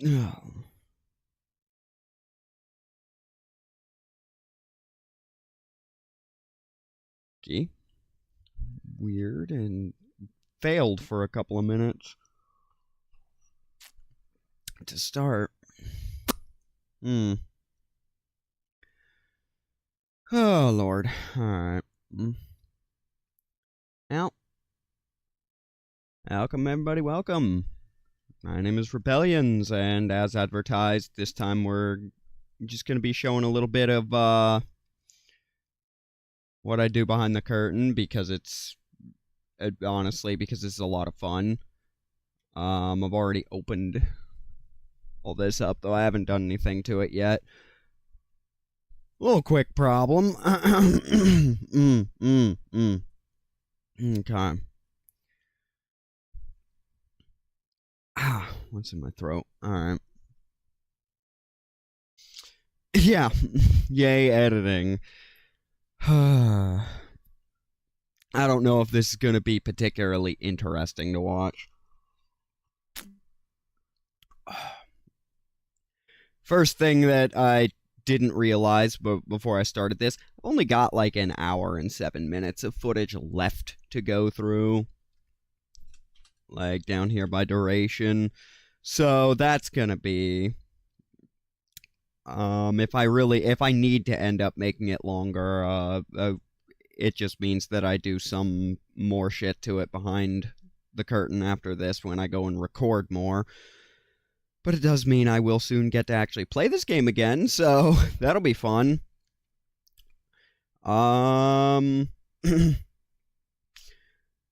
Oh. Okay. Weird and failed for a couple of minutes to start. Oh, Lord. Alright. Welcome, everybody. Welcome. My name is Rebellions, and as advertised, this time we're just going to be showing a little bit of what I do behind the curtain, because it's honestly, because this is a lot of fun. I've already opened all this up, though I haven't done anything to it yet. Little quick problem. Okay. What's in my throat? Alright. Yeah. Yay, editing. I don't know if this is going to be particularly interesting to watch. First thing that I didn't realize before I started this, I've only got like an hour and 7 minutes of footage left to go through. Like down here by duration. So that's going to be... if I need to end up making it longer, it just means that I do some more shit to it behind the curtain after this when I go and record more. But it does mean I will soon get to actually play this game again, so that'll be fun.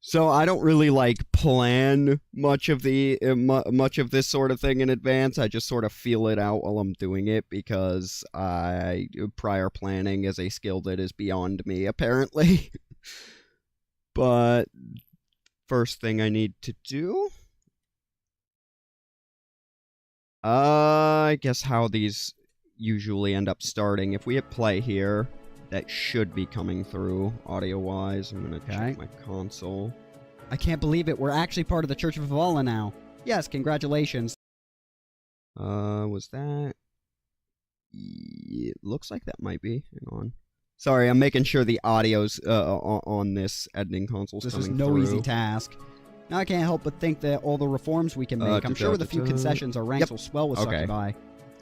So I don't really like plan much of this sort of thing in advance. I just sort of feel it out while I'm doing it, because prior planning is a skill that is beyond me, apparently. But first thing I need to do, I guess how these usually end up starting. If we hit play here, that should be coming through audio-wise. I'm gonna check my console. I can't believe it. We're actually part of the Church of Valhalla now. Yes, congratulations. Was that... It looks like that might be. Hang on. Sorry, I'm making sure the audio's on this editing console's coming through. This is no easy task. Now I can't help but think that all the reforms we can make, I'm sure with a few concessions, our ranks will swell with succubi.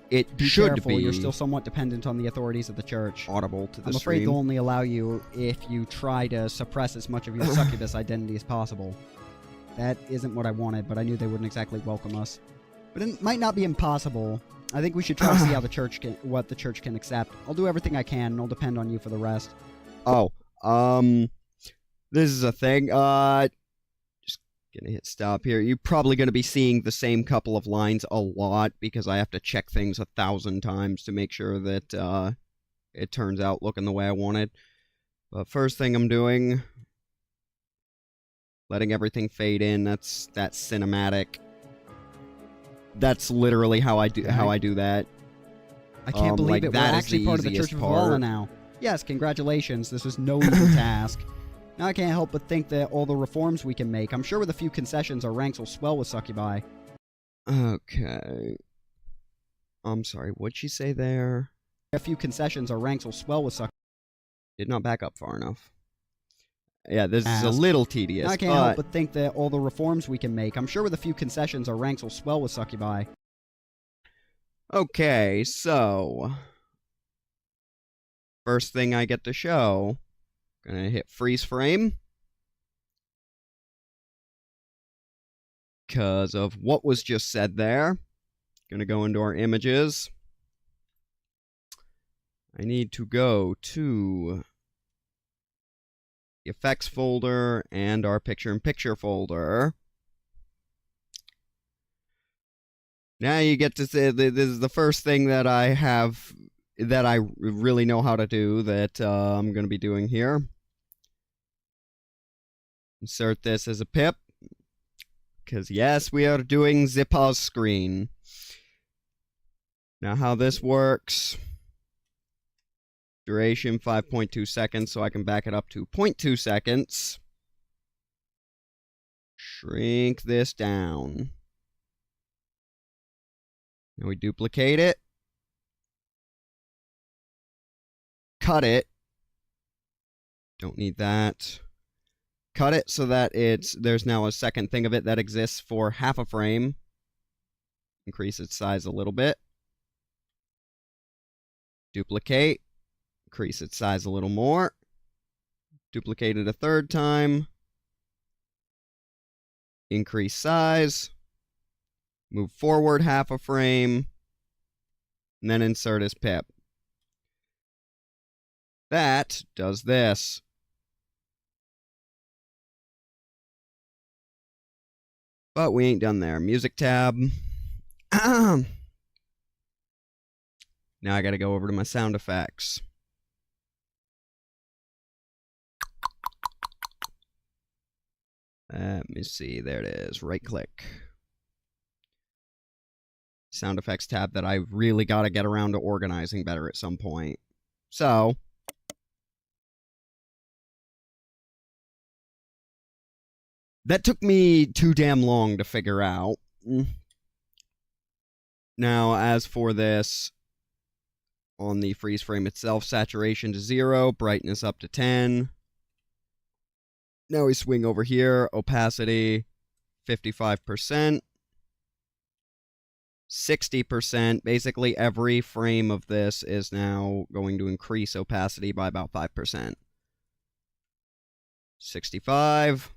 It Be should careful, be. You're still somewhat dependent on the authorities of the church. Audible to the I'm afraid stream. they'll only allow you if you try to suppress as much of your succubus identity as possible. That isn't what I wanted, but I knew they wouldn't exactly welcome us. But it might not be impossible. I think we should try to see how what the church can accept. I'll do everything I can, and I'll depend on you for the rest. Oh, this is a thing. Just gonna hit stop here. You're probably gonna be seeing the same couple of lines a lot, because I have to check things 1,000 times to make sure that it turns out looking the way I wanted. But first thing I'm doing, letting everything fade in. That's cinematic. That's literally how I do that. I can't believe it. We're actually part of the Church of Valhalla now. Yes, congratulations. This was no easy task. Now I can't help but think that all the reforms we can make, I'm sure with a few concessions, our ranks will swell with succubi. Okay. I'm sorry, what'd she say there? A few concessions, our ranks will swell with succubi. Did not back up far enough. Yeah, this is a little tedious. Now I can't help but think that all the reforms we can make, I'm sure with a few concessions, our ranks will swell with succubi. Okay, so... First thing I get to show... Gonna hit freeze frame. Because of what was just said there. Gonna go into our images. I need to go to the effects folder and our picture-in-picture folder. Now you get to say this is the first thing that I have, that I really know how to do, that I'm going to be doing here. Insert this as a pip, because yes, we are doing the pause screen. Now how this works, duration 5.2 seconds, so I can back it up to 0.2 seconds. Shrink this down. Now we duplicate it. Cut it. Don't need that. Cut it so that there's now a second thing of it that exists for half a frame. Increase its size a little bit. Duplicate. Increase its size a little more. Duplicate it a third time. Increase size. Move forward half a frame. And then insert as pip. That does this. But we ain't done there. Music tab. Now I gotta go over to my sound effects. Let me see. There it is. Right click. Sound effects tab that I really gotta get around to organizing better at some point. So, that took me too damn long to figure out. Now, as for this, on the freeze frame itself, saturation to 0, brightness up to 10. Now we swing over here, opacity 55%, 60%. Basically, every frame of this is now going to increase opacity by about 5%. 65,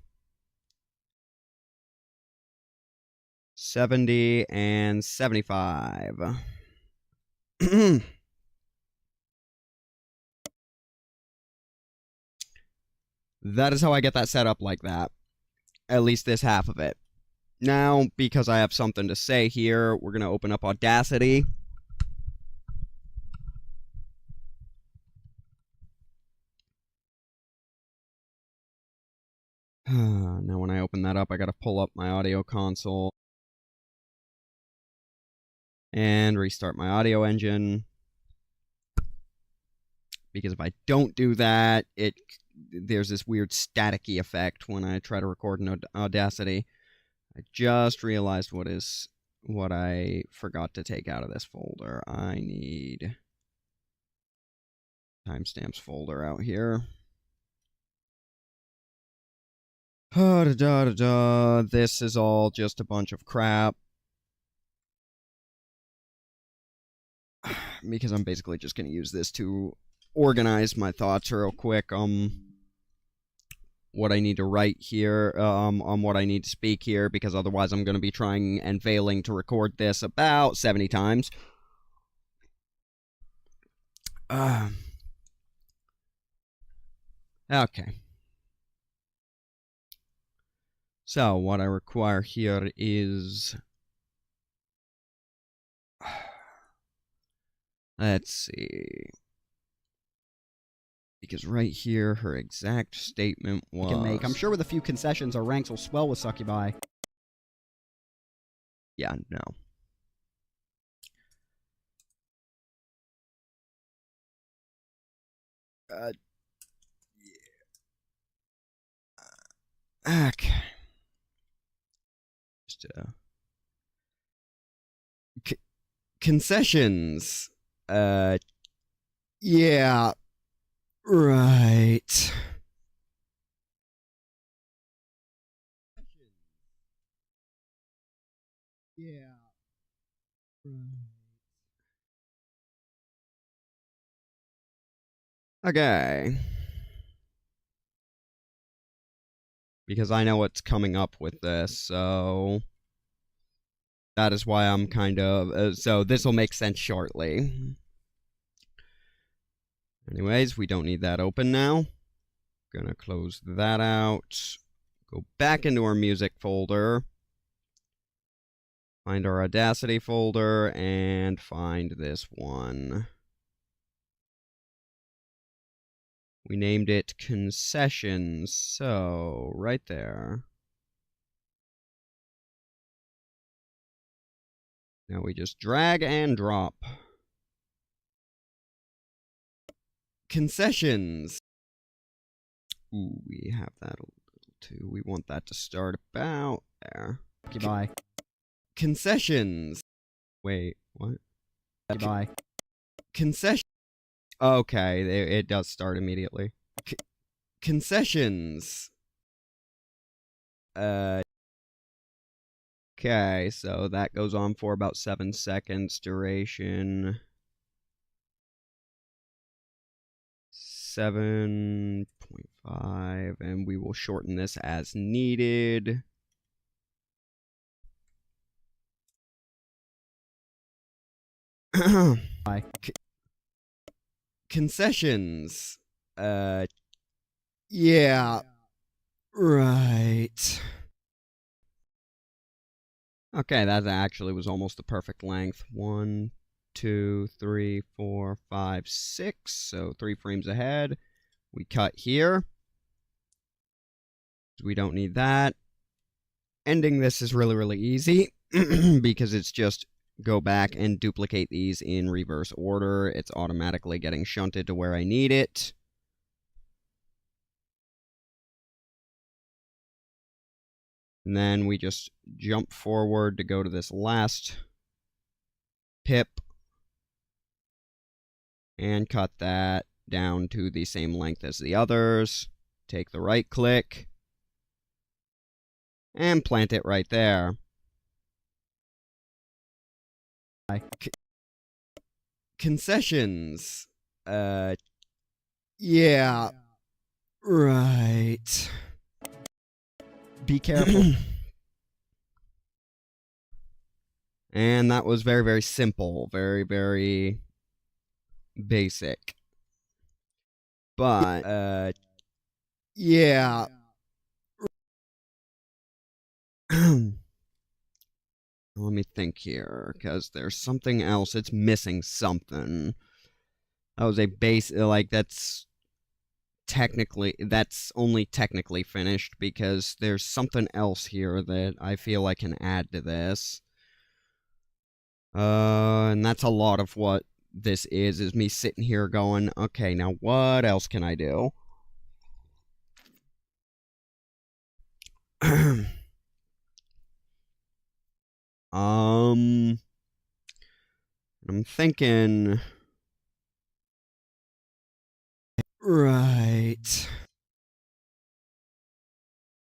70, and 75. That is how I get that set up like that. At least this half of it. Now, because I have something to say here, we're going to open up Audacity. Now when I open that up, I got to pull up my audio console. And restart my audio engine. Because if I don't do that, there's this weird staticky effect when I try to record in Audacity. I just realized what I forgot to take out of this folder. I need timestamps folder out here. This is all just a bunch of crap. Because I'm basically just going to use this to organize my thoughts real quick. What I need to write here, on what I need to speak here, because otherwise I'm going to be trying and failing to record this about 70 times. Okay. So, what I require here is... Let's see. Because right here, her exact statement was... Can make. I'm sure with a few concessions, our ranks will swell with succubi. Yeah, no. Yeah. Okay. Just, concessions. Yeah. Right. Yeah. Okay. Because I know what's coming up with this, so... That is why I'm kind of... so this will make sense shortly. Anyways, we don't need that open now. Gonna close that out. Go back into our music folder. Find our Audacity folder, and find this one. We named it Concessions, so right there. Now we just drag and drop. Concessions. Ooh, we have that a little too. We want that to start about there. Goodbye. Concessions. Wait, what? Goodbye. Concession. Okay, it does start immediately. Concessions. Okay, so that goes on for about 7 seconds. Duration 7.5, and we will shorten this as needed. Bye. Concessions. Yeah. Right. Okay, that actually was almost the perfect length. 1, 2, 3, 4, 5, 6. So 3 frames ahead. We cut here. We don't need that. Ending this is really, really easy because it's just go back and duplicate these in reverse order. It's automatically getting shunted to where I need it. And then we just jump forward to go to this last pip and cut that down to the same length as the others. Take the right click and plant it right there. Concessions. Yeah. Right. Be careful. And that was very, very simple. Very, very basic. But, yeah. Let me think here, because there's something else. It's missing something. That was a base, like, that's only technically finished, because there's something else here that I feel I can add to this. And that's a lot of what this is me sitting here going, okay, now what else can I do? I'm thinking, right.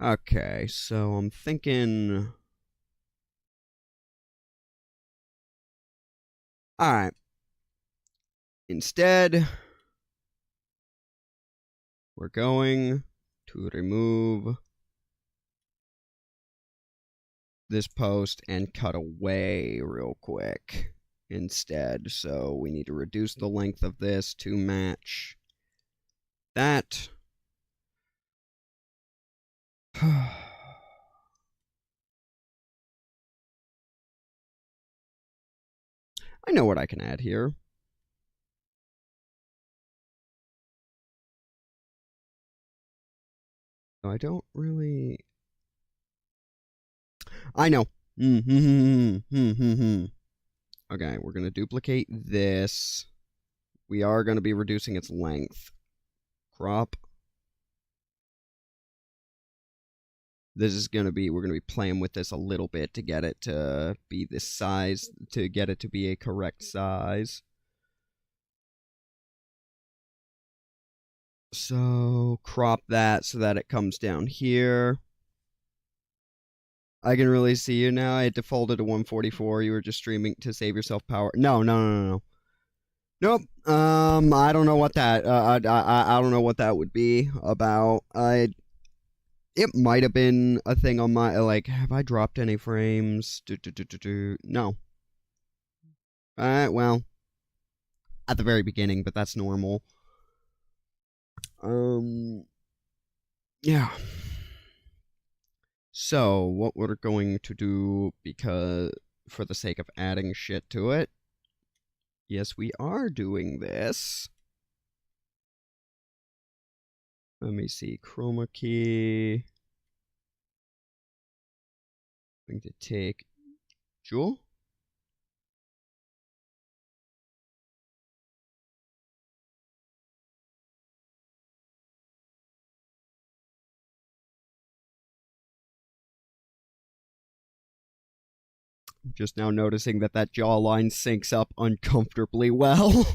Okay, so I'm thinking, alright. Instead, we're going to remove this post and cut away real quick instead. So we need to reduce the length of this to match that. I know what I can add here. I don't really... I know. Okay, we're going to duplicate this. We are going to be reducing its length. Crop. This is going to be, we're going to be playing with this a little bit to get it to be this size, to get it to be a correct size. So, crop that so that it comes down here. I can really see you now. It defaulted to 144. You were just streaming to save yourself power. No. Nope. I don't know what that, I don't know what that would be about. It might have been a thing on my, like, have I dropped any frames? No. Well, at the very beginning, but that's normal. Yeah. So, what we're going to do, because, for the sake of adding shit to it, yes, we are doing this. Let me see, chroma key. I'm going to take Jewel. Just now noticing that that jawline syncs up uncomfortably well.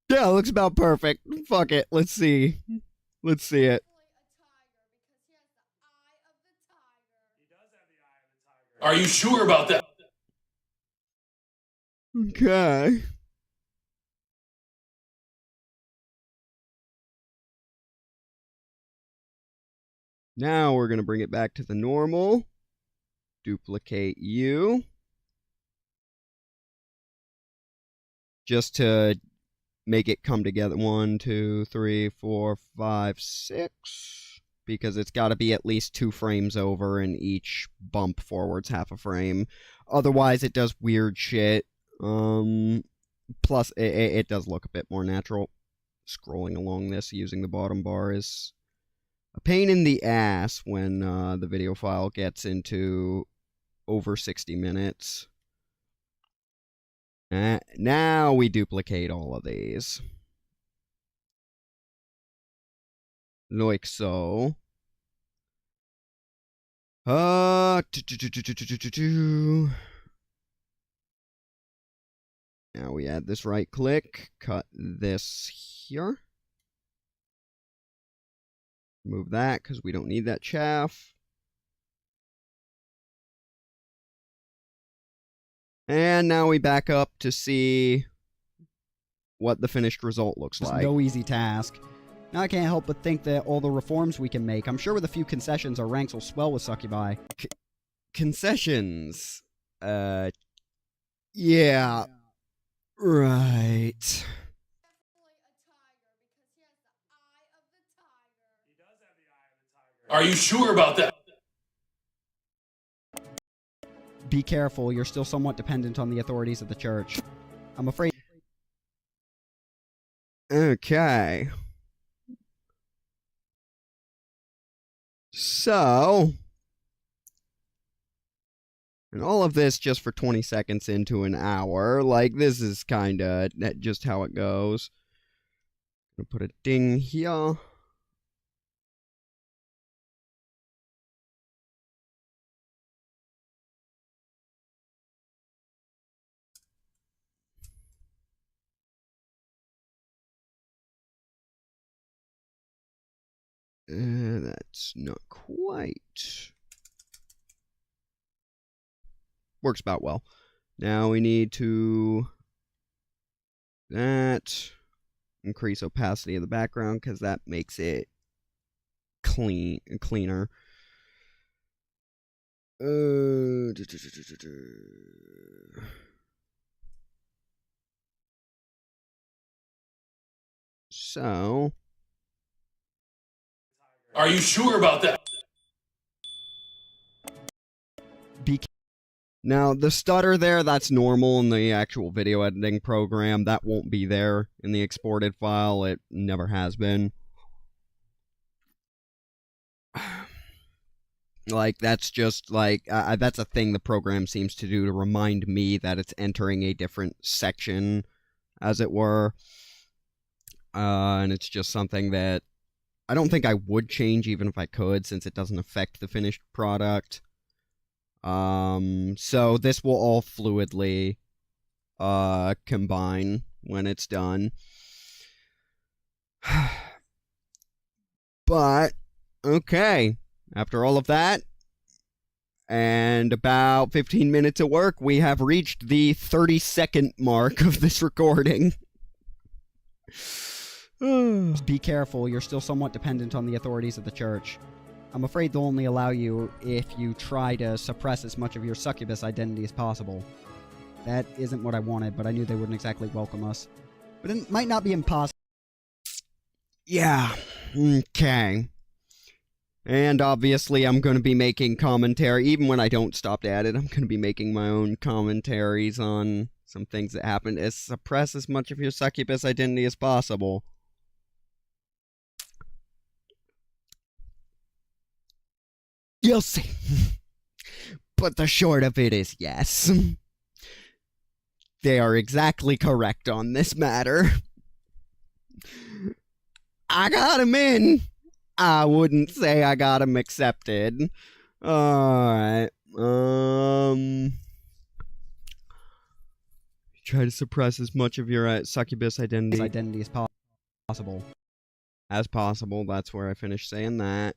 Yeah, looks about perfect. Fuck it. Let's see. Let's see it. Are you sure about that? Okay. Now we're going to bring it back to the normal. Duplicate you. Just to make it come together. 1, 2, 3, 4, 5, 6. Because it's got to be at least 2 frames over and each bump forwards half a frame. Otherwise, it does weird shit. Plus, it does look a bit more natural. Scrolling along this using the bottom bar is a pain in the ass when the video file gets into over 60 minutes. Now we duplicate all of these. Like so. Now we add this right click, cut this here. Move that because we don't need that chaff. And now we back up to see what the finished result looks like. No easy task. Now I can't help but think that all the reforms we can make, I'm sure with a few concessions our ranks will swell with succubi. Concessions? Yeah. Right. Are you sure about that? Be careful, you're still somewhat dependent on the authorities of the church. I'm afraid... Okay. So... And all of this just for 20 seconds into an hour. Like, this is kinda just how it goes. I'm gonna put a ding here. That's not quite. Works about well. Now we need to increase opacity of the background because that makes it cleaner. So. Are you sure about that? Now, the stutter there, that's normal in the actual video editing program. That won't be there in the exported file. It never has been. Like, that's just, like, that's a thing the program seems to do to remind me that it's entering a different section, as it were. And it's just something that I don't think I would change even if I could, since it doesn't affect the finished product. So this will all fluidly combine when it's done. But, okay, after all of that, and about 15 minutes of work, we have reached the 30-second mark of this recording. Be careful, you're still somewhat dependent on the authorities of the church. I'm afraid they'll only allow you if you try to suppress as much of your succubus identity as possible. That isn't what I wanted, but I knew they wouldn't exactly welcome us. But it might not be impossible. Yeah, okay. And obviously I'm going to be making commentary, even when I don't stop to edit, I'm going to be making my own commentaries on some things that happened to suppress as much of your succubus identity as possible. You'll see. But the short of it is yes. They are exactly correct on this matter. I got him in. I wouldn't say I got him accepted. Alright. Try to suppress as much of your succubus identity as possible. as possible. That's where I finished saying that.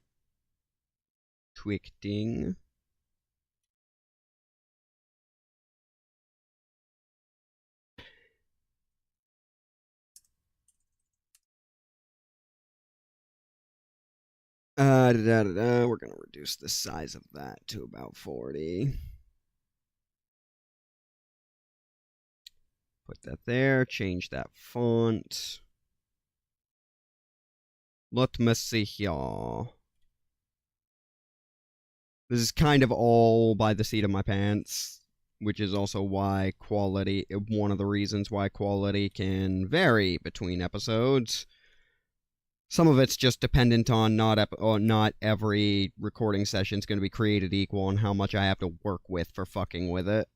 Twicting. We're gonna reduce the size of that to about 40. Put that there, change that font. Let me see here. This is kind of all by the seat of my pants, which is also why quality, one of the reasons why quality can vary between episodes. Some of it's just dependent on not every recording session is going to be created equal and how much I have to work with for fucking with it.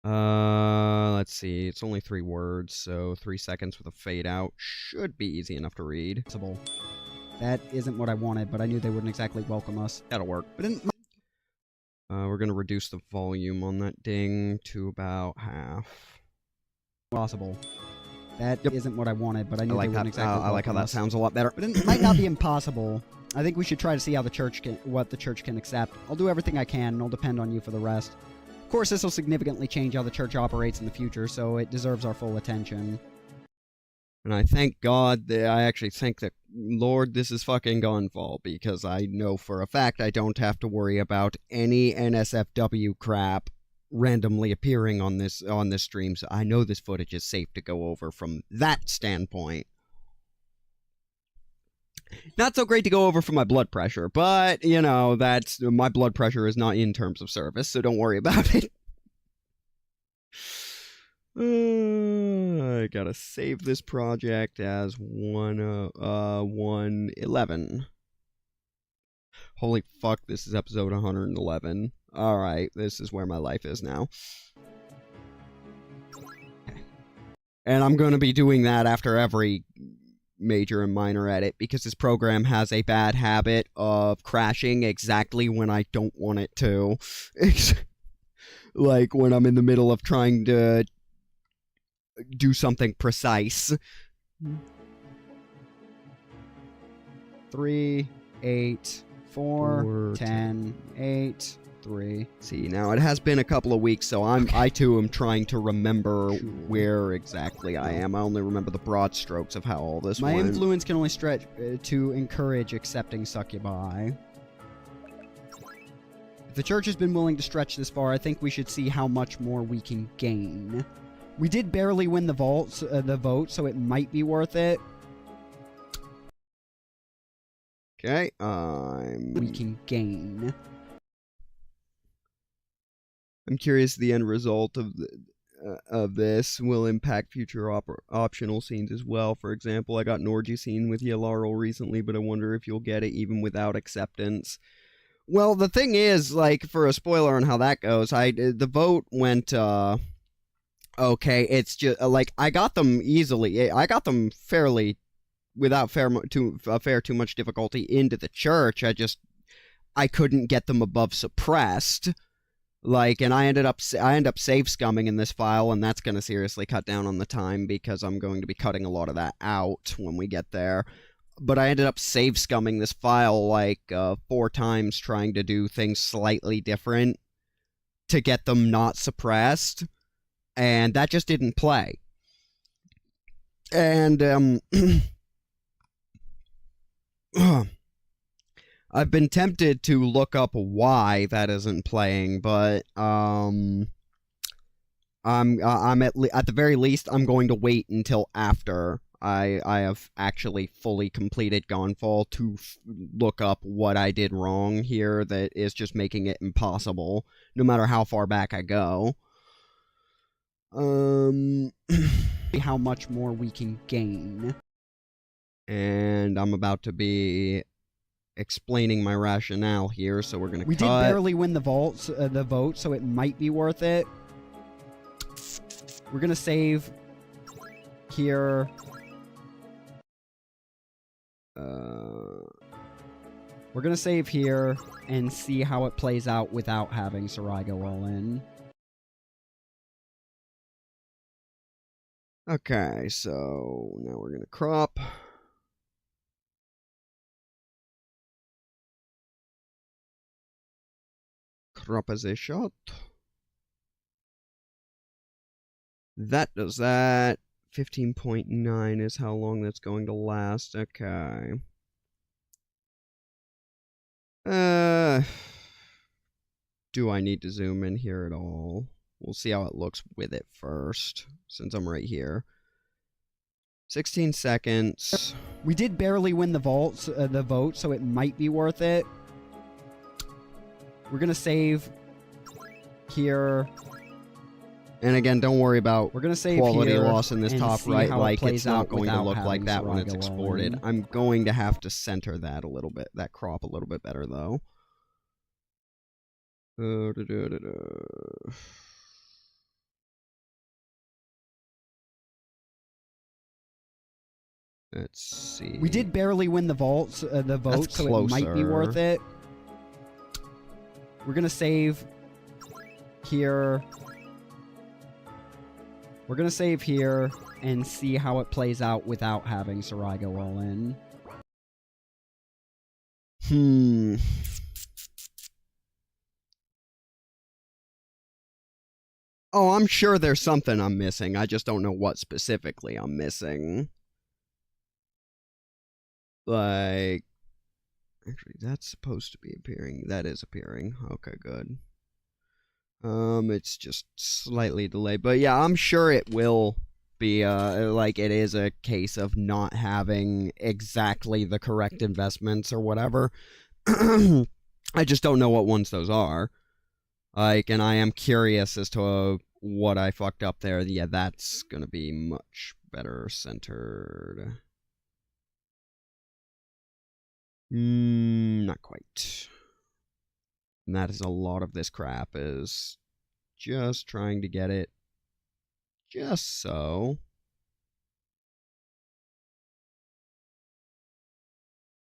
Let's see. It's only 3 words, so 3 seconds with a fade out should be easy enough to read. That isn't what I wanted, but I knew they wouldn't exactly welcome us. That'll work. But in we're going to reduce the volume on that ding to about half. possible. That isn't what I wanted, but I knew they wouldn't exactly I like how welcome that us. sounds a lot better. But it might not be impossible. I think we should try to see how what the church can accept. I'll do everything I can, and I'll depend on you for the rest. Of course, this will significantly change how the church operates in the future, so it deserves our full attention. And I thank God that I actually think that, Lord, this is fucking Gunfall, because I know for a fact I don't have to worry about any NSFW crap randomly appearing on this stream, so I know this footage is safe to go over from that standpoint. Not so great to go over for my blood pressure, but, you know, that's my blood pressure is not in terms of service, so don't worry about it. I gotta save this project as 111. Holy fuck, this is episode 111. Alright, this is where my life is now. And I'm gonna be doing that after every major and minor edit, because this program has a bad habit of crashing exactly when I don't want it to. Like when I'm in the middle of trying to do something precise. 3, 8, 4, 10, 8, 3. See, now it has been a couple of weeks, so I too am trying to remember where exactly I am. I only remember the broad strokes of how all this My went. influence can only stretch to encourage accepting succubi. If the church has been willing to stretch this far, I think we should see how much more we can gain. We did barely win the vote, so it might be worth it. Okay, We can gain. I'm curious the end result of this will impact future optional scenes as well. For example, I got an orgy scene with Laurel recently, but I wonder if you'll get it even without acceptance. Well, the thing is, like, for a spoiler on how that goes, the vote went, okay, it's just, like, I got them easily. I got them fairly, without too much difficulty into the church. I couldn't get them above suppressed. Like, and I end up save scumming in this file, and that's going to seriously cut down on the time, because I'm going to be cutting a lot of that out when we get there. But I ended up save scumming this file, like, 4 times, trying to do things slightly different to get them not suppressed. And that just didn't play. And, I've been tempted to look up why that isn't playing, but, I'm at the very least, I'm going to wait until after I have actually fully completed Gonfall to look up what I did wrong here that is just making it impossible, no matter how far back I go. How much more we can gain. And I'm about to be explaining my rationale here, so we're gonna We did barely win the vote, so it might be worth it. We're gonna save here. We're gonna save here and see how it plays out without having Sarai go all in. Okay, so now we're gonna crop. Crop as a shot. That does that. 15.9 is how long that's going to last. Okay. Do I need to zoom in here at all? We'll see how it looks with it first, since I'm right here. 16 seconds. We did barely win the vote, so it might be worth it. We're gonna save here. And again, don't worry about We're gonna save quality here loss in this and top see right. how it Like, plays it's not out going to without look like having that when Sarai it's go all exported. in. I'm going to have to center that a little bit, that crop a little bit better, though. Let's see. We did barely win the vote, so it might be worth closer. it. We're gonna save here. We're gonna save here and see how it plays out without having Sarai go all in. Oh, I'm sure there's something I'm missing. I just don't know what specifically I'm missing. Like, actually, that's supposed to be appearing. That is appearing. Okay, good. It's just slightly delayed, but yeah, I'm sure it will be, like, it is a case of not having exactly the correct investments or whatever. I just don't know what ones those are. Like, and I am curious as to what I fucked up there. Yeah, that's gonna be much better centered. Not quite. And that is a lot of this crap, is just trying to get it just so.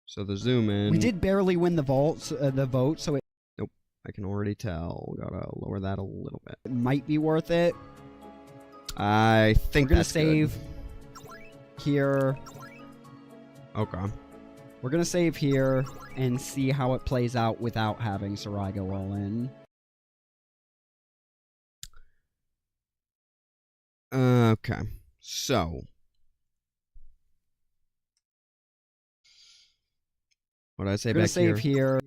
So the zoom in. We did barely win the vote, so it Nope, I can already tell. Gotta lower that a little bit. might be worth it. I think We're gonna that's save here. Good. Okay. We're gonna save here and see how it plays out without having Sarai go all in. Okay. So. What did I say We're gonna back save here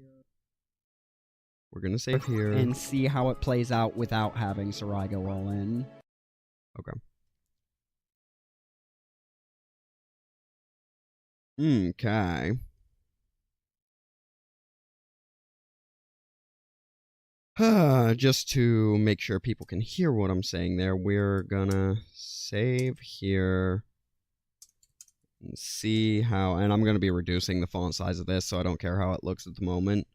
We're gonna save here. and see how it plays out without having Sarai go all in. Okay. Okay. Just to make sure people can hear what I'm saying there, we're gonna save here and see how, and I'm gonna be reducing the font size of this, so I don't care how it looks at the moment.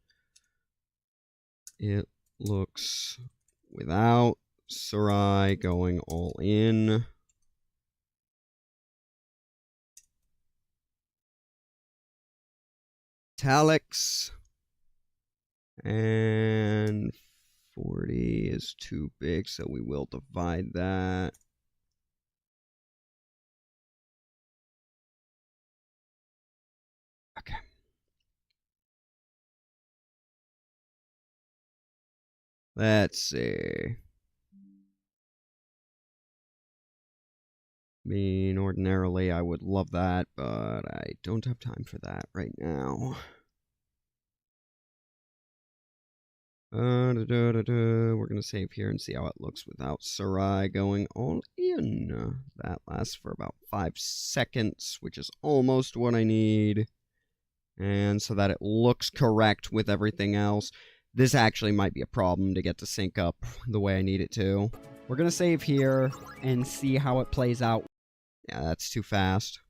It looks without Sarai going all in. Italics. And 40 is too big, so we will divide that. Okay. Let's see. I mean, ordinarily I would love that, but I don't have time for that right now. We're gonna save here and see how it looks without Sarai going all in. That lasts for about 5 seconds, which is almost what I need. And so that it looks correct with everything else. This actually might be a problem to get to sync up the way I need it to. We're gonna save here and see how it plays out. Yeah, that's too fast.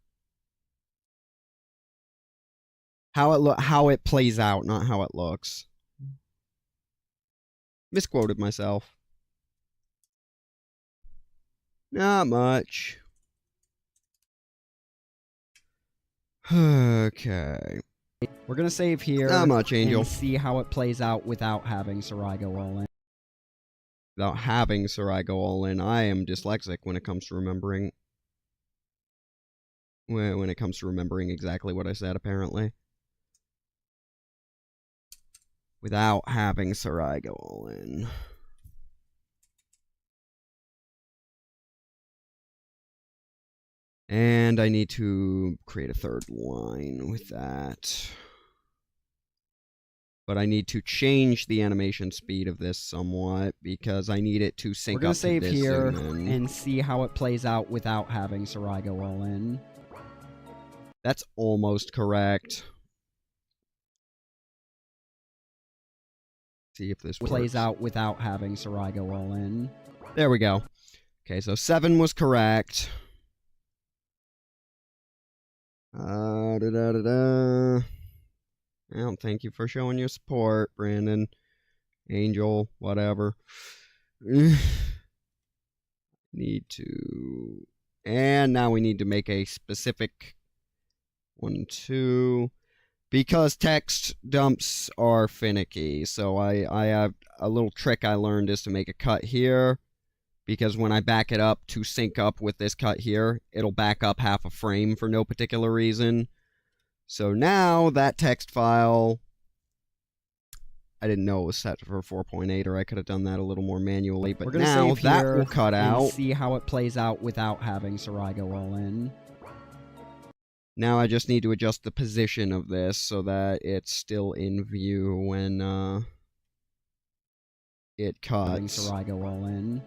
How it plays out, not how it looks. Misquoted myself. Not much. Okay. We're gonna save here. Not much, Angel. And see how it plays out without having Sarai go all in. Without having Sarai go all in, I am dyslexic when it comes to remembering. When it comes to remembering exactly what I said, apparently. Without having Sarai go all in. And I need to create a third line with that. But I need to change the animation speed of this somewhat because I need it to sync We're gonna up to save this here and and see how it plays out without having Sarai go all in. that's almost correct. See if this Plays works. out without having Sarai go all in. There we go. Okay, so 7 was correct. Well, thank you for showing your support, Brandon. Angel, whatever. Need to... And now we need to make a specific 1, 2... Because text dumps are finicky, so I have a little trick I learned is to make a cut here. Because when I back it up to sync up with this cut here, it'll back up half a frame for no particular reason. So now that text file, I didn't know it was set for 4.8, or I could have done that a little more manually, but now that will cut out. And see how it plays out without having Sarai go all in. Now I just need to adjust the position of this so that it's still in view when it Having cuts. Sarai go all in.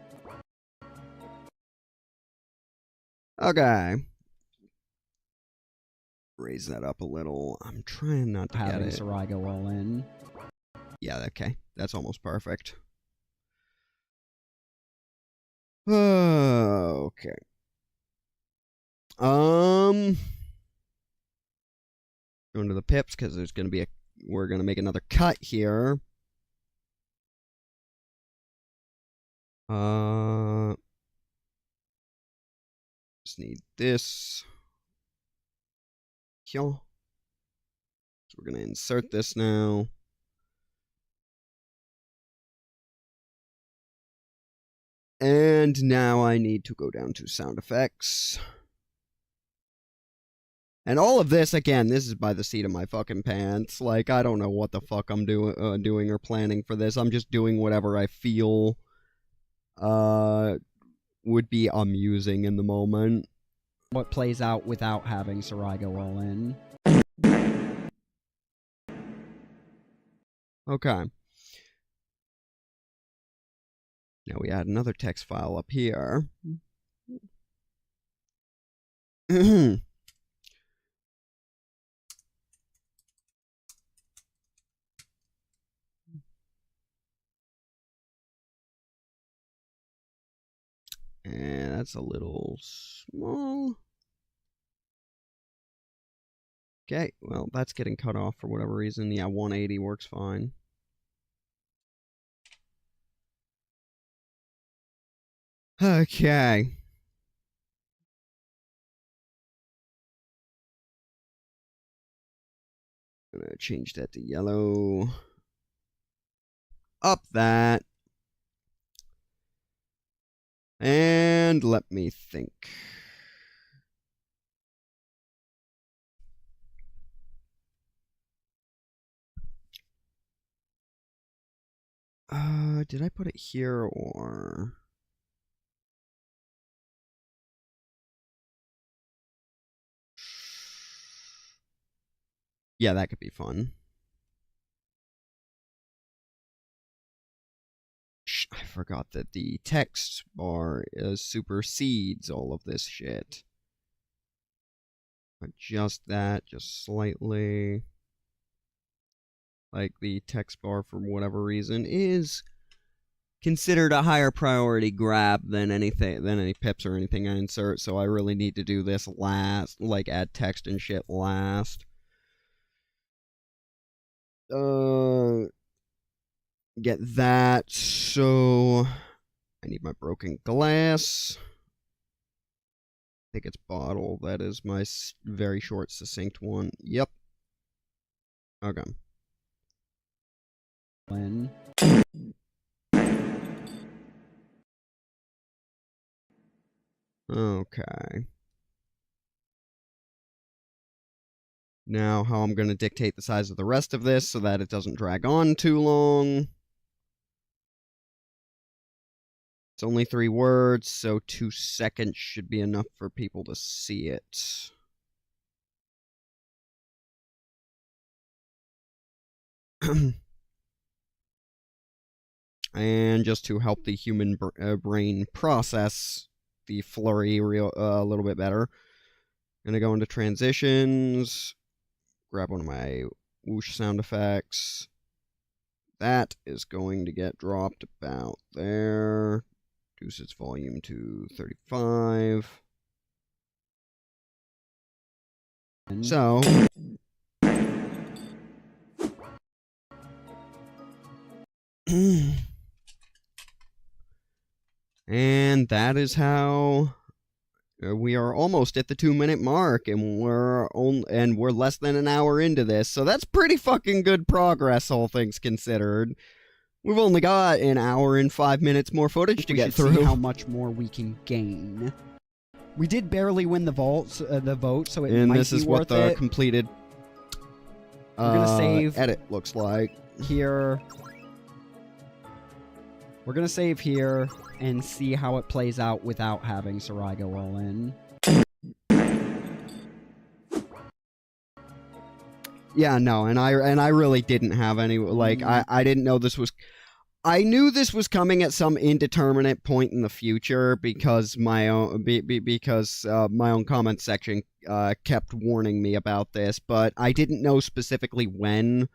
Okay. Raise that up a little. I'm trying not to get Having it. Sarai go all in. Yeah, okay. That's almost perfect. Okay. Going to the pips because there's going to be we're going to make another cut here. Just need this. Here. So we're going to insert this now. And now I need to go down to sound effects. And all of this, again, this is by the seat of my fucking pants. Like, I don't know what the fuck I'm doing or planning for this. I'm just doing whatever I feel would be amusing in the moment. What plays out without having Sarai go all in. Okay. Now we add another text file up here. And that's a little small. Okay, well, that's getting cut off for whatever reason. Yeah, 180 works fine. Okay. I'm gonna change that to yellow. Up that. And let me think. Did I put it here or... Yeah, that could be fun. I forgot that the text bar supersedes all of this shit. Adjust that just slightly. Like the text bar, for whatever reason, is considered a higher priority grab than any pips or anything I insert, so I really need to do this last, like add text and shit last. Get that, so I need my broken glass. think it's bottle. That is my very short, succinct one. Yep. Okay. When Okay. Now, how I'm going to dictate the size of the rest of this so that it doesn't drag on too long. It's only 3 words, so 2 seconds should be enough for people to see it. And just to help the human brain process the flurry a little bit better, I'm going to go into transitions, grab one of my whoosh sound effects. That is going to get dropped about there. Reduce its volume to 35. So, and that is how we are almost at the 2-minute mark, and we're less than an hour into this, so that's pretty fucking good progress, all things considered. We've only got an hour and 5 minutes more footage to get through. See how much more we can gain. We did barely win the vote, so it might be worth it. And this is what the completed We're gonna save edit looks like. Here. We're gonna save here and see how it plays out without having Sarai go all in. Yeah, no, and I really didn't have any, like, I didn't know this was... I knew this was coming at some indeterminate point in the future because my own my own comment section kept warning me about this, but I didn't know specifically when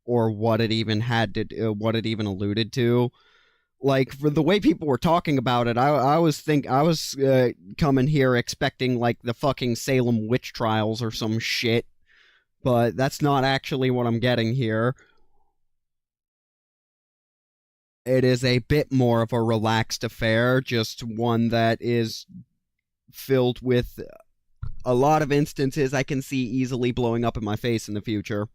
or what it even what it even alluded to. Like, for the way people were talking about it, I was coming here expecting like the fucking Salem witch trials or some shit, but that's not actually what I'm getting here. It is a bit more of a relaxed affair, just one that is filled with a lot of instances I can see easily blowing up in my face in the future.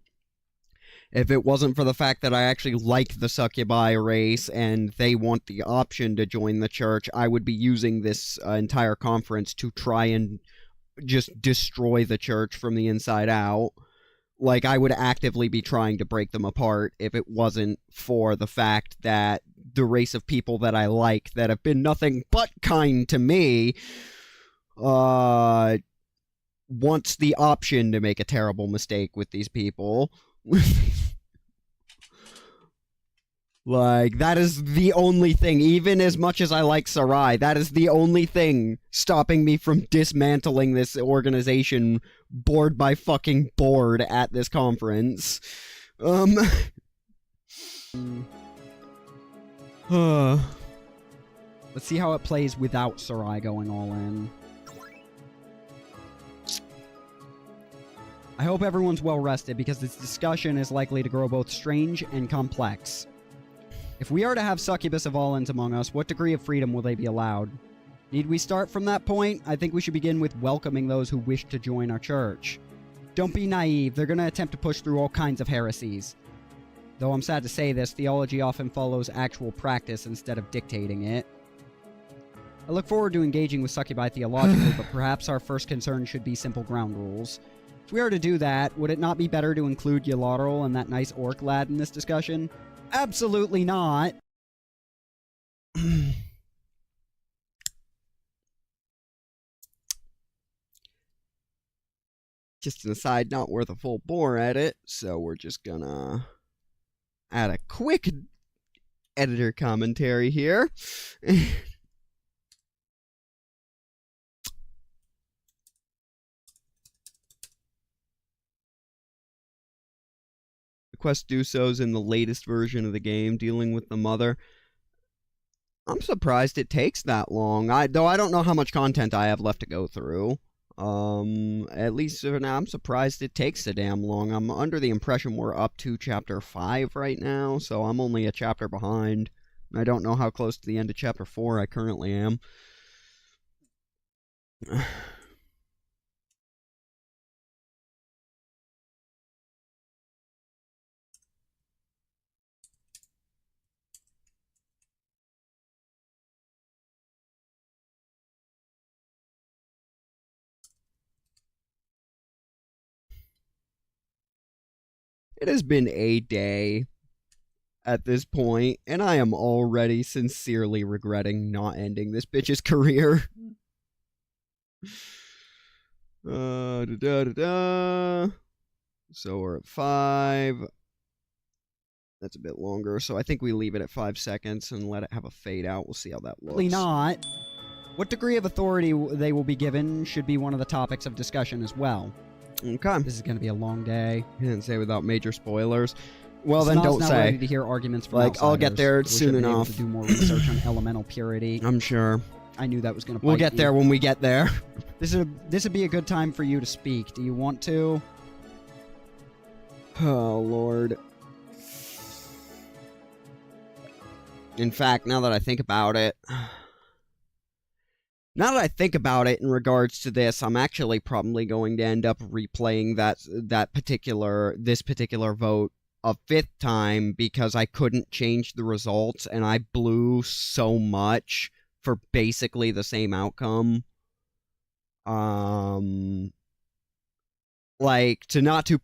If it wasn't for the fact that I actually like the succubi race and they want the option to join the church, I would be using this entire conference to try and just destroy the church from the inside out. Like, I would actively be trying to break them apart if it wasn't for the fact that the race of people that I like, that have been nothing but kind to me, wants the option to make a terrible mistake with these people. Like, that is the only thing, even as much as I like Sarai, that is the only thing stopping me from dismantling this organization board by fucking board at this conference. Let's see how it plays without Sarai going all in. I hope everyone's well rested because this discussion is likely to grow both strange and complex. If we are to have succubus of all-ins among us, what degree of freedom will they be allowed? Need we start from that point? I think we should begin with welcoming those who wish to join our church. Don't be naive, they're going to attempt to push through all kinds of heresies. Though I'm sad to say this, theology often follows actual practice instead of dictating it. I look forward to engaging with succubi theologically, but perhaps our first concern should be simple ground rules. If we are to do that, would it not be better to include Ylaurel and that nice orc lad in this discussion? Absolutely not. Just an aside, not worth a full bore edit, so we're just gonna add a quick editor commentary here. The quest Dusos in the latest version of the game, dealing with the mother. I'm surprised it takes that long. Though I don't know how much content I have left to go through. At least for now, I'm surprised it takes so damn long. I'm under the impression we're up to chapter 5 right now, so I'm only a chapter behind. I don't know how close to the end of chapter 4 I currently am. It has been a day at this point, and I am already sincerely regretting not ending this bitch's career. So we're at 5. That's a bit longer, so I think we leave it at 5 seconds and let it have a fade out. We'll see how that looks. Probably not. What degree of authority they will be given should be one of the topics of discussion as well. Okay. This is going to be a long day. Didn't say without major spoilers. Well, Snot's then don't not say. ready to hear arguments from Like, I'll get outsiders. there We soon should be able enough. to do more research on elemental purity. I'm sure. I knew that was going to. We'll get there when we get there. This would be a good time for you to speak. Do you want to? Oh, Lord. In fact, now that I think about it... Now that I think about it in regards to this, I'm actually probably going to end up replaying this particular vote a 5th time because I couldn't change the results and I blew so much for basically the same outcome. Like, to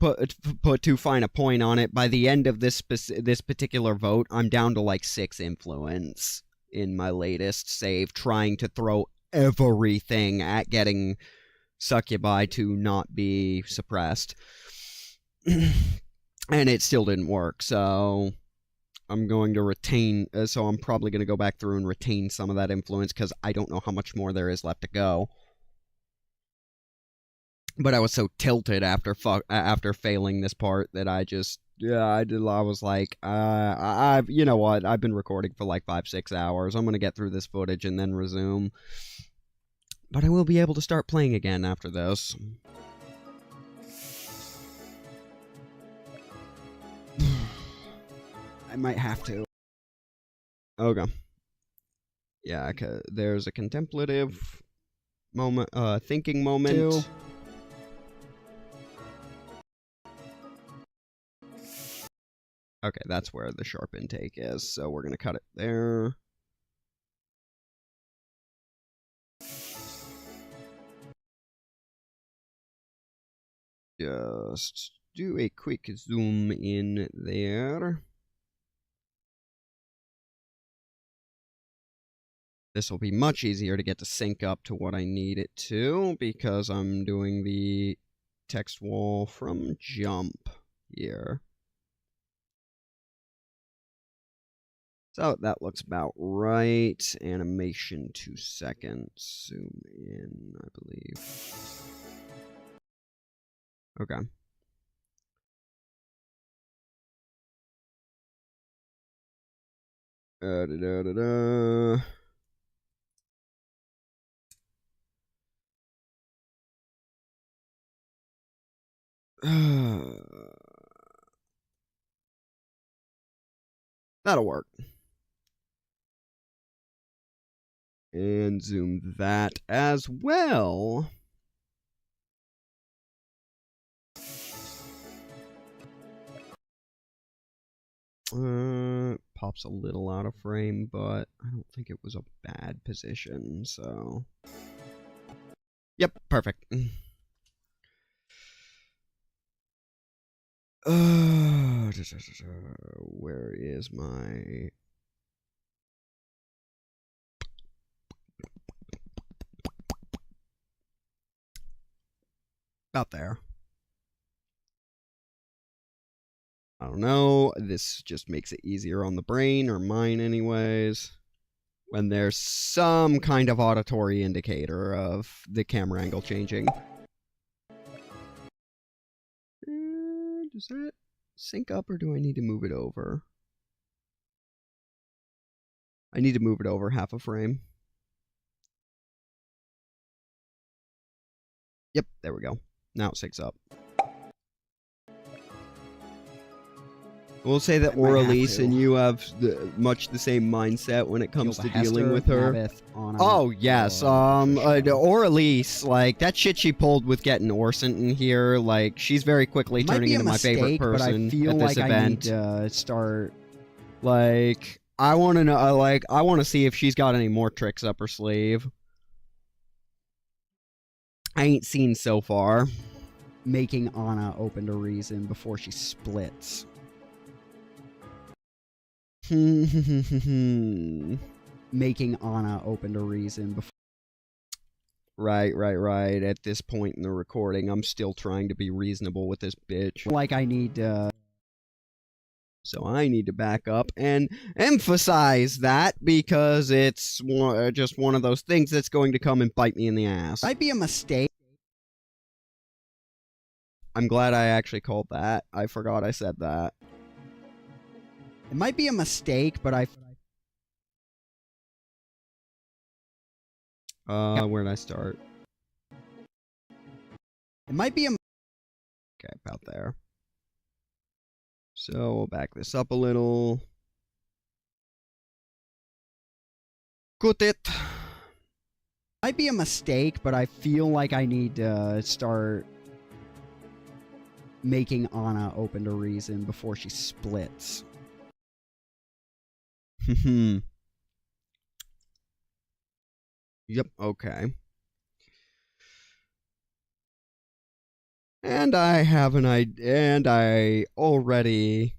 put too fine a point on it, by the end of this particular vote, I'm down to like 6 influence in my latest save, trying to throw everything at getting succubi to not be suppressed. And it still didn't work, so I'm going to retain, so I'm probably going to go back through and retain some of that influence, because I don't know how much more there is left to go. But I was so tilted after failing this part that I just, I was like, you know what, I've been recording for like 5-6 hours, I'm going to get through this footage and then resume. But I will be able to start playing again after this. I might have to. Okay. Yeah, there's a contemplative moment, thinking moment. 2. Okay, that's where the sharp intake is, so we're gonna cut it there. Just do a quick zoom in there. This will be much easier to get to sync up to what I need it to, because I'm doing the text wall from jump here. So that looks about right. Animation 2 seconds. Zoom in, I believe. Okay. That'll work. And zoom that as well. Pops a little out of frame, but I don't think it was a bad position, so... Yep, perfect. Where is my... About there. I don't know, this just makes it easier on the brain, or mine anyways, when there's some kind of auditory indicator of the camera angle changing. Does that sync up, or do I need to move it over? I need to move it over half a frame. Yep, there we go. Now it syncs up. We'll say that Aurelise and you have much the same mindset when it comes to dealing with her. Oh, yes. Aurelise, like, that shit she pulled with getting Orson in here, like, she's very quickly turning into my favorite person at this event. I need to start... Like, I want to know, I want to see if she's got any more tricks up her sleeve. I ain't seen so far. making Anna open to reason before she splits. Making Anna open to reason before. Right. At this point in the recording, I'm still trying to be reasonable with this bitch. Like I need to. So I need to back up and emphasize that because it's just one of those things that's going to come and bite me in the ass. Might be a mistake. I'm glad I actually called that. I forgot I said that. It might be a mistake, but where'd I start? It might be a. Okay, about there. So we'll back this up a little. Cut it. Might be a mistake, but I feel like I need to start making Anna open to reason before she splits. Yep, okay. And I have an idea, and I already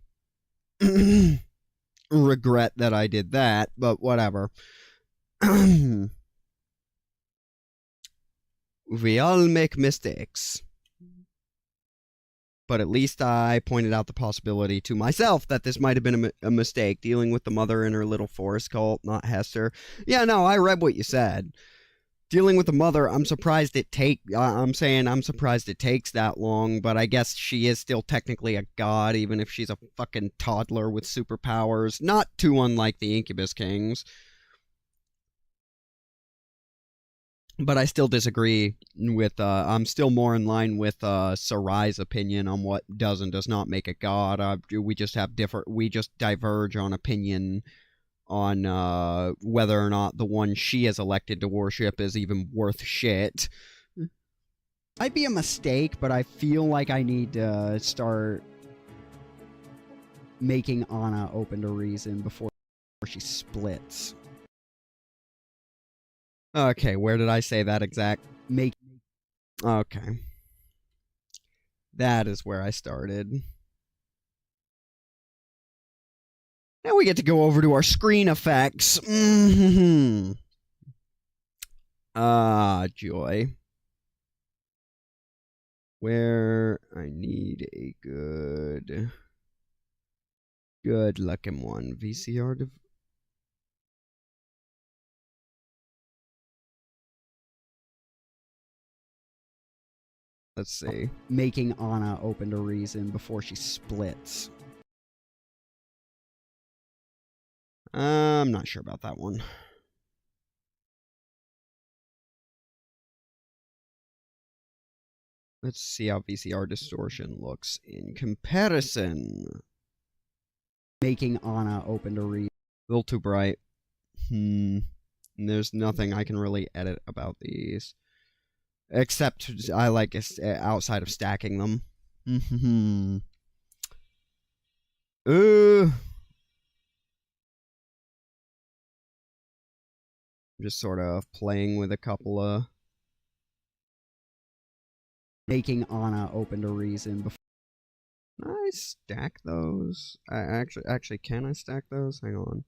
regret that I did that, but whatever. We all make mistakes. But at least I pointed out the possibility to myself that this might have been a mistake, dealing with the mother and her little forest cult, not Hester. Yeah, no, I read what you said. Dealing with the mother, I'm surprised it takes that long, but I guess she is still technically a god, even if she's a fucking toddler with superpowers. Not too unlike the Incubus Kings. But I still disagree with, I'm still more in line with Sarai's opinion on what does and does not make a god. We just diverge on opinion on whether or not the one she has elected to worship is even worth shit. Might be a mistake, but I feel like I need to start making Anna open to reason before she splits. Okay, where did I say that exact? Okay. That is where I started. Now we get to go over to our screen effects. Joy. Where I need a good looking one. VCR Let's see. Making Anna open to reason before she splits. I'm not sure about that one. Let's see how VCR distortion looks in comparison. Making Anna open to reason. A little too bright. There's nothing I can really edit about these. Except I like outside of stacking them. Just sort of playing with a couple of... Making Anna open to reason before... Can I stack those? Actually, can I stack those? Hang on.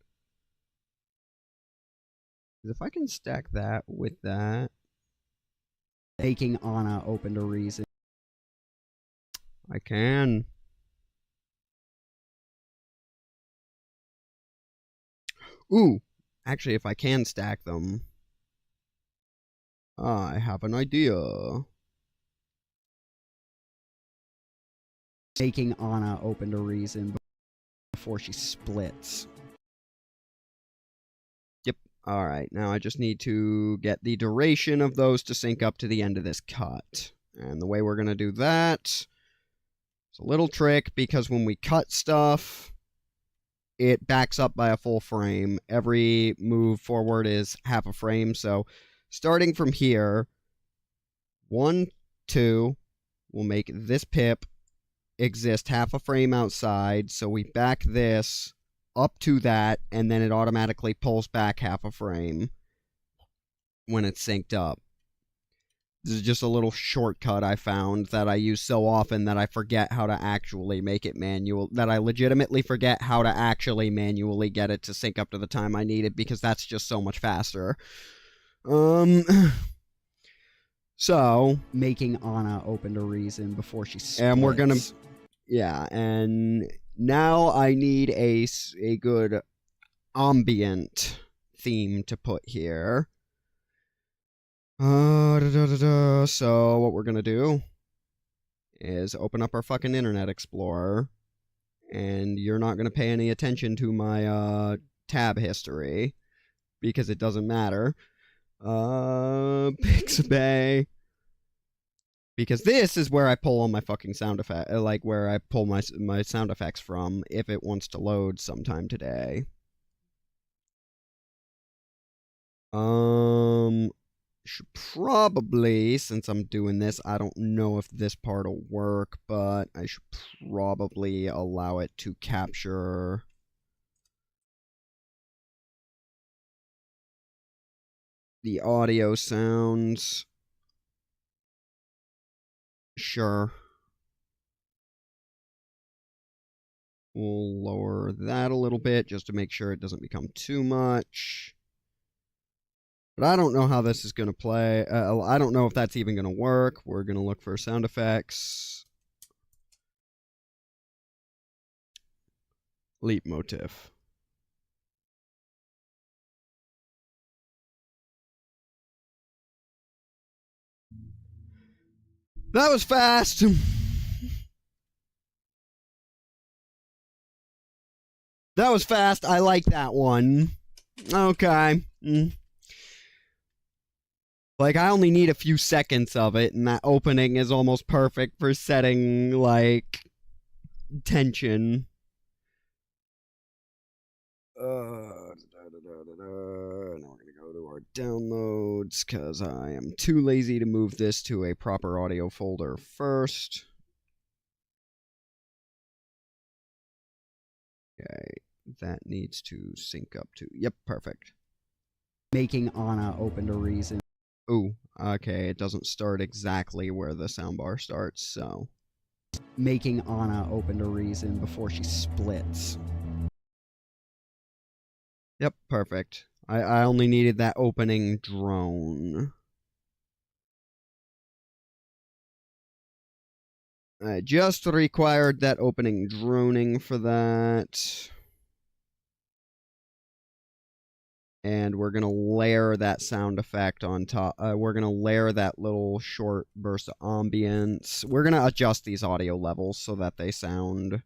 If I can stack that with that... Making Anna open to reason. I can. Ooh, actually, if I can stack them, I have an idea. Making Anna open to reason before she splits. Yep. All right. Now I just need to get the duration of those to sync up to the end of this cut. And the way we're going to do that, it's a little trick because when we cut stuff, it backs up by a full frame. Every move forward is half a frame. So starting from here, 1, 2, we'll make this pip exist half a frame outside. So we back this up to that, and then it automatically pulls back half a frame when it's synced up. This is just a little shortcut I found that I use so often that I forget how to actually make it manual. That I legitimately forget how to actually manually get it to sync up to the time I need it, because that's just so much faster. So making Anna open to reason before she splits. And we're gonna, yeah, and now I need a good ambient theme to put here. So what we're gonna do is open up our fucking Internet Explorer, and you're not gonna pay any attention to my tab history because it doesn't matter. Pixabay. Because this is where I pull all my fucking sound effect, like where I pull my sound effects from if it wants to load sometime today. Should probably, since I'm doing this, I don't know if this part will work, but I should probably allow it to capture the audio sounds. Sure. We'll lower that a little bit just to make sure it doesn't become too much. But I don't know how this is going to play. I don't know if that's even going to work. We're going to look for sound effects. Leitmotif. That was fast. That was fast. I like that one. Okay. Like, I only need a few seconds of it, and that opening is almost perfect for setting, like, tension. Now we're gonna go to our downloads, because I am too lazy to move this to a proper audio folder first. Okay, that needs to sync up to... Yep, perfect. Making Anna open to reason. Ooh, okay, it doesn't start exactly where the soundbar starts, so... Making Anna open to reason before she splits. Yep, perfect. I only needed that opening drone. I just required that opening droning for that. And we're going to layer that sound effect on top. We're going to layer that little short burst of ambience. We're going to adjust these audio levels so that they sound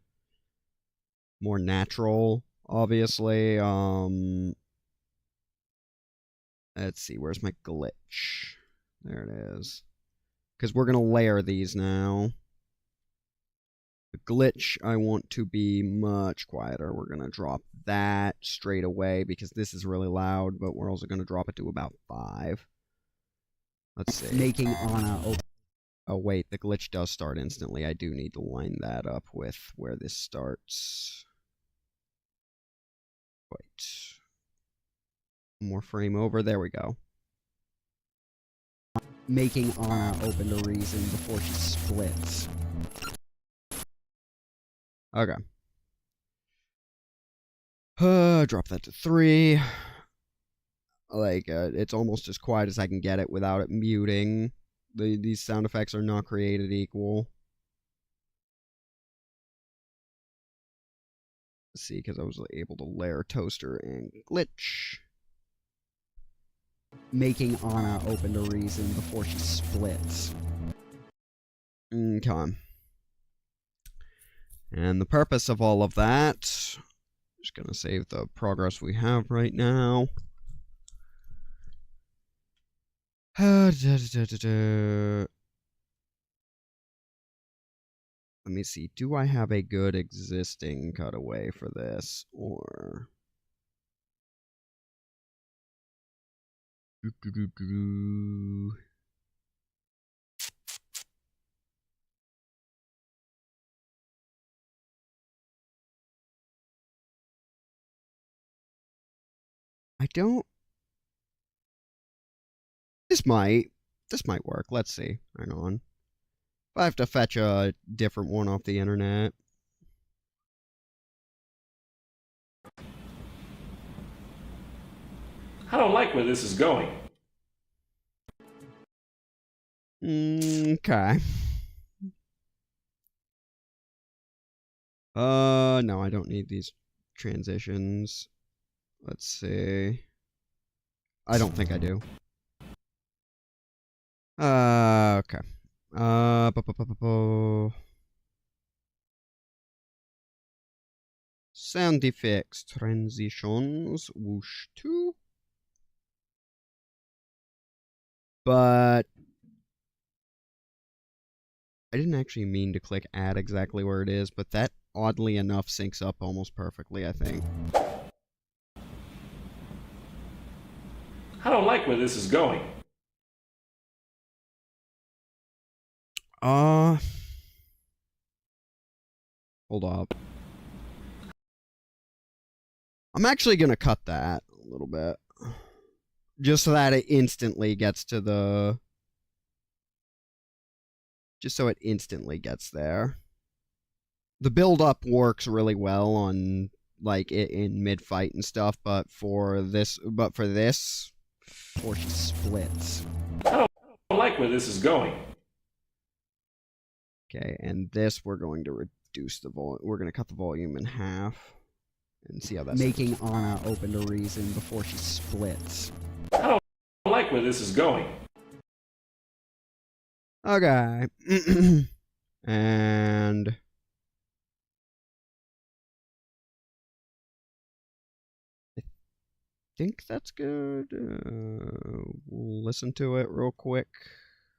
more natural, obviously. Let's see, where's my glitch? There it is. Because we're going to layer these now. The glitch, I want to be much quieter. We're going to drop that straight away because this is really loud, but we're also going to drop it to about 5. Let's see. Making Anna open. Oh, wait, the glitch does start instantly. I do need to line that up with where this starts. Wait. One more frame over. There we go. Making Anna open to reason before she splits. Okay. Drop that to 3. Like, it's almost as quiet as I can get it without it muting. These sound effects are not created equal. Let's see, because I was able to layer toaster and glitch. Making Anna open to reason before she splits. Okay. And the purpose of all of that, just going to save the progress we have right now. Let me see, do I have a good existing cutaway for this, or... I don't... This might. This might work. Let's see. Hang on. If I have to fetch a different one off the internet. I don't like where this is going. Okay. No, I don't need these transitions. Let's see. I don't think I do. Okay. Sound effects, transitions, whoosh 2. But I didn't actually mean to click add exactly where it is, but that oddly enough syncs up almost perfectly, I think. I don't like where this is going. Hold up. I'm actually gonna cut that a little bit. Just so that it instantly gets to the... Just so it instantly gets there. The build-up works really well on, like, in mid-fight and stuff, but for this... Or she splits. I don't like where this is going. Okay, and this we're going to reduce the volume. We're going to cut the volume in half. And see how that's... Making Anna open to reason before she splits. I don't like where this is going. Okay. And... I think that's good. We'll listen to it real quick.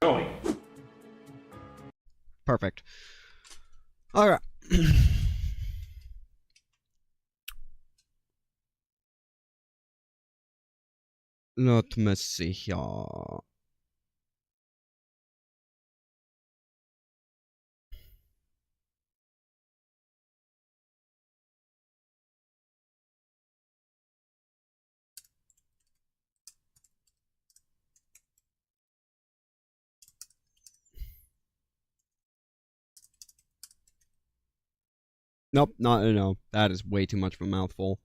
Going. Perfect. Alright. Let me see here. Nope, no. That is way too much of a mouthful.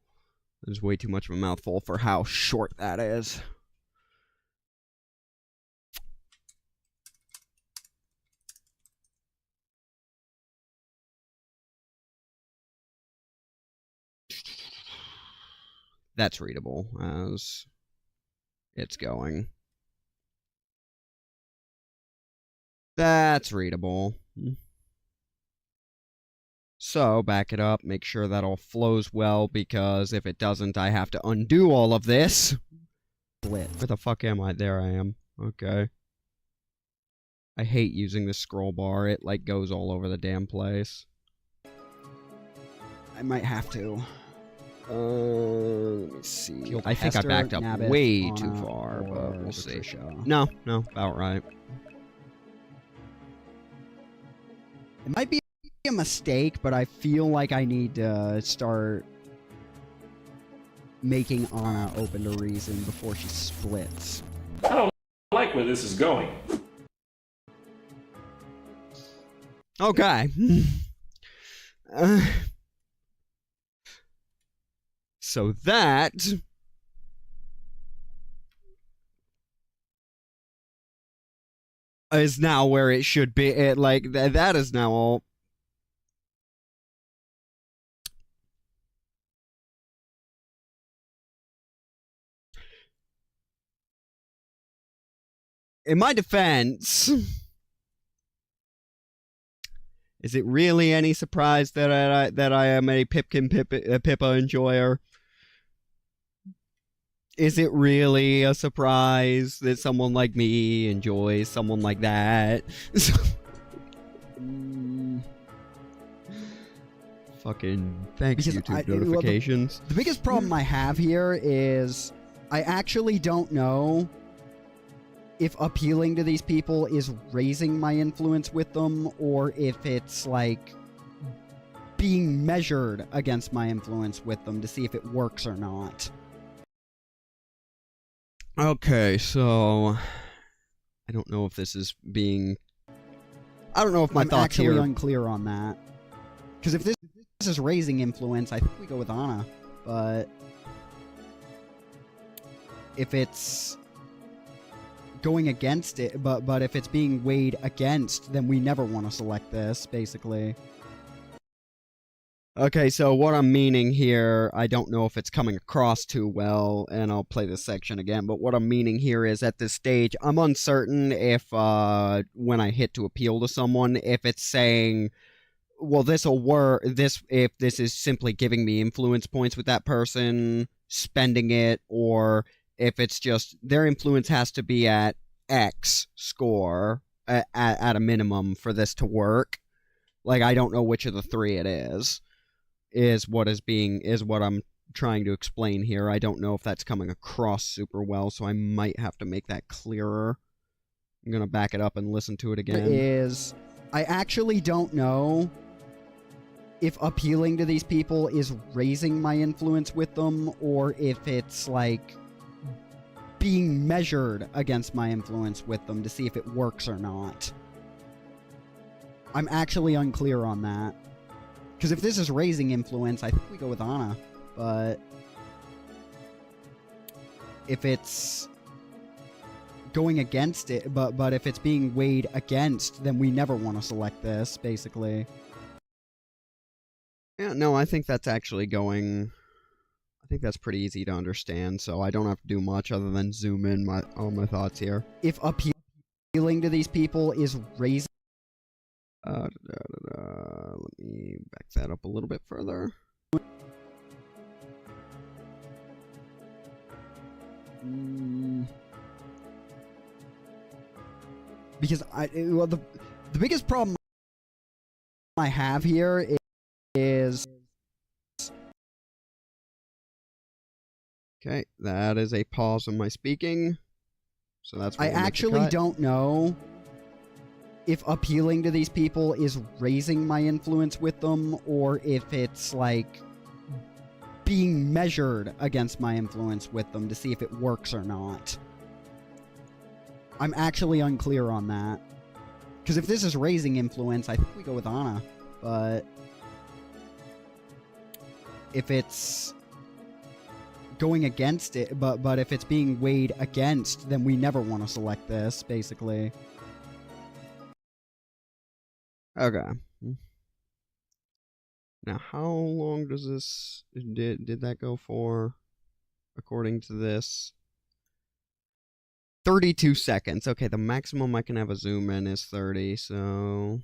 That is way too much of a mouthful for how short that is. That's readable as it's going. That's readable. So, back it up, make sure that all flows well, because if it doesn't, I have to undo all of this. Where the fuck am I? There I am. Okay. I hate using this scroll bar. It, like, goes all over the damn place. I might have to. Let me see. I think I backed up way too far, but we'll see. No, about right. It might be a mistake, but I feel like I need to start making Anna open to reason before she splits. I don't like where this is going. Okay. So that is now where it should be. It, like, that is now all. In my defense, is it really any surprise that I am a Pippa enjoyer? Is it really a surprise that someone like me enjoys someone like that? Fucking thanks, Because YouTube notifications. The biggest problem I have here is I actually don't know if appealing to these people is raising my influence with them, or if it's like being measured against my influence with them to see if it works or not. Okay, so I I don't know if this is being... I don't know if my I'm thoughts actually here... unclear on that. Because if this is raising influence, I think we go with Anna. But if it's going against it, but if it's being weighed against, then we never want to select this, basically. Okay, so what I'm meaning here, I don't know if it's coming across too well, and I'll play this section again, but what I'm meaning here is at this stage, I'm uncertain if, when I hit to appeal to someone, if it's saying, well, this'll work, if this is simply giving me influence points with that person, spending it, or if it's just, their influence has to be at X score, at a minimum, for this to work. Like, I don't know which of the three it is what I'm trying to explain here. I don't know if that's coming across super well, so I might have to make that clearer. I'm gonna back it up and listen to it again. I actually don't know if appealing to these people is raising my influence with them, or if it's, like, being measured against my influence with them to see if it works or not. I'm actually unclear on that. Because if this is raising influence, I think we go with Anna. But if it's going against it, but if it's being weighed against, then we never want to select this, basically. Yeah, no, I think that's actually going... I think that's pretty easy to understand, so I don't have to do much other than zoom in all my thoughts here. If appealing to these people is raising... Let me back that up a little bit further. Because the biggest problem I have here is... Okay, that is a pause in my speaking. So that's what I actually don't know if appealing to these people is raising my influence with them, or if it's, like, being measured against my influence with them to see if it works or not. I'm actually unclear on that. Because if this is raising influence, I think we go with Anna. But if it's going against it, but if it's being weighed against, then we never want to select this, basically. Okay. Now, how long does this... Did that go for, according to this? 32 seconds. Okay, the maximum I can have a zoom in is 30, so...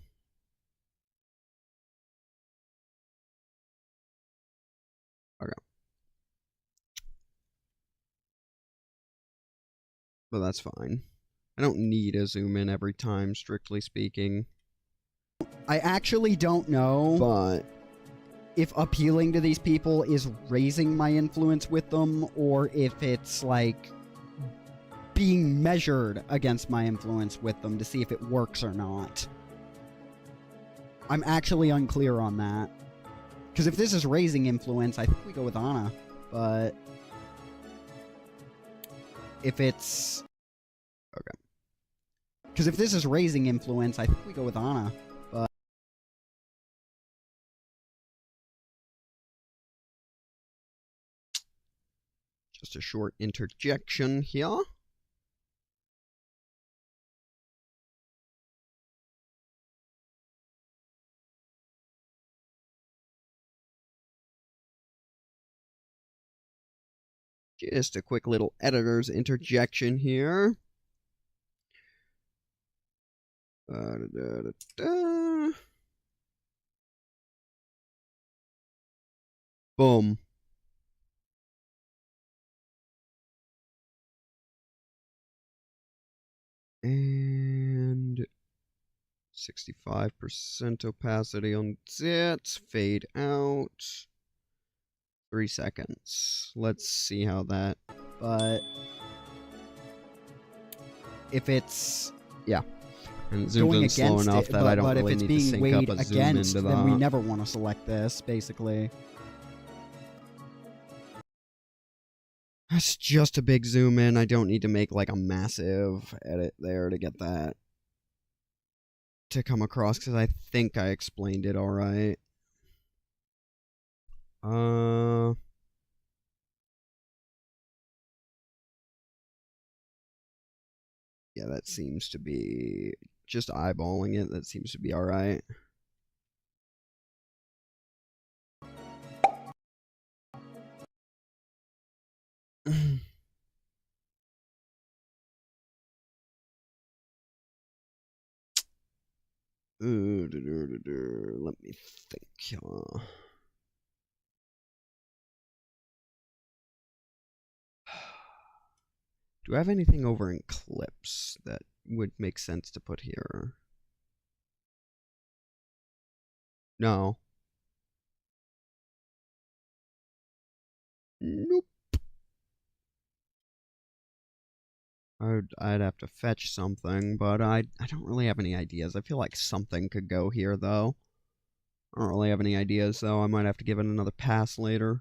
Okay. But that's fine. I don't need a zoom in every time, strictly speaking. I actually don't know But if appealing to these people is raising my influence with them, or if it's, like, being measured against my influence with them to see if it works or not. I'm actually unclear on that. Because if this is raising influence, I think we go with Anna. But if it's... Okay. Because if this is raising influence, I think we go with Anna. But just a short interjection here. Just a quick little editor's interjection here. Boom. And 65% opacity on that. Fade out. 3 seconds. Let's see how that... But if it's... Yeah. And it zoomed going in slow against enough it, that I don't but really if it's need to being sync weighed up a zoom against, into then we that. never want to select this, basically. It's just a big zoom in. I don't need to make like a massive edit there to get that to come across, because I think I explained it all right. Yeah, that seems to be, just eyeballing it, that seems to be all right. Let me think. Do I have anything over in clips that would make sense to put here? No. Nope. I'd have to fetch something, but I don't really have any ideas. I feel like something could go here, though. I don't really have any ideas, so I might have to give it another pass later.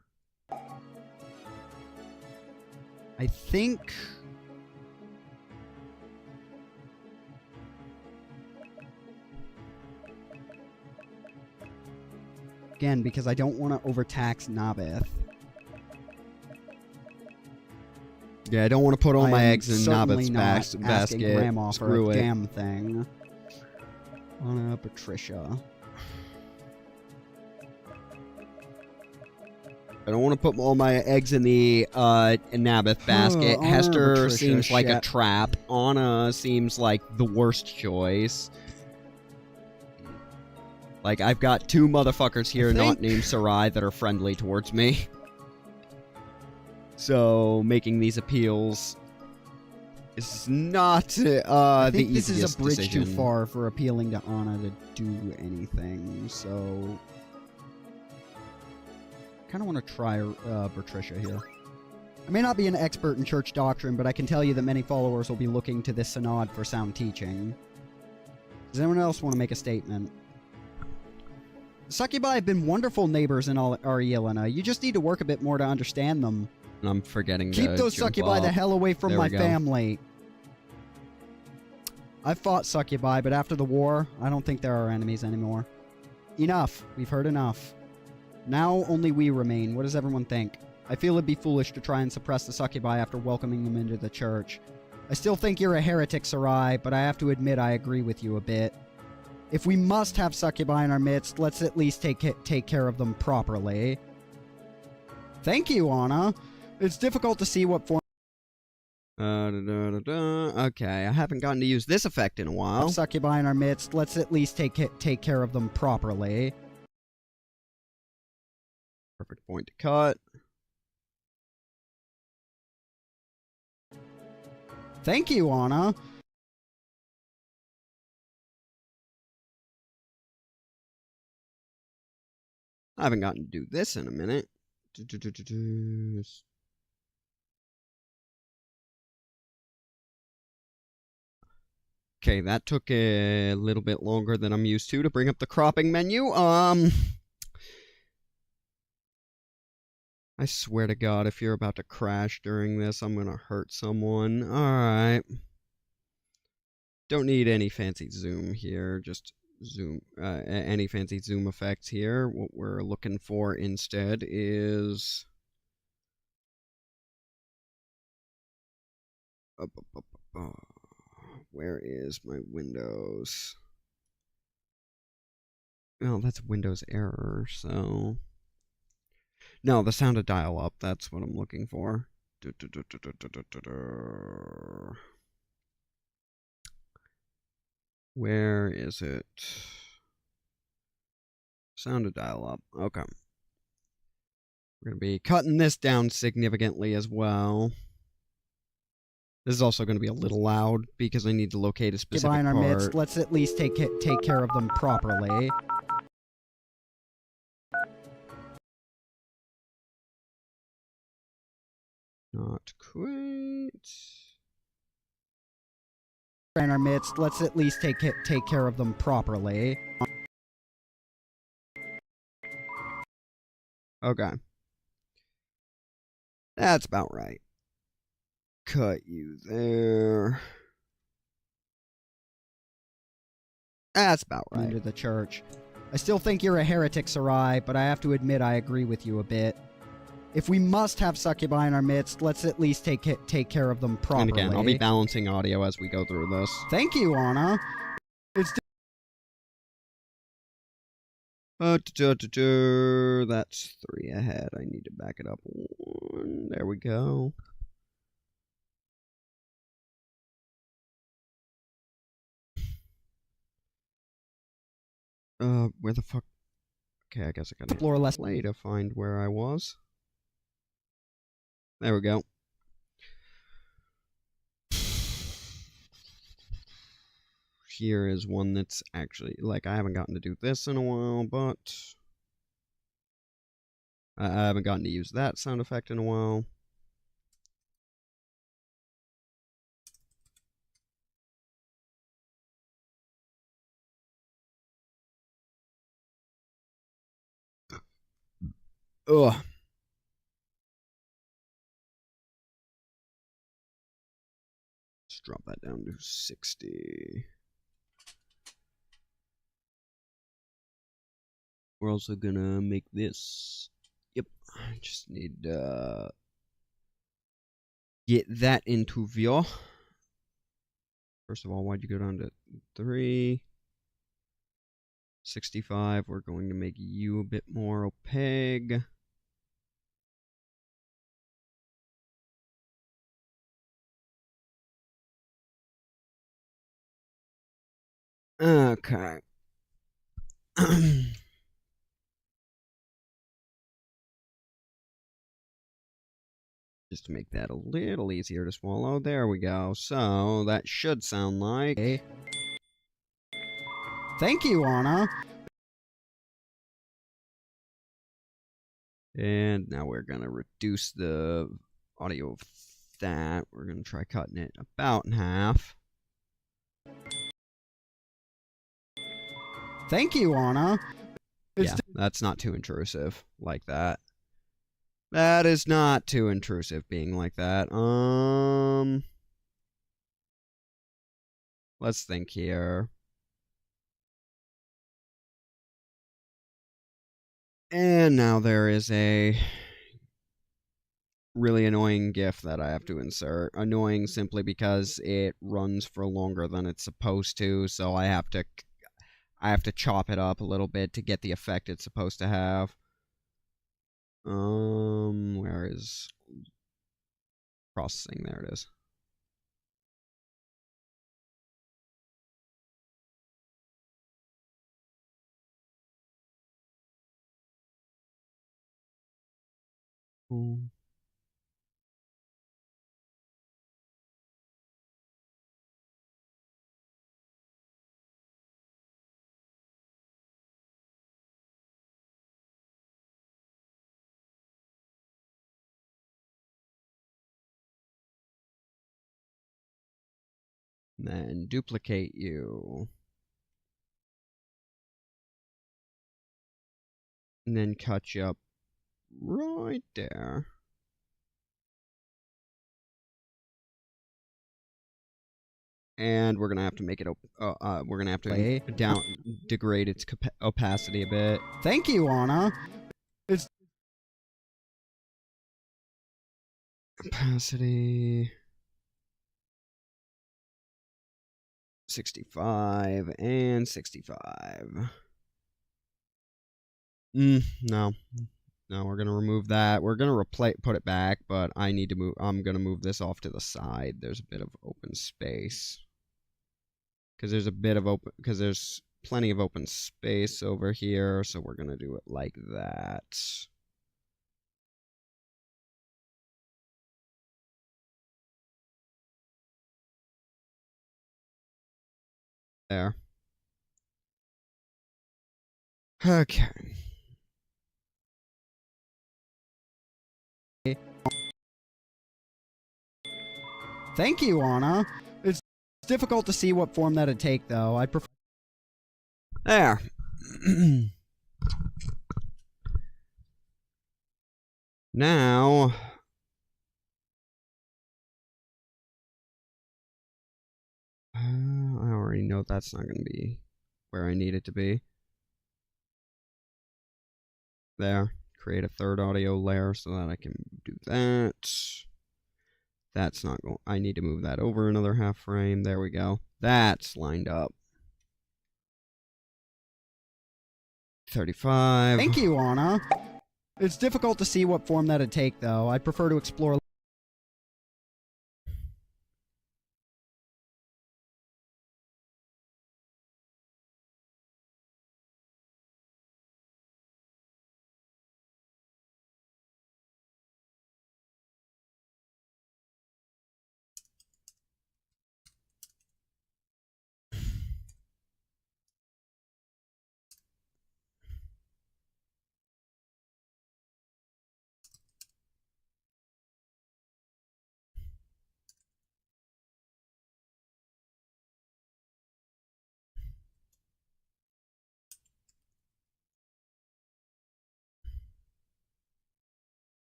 I think... Again, because I don't want to overtax Nabith. Yeah, I don't want to put all my eggs in certainly Nabbit's not basket. asking Grandma Screw for a it. damn thing. Anna Patricia. I don't want to put all my eggs in the Nabbith basket. Anna Hester Patricia, seems like a shit. trap. Anna seems like the worst choice. Like, I've got two motherfuckers here not named Sarai that are friendly towards me. So, making these appeals is not I the think easiest this is a bridge decision. too far for appealing to Anna to do anything, so... kind of want to try Patricia here. I may not be an expert in church doctrine, but I can tell you that many followers will be looking to this synod for sound teaching. Does anyone else want to make a statement? Succubi have been wonderful neighbors in Arielina. You just need to work a bit more to understand them. And I'm forgetting Keep to those jump succubi the up. hell away from There we my go. family. I've fought succubi, but after the war, I don't think they're our enemies anymore. Enough. We've heard enough. Now only we remain. What does everyone think? I feel it'd be foolish to try and suppress the succubi after welcoming them into the church. I still think you're a heretic, Sarai, but I have to admit I agree with you a bit. If we must have succubi in our midst, let's at least take care of them properly. Thank you, Anna. It's difficult to see what form Okay, I haven't gotten to use this effect in a while. of succubi in our midst. Let's at least take care of them properly. Perfect point to cut. Thank you, Anna. I haven't gotten to do this in a minute. Okay, that took a little bit longer than I'm used to bring up the cropping menu. I swear to God, if you're about to crash during this, I'm gonna hurt someone. Alright. Don't need any fancy zoom here, just zoom, any fancy zoom effects here. What we're looking for instead is... Where is my Windows? Oh, that's Windows error, so... No, the sound of dial-up, that's what I'm looking for. Where is it? Sound of dial-up, okay. We're going to be cutting this down significantly as well. This is also going to be a little loud because I need to locate a specific Succubi in our part. midst. Let's at least take care of them properly. Not quite. In our midst. Let's at least take care of them properly. Okay. That's about right. cut you there. That's about right. Into the church. I still think you're a heretic, Sarai, but I have to admit I agree with you a bit. If we must have succubi in our midst, let's at least take care of them properly. And again, I'll be balancing audio as we go through this. Thank you, Anna. It's That's 3 ahead. I need to back it up 1. There we go. Where the fuck? Okay, I guess I gotta floor less play to find where I was. There we go. Here is one that's actually, like, I haven't gotten to do this in a while, but I haven't gotten to use that sound effect in a while. Ugh. Let's drop that down to 60. We're also gonna make this. Yep. I just need get that into view. First of all, why'd you go down to 3? 65. We're going to make you a bit more opaque. Okay. Just to make that a little easier to swallow. There we go. So, that should sound like... Thank you, Anna. And now we're going to reduce the audio of that. We're going to try cutting it about in half. Thank you, Anna. Yeah, that's not too intrusive like that. That is not too intrusive being like that. Let's think here. And now there is a really annoying GIF that I have to insert. Annoying simply because it runs for longer than it's supposed to, so I have to chop it up a little bit to get the effect it's supposed to have. Where is processing? There it is. And then duplicate you. And then cut you up right there. And we're gonna have to make it. We're gonna have to degrade its opacity a bit. Thank you, Anna. It's opacity 65 and 65. No, we're gonna remove that. We're gonna put it back, but I need to move. I'm gonna move this off to the side. There's a bit of open space. Because there's plenty of open space over here, so we're gonna do it like that. There. Okay. Thank you, Anna. It's difficult to see what form that'd take, though. I'd prefer. There. Now, know that's not going to be where I need it to be. There. Create a third audio layer so that I can do that. That's not going... I need to move that over another half frame. There we go. That's lined up. 35. Thank you, Anna. It's difficult to see what form that'd take, though. I'd prefer to explore...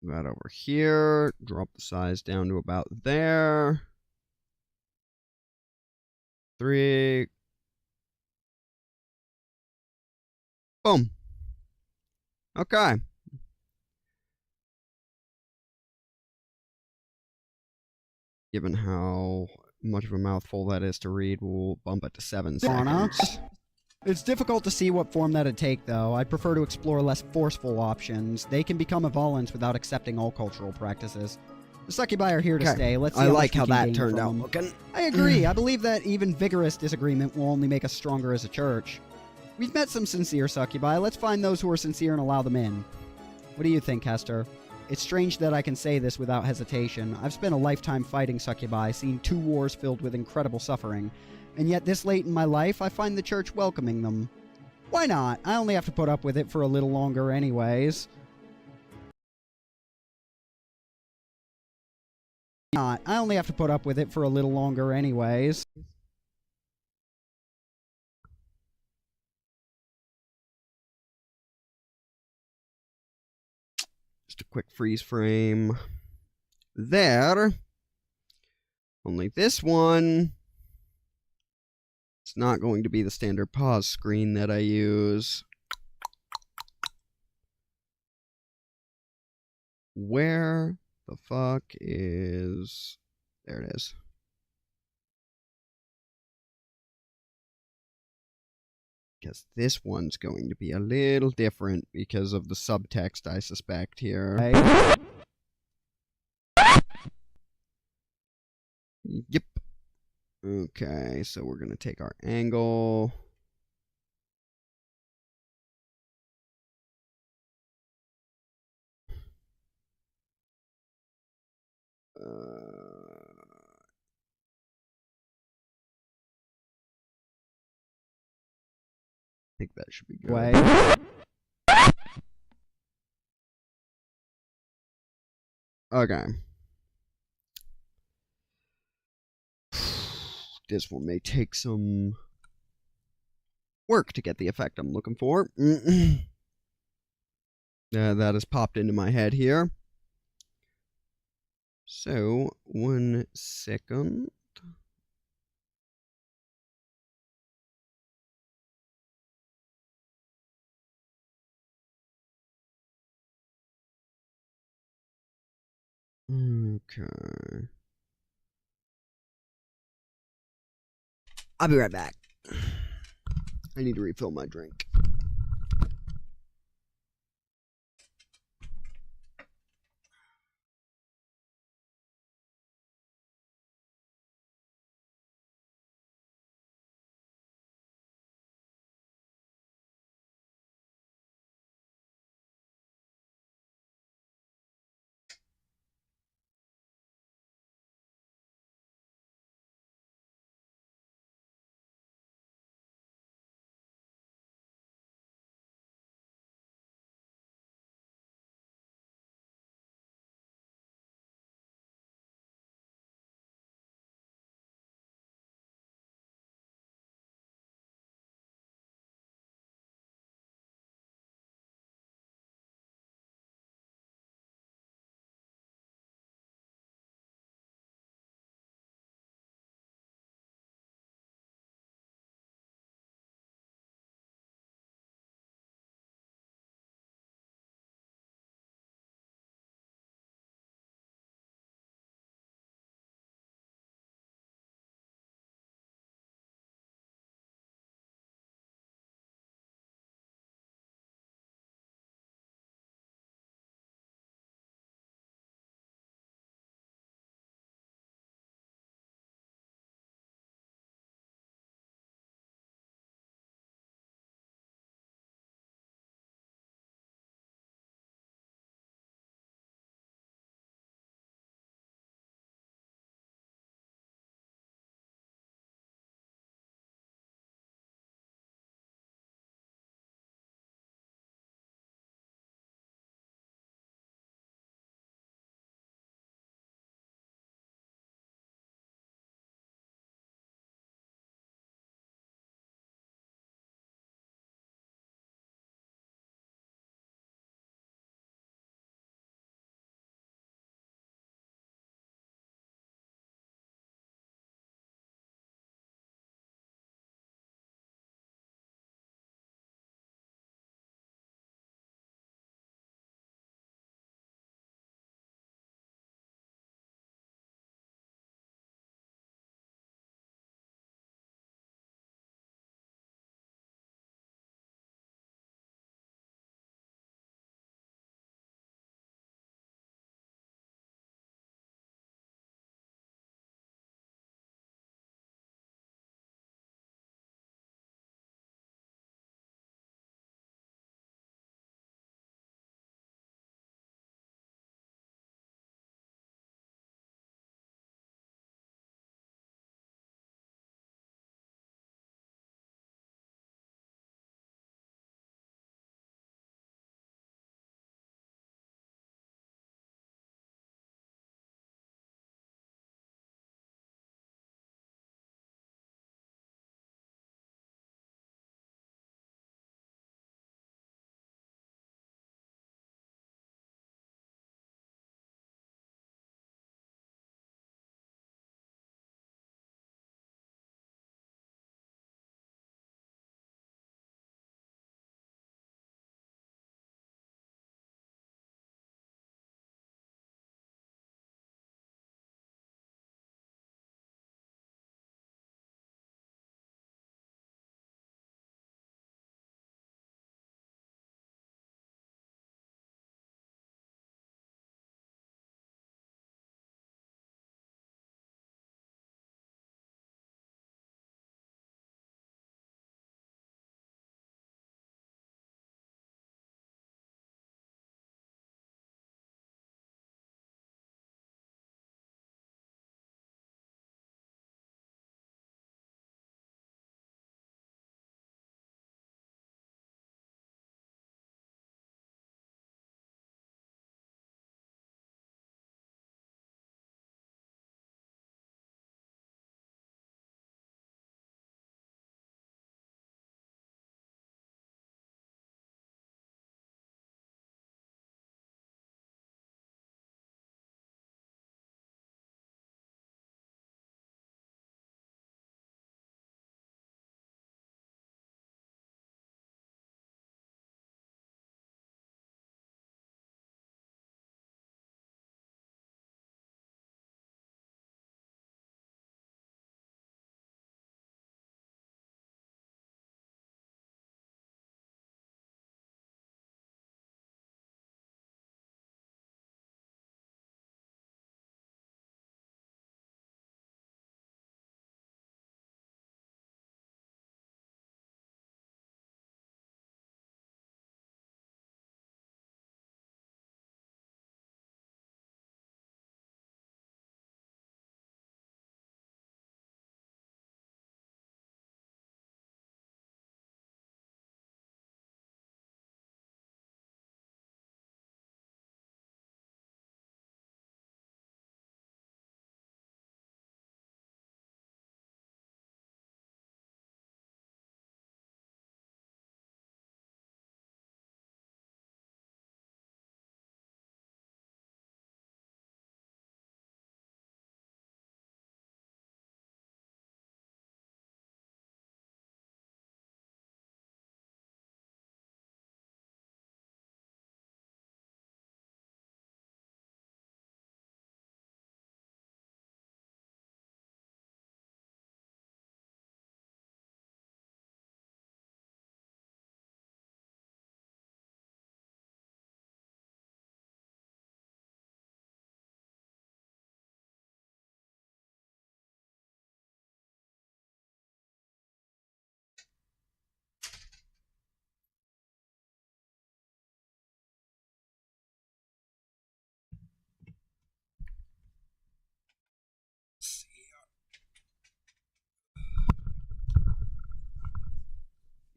That over here. Drop the size down to about there. 3. Boom. Okay. Given how much of a mouthful that is to read, we'll bump it to 7 Anna. seconds. It's difficult to see what form that'd take, though. I'd prefer to explore less forceful options. They can become evolents without accepting all cultural practices. The succubi are here to Okay. stay. Let's see I how like much we how can that gain turned from out them. looking. I agree. I believe that even vigorous disagreement will only make us stronger as a church. We've met some sincere succubi. Let's find those who are sincere and allow them in. What do you think, Hester? It's strange that I can say this without hesitation. I've spent a lifetime fighting succubi, seen 2 wars filled with incredible suffering, and yet this late in my life, I find the church welcoming them. Why not? I only have to put up with it for a little longer anyways. I only have to put up with it for a little longer anyways. Just a quick freeze frame. There. Only this one... It's not going to be the standard pause screen that I use. Where the fuck is... There it is. Because this one's going to be a little different because of the subtext, I suspect, here. Okay. Yep. Okay, so we're going to take our angle. I think that should be good. Okay. This one may take some work to get the effect I'm looking for. That has popped into my head here. So, 1 second. Okay. I'll be right back. I need to refill my drink.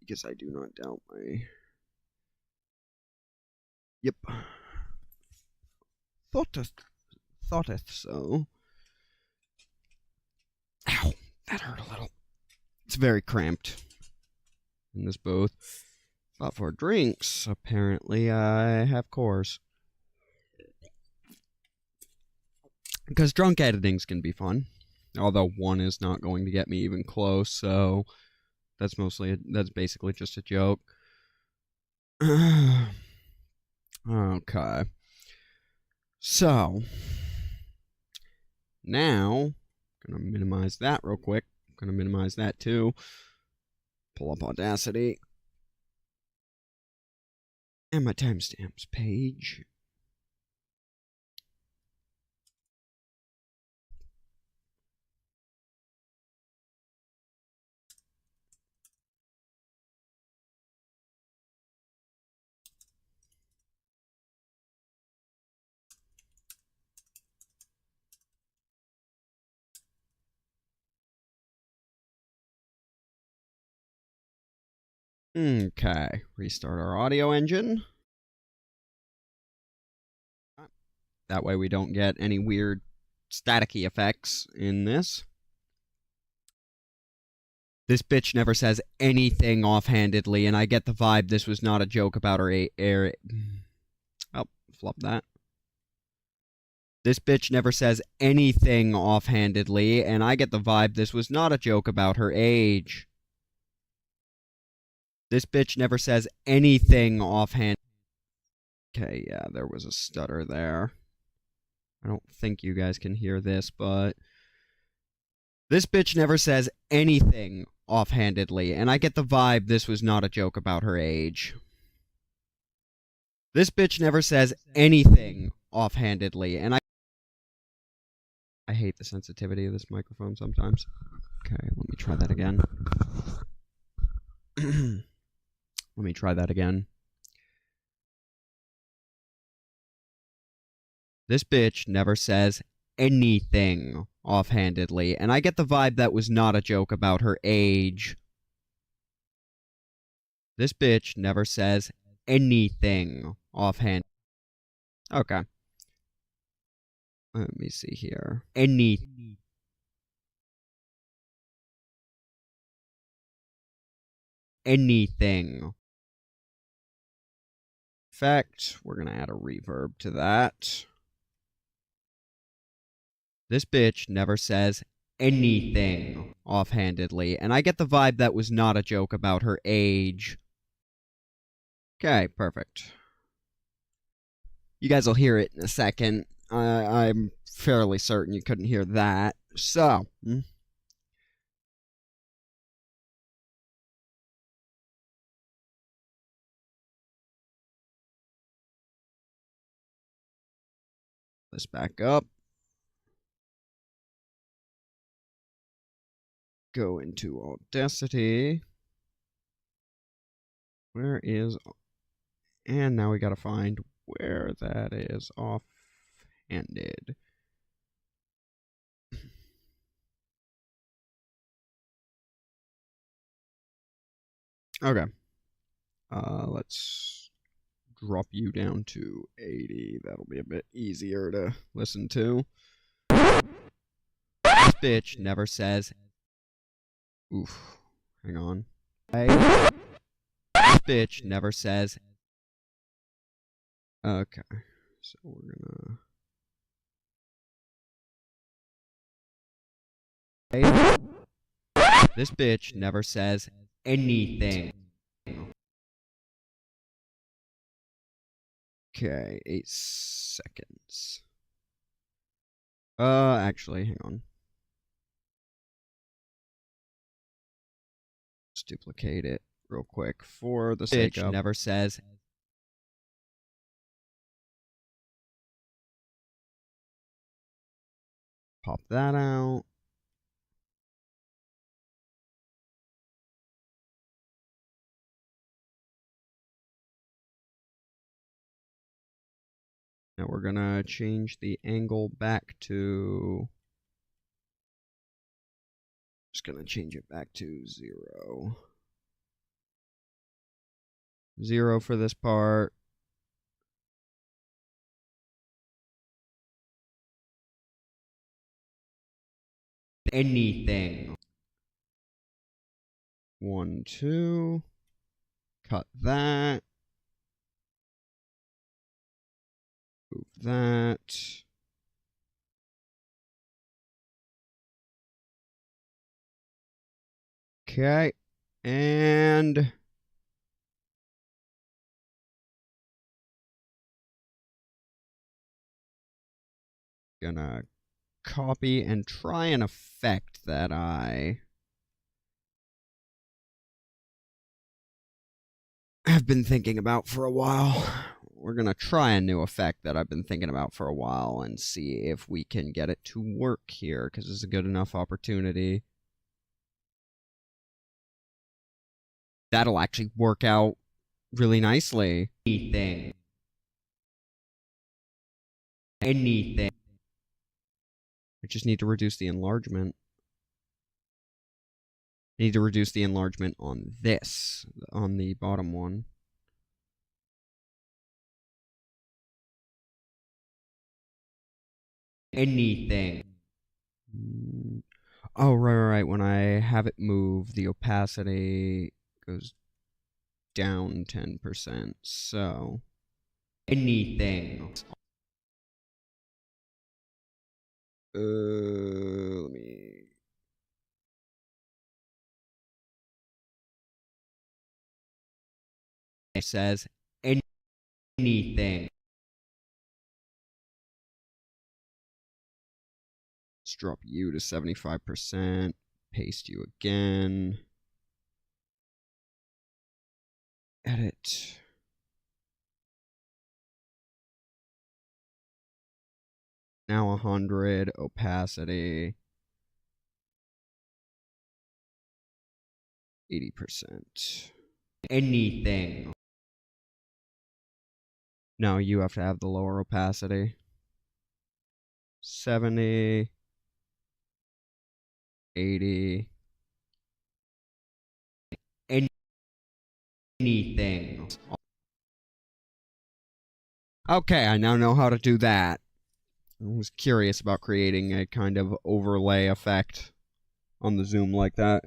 because I do not doubt my... Yep. Thoughteth so. Ow, that hurt a little. It's very cramped in this booth. But for drinks, apparently I have cores. Because drunk editing's can be fun. Although one is not going to get me even close, so that's basically just a joke. Okay. So now, gonna minimize that real quick. Gonna minimize that too. Pull up Audacity. And my timestamps page. Okay, restart our audio engine. That way we don't get any weird staticky effects in this. This bitch never says anything offhandedly, and I get the vibe this was not a joke about her Oh, flop that. This bitch never says anything offhandedly, and I get the vibe this was not a joke about her age. This bitch never says anything offhand. Okay, yeah, there was a stutter there. I don't think you guys can hear this, but... This bitch never says anything offhandedly, and I get the vibe this was not a joke about her age. This bitch never says anything offhandedly, and I hate the sensitivity of this microphone sometimes. Okay, let me try that again. Let me try that again. This bitch never says anything offhandedly, and I get the vibe that was not a joke about her age. This bitch never says anything offhand. Okay. Let me see here. Anything. Effect. We're gonna add a reverb to that. This bitch never says anything offhandedly, and I get the vibe that was not a joke about her age. Okay, perfect. You guys will hear it in a second. I'm fairly certain you couldn't hear that. So, let's back up. Go into Audacity. Where is... And now we gotta find where that is offhanded. Okay. Let's drop you down to 80. That'll be a bit easier to listen to. This bitch never says... Oof. Hang on. This bitch never says... Okay. So we're gonna... This bitch never says anything. Okay, 8 seconds. Actually, hang on. Let's duplicate it real quick for the sake of... never says... Pop that out. Now we're gonna change the angle back to... Just gonna change it back to 0. 0 for this part. Anything. 1, 2. Cut that. Move that. Okay. And gonna copy and try an effect that I have been thinking about for a while. We're gonna try a new effect that I've been thinking about for a while and see if we can get it to work here, because it's a good enough opportunity. That'll actually work out really nicely. Anything. Anything. I just need to reduce the enlargement. I need to reduce the enlargement on this, on the bottom one. Anything. Oh, right. When I have it move, the opacity goes down 10%. So Anything. let me. It says anything. Let's drop you to 75%. Paste you again. Edit. Now 100 opacity. 80%. Anything. No, you have to have the lower opacity. 70. 80. Anything. Okay, I now know how to do that. I was curious about creating a kind of overlay effect on the zoom like that.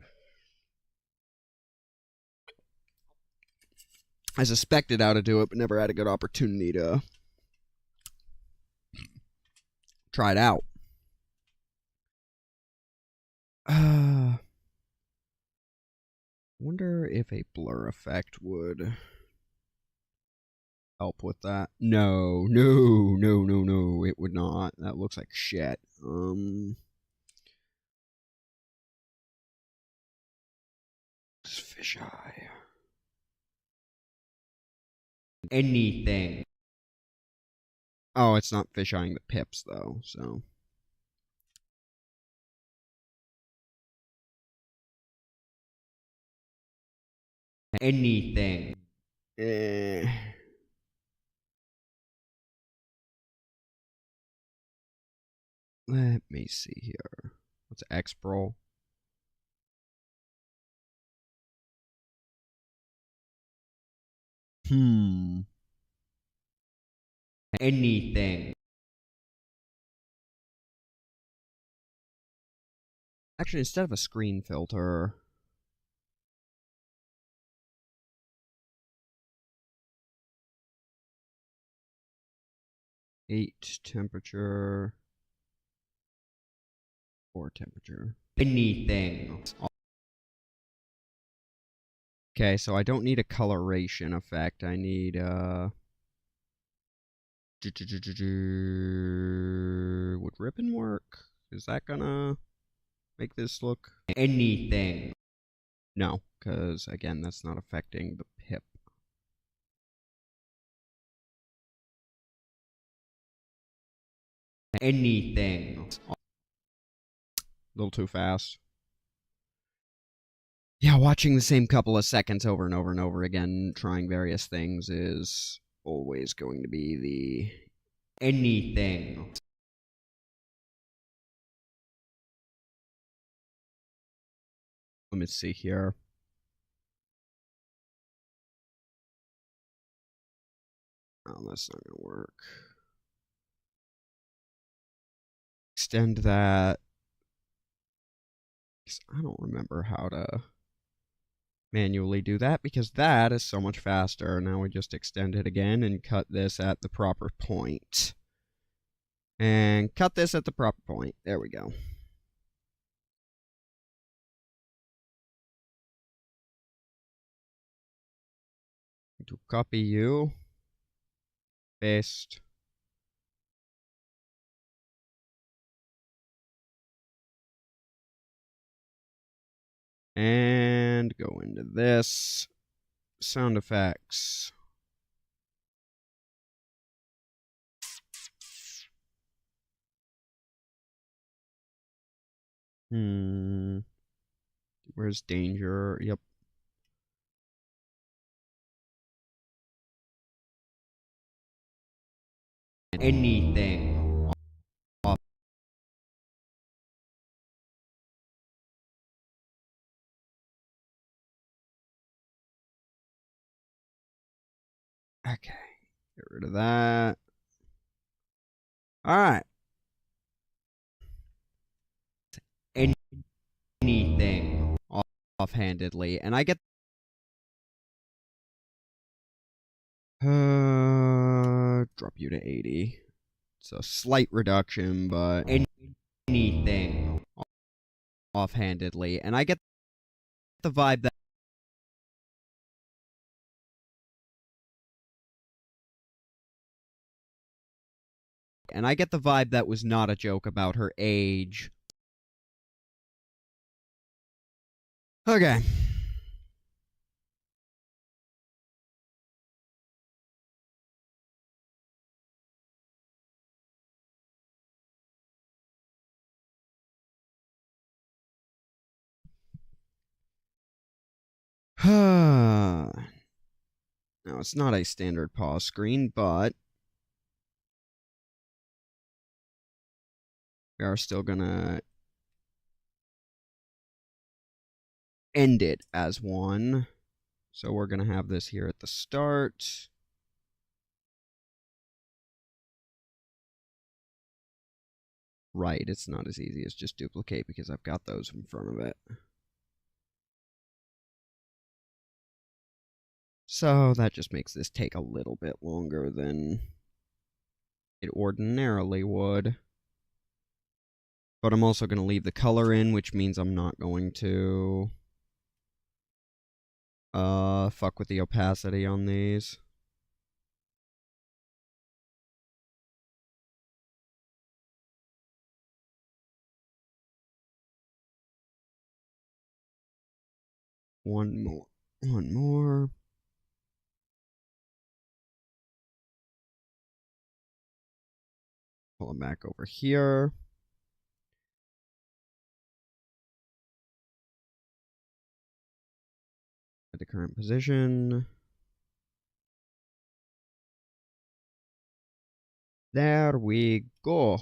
I suspected how to do it, but never had a good opportunity to try it out. Wonder if a blur effect would help with that. No, it would not. That looks like shit. Fisheye. Anything. Oh, it's not fisheyeing the pips though, so. Anything. Eh. Let me see here. What's X-Pro? Anything. Actually, instead of a screen filter, temperature, or temperature. Anything. Okay, so I don't need a coloration effect. I need would ribbon work? Is that gonna make this look? Anything. No, because again, that's not affecting the pip. Anything. A little too fast. Yeah, watching the same couple of seconds over and over and over again, trying various things, is always going to be the Anything. Let me see here. Oh, that's not gonna work. Extend that. I don't remember how to manually do that because that is so much faster. Now we just extend it again and cut this at the proper point. And cut this at the proper point. There we go. To copy you. Paste. And go into this. Sound effects. Where's danger? Yep. Anything. Off. Okay. Get rid of that. Alright. Anything. Offhandedly. And I get drop you to 80. It's a slight reduction, but anything offhandedly. And I get the vibe that was not a joke about her age. Okay. Now, it's not a standard pause screen, but we are still gonna end it as one. So we're gonna have this here at the start. Right, it's not as easy as just duplicate because I've got those in front of it. So that just makes this take a little bit longer than it ordinarily would. But I'm also going to leave the color in, which means I'm not going to fuck with the opacity on these. One more. Pull them back over here. At the current position. There we go.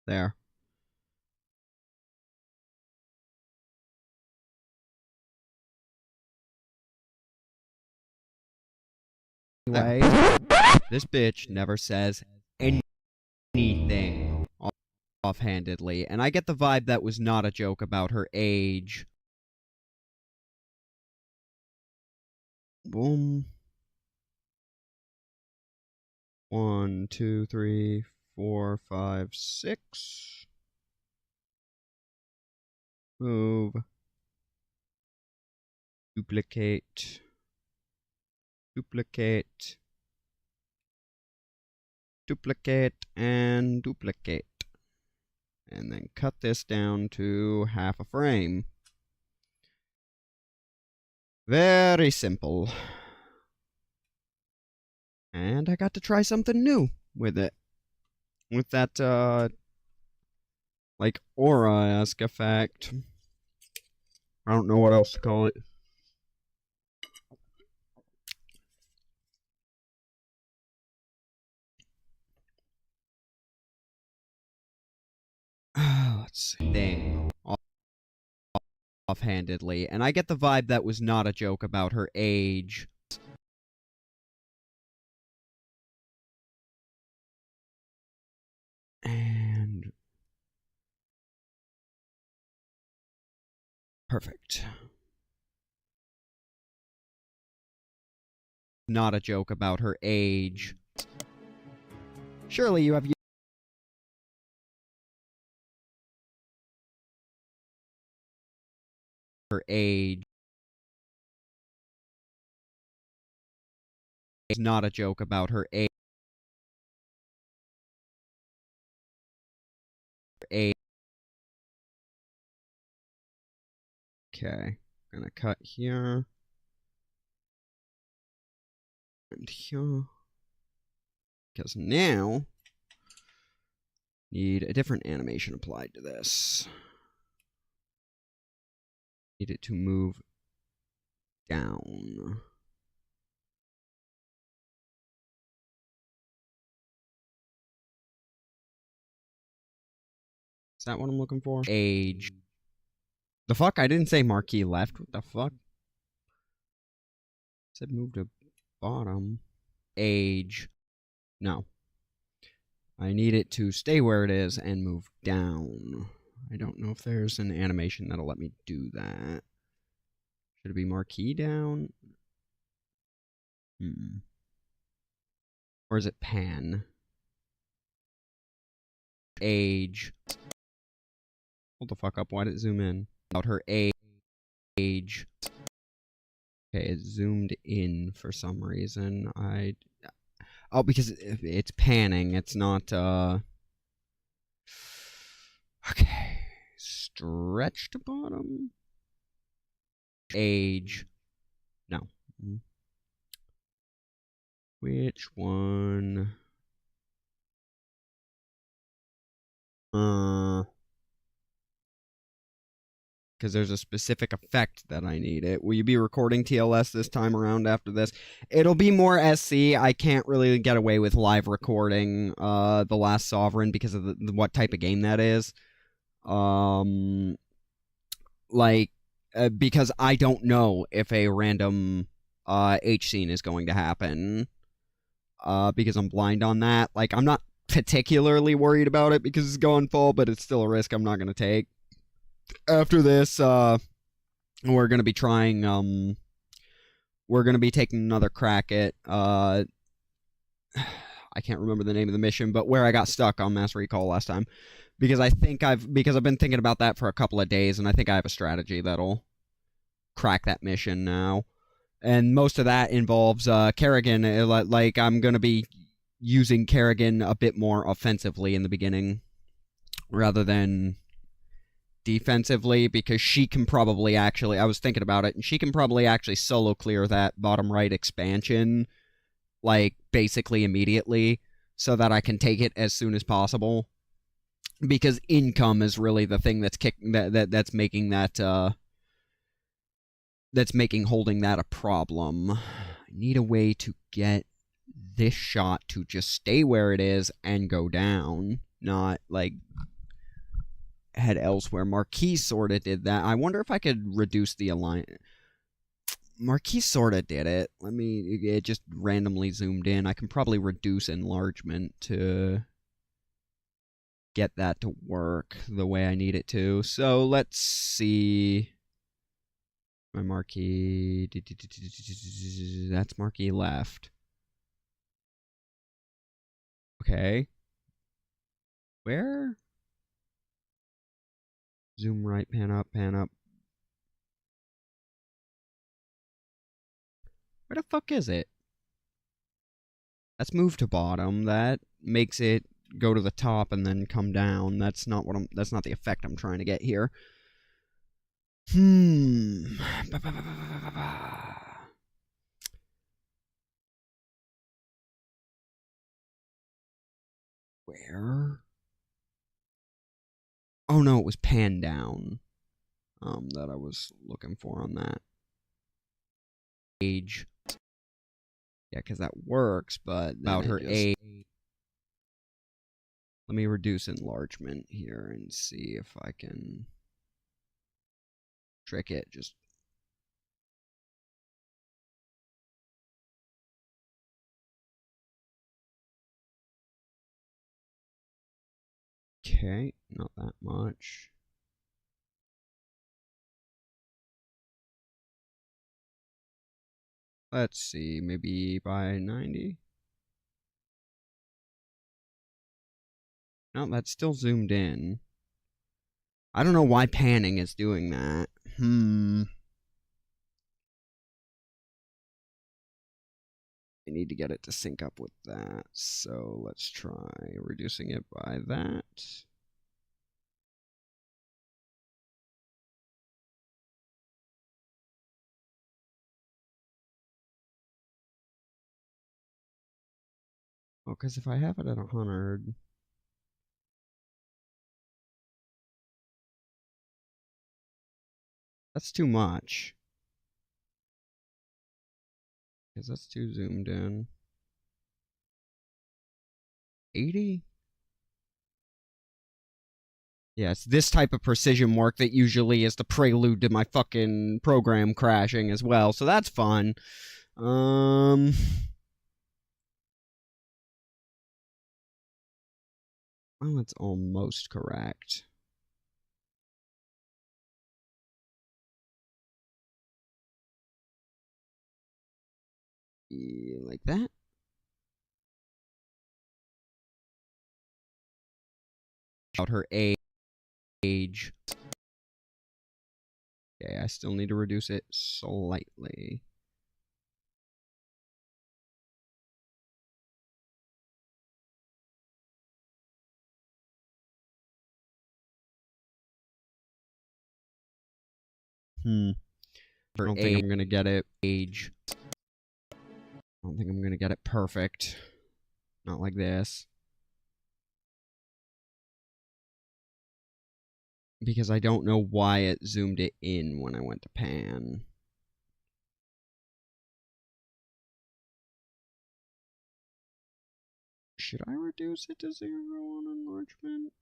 There. Anyway, This bitch never says anything offhandedly, and I get the vibe that was not a joke about her age. Boom. 1, 2, 3, 4, 5, 6. Move. Duplicate. Duplicate. Duplicate and duplicate. And then cut this down to half a frame. Very simple. And I got to try something new with it. With that, like, aura-esque effect. I don't know what else to call it. Let's see. Thing. offhandedly, and I get the vibe that was not a joke about her age. And perfect. Not a joke about her age. Surely you have her age. It's not a joke about her age. Okay, gonna cut here. And here. Because now, need a different animation applied to this. Need it to move down. Is that what I'm looking for? Age. The fuck? I didn't say marquee left. What the fuck? I said move to bottom. Age. No. I need it to stay where it is and move down. I don't know if there's an animation that'll let me do that. Should it be marquee down? Or is it pan? Age. Hold the fuck up. Why did it zoom in? About her age. Okay, it zoomed in for some reason. Oh, because it's panning. It's not, Okay. Stretch to bottom. Age. No. Which one? Because there's a specific effect that I need it. Will you be recording TLS this time around after this? It'll be more SC. I can't really get away with live recording The Last Sovereign because of what type of game that is. Because I don't know if a random H scene is going to happen. Because I'm blind on that. Like, I'm not particularly worried about it because it's going full, but it's still a risk I'm not going to take. After this, we're going to be trying, we're going to be taking another crack at, I can't remember the name of the mission, but where I got stuck on Mass Recall last time. Because I've been thinking about that for a couple of days, and I think I have a strategy that'll crack that mission now. And most of that involves, Kerrigan, like, I'm going to be using Kerrigan a bit more offensively in the beginning, rather than defensively, because she can probably actually, I was thinking about it, and she can probably actually solo clear that bottom right expansion, like, basically immediately, so that I can take it as soon as possible. Because income is really the thing that's that's making that, that's making holding that a problem. I need a way to get this shot to just stay where it is and go down, not, like, head elsewhere. Marquis sorta did that. I wonder if I could reduce the alignment. Marquis sorta did it. It just randomly zoomed in. I can probably reduce enlargement to get that to work the way I need it to. So let's see. My marquee. That's marquee left. Okay. Where? Zoom right, pan up, pan up. Where the fuck is it? Let's move to bottom. That makes it go to the top and then come down. That's not the effect I'm trying to get here. Where? Oh no, it was pan down. That I was looking for on that. Age. Yeah, because that works, but about her age. Let me reduce enlargement here and see if I can trick it. Just okay, not that much. Let's see, maybe by 90? No, that's still zoomed in. I don't know why panning is doing that. I need to get it to sync up with that, so let's try reducing it by that. Oh, because if I have it at 100... That's too much. Because that's too zoomed in. 80? Yeah, it's this type of precision work that usually is the prelude to my fucking program crashing as well, so that's fun. Well, it's almost correct. Yeah, like that. About her age. Okay, I still need to reduce it slightly. I don't think I'm gonna get it. Age. I don't think I'm gonna get it perfect. Not like this. Because I don't know why it zoomed it in when I went to pan. Should I reduce it to 0 on enlargement?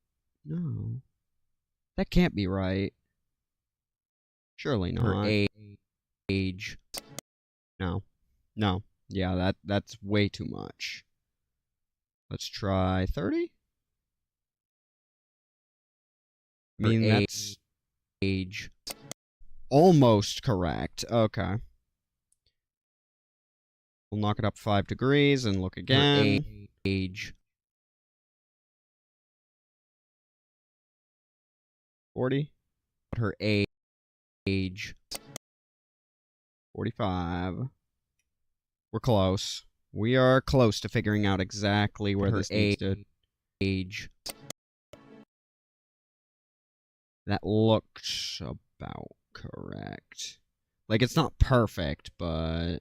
No. That can't be right. Surely not. Her age. No. No. Yeah, that's way too much. Let's try 30? I mean, that's age. Almost correct. Okay. We'll knock it up 5 degrees and look again. Age. 40. Her age. 45. We're close. We are close to figuring out exactly where this needs to age. That looks about correct. Like, it's not perfect, but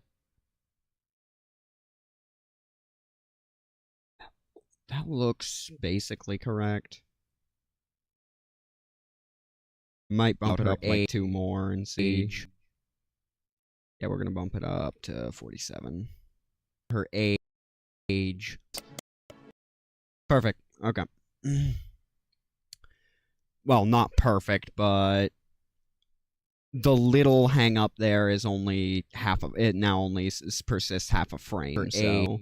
that looks basically correct. Might bump it up like 2 more and see. Yeah, we're gonna bump it up to 47. Her age. Perfect. Okay. Well, not perfect, but the little hang up there is only half of it. Now only persists half a frame. Her so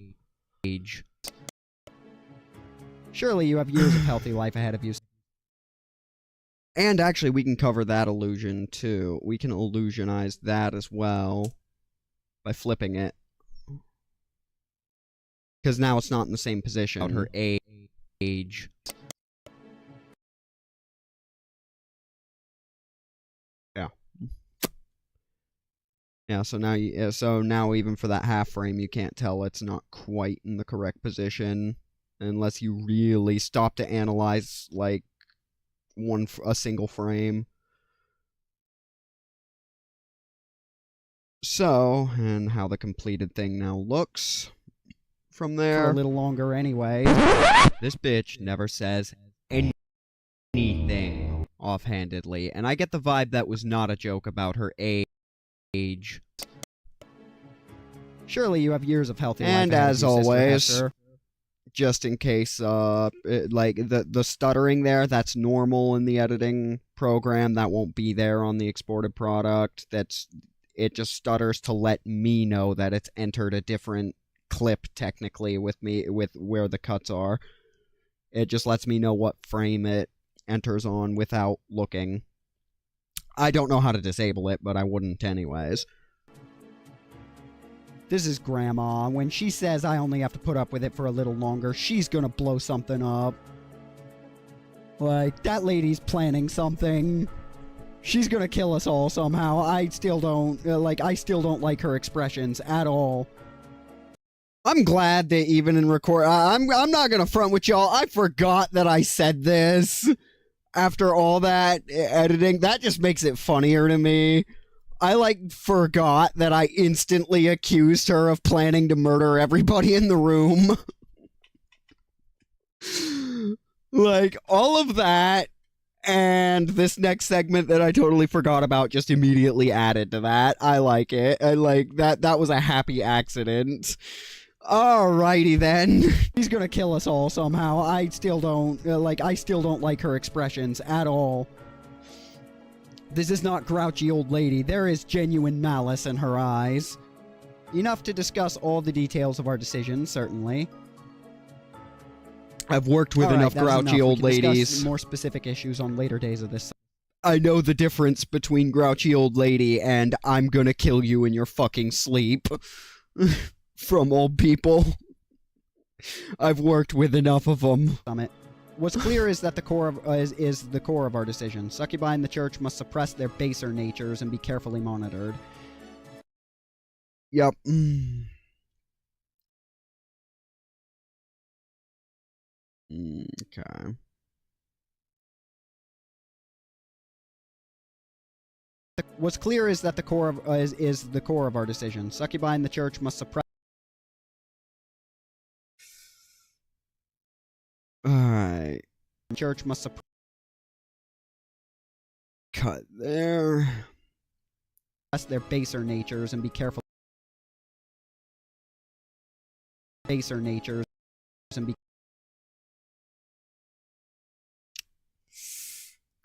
age. Surely you have years of healthy life ahead of you. And actually, we can cover that illusion, too. We can illusionize that as well by flipping it. Because now it's not in the same position. Her age. Yeah. Yeah, so now even for that half frame, you can't tell it's not quite in the correct position. Unless you really stop to analyze, like, a single frame. So, and how the completed thing now looks from there. For a little longer anyway. This bitch never says anything offhandedly, and I get the vibe that was not a joke about her age. Surely you have years of healthy life And ahead as of you, Sister always, Hester. just in case, like the stuttering there, that's normal in the editing program. That won't be there on the exported product. It just stutters to let me know that it's entered a different clip technically with where the cuts are. It just lets me know what frame it enters on without looking. I don't know how to disable it, but I wouldn't anyways. This is Grandma. When she says I only have to put up with it for a little longer, she's gonna blow something up. Like, that lady's planning something. She's gonna kill us all somehow. I still don't like her expressions at all. I'm glad that even in record, I'm not gonna front with y'all. I forgot that I said this after all that editing. That just makes it funnier to me. I forgot that I instantly accused her of planning to murder everybody in the room. All of that and this next segment that I totally forgot about just immediately added to that. I like it. I like that. That was a happy accident. Alrighty then. She's gonna kill us all somehow. I still don't like her expressions at all. This is not grouchy old lady. There is genuine malice in her eyes. Enough to discuss all the details of our decision, certainly. I've worked with enough grouchy old ladies. Discuss more specific issues on later days of this. I know the difference between grouchy old lady and I'm gonna kill you in your fucking sleep. From old people. I've worked with enough of them. Summit. What's clear is that the core of is the core of our decision. Succubi in the church must suppress their baser natures and be carefully monitored. Yep. Okay. What's clear is that the core of is the core of our decision. Succubi in the church must suppress. Alright. Church must suppress. Cut there. Their baser natures and be careful. Baser natures and be.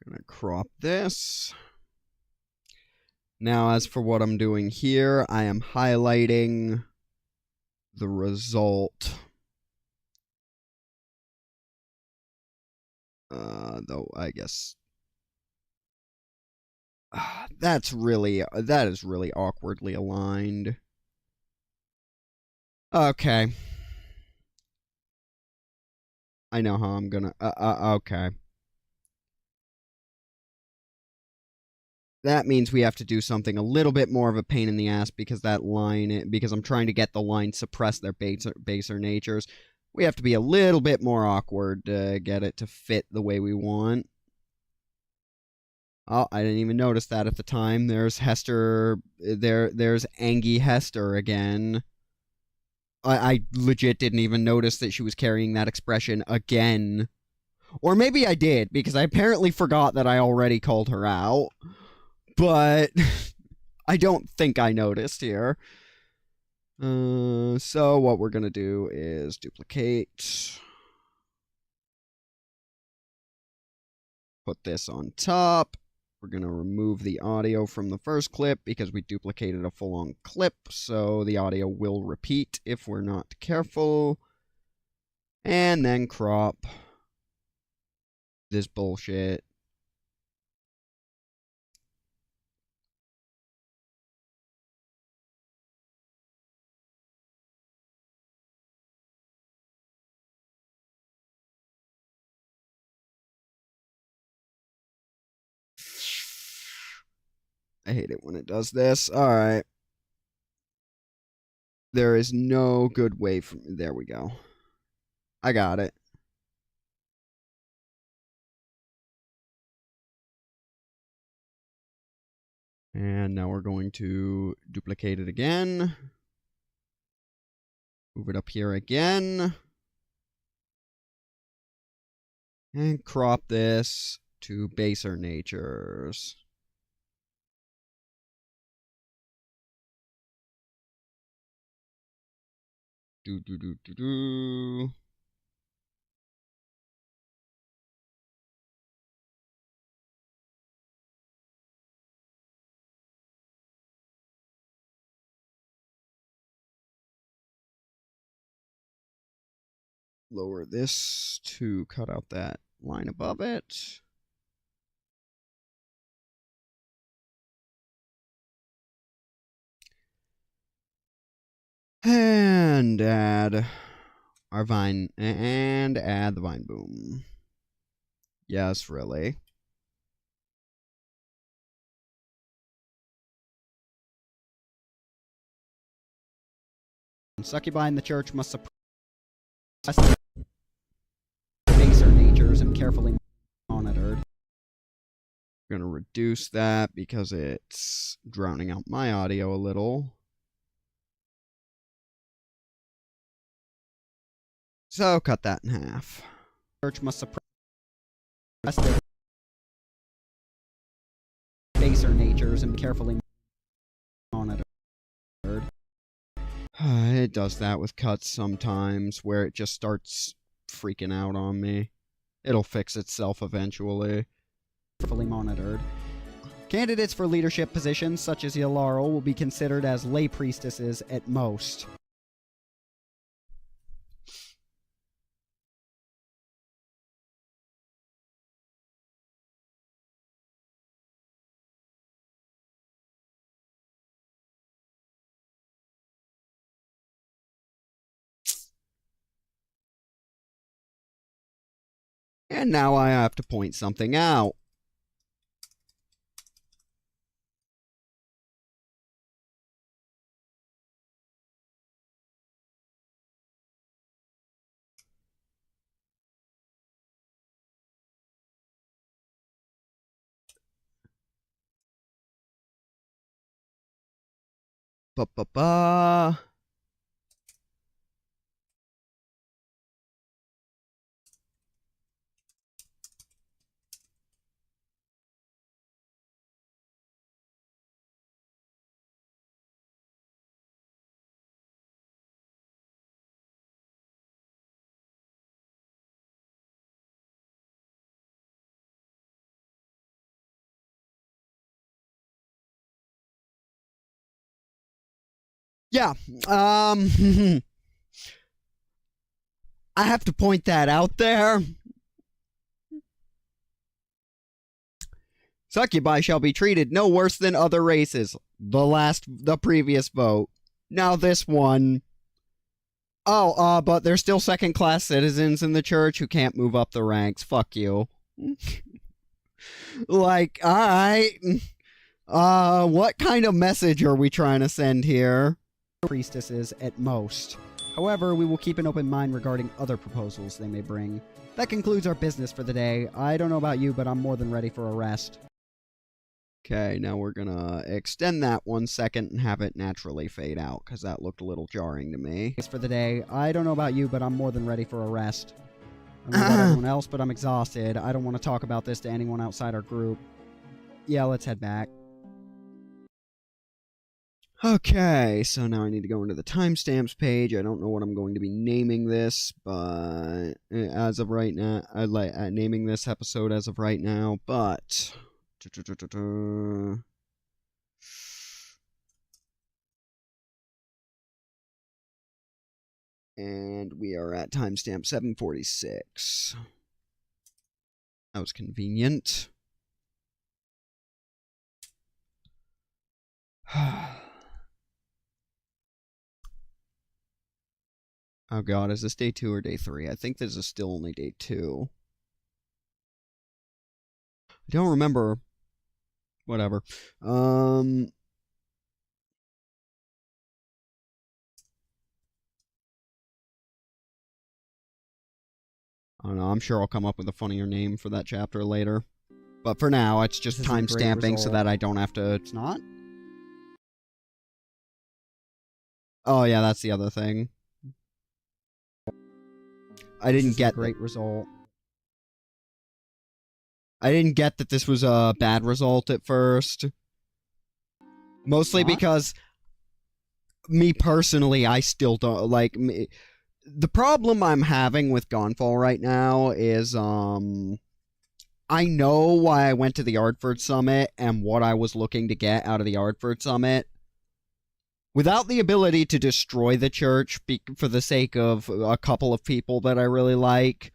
Gonna crop this. Now, as for what I'm doing here, I am highlighting the result. Though I guess that is really awkwardly aligned. Okay. I know how I'm gonna okay. That means we have to do something a little bit more of a pain in the ass because because I'm trying to get the line suppress their baser natures. We have to be a little bit more awkward to get it to fit the way we want. Oh, I didn't even notice that at the time. There's Hester. There's Angie Hester again. I legit didn't even notice that she was carrying that expression again. Or maybe I did, because I apparently forgot that I already called her out. But I don't think I noticed here. So what we're gonna do is duplicate. Put this on top. We're gonna remove the audio from the first clip because we duplicated a full-on clip, so the audio will repeat if we're not careful. And then crop this bullshit. I hate it when it does this. Alright. There is no good way from... There we go. I got it. And now we're going to duplicate it again. Move it up here again. And crop this to baser natures. Do. lower this to cut out that line above it. And add our vine, and add the vine boom. Yes, really. Succubi in the church must suppress baser natures and carefully monitored. I'm gonna reduce that because it's drowning out my audio a little. So cut that in half. Church must suppress the baser natures and carefully monitored. It does that with cuts sometimes, where it just starts freaking out on me. It'll fix itself eventually. Carefully monitored. Candidates for leadership positions, such as Yalaral, will be considered as lay priestesses at most. And now I have to point something out. Ba-ba-ba. Yeah, I have to point that out there. Succubi shall be treated no worse than other races. The previous vote. Now this one. Oh, but they're still second-class citizens in the church who can't move up the ranks. Fuck you. Like, alright. What kind of message are we trying to send here? Priestesses at most. However, we will keep an open mind regarding other proposals they may bring. That concludes our business for the day. I don't know about you, but I'm more than ready for a rest. Okay, now we're gonna extend that 1 second and have it naturally fade out, because that looked a little jarring to me. For the day. I don't know about you, but I'm more than ready for a rest. I don't know about everyone else, but I'm exhausted. I don't want to talk about this to anyone outside our group. Yeah, let's head back. Okay, so now I need to go into the timestamps page. I don't know what I'm going to be naming this, but as of right now, I like naming this episode as of right now, but and we are at timestamp 746. That was convenient. Oh god, is this day 2 or day 3? I think this is still only day 2. I don't remember. Whatever. Oh no, I'm sure I'll come up with a funnier name for that chapter later. But for now, it's just This is a great timestamping so result. that I don't have to... It's not? Oh yeah, that's the other thing. I This didn't is a get great result. I didn't get that this was a bad result at first. Mostly Not? because me personally, I still don't like me. The problem I'm having with Gonfall right now is I know why I went to the Ardford Summit and what I was looking to get out of the Ardford Summit. without the ability to destroy the church for the sake of a couple of people that I really like,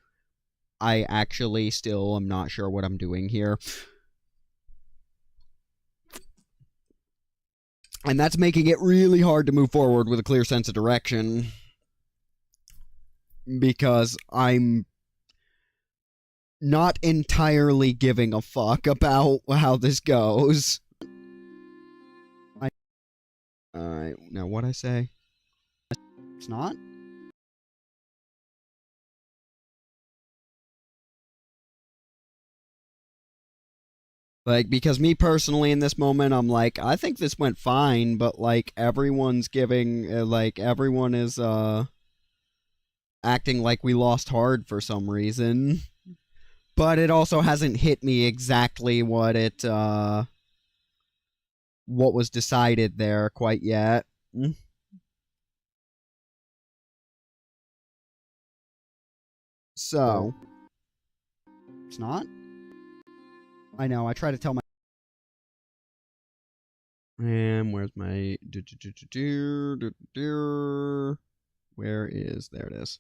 I actually still am not sure what I'm doing here. And that's making it really hard to move forward with a clear sense of direction. Because I'm not entirely giving a fuck about how this goes. Alright, now what'd I say? It's not? Like, because me personally in this moment, I'm like, I think this went fine, but, like, everyone's giving, everyone is, acting like we lost hard for some reason. But it also hasn't hit me exactly what was decided there quite yet. So. It's not? I know, I try to tell my... And where's my... Where is... There it is.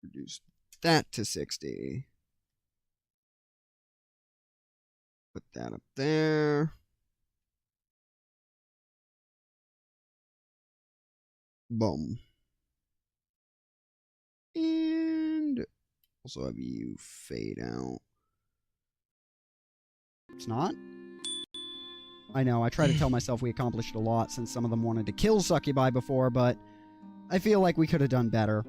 Reduce that to 60. Put that up there. Boom. And also have you fade out. It's not? I know, I try to tell myself we accomplished a lot since some of them wanted to kill Succubi before, but I feel like we could have done better.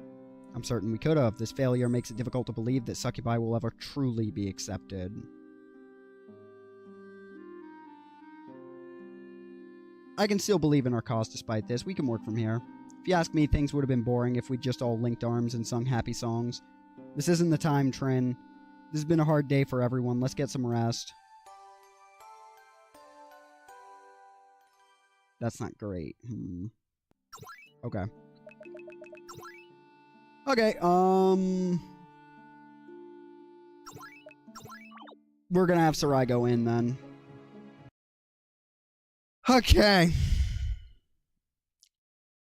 I'm certain we could have. This failure makes it difficult to believe that Succubi will ever truly be accepted. I can still believe in our cause despite this. We can work from here. If you ask me, things would have been boring if we'd just all linked arms and sung happy songs. This isn't the time, Trin. This has been a hard day for everyone. Let's get some rest. That's not great. Okay. Okay, we're gonna have Sarai go in, then. Okay.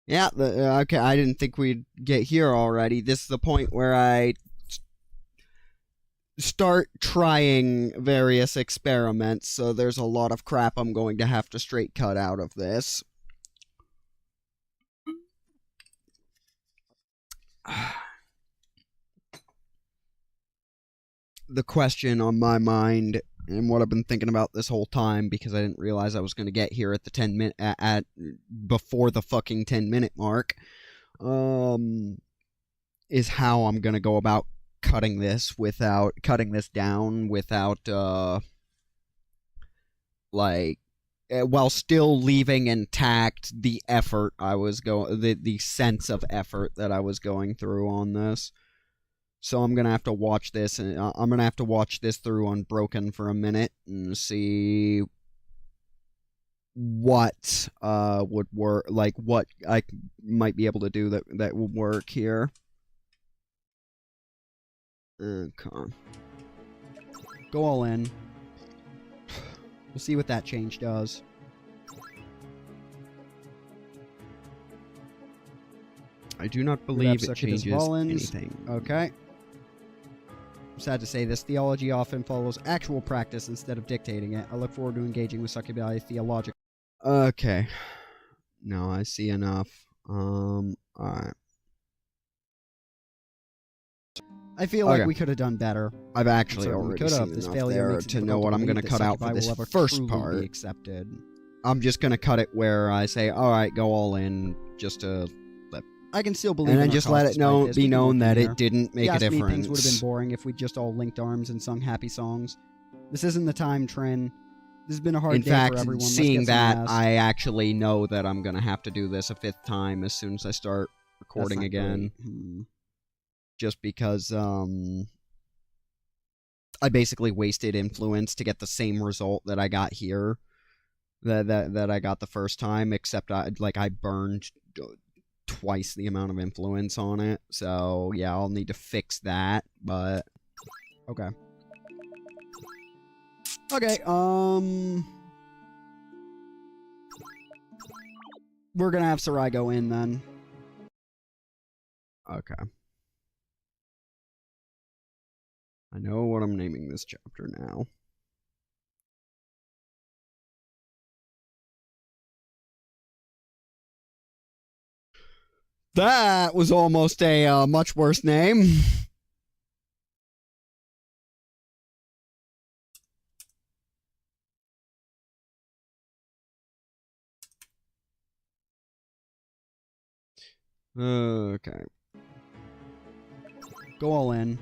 Yeah, okay, I didn't think we'd get here already. This is the point where I start trying various experiments, so there's a lot of crap I'm going to have to straight cut out of this. The question on my mind, and what I've been thinking about this whole time, because I didn't realize I was going to get here at the 10-minute before the fucking 10-minute mark, is how I'm going to go about cutting this down without while still leaving intact the effort I was the sense of effort that I was going through on this. So I'm gonna have to watch this, and I'm gonna have to watch this through unbroken for a minute and see what would work, like what I might be able to do that will work here. Okay. Go all in. We'll see what that change does. I do not believe it changes Rollins. anything. Okay. I'm sad to say this. Theology often follows actual practice instead of dictating it. I look forward to engaging with Succubi theologically. Okay. No, I see enough. Alright. I feel like we could have done better. I've actually we already could seen have. This enough failure there makes it to know difficult what I'm going to believe cut that out for Succubi this will ever first truly part. be accepted. I'm just going to cut it where I say, alright, go all in, just to... I can still believe and then in our just cause let it despite this. be We can known work that from here. it didn't make a If you ask me, difference. things would have been boring if we just all linked arms and sung happy songs. This isn't the time, Trin. This has been a hard day for everyone. Let's seeing get some that, rest. I actually know that I'm going to have to do this a fifth time as soon as I start recording That's not again. great. Just because, I basically wasted influence to get the same result that I got here, that I got the first time, except I burned twice the amount of influence on it. So yeah, I'll need to fix that. But Okay. We're gonna have Sarai go in then. okay. I know what I'm naming this chapter now. That was almost a much worse name. Okay. Go all in.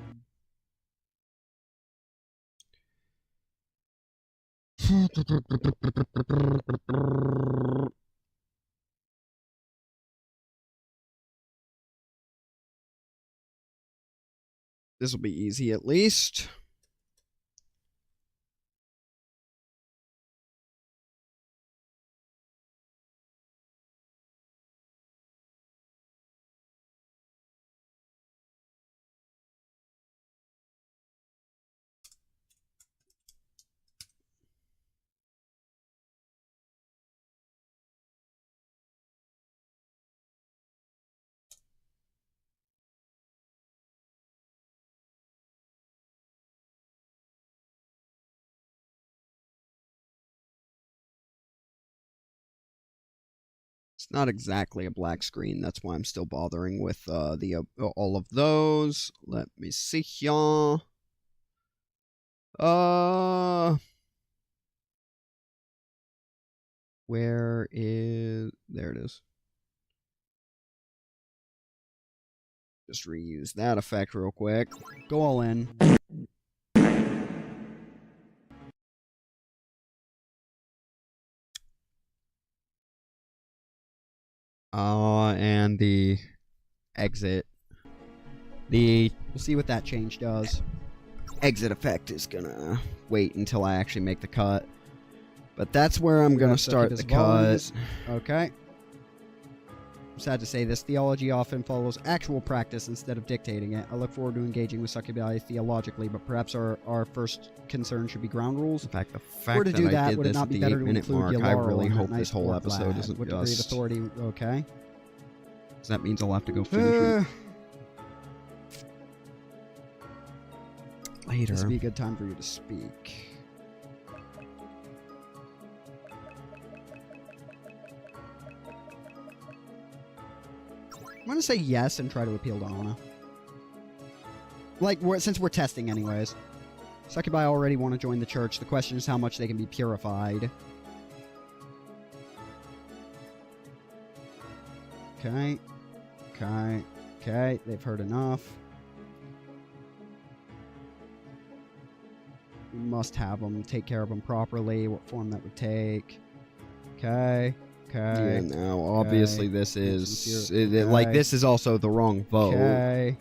This will be easy at least. It's not exactly a black screen. That's why I'm still bothering with all of those. Let me see here. Where is... There it is. Just reuse that effect real quick. Go all in. And the exit. The We'll see what that change does. exit effect is gonna wait until I actually make the cut. But that's where I'm gonna start the cut. Okay. I'm sad to say this. Theology often follows actual practice instead of dictating it. I look forward to engaging with succubi theologically, but perhaps our first concern should be ground rules. In fact, the Or fact to that do I that, did would it this not at be the better to 8-minute include mark, I Yalaurel really in that hope nice this whole dwarf episode lad? isn't What degree of just... authority? Okay. Because that means I'll have to go finish it later. This would be a good time for you to speak. I'm gonna say yes and try to appeal to Anna. Like, since we're testing anyways. Succubi already want to join the church. The question is how much they can be purified. Okay. Okay. Okay. They've heard enough. We must have them. Take care of them properly. What form that would take. Okay. Okay. Yeah, now obviously Okay. this is Okay. like this is also the wrong vote, Okay.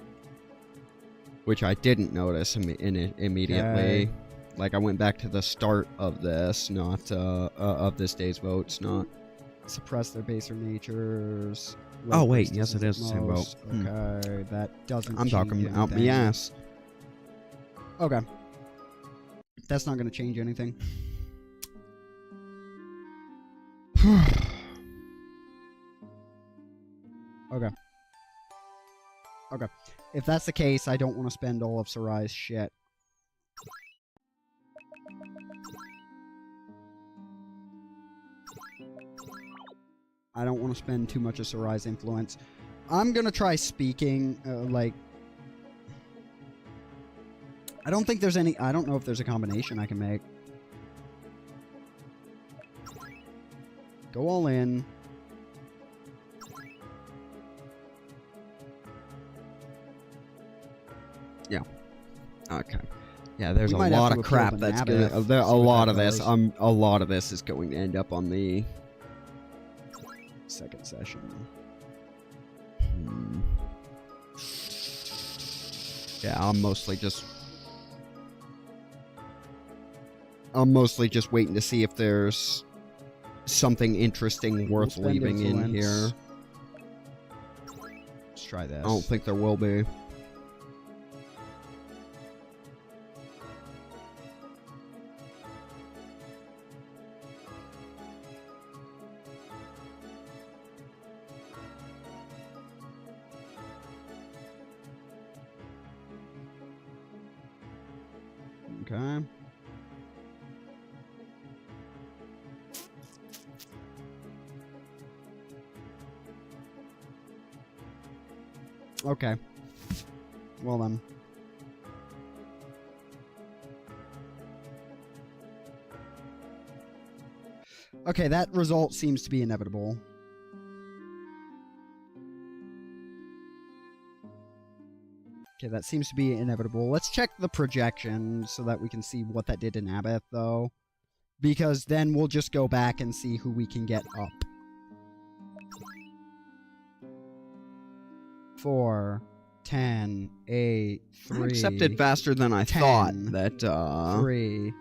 which I didn't notice immediately. Okay. Like I went back to the start of this, not of this day's votes, not. Suppress their baser natures. Oh, wait, Low yes, it is the same most. vote. Okay, that doesn't. I'm talking change out my anything. ass. Okay. That's not going to change anything. Okay. Okay. If that's the case, I don't want to spend all of Sarai's shit. I don't want to spend too much of Sarai's influence. I'm going to try speaking, like... I don't think there's any... I don't know if there's a combination I can make. Go all in. Yeah. Okay. Yeah, there's We a might have lot to of appeal crap to that's Nabith, gonna. see A what lot that of this. does. A lot of this is going to end up on the Second session. Yeah, I'm mostly just I'm mostly just waiting to see if there's something interesting worth Spend leaving in influence. here. Let's try this. I don't think there will be. Okay. Okay. Well then. Okay, that result seems to be inevitable. Okay, that seems to be inevitable. Let's check the projection so that we can see what that did in Abbott, though. Because then we'll just go back and see who we can get up. 4, 10, 8, 3... I accepted faster than I 10, thought that, 3...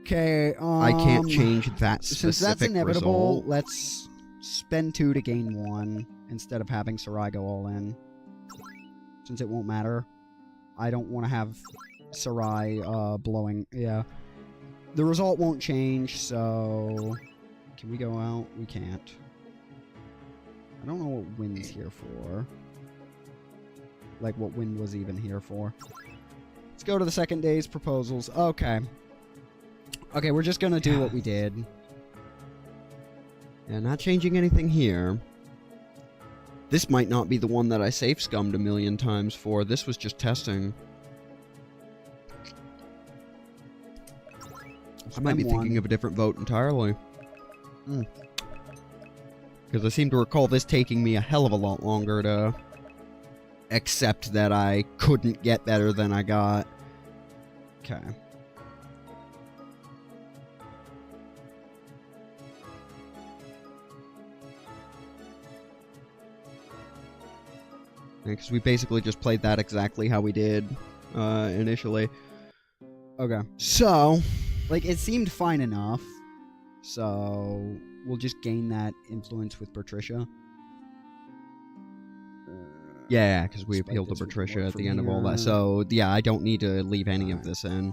Okay, I can't change that specific since that's inevitable, result. let's spend 2 to gain 1 instead of having Sarai go all in. Since it won't matter. I don't want to have Sarai blowing... Yeah. The result won't change, so... Can we go out? We can't. I don't know what wind's here for. Like, what wind was even here for. Let's go to the second day's proposals. Okay. Okay, we're just gonna do what we did. Yeah, not changing anything here. This might not be the one that I safe scummed a million times for. This was just testing. I might be thinking of a different vote entirely. Because I seem to recall this taking me a hell of a lot longer to accept that I couldn't get better than I got. Okay. Because we basically just played that exactly how we did initially. Okay. So, Like, it seemed fine enough. So, we'll just gain that influence with Patricia. yeah, because we Despite appealed to this, we can Patricia work at the from end of all here. that. So, yeah, I don't need to leave any of Alright. this in.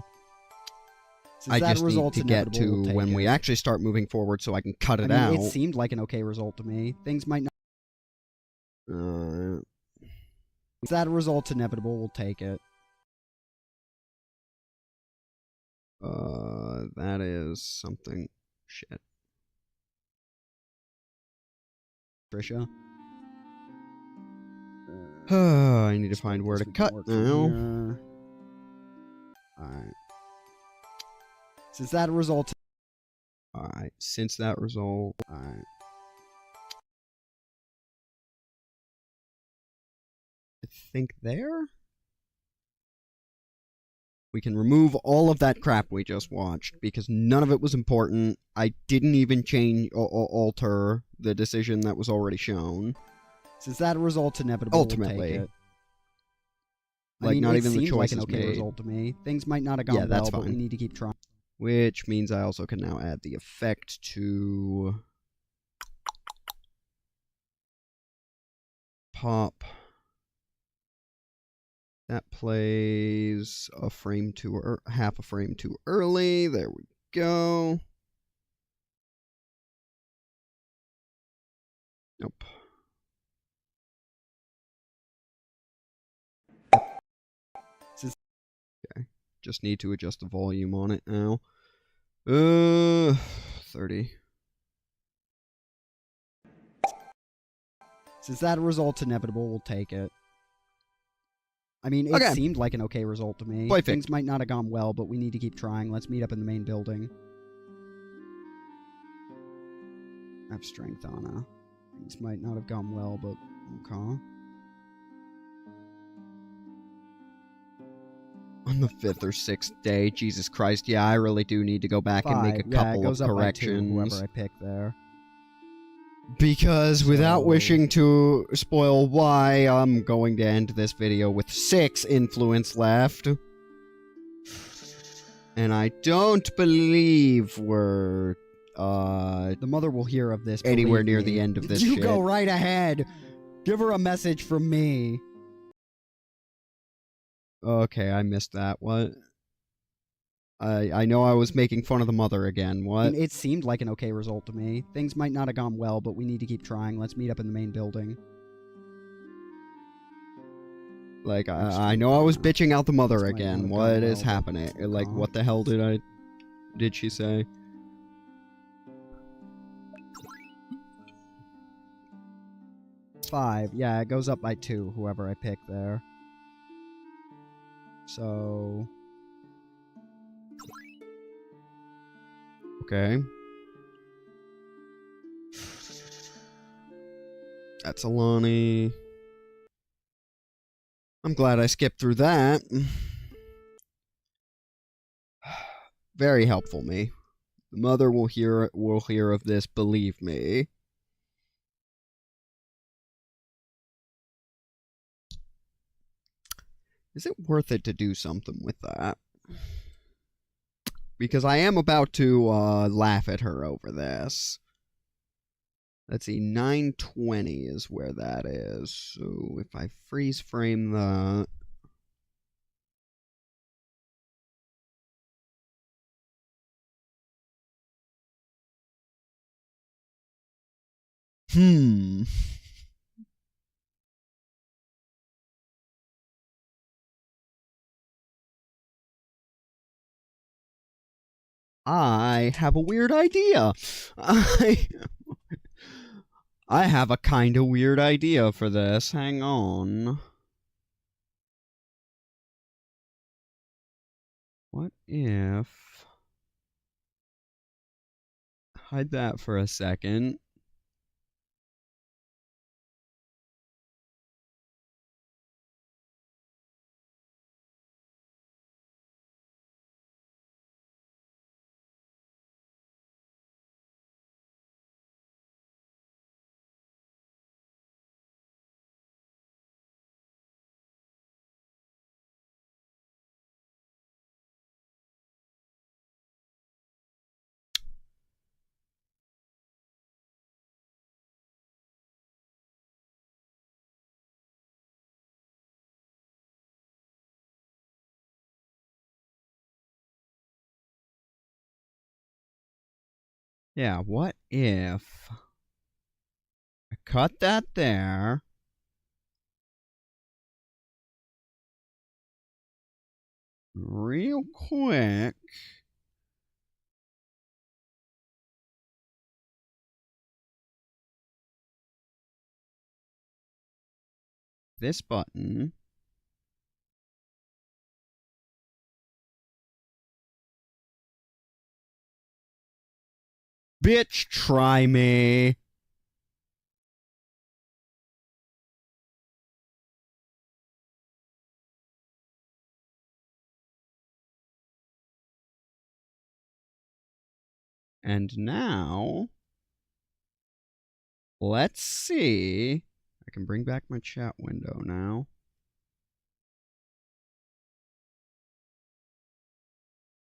Since I that just need result's to get inevitable, we'll to take when we it. actually start moving forward so I can cut it I mean, out. it seemed like an okay result to me. Things might not... Since that result's inevitable, we'll take it. That is something... Shit. Patricia. I need to find where to cut now. Alright. Since that result... Alright, since that result... Alright. I think there? We can remove all of that crap we just watched, because none of it was important. I didn't even change or alter the decision that was already shown. Since that result's inevitable, Ultimately. we'll take it. Like, I mean, not it even the seemed like choices an okay made. result to me. Things might not have gone Yeah, that's well, but we fine. need to keep trying. Which means I also can now add the effect to... Pop. That plays a frame too half a frame too early. There we go. Nope. Okay. Just need to adjust the volume on it now. 30. Since that result's inevitable, we'll take it. I mean, it Okay. seemed like an okay result to me. Perfect. Things might not have gone well, but we need to keep trying. Let's meet up in the main building. I have strength on her. Things might not have gone well, but okay. On the 5th or 6th day, Jesus Christ, yeah, I really do need to go back and make a 5. Yeah, it couple goes of up by 2, corrections. whoever I pick there. Because without So- wishing to spoil why, I'm going to end this video with 6 influence left. And I don't believe we're The mother will hear of this. anywhere believe near me. the end of this You shit. go right ahead. Give her a message from me. Okay, I missed that. What? I know I was making fun of the mother again. What? It seemed like an okay result to me. Things might not have gone well, but we need to keep trying. Let's meet up in the main building. Like, I know I was bitching out the mother again. What is happening? Like, what the hell did she say? Five. Yeah, it goes up by 2, whoever I pick there. So... Okay. That's Alani. I'm glad I skipped through that. Very helpful, me. The mother will hear of this, believe me. Is it worth it to do something with that? Because I am about to laugh at her over this. Let's see, 920 is where that is. So if I freeze frame the... I have a weird idea. I have a kind of weird idea for this. Hang on. What if... Hide that for a second. Yeah, what if I cut that there, real quick, this button, bitch, try me. And now, let's see. I can bring back my chat window now.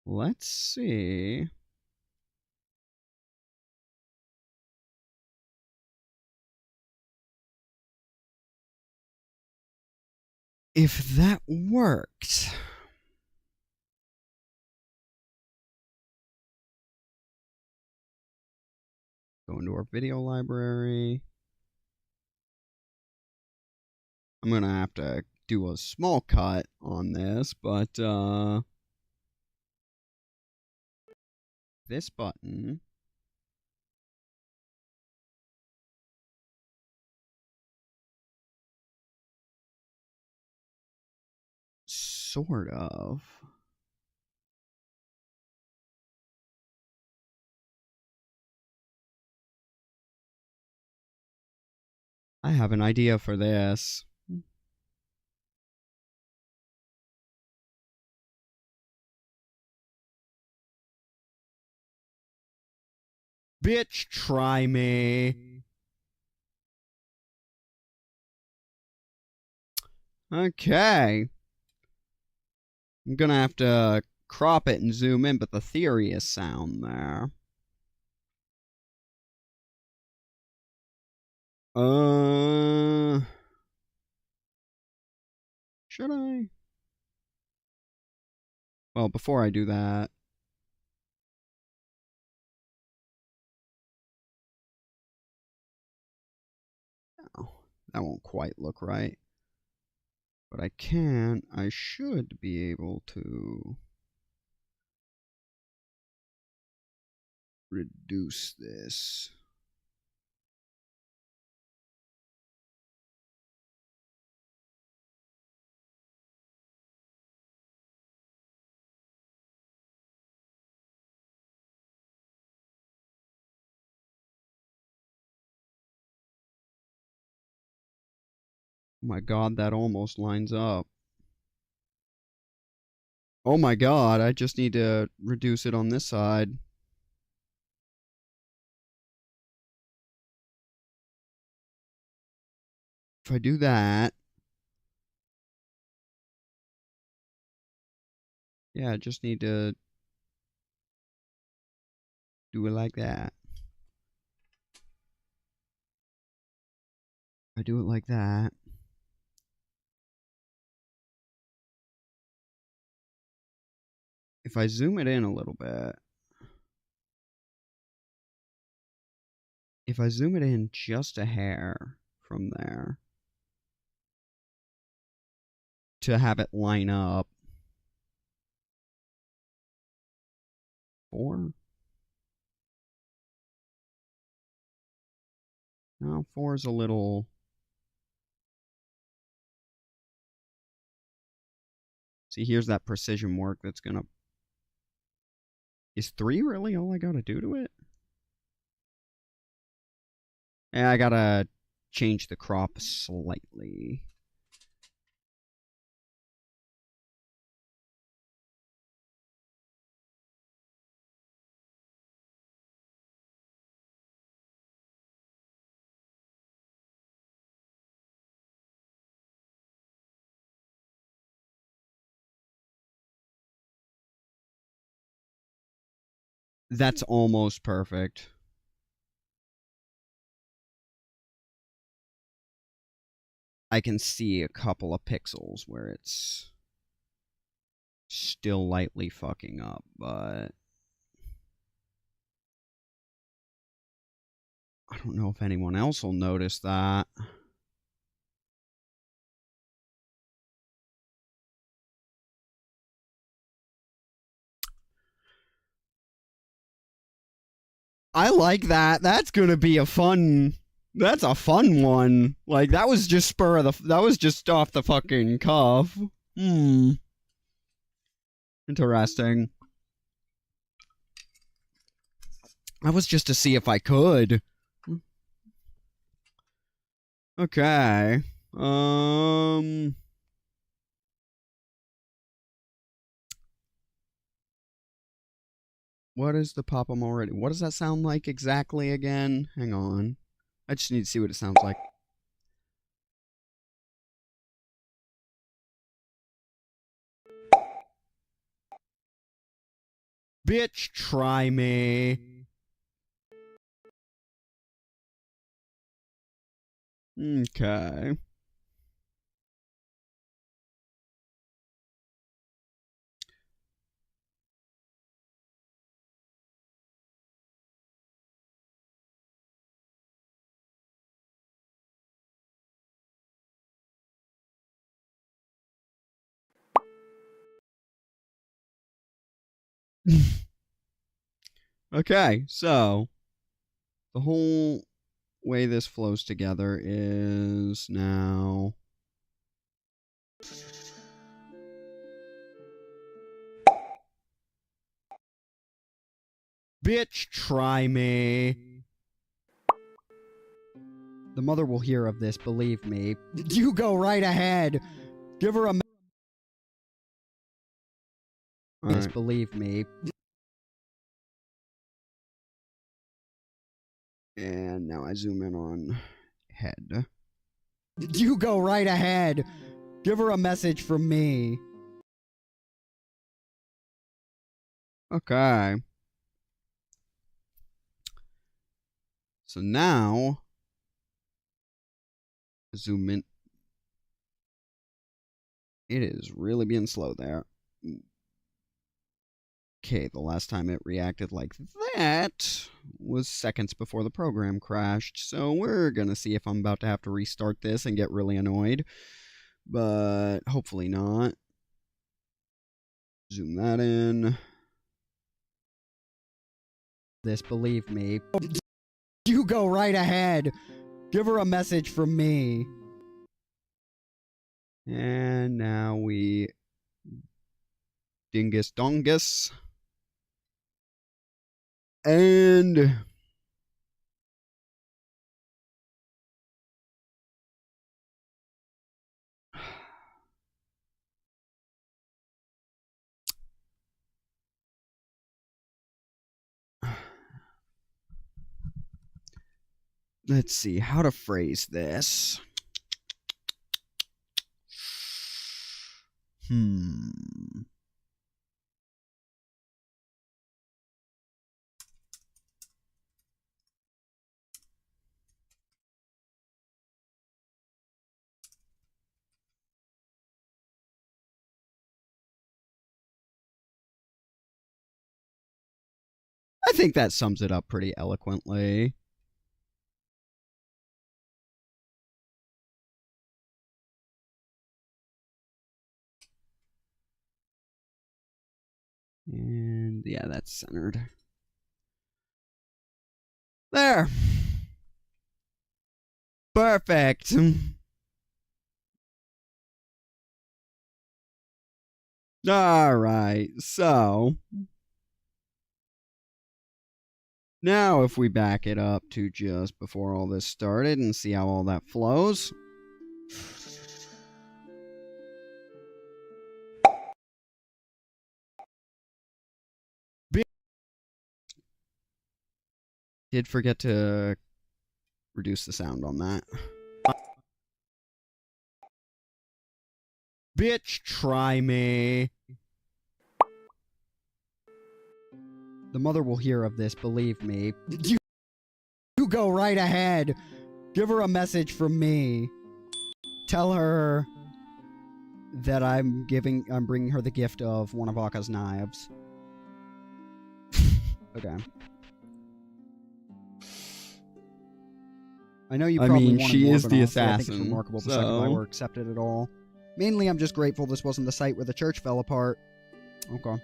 Let's see. If that worked. Go into our video library. I'm gonna have to do a small cut on this, but this button sort of. I have an idea for this. Bitch, try me. Okay. I'm gonna have to crop it and zoom in, but the theory is sound there. Should I? Well, before I do that, oh, that won't quite look right. But I should be able to reduce this. Oh my god, that almost lines up. Oh my god, I just need to reduce it on this side. If I do that... Yeah, I just need to do it like that. I do it like that. If I zoom it in a little bit, if I zoom it in just a hair from there to have it line up, 4? No, 4 is a little... See, here's that precision work that's gonna... Is 3 really all I gotta do to it? Yeah, I gotta change the crop slightly. That's almost perfect. I can see a couple of pixels where it's still lightly fucking up, but I don't know if anyone else will notice that. I like that. That's gonna be a fun... That's a fun one. Like, that was just that was just off the fucking cuff. Interesting. That was just to see if I could. Okay. What is the pop I'm already... What does that sound like exactly again? Hang on. I just need to see what it sounds like. Bitch, try me. Okay. Okay, so the whole way this flows together is now... Bitch, try me. The mother will hear of this, believe me. You go right ahead. Give her a... Right. Believe me. And now I zoom in on head. You go right ahead. Give her a message from me. Okay. So now, zoom in. It is really being slow there. Okay, the last time it reacted like that was seconds before the program crashed, so we're gonna see if I'm about to have to restart this and get really annoyed. But hopefully not. Zoom that in. This, believe me. You go right ahead. Give her a message from me. And now we dingus dongus. And let's see how to phrase this. I think that sums it up pretty eloquently. And yeah, that's centered. There. Perfect. All right, so now if we back it up to just before all this started and see how all that flows. Did forget to reduce the sound on that. Bitch, try me. The mother will hear of this, believe me. You go right ahead. Give her a message from me. Tell her that I'm bringing her the gift of one of Aka's knives. Okay. I know you probably wanted she more, is but the honestly, I think it's assassin, remarkable the succubi were accepted at all. Mainly, I'm just grateful this wasn't the site where the church fell apart. Okay.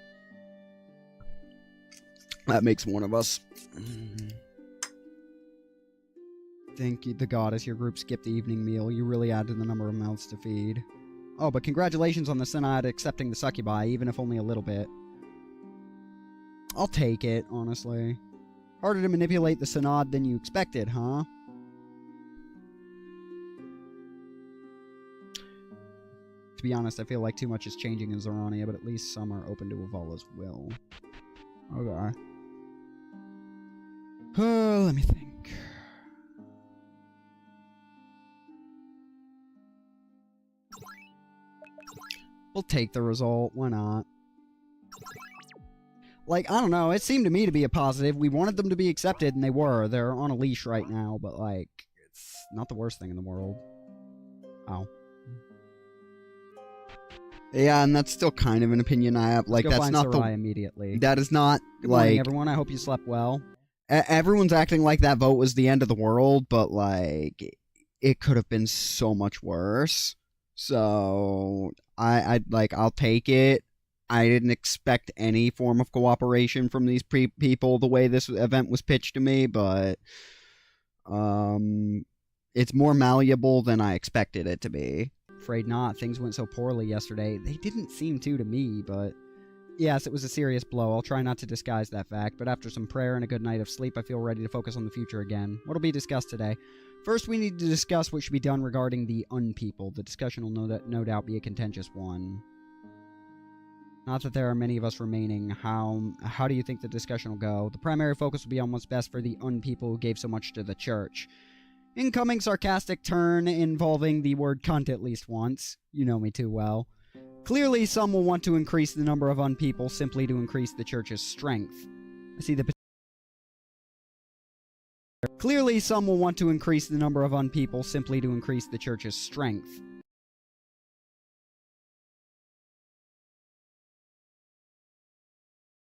That makes one of us. Thank you, the goddess. Your group skipped the evening meal. You really added to the number of mouths to feed. Oh, but congratulations on the Synod accepting the succubi, even if only a little bit. I'll take it, honestly. Harder to manipulate the Synod than you expected, huh? To be honest, I feel like too much is changing in Zorania, but at least some are open to Avala's will. Okay. Let me think. We'll take the result. Why not? Like, I don't know. It seemed to me to be a positive. We wanted them to be accepted, and they were. They're on a leash right now, but, like, it's not the worst thing in the world. Oh. Yeah, and that's still kind of an opinion I have. Like, Let's go that's find not Sarai immediately. That is not, Good morning, like... everyone. I hope you slept well. Everyone's acting like that vote was the end of the world, but, like, it could have been so much worse. So, I'll take it. I didn't expect any form of cooperation from these people the way this event was pitched to me, but it's more malleable than I expected it to be. Afraid not. Things went so poorly yesterday. They didn't seem to me, but... Yes, it was a serious blow. I'll try not to disguise that fact, but after some prayer and a good night of sleep, I feel ready to focus on the future again. What'll be discussed today? First, we need to discuss what should be done regarding the unpeople. The discussion will no doubt be a contentious one. Not that there are many of us remaining. How do you think the discussion will go? The primary focus will be on what's best for the unpeople who gave so much to the church. Incoming sarcastic turn involving the word cunt at least once. You know me too well. Clearly, some will want to increase the number of unpeople simply to increase the church's strength. I see the Clearly, some will want to increase the number of unpeople simply to increase the church's strength.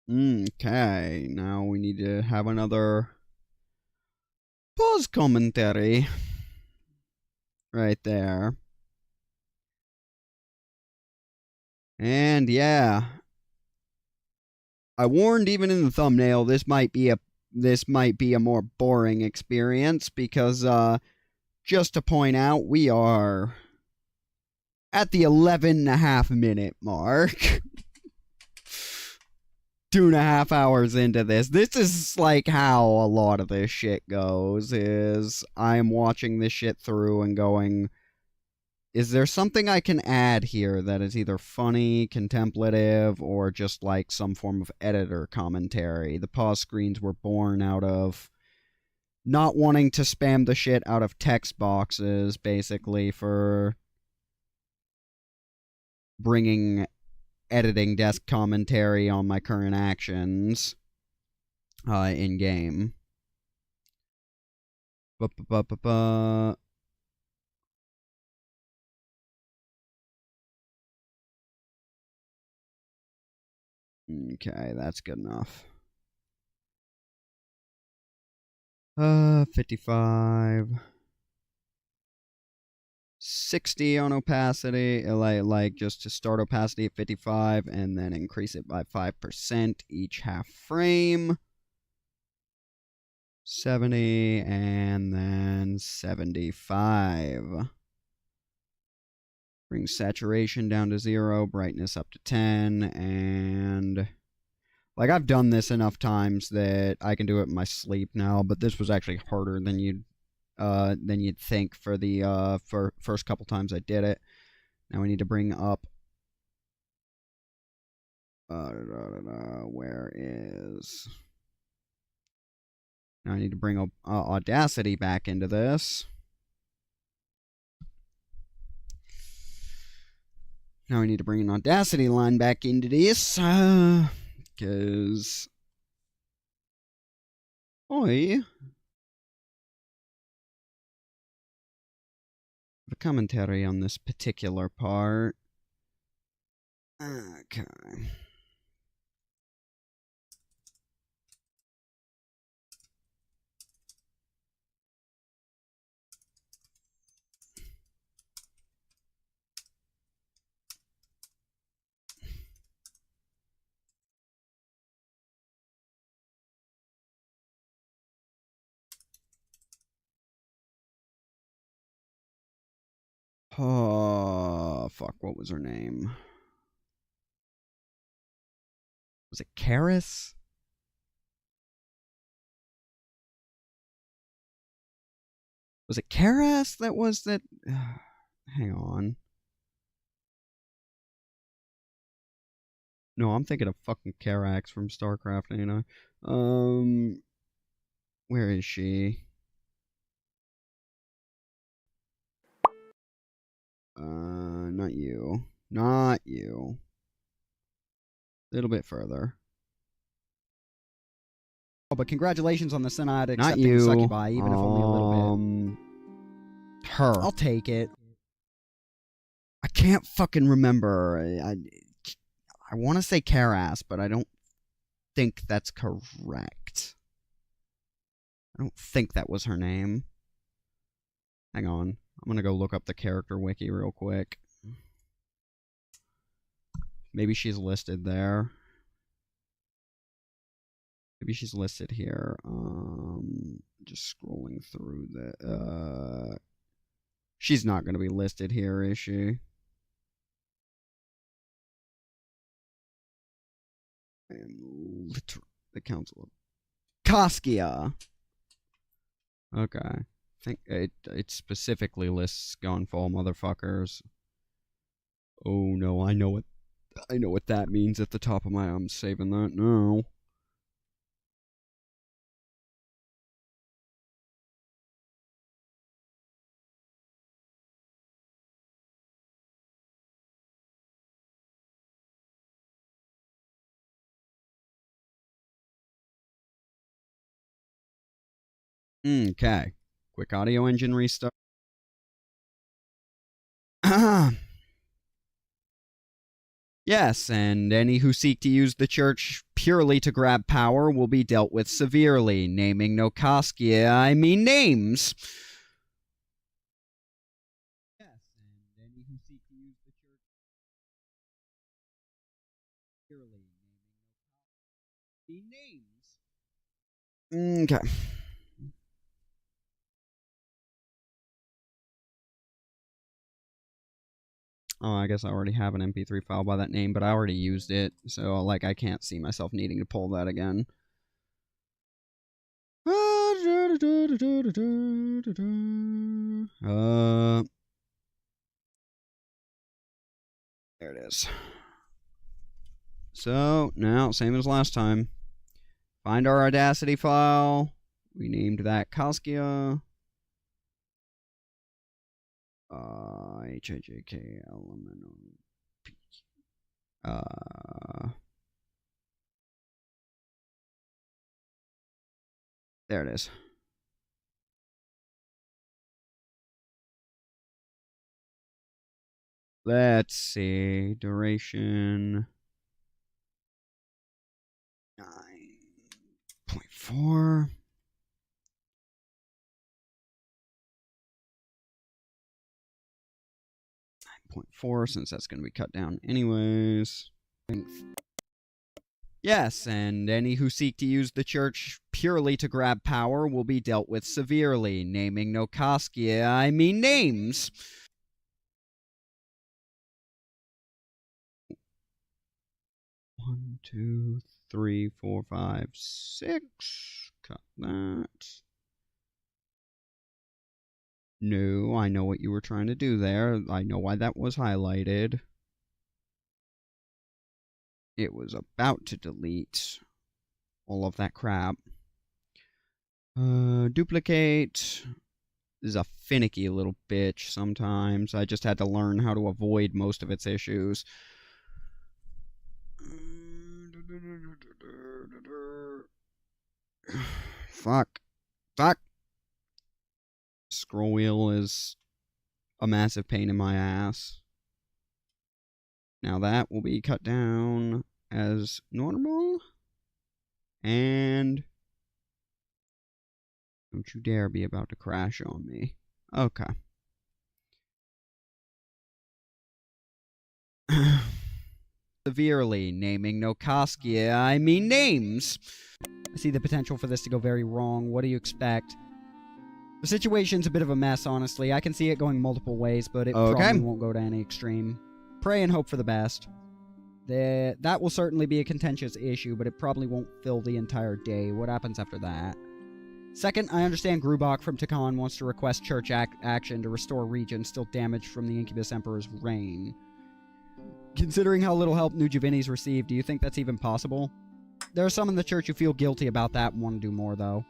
Okay, now we need to have another pause commentary. Right there. And yeah. I warned even in the thumbnail this might be a more boring experience because just to point out, we are at the 11.5-minute mark. 2.5 hours into this. This is like how a lot of this shit goes, is I'm watching this shit through and going, is there something I can add here that is either funny, contemplative, or just like some form of editor commentary? The pause screens were born out of not wanting to spam the shit out of text boxes, basically, for bringing editing desk commentary on my current actions in game. Okay, that's good enough. 55. 60 on opacity, like just to start opacity at 55 and then increase it by 5% each half frame. 70 and then 75. Bring saturation down to 0, brightness up to 10, and like I've done this enough times that I can do it in my sleep now, but this was actually harder than you'd think for the first couple times I did it. Now we need to bring up where is now I need to bring Audacity back into this. Now we need to bring an Audacity line back into this, because the commentary on this particular part. Okay. Oh, fuck, what was her name? Was it Karis? Was it Karis that was that? Hang on. No, I'm thinking of fucking Karax from StarCraft, ain't I? Where is she? Not you. Not you. A little bit further. Oh, but congratulations on the Senate Not accepting you. Succubi, even if only a little bit. Her. I'll take it. I can't fucking remember. I want to say Karas, but I don't think that's correct. I don't think that was her name. Hang on. I'm gonna go look up the character wiki real quick. Maybe she's listed there. Maybe she's listed here. Just scrolling through the. She's not gonna be listed here, is she? And the Council of Koskia. Okay. I think it specifically lists Gunfall motherfuckers. Oh no, I know what that means at the top of my. I'm saving that now. Okay. Quick audio engine restart. Yes, and any who seek to use the church purely to grab power will be dealt with severely. Naming no Koskia, I mean names. Yes, and any who seek to use the church purely, naming no names. Okay. Oh, I guess I already have an MP3 file by that name, but I already used it, so like I can't see myself needing to pull that again. There it is. So now, same as last time. Find our Audacity file. We named that Koskia. HIJKLMNOP. There it is. Let's see. Duration 9.4. 9.4, since that's going to be cut down anyways. Yes, and any who seek to use the church purely to grab power will be dealt with severely. Naming no Koskia, I mean names. One, two, three, four, five, six. Cut that. No, I know what you were trying to do there. I know why that was highlighted. It was about to delete all of that crap. Duplicate. This is a finicky little bitch sometimes. I just had to learn how to avoid most of its issues. Fuck. Scroll wheel is a massive pain in my ass. Now that will be cut down as normal. And don't you dare be about to crash on me. Okay. Severely. Naming no Koskia, I mean names. I see the potential for this to go very wrong. What do you expect? The situation's a bit of a mess, honestly. I can see it going multiple ways, but it probably won't go to any extreme. Pray and hope for the best. That will certainly be a contentious issue, but it probably won't fill the entire day. What happens after that? Second, I understand Grubach from Takan wants to request church action to restore regions still damaged from the Incubus Emperor's reign. Considering how little help New Javini's received, do you think that's even possible? There are some in the church who feel guilty about that and want to do more, though.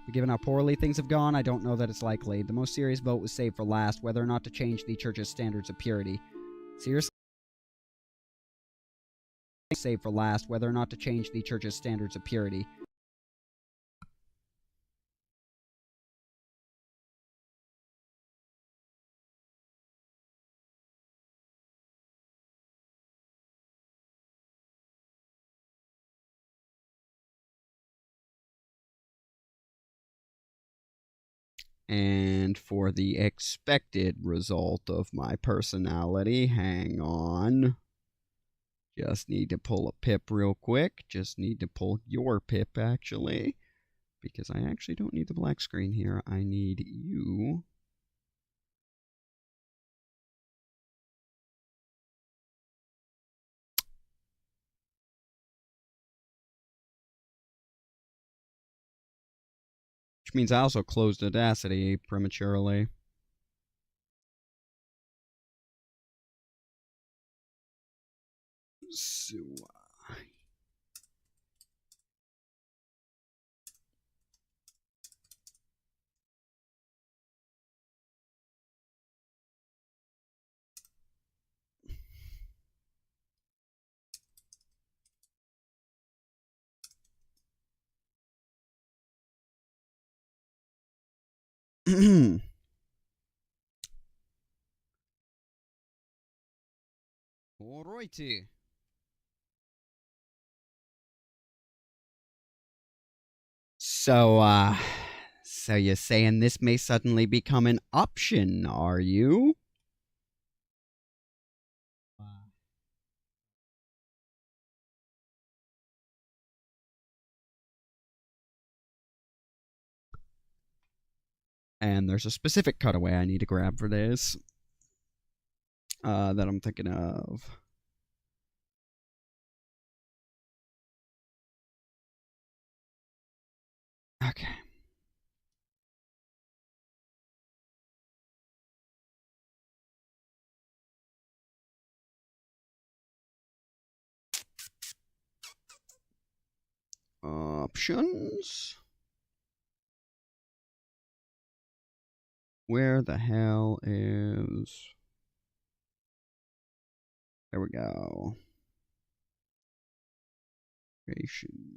But given how poorly things have gone, I don't know that it's likely. The most serious vote was saved for last, whether or not to change the church's standards of purity. Seriously? Saved for last, whether or not to change the church's standards of purity. And for the expected result of my personality, hang on. Just need to pull a pip real quick. Just need to pull your pip, actually. Because I actually don't need the black screen here. I need you. Which means I also closed Audacity prematurely. So, Alrighty. So you're saying this may suddenly become an option, are you? And there's a specific cutaway I need to grab for this. That I'm thinking of. Okay. Options? Where the hell is... There we go.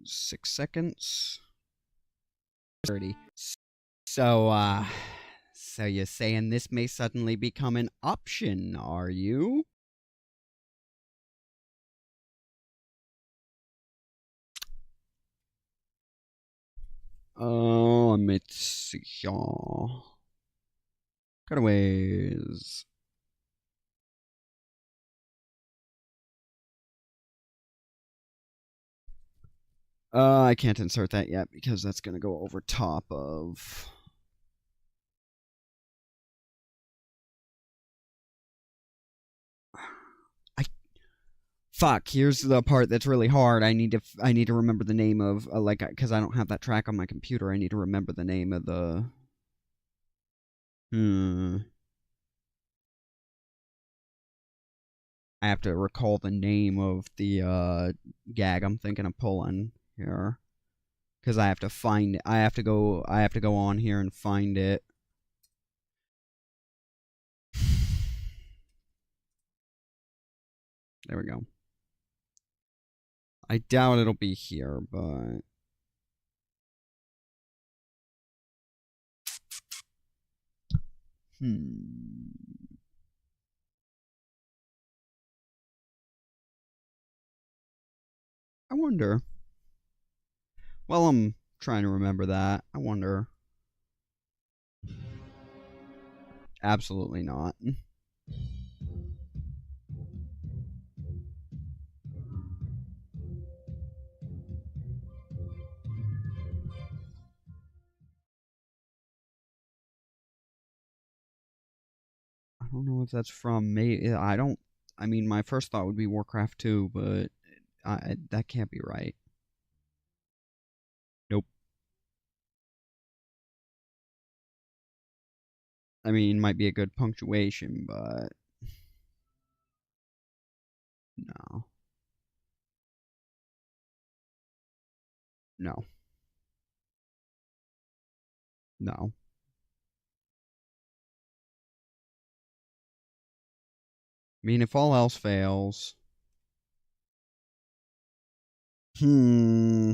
6 seconds. 30. So you're saying this may suddenly become an option, are you? Let's see here. Cutaways. I can't insert that yet because that's gonna go over top of... Fuck, here's the part that's really hard. I need to remember the name of, because I don't have that track on my computer. I need to remember the name of the... I have to recall the name of the gag I'm thinking of pulling here. Because I have to find it. I have to go on here and find it. There we go. I doubt it'll be here, but... I wonder. Well, I'm trying to remember that. I wonder. Absolutely not. I don't know if that's from me. I mean, my first thought would be Warcraft 2, but that can't be right. Nope. I mean, might be a good punctuation, but... No. No. No. I mean, if all else fails... Hmm...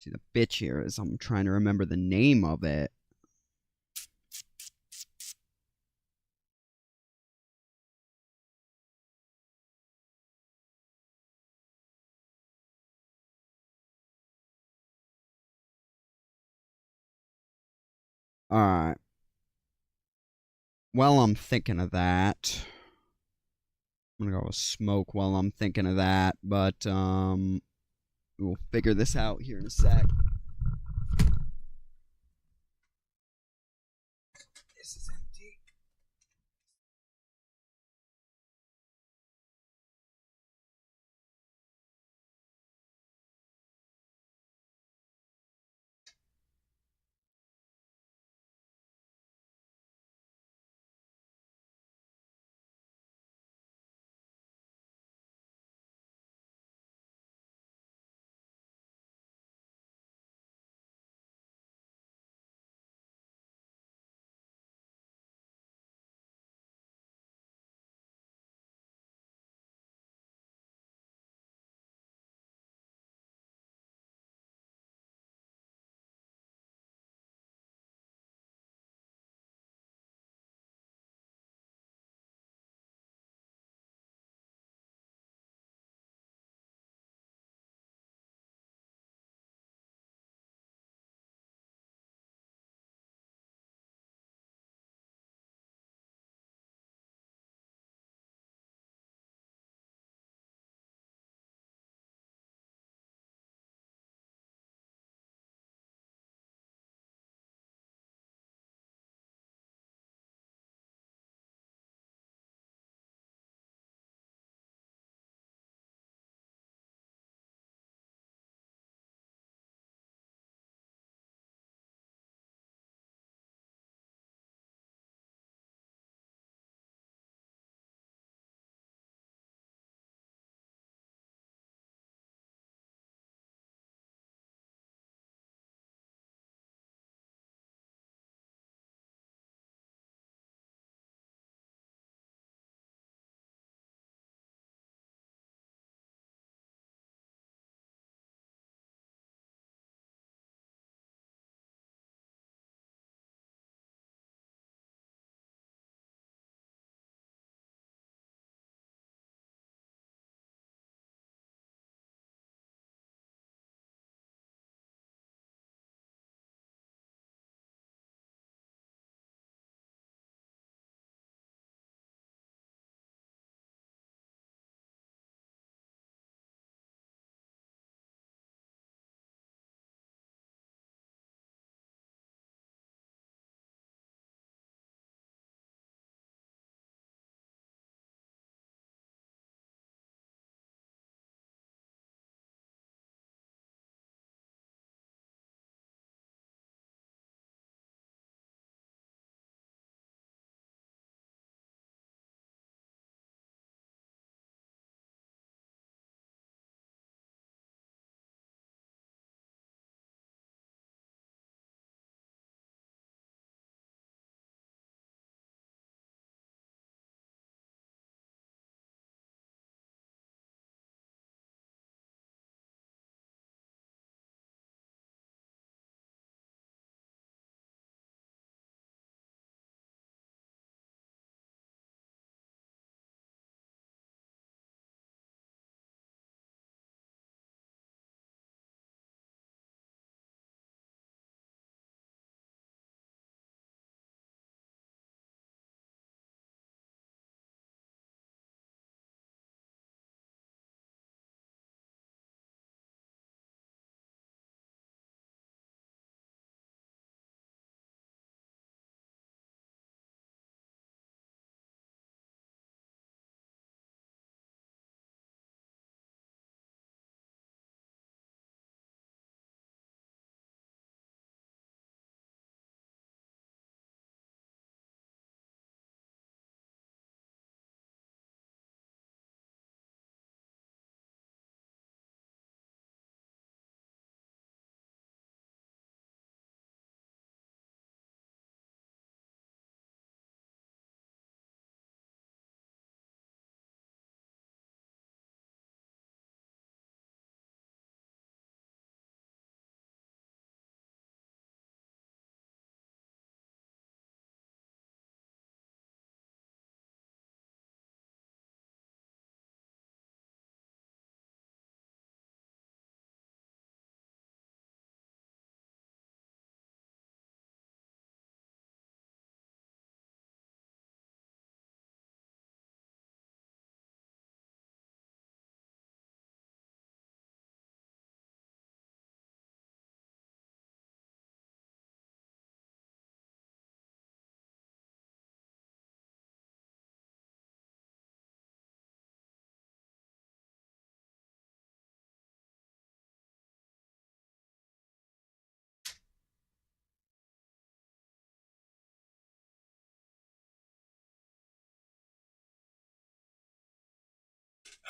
See, the bitch here is I'm trying to remember the name of it. Alright. While I'm thinking of that... I'm gonna go with smoke while I'm thinking of that, but, we'll figure this out here in a sec. This is empty.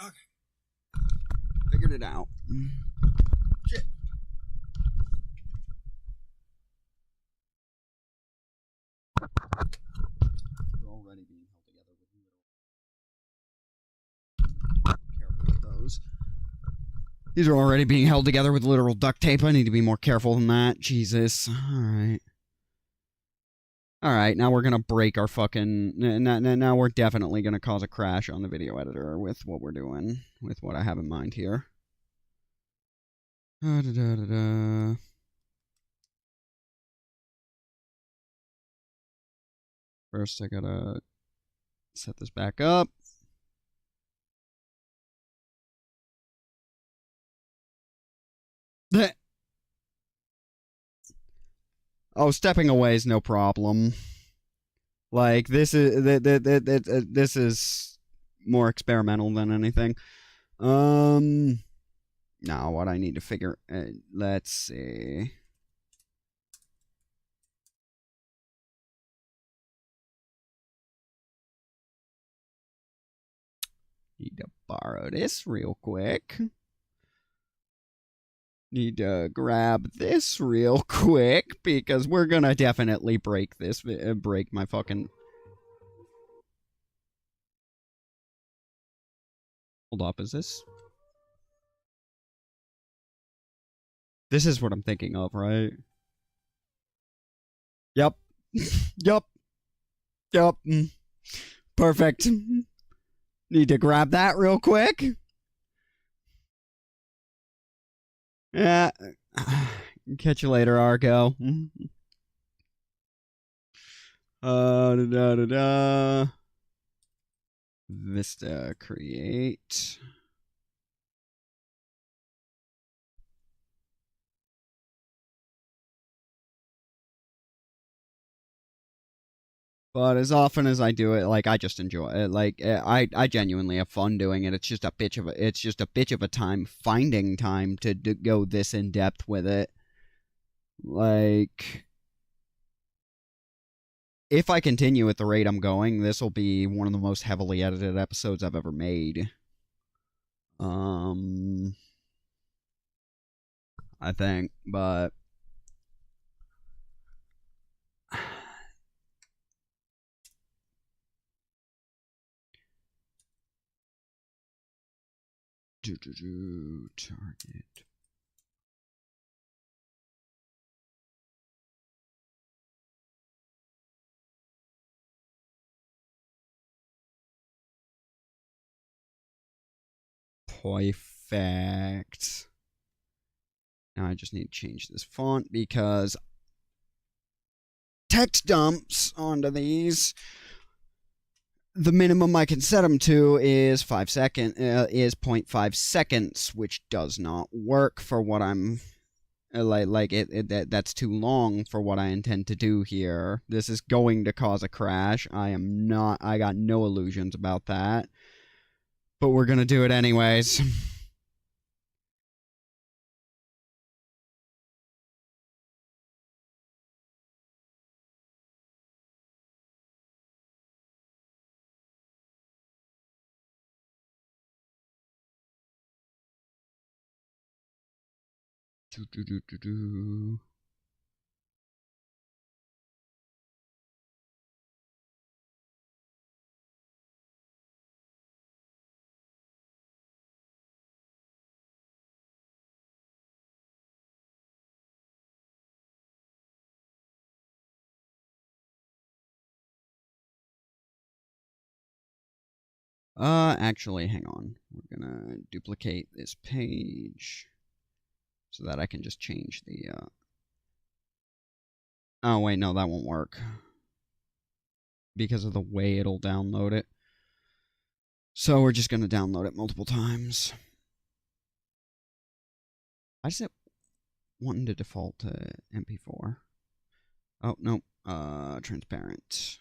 Okay. Figured it out. Shit. We're already being held together with literal. Careful with those. These are already being held together with literal duct tape. I need to be more careful than that. Jesus. Alright. Alright, now we're gonna break our fucking... Now we're definitely gonna cause a crash on the video editor with what we're doing. With what I have in mind here. First, I gotta set this back up. Oh, stepping away is no problem. Like, this is more experimental than anything. Now what I need to figure... let's see... Need to borrow this real quick. Need to grab this real quick because we're gonna definitely break this. Break my fucking... Hold up, is this... This is what I'm thinking of, right? Yep. Yup. Yup. Perfect. Need to grab that real quick. Yeah. Catch you later, Argo. Vista create. But as often as I do it, like, I just enjoy it. Like, I genuinely have fun doing it. It's just a bitch of a time finding time to go this in depth with it. Like, if I continue at the rate I'm going, this will be one of the most heavily edited episodes I've ever made. I think, but... Target. Perfect. Now I just need to change this font because text dumps onto these. The minimum I can set them to is 0.5 seconds, which does not work for what I'm that's too long for what I intend to do here. This is going to cause a crash. I got no illusions about that. But we're gonna do it anyways. Actually, hang on. We're gonna duplicate this page so that I can just change the, Oh, wait, no, that won't work. Because of the way it'll download it. So we're just gonna download it multiple times. Why is it wanting to default to MP4? Oh, no. Transparent.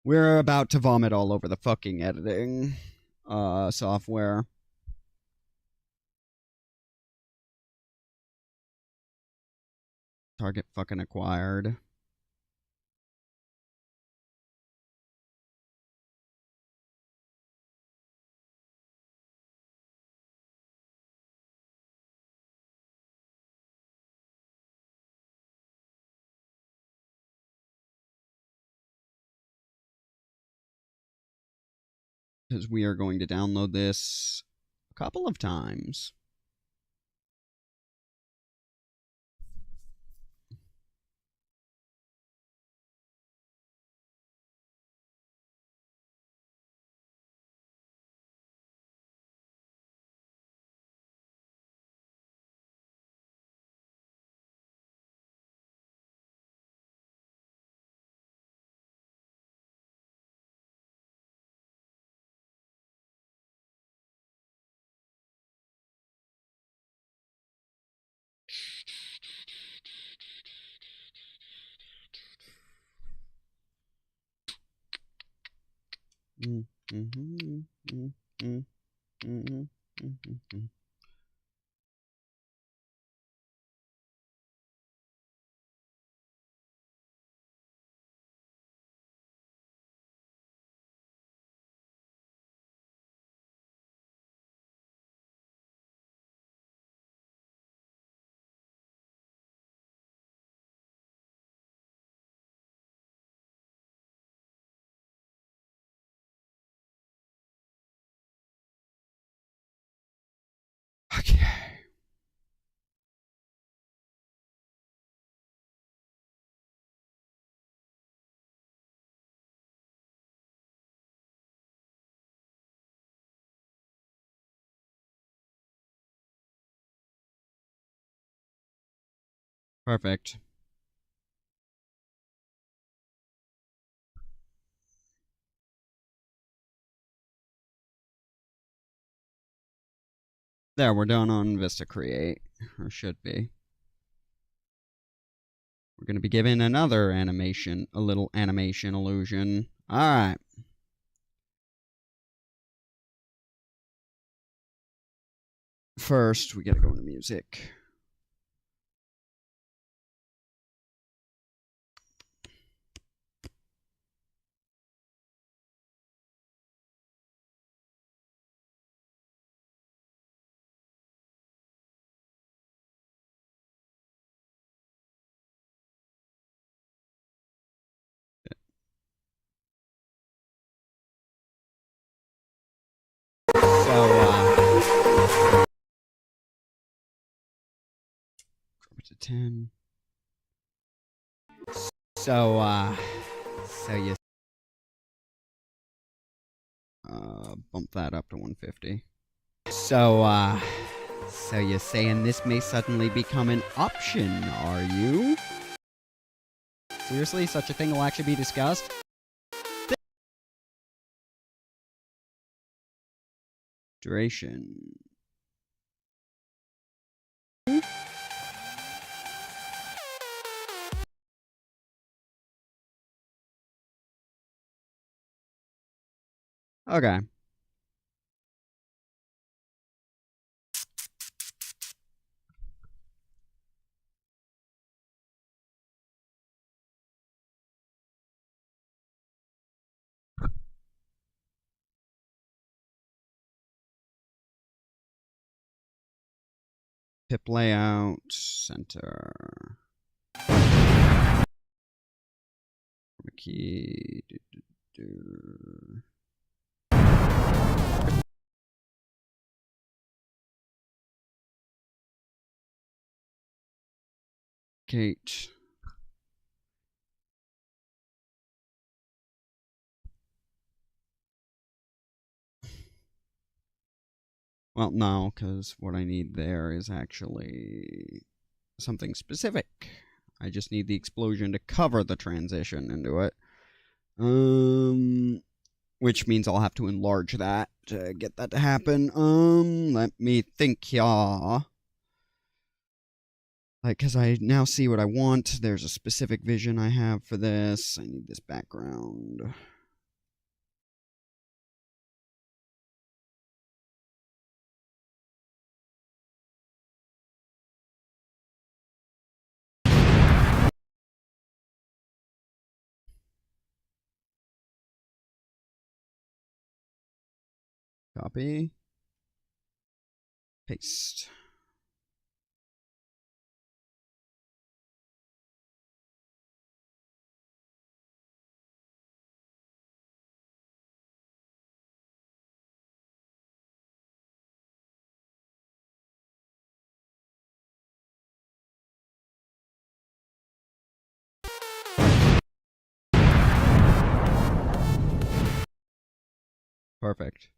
We're about to vomit all over the fucking editing software. Target fucking acquired. Because we are going to download this a couple of times. Okay. Perfect. There, we're done on Vista Create. Or should be. We're going to be given another animation, a little animation illusion. Alright. First, we gotta go into music. Drop it to 10. So you bump that up to 150. So you're saying this may suddenly become an option, are you? Seriously, such a thing will actually be discussed? Duration. Okay. Pip layout, center. Key. Kate. Well, no, because what I need there is actually something specific. I just need the explosion to cover the transition into it. Which means I'll have to enlarge that to get that to happen. Let me think, yeah. Like, because I now see what I want. There's a specific vision I have for this. I need this background. Copy. Paste. Perfect.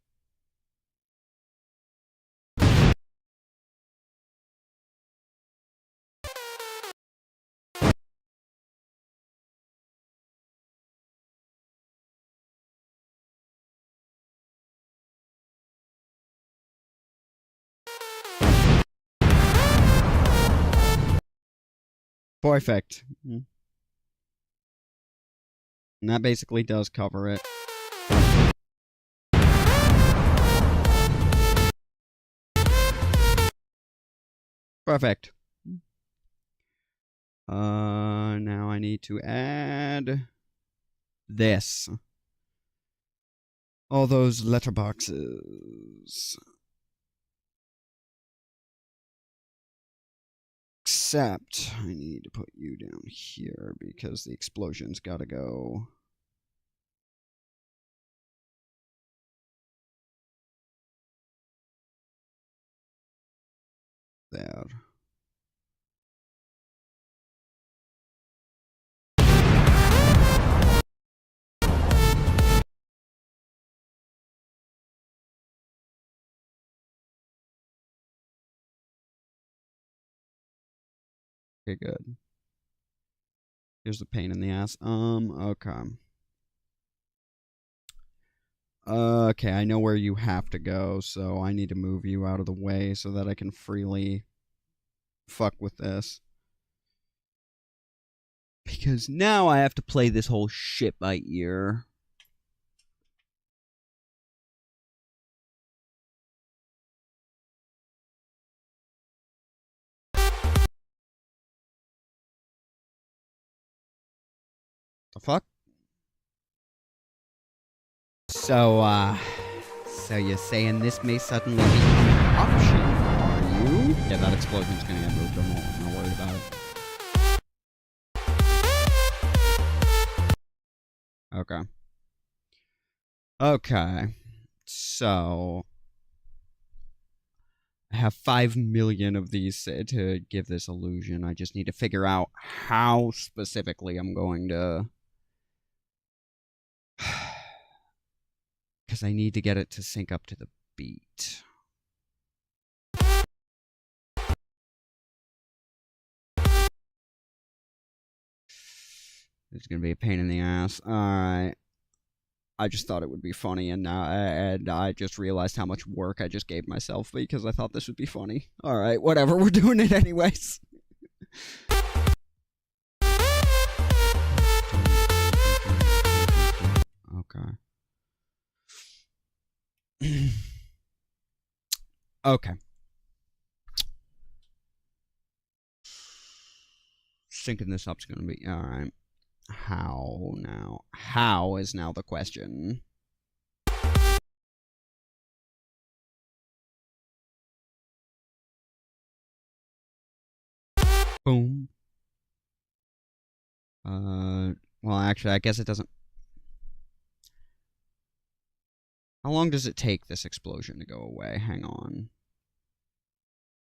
Perfect. And that basically does cover it. Perfect. Now I need to add this. All those letterboxes. Except I need to put you down here because the explosion's gotta go. There. Okay, good. Here's the pain in the ass. Okay. Okay, I know where you have to go, so I need to move you out of the way so that I can freely fuck with this. Because now I have to play this whole shit by ear. The fuck? So you're saying this may suddenly become an option, are you? Yeah, that explosion's gonna get moved. I'm not worried about it. Okay. Okay. So I have 5 million of these to give this illusion. I just need to figure out how specifically I'm going to... Because I need to get it to sync up to the beat. It's going to be a pain in the ass. Alright. I just thought it would be funny, and I just realized how much work I just gave myself because I thought this would be funny. Alright, whatever, we're doing it anyways. Okay. Okay. Syncing this up's gonna be alright. How now? How is now the question. Boom. Well, actually, I guess it doesn't. How long does it take this explosion to go away? Hang on.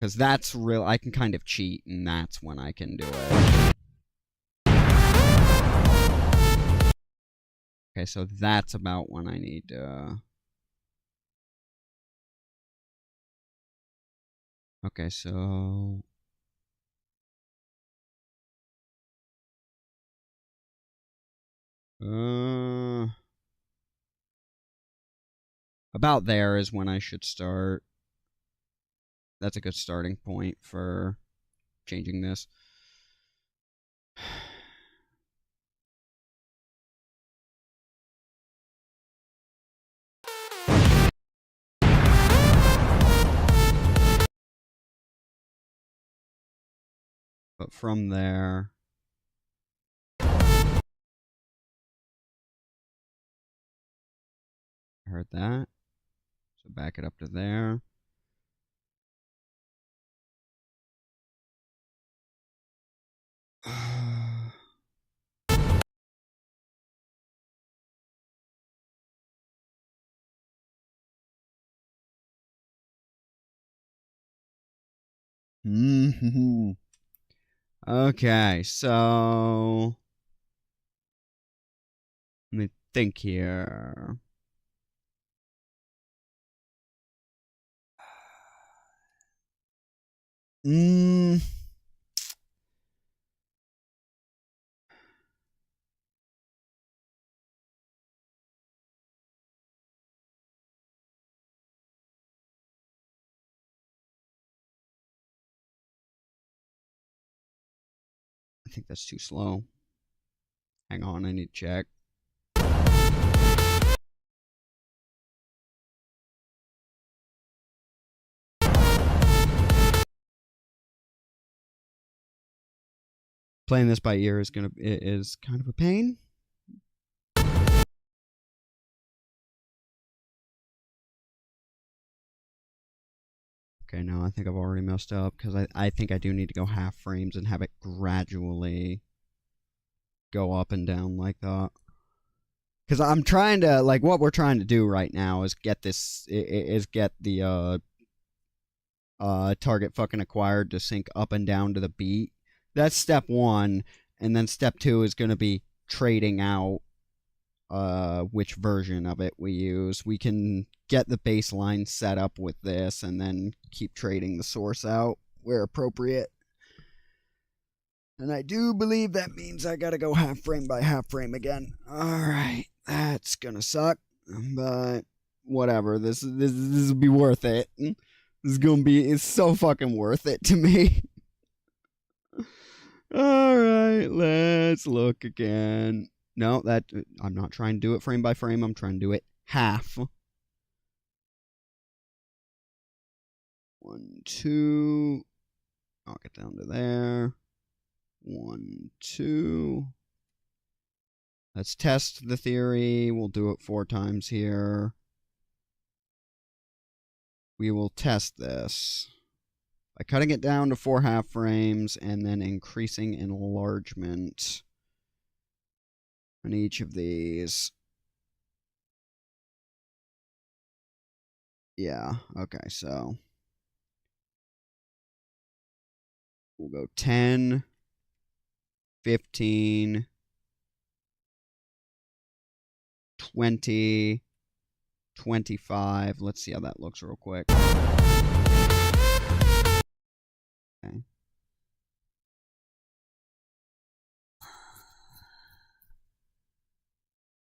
Because that's real. I can kind of cheat, and that's when I can do it. Okay, so that's about when I need to... Okay, so... About there is when I should start. That's a good starting point for changing this. But from there... I heard that. So back it up to there. Okay, so let me think here. I think that's too slow. Hang on, I need to check. Playing this by ear is kind of a pain. Okay, no, I think I've already messed up because I think I do need to go half frames and have it gradually go up and down like that. Because I'm trying to, like, what we're trying to do right now is get this, is get the target fucking acquired to sync up and down to the beat. That's step one, and then step two is going to be trading out which version of it we use. We can get the baseline set up with this and then keep trading the source out where appropriate. And I do believe that means I gotta go half frame by half frame again. Alright, that's gonna suck, but whatever, this will be worth it. This is gonna be, it's so fucking worth it to me. Alright, let's look again. No, I'm not trying to do it frame by frame, I'm trying to do it half. 1, 2. I'll get down to there. 1, 2. Let's test the theory. We'll do it 4 times here. We will test this by cutting it down to 4 half frames and then increasing enlargement on each of these. Yeah, okay, so we'll go 10, 15, 20, 25. Let's see how that looks real quick. Okay.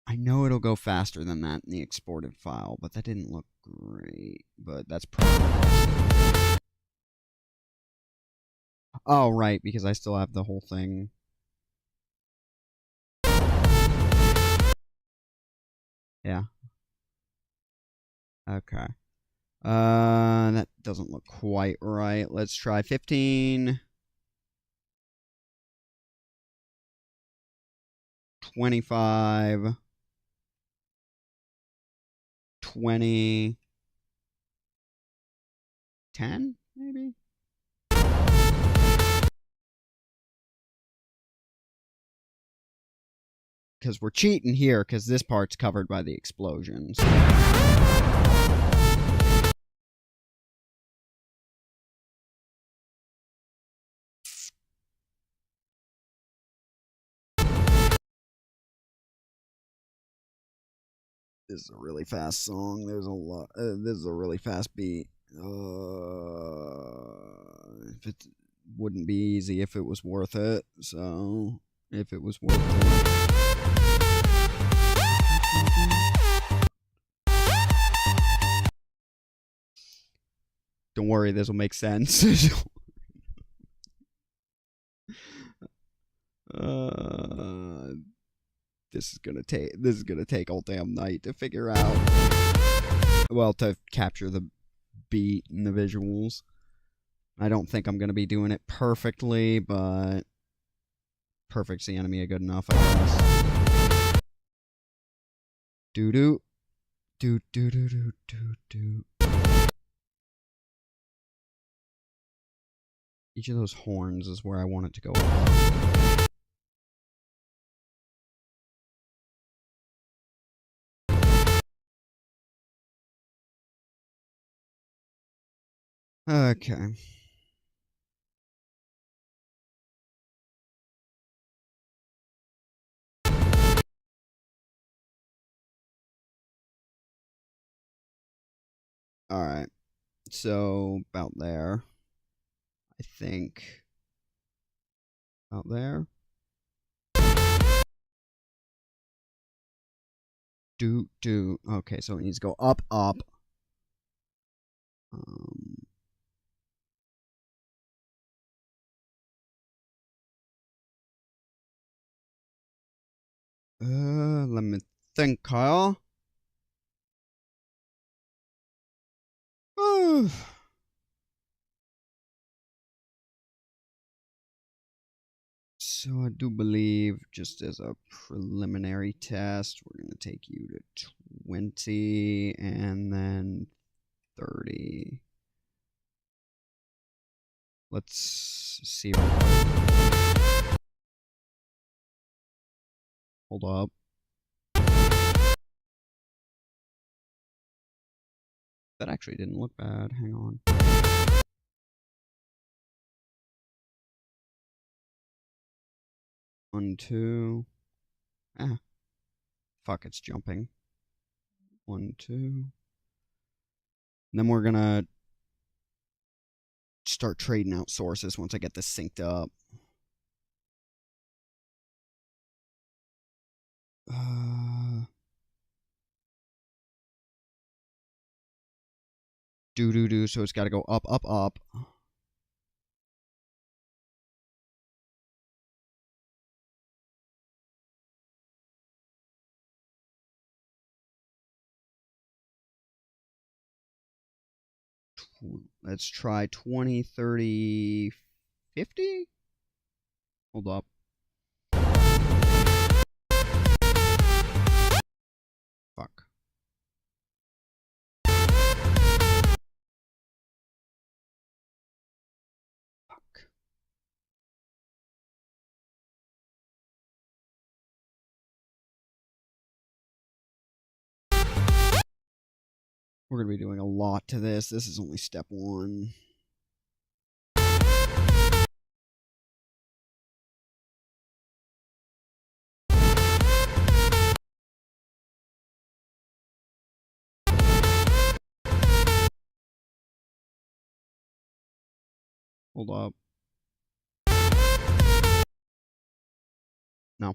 I know it'll go faster than that in the exported file, but that didn't look great. But that's probably... Oh, right, because I still have the whole thing. Yeah. Okay. That doesn't look quite right. Let's try 15. 25. 20. 10, maybe? Because we're cheating here, because this part's covered by the explosions. This is a really fast song. There's a lot. This is a really fast beat. If it wouldn't be easy if it was worth it. So, if it was worth it. Don't worry, this will make sense. This is gonna take all damn night to figure out. Well, to capture the beat and the visuals. I don't think I'm gonna be doing it perfectly, but perfect's the enemy of good enough, I guess. Do do do do do do do do. Each of those horns is where I want it to go up. Okay. Alright. So, about there. I think. About there. Okay, so it needs to go up, up. Let me think, Kyle. So I do believe, just as a preliminary test, we're going to take you to 20 and then 30. Let's see. Hold up. That actually didn't look bad. Hang on. One, two. Ah. Fuck, it's jumping. 1, 2. And then we're gonna start trading out sources once I get this synced up. So it's gotta go up, up, up. Let's try 20, 30, 50? Hold up. Fuck. Fuck. We're gonna be doing a lot to this. This is only step 1. Hold up. No.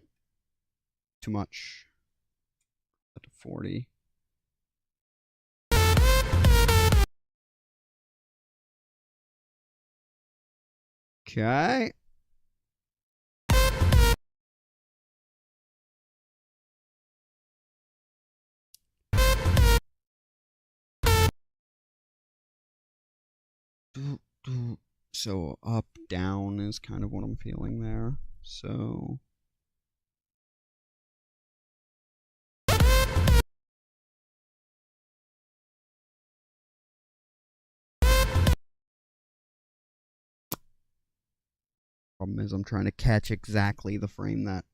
Too much. Set to 40. Okay. So up, down is kind of what I'm feeling there. So problem is I'm trying to catch exactly the frame that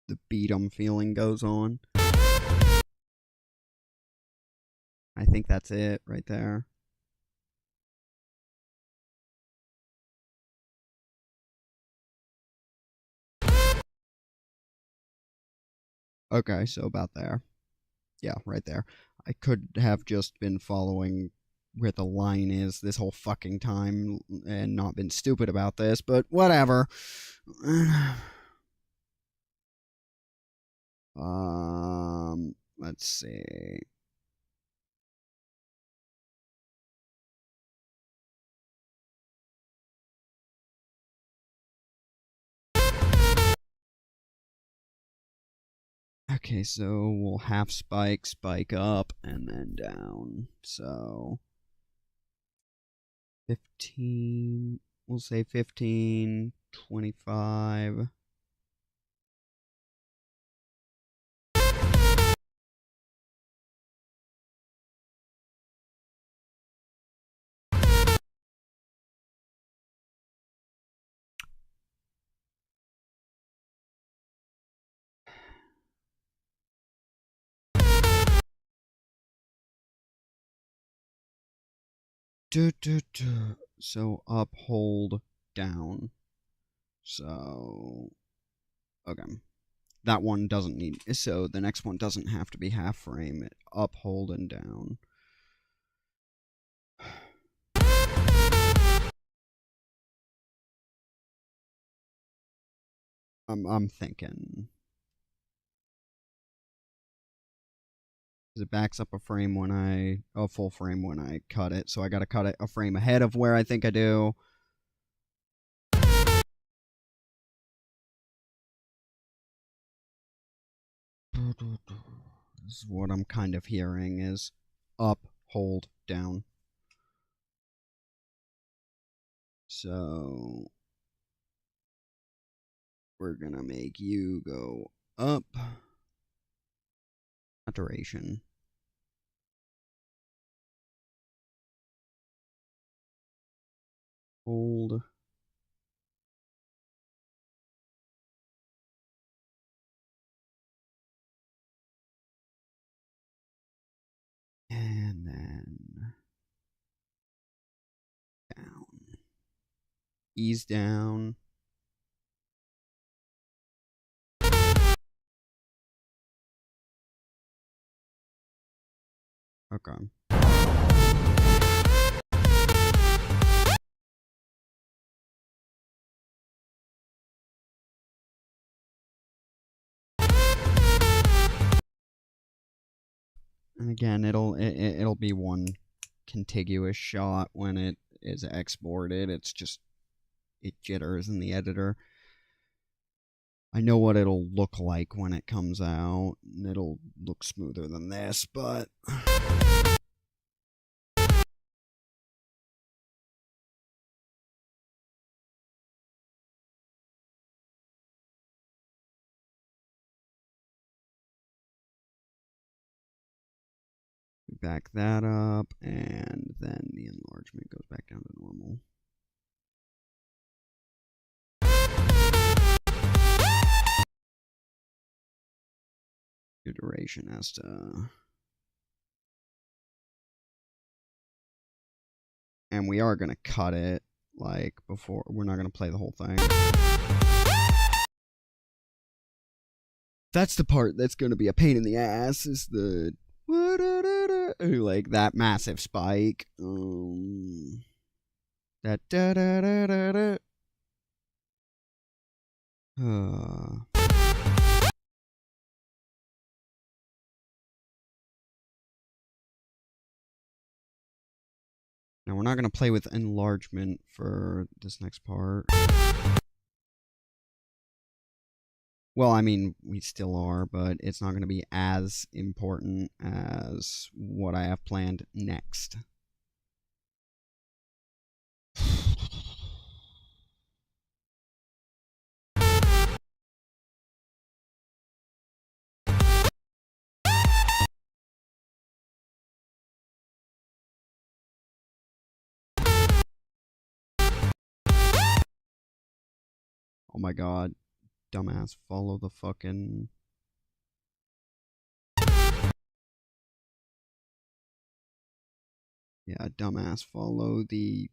the beat I'm feeling goes on. I think that's it right there. Okay, so about there. Yeah, right there. I could have just been following where the line is this whole fucking time and not been stupid about this, but whatever. Let's see. Okay, so we'll half spike, spike up, and then down. So 15, we'll say 15, 25. So up, hold, down. So, okay. That one doesn't need, so the next one doesn't have to be half frame. Up, hold, and down. I'm thinking. It backs up a frame when a full frame when I cut it, so I gotta cut it a frame ahead of where I think I do. This is what I'm kind of hearing is up, hold, down. So we're gonna make you go up. Duration. Hold. And then down. Ease down. Okay. And again, it'll be one contiguous shot when it is exported. It's just it jitters in the editor. I know what it'll look like when it comes out. It'll look smoother than this, but back that up, and then the enlargement goes back down to normal. Your duration has to... And we are going to cut it, like, before. We're not going to play the whole thing. That's the part that's going to be a pain in the ass, is the... Like, that massive spike. That da-da-da-da-da. Now, we're not going to play with enlargement for this next part. Well, I mean, we still are, but it's not going to be as important as what I have planned next. Oh my god. Dumbass, follow the fucking... Yeah, dumbass, follow the...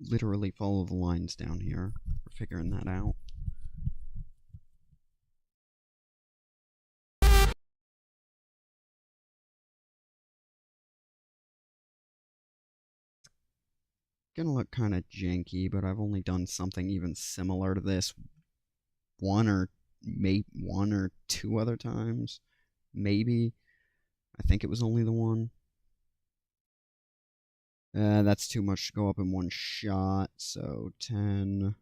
Literally follow the lines down here. We're figuring that out. Gonna look kind of janky, but I've only done something even similar to this one or two other times. Maybe. I think it was only the one. That's too much to go up in one shot, so 10.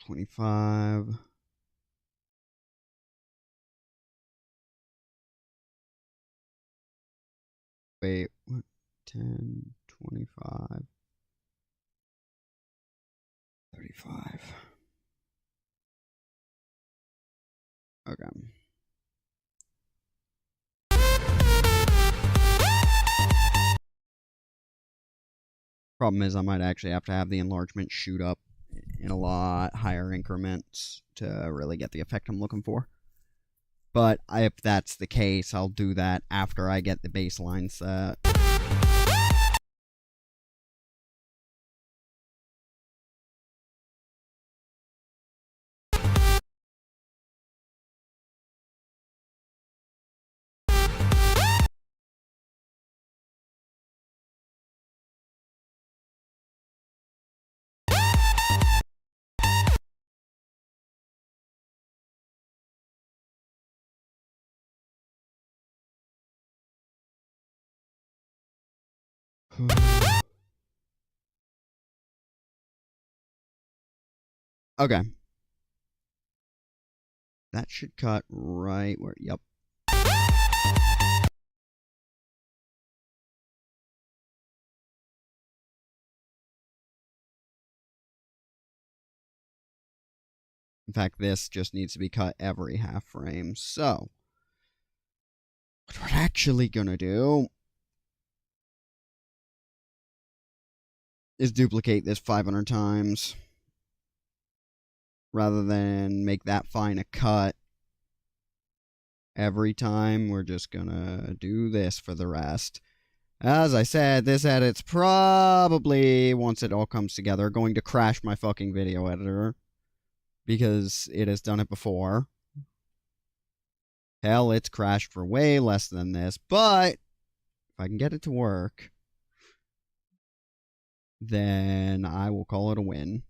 $25. Wait, what? 10, 25, 35. Okay. Problem is, I might actually have to have the enlargement shoot up in a lot higher increments to really get the effect I'm looking for. But if that's the case, I'll do that after I get the baseline set. Okay. That should cut right where, yep. In fact, this just needs to be cut every half frame. So, what we're actually gonna do is duplicate this 500 times rather than make that fine a cut every time. We're just gonna do this for the rest. As I said, this edit's probably, once it all comes together, going to crash my fucking video editor because it has done it before. Hell, it's crashed for way less than this, but if I can get it to work, then I will call it a win.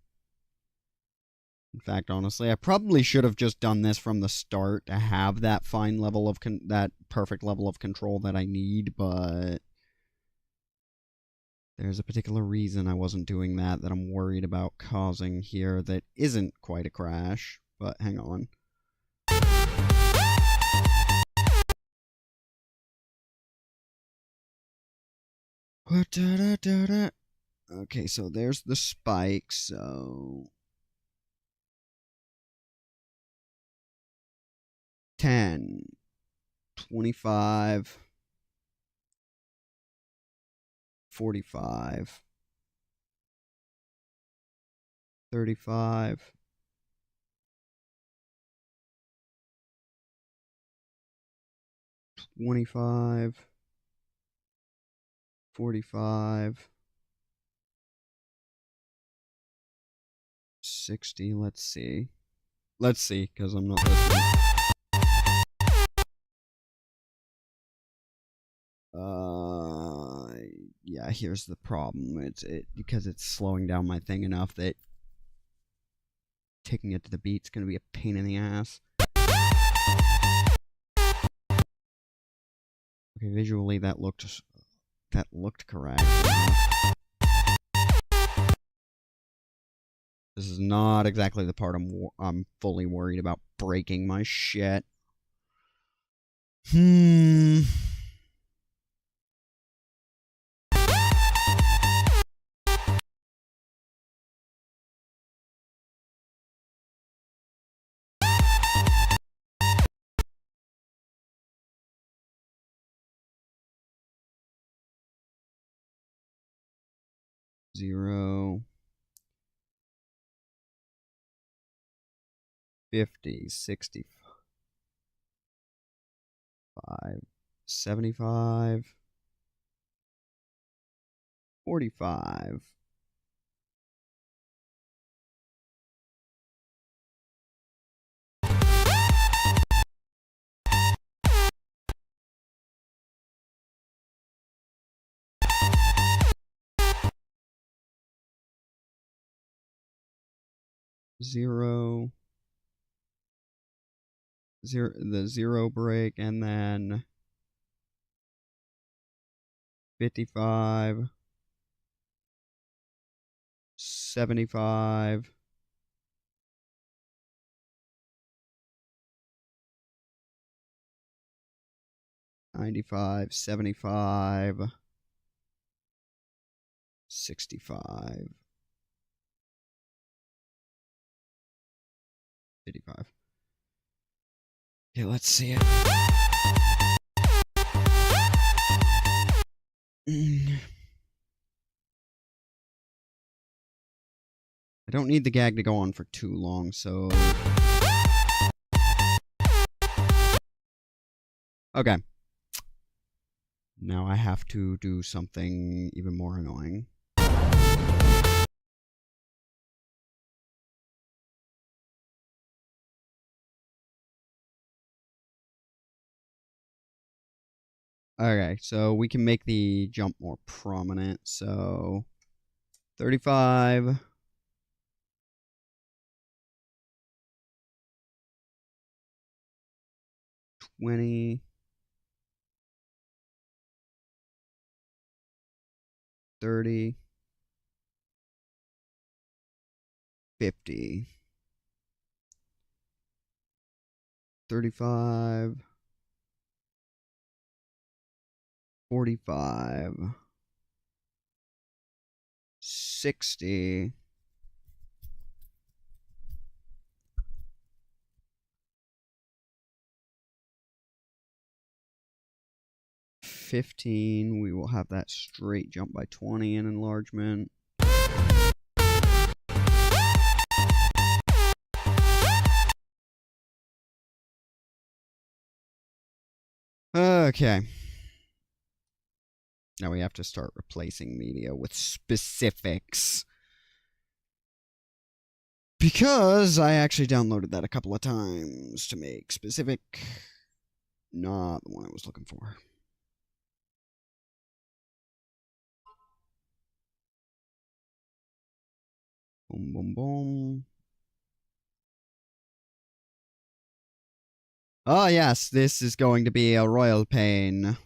In fact, honestly, I probably should have just done this from the start to have that fine level of that perfect level of control that I need, but there's a particular reason I wasn't doing that I'm worried about causing here that isn't quite a crash, but hang on. Okay, so there's the spike, so 10, 25, 45, 35, 25, 45, 60, let's see. Let's see, because I'm not listening. Yeah, here's the problem. It's because it's slowing down my thing enough that taking it to the beat's gonna be a pain in the ass. Okay, visually that looked correct. This is not exactly the part I'm fully worried about breaking my shit. 0, 50, 65, 75, 45, 0, the 0 break, and then 55, 75, 95, 75, 65, 55. Okay, let's see it. I don't need the gag to go on for too long, so... Okay. Now I have to do something even more annoying. Okay, so we can make the jump more prominent. So 35. 20. 30. 50. 35. 45. 60. 15. We will have that straight jump by 20 in enlargement. Okay. Now we have to start replacing media with specifics. Because I actually downloaded that a couple of times to make specific. Not the one I was looking for. Boom, boom, boom. Oh, yes, this is going to be a royal pain.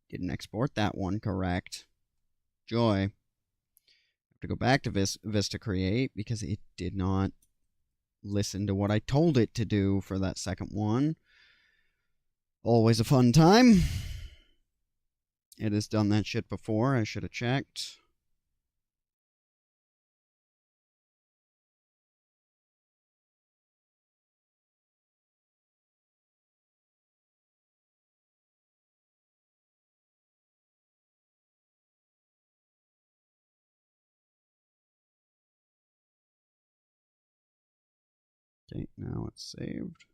Didn't export that one correct. Joy. Have to go back to Vista Create because it did not listen to what I told it to do for that second one. Always a fun time. It has done that shit before. I should have checked. Okay, now it's saved.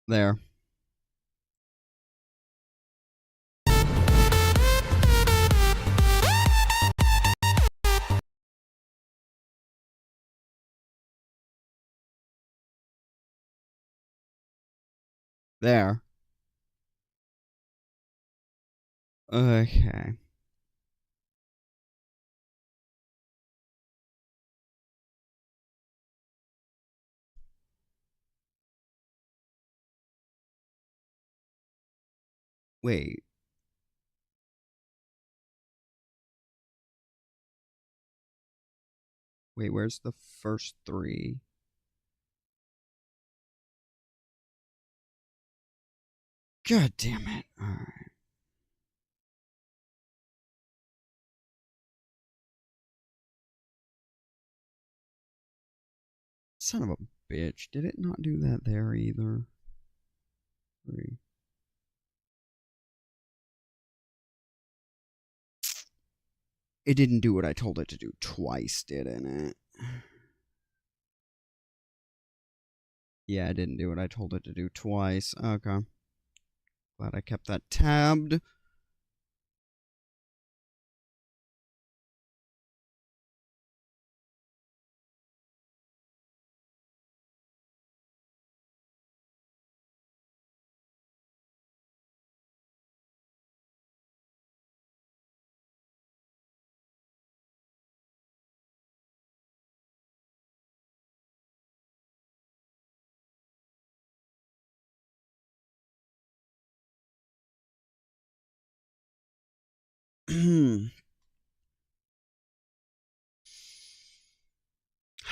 There. There. Okay. Wait. Wait, where's the first three? God damn it. Alright. Son of a bitch. Did it not do that there either? Three. It didn't do what I told it to do twice, didn't it? Yeah, it didn't do what I told it to do twice. Okay. Glad I kept that tabbed.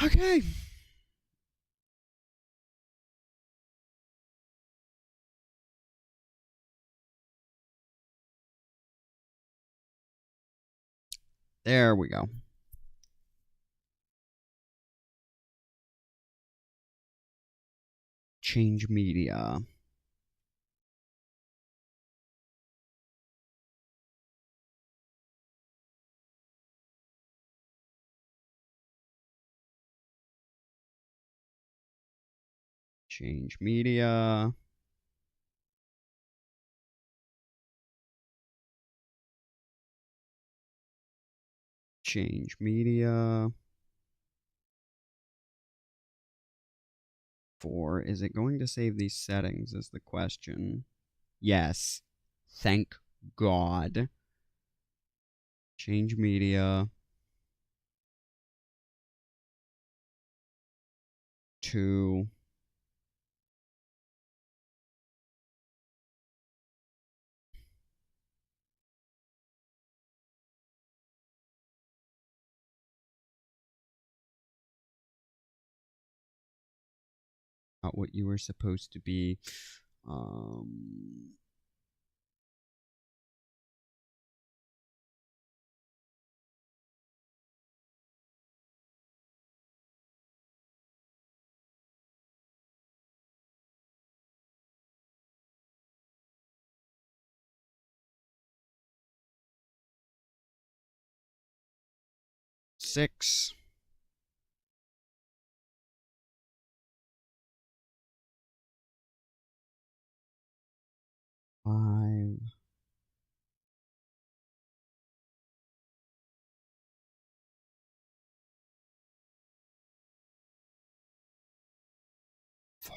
Okay. There we go. Change media. Change media. Change media. 4. Is it going to save these settings is the question. Yes. Thank God. Change media. 2. Not what you were supposed to be. 6. 5. 4.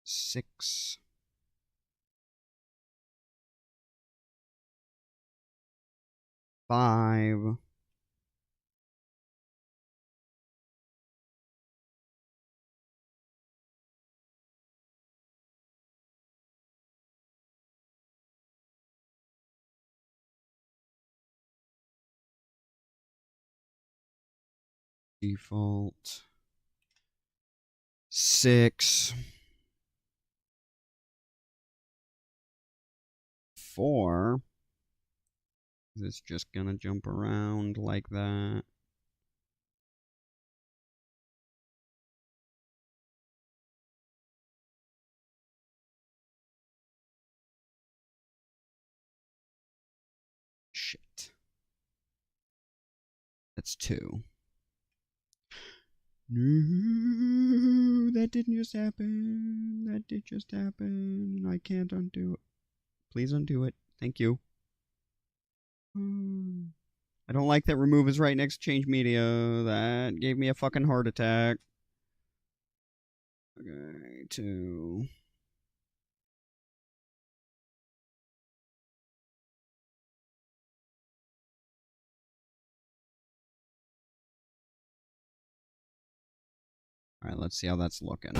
6. 5. 'Default. 6. 4. Is this just gonna jump around like that? Shit. That's 2. No, that didn't just happen. That did just happen. I can't undo it. Please undo it. Thank you. I don't like that remove is right next to change media. That gave me a fucking heart attack. Okay, 2. Alright, let's see how that's looking.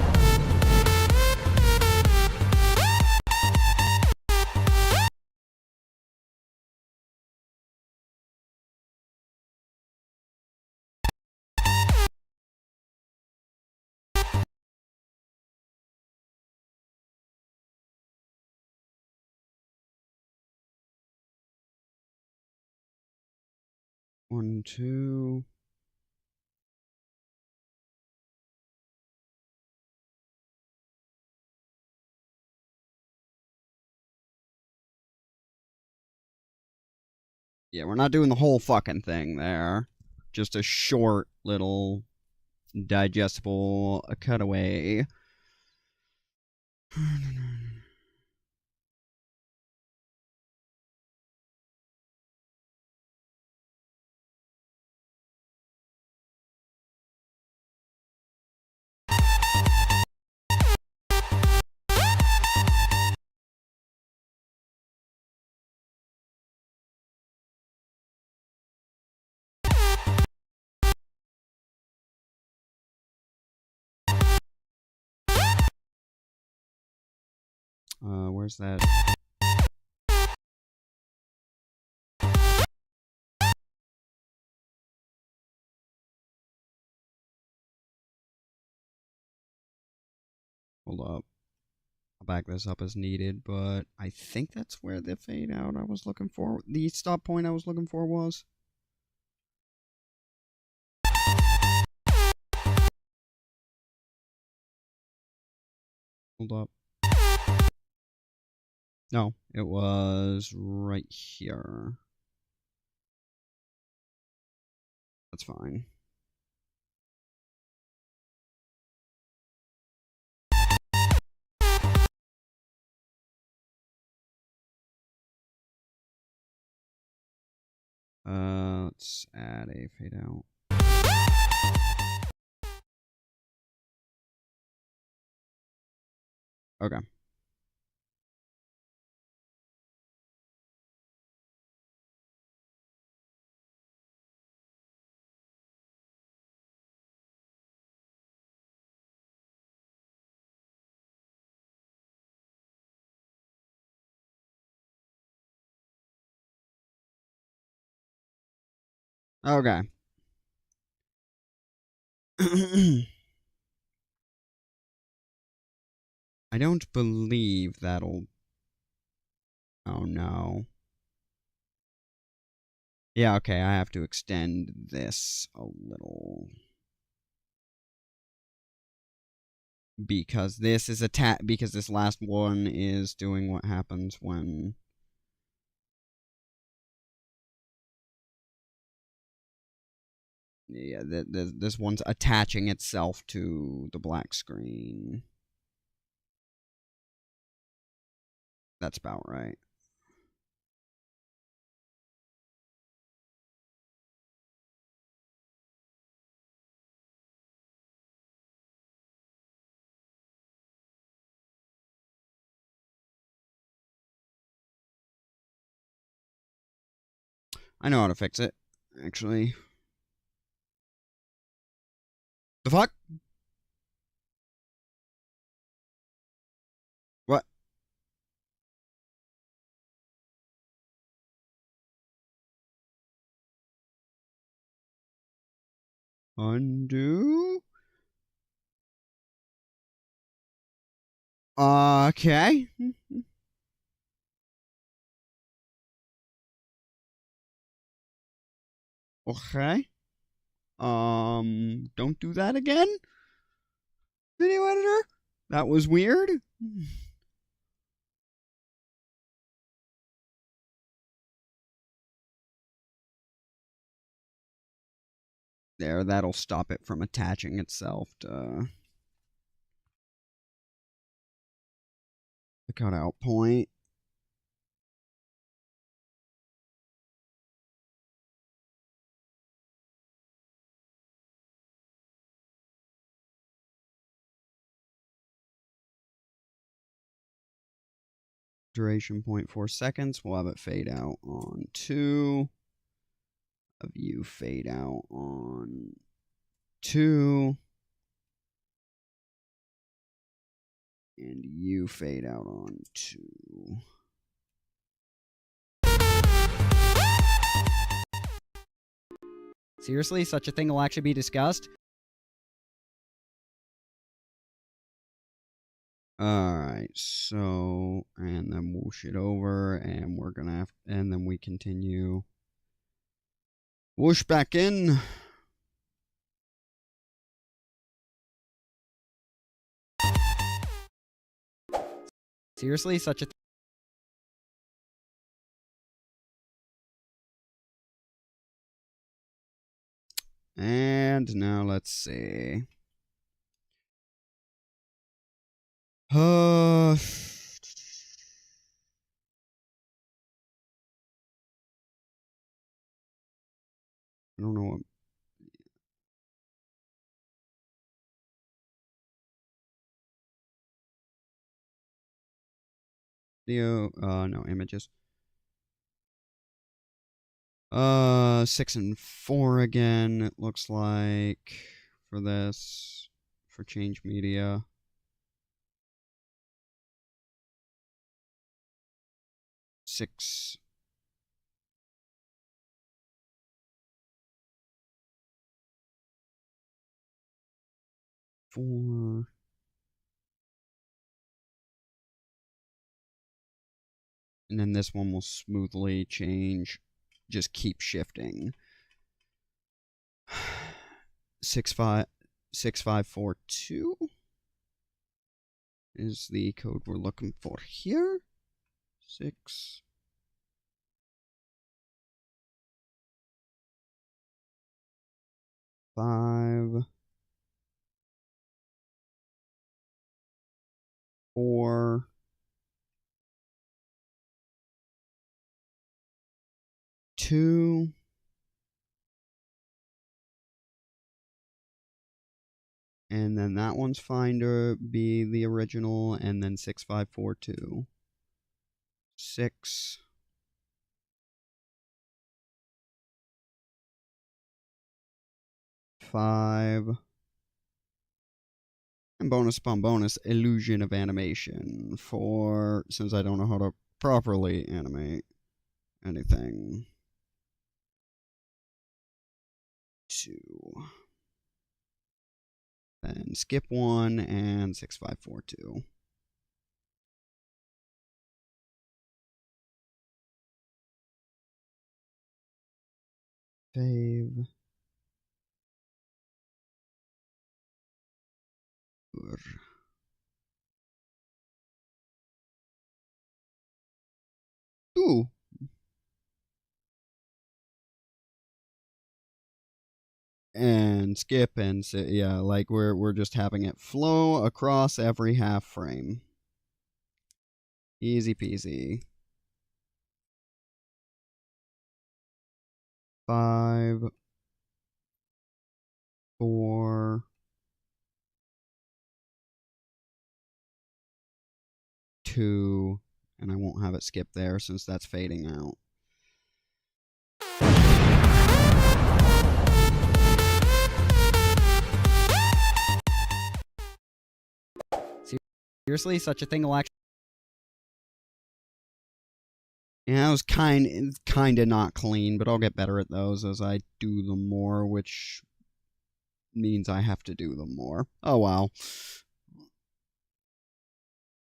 One, 2. Yeah, we're not doing the whole fucking thing there. Just a short little digestible cutaway. Where's that? Hold up. I'll back this up as needed, but I think that's where the fade out I was looking for, the stop point I was looking for was. Hold up. No, it was right here. That's fine. Let's add a fade out. Okay. Okay. I don't believe that'll... Oh no. Yeah, okay, I have to extend this a little. Because this is because this last one is doing what happens when... Yeah, this one's attaching itself to the black screen. That's about right. I know how to fix it, actually. The fuck? What? Undo? Okay. Okay. Don't do that again? Video editor? That was weird. There, that'll stop it from attaching itself to the cutout point. Duration 0.4 seconds. We'll have it fade out on 2. A view fade out on 2. And you fade out on 2. Seriously, such a thing will actually be discussed? Alright, so, and then whoosh it over, and we're gonna have, and then we continue. Whoosh back in. Seriously, such a And now let's see. I don't know what. Video, no, images. 6 and 4 again, it looks like, for this, for change media. Six. Four. And then this one will smoothly change. Just keep shifting. 6542 is the code we're looking for here. 6 5 4 2 and then that one's fine to be the original, and then 6542 6 5 and bonus upon bonus illusion of animation for, since I don't know how to properly animate anything. 2 then skip 1 and 6542. Save. Ooh. And skip and yeah, like we're just having it flow across every half frame. Easy peasy. 5 4 2, and I won't have it skip there since that's fading out. Seriously, such a thing will actually... Yeah, it was kind of not clean, but I'll get better at those as I do them more, which means I have to do them more. Oh, wow.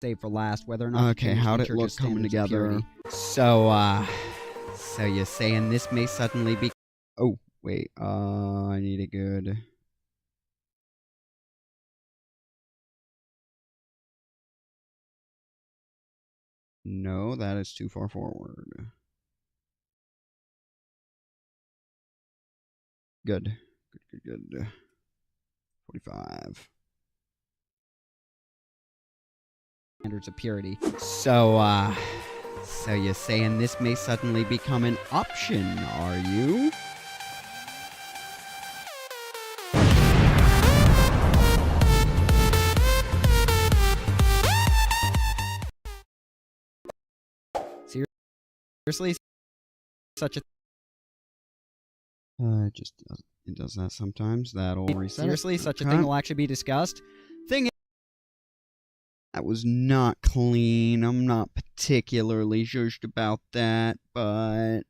Save for last, whether or not... Okay, how'd it look coming together? So you're saying this may suddenly be... Oh, wait, I need a good... No, that is too far forward. Good. Good. 45. Standards of purity. So you're saying this may suddenly become an option, are you? Seriously, such a... It does that sometimes. That'll reset. Seriously, such a thing will actually be discussed. That was not clean. I'm not particularly zhuzhed about that, but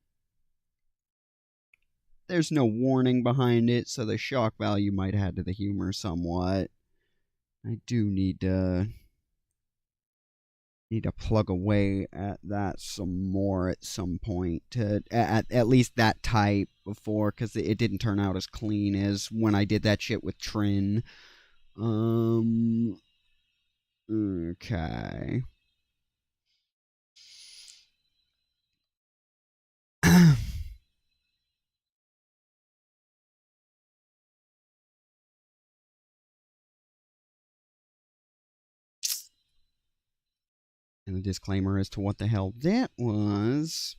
there's no warning behind it, so the shock value might add to the humor somewhat. I do need to plug away at that some more at some point, to at least that type before, because it didn't turn out as clean as when I did that shit with Trin. Okay. And a disclaimer as to what the hell that was.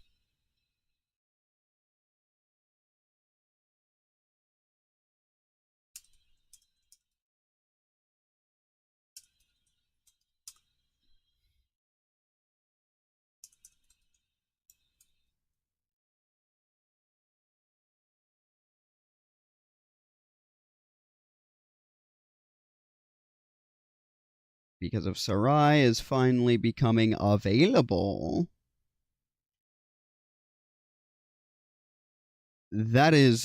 Because of Sarai is finally becoming available. That is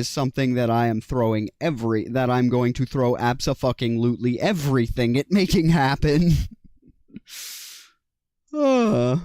something that I am throwing that I'm going to throw abso-fucking-lutely everything at making happen. Uh.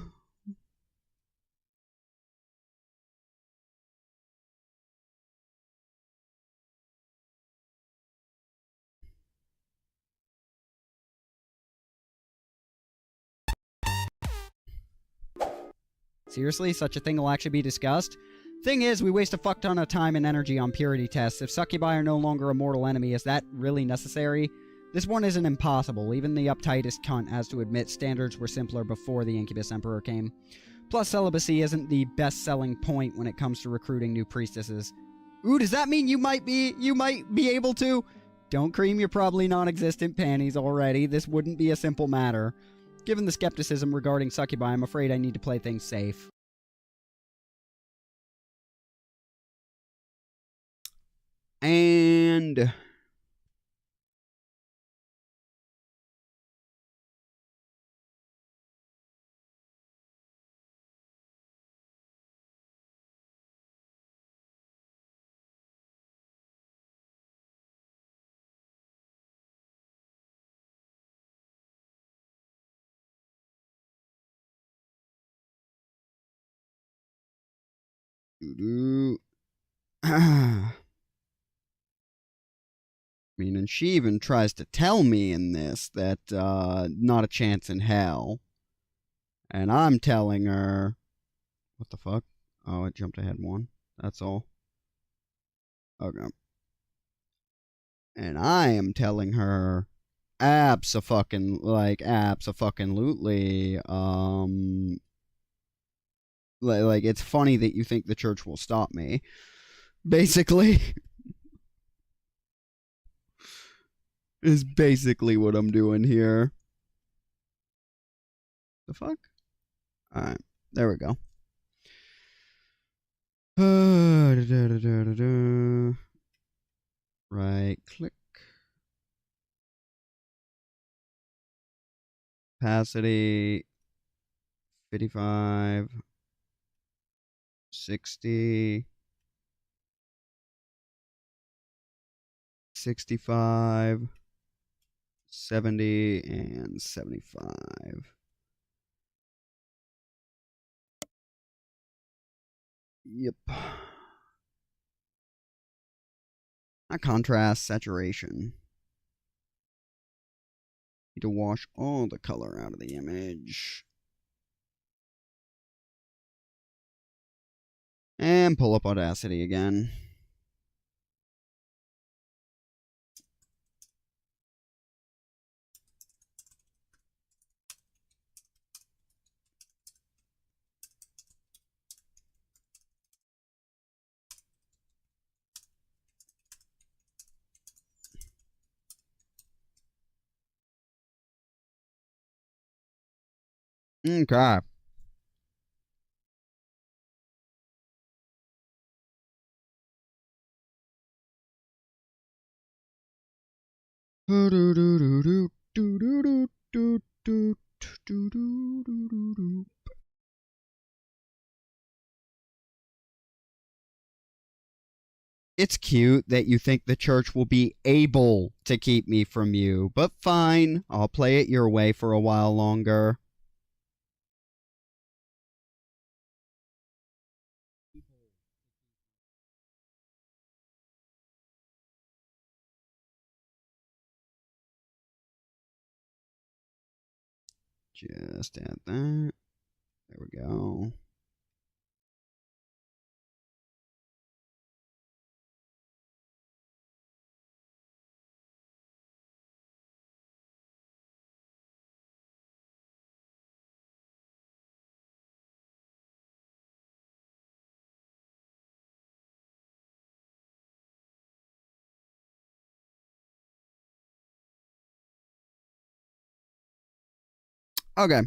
Seriously, such a thing will actually be discussed? Thing is, we waste a fuck ton of time and energy on purity tests. If succubi are no longer a mortal enemy, is that really necessary? This one isn't impossible. Even the uptightest cunt has to admit standards were simpler before the Incubus Emperor came. Plus, celibacy isn't the best-selling point when it comes to recruiting new priestesses. Ooh, does that mean you might be able to? Don't cream your probably non-existent panties already. This wouldn't be a simple matter. Given the skepticism regarding succubi, I'm afraid I need to play things safe. And meaning she even tries to tell me in this that not a chance in hell. And I'm telling her, what the fuck? Oh, it jumped ahead one. That's all. Okay. And I am telling her, abso-fucking-lutely, like, it's funny that you think the church will stop me. Basically. Is basically what I'm doing here. The fuck? Alright, there we go. Right click. Opacity 55, 60, 65, 70, and 75. Yep. Not contrast, saturation. Need to wash all the color out of the image. And pull up Audacity again. Okay. It's cute that you think the church will be able to keep me from you, but fine, I'll play it your way for a while longer. Just add that. There we go. Okay.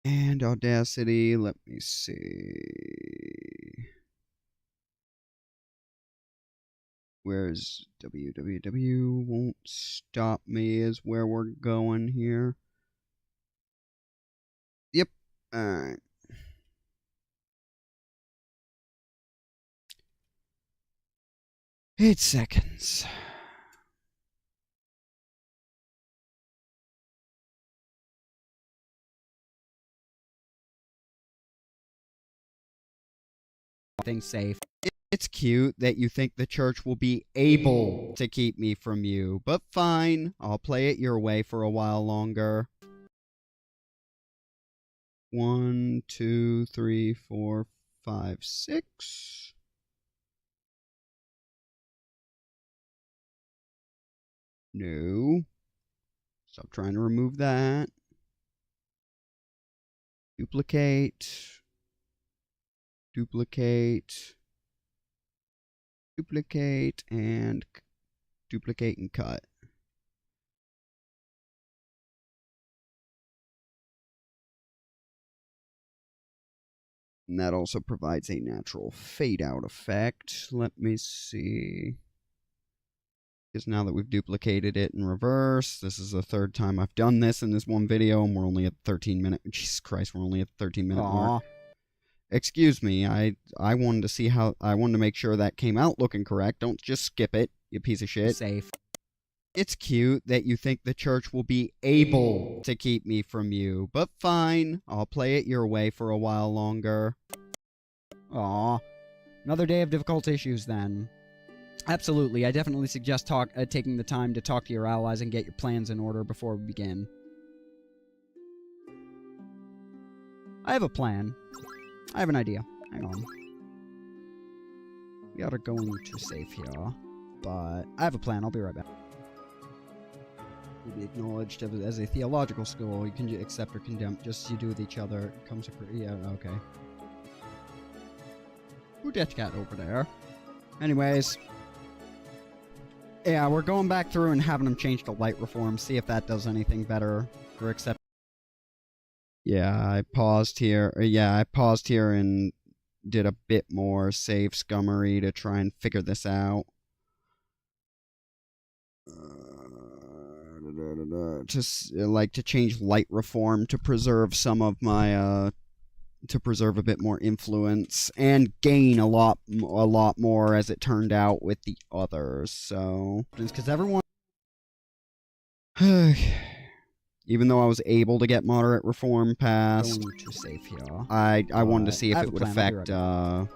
And Audacity, let me see. Where's www won't stop me is where we're going here. Yep. Alright. Eight seconds. things safe. It's cute that you think the church will be able to keep me from you, but fine, I'll play it your way for a while longer. 1, 2, 3, 4, 5, 6. No. Stop trying to remove that. Duplicate. Duplicate. Duplicate and duplicate and cut. And that also provides a natural fade out effect. Let me see. Because now that we've duplicated it in reverse, this is the third time I've done this in this one video, and we're only at 13 minutes. Jesus Christ, we're only at 13-minute mark. Excuse me, I wanted to see how, I wanted to make sure that came out looking correct. Don't just skip it, you piece of shit. Safe. It's cute that you think the church will be able to keep me from you, but fine, I'll play it your way for a while longer. Aw. Another day of difficult issues, then. Absolutely, I definitely suggest taking the time to talk to your allies and get your plans in order before we begin. I have a plan. I have an idea. Hang on. We ought to go into safe here, but I have a plan. I'll be right back. Be acknowledged as a theological school. You can accept or condemn just as you do with each other. It comes yeah, okay. Who that cat over there? Anyways. Yeah, we're going back through and having them change to light reform, see if that does anything better or accept. Yeah, I paused here. Yeah, I paused here and did a bit more save scummery to try and figure this out. To change light reform to preserve some of my to preserve a bit more influence and gain a lot more as it turned out with the others. So because everyone even though I was able to get moderate reform passed, Going to safe here. I wanted to see if it would affect the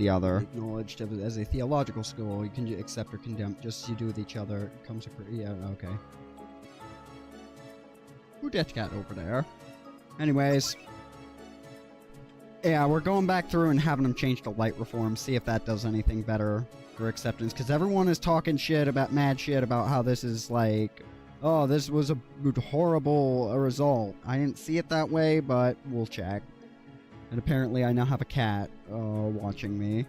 other. Acknowledged as a theological school. You can accept or condemn just as you do with each other. It comes yeah, okay. Who that cat over there? Anyways. Yeah, we're going back through and having them change to light reform, see if that does anything better for acceptance. Because everyone is talking shit about mad shit about how this is like, oh, this was a horrible result. I didn't see it that way, but we'll check. And apparently I now have a cat watching me.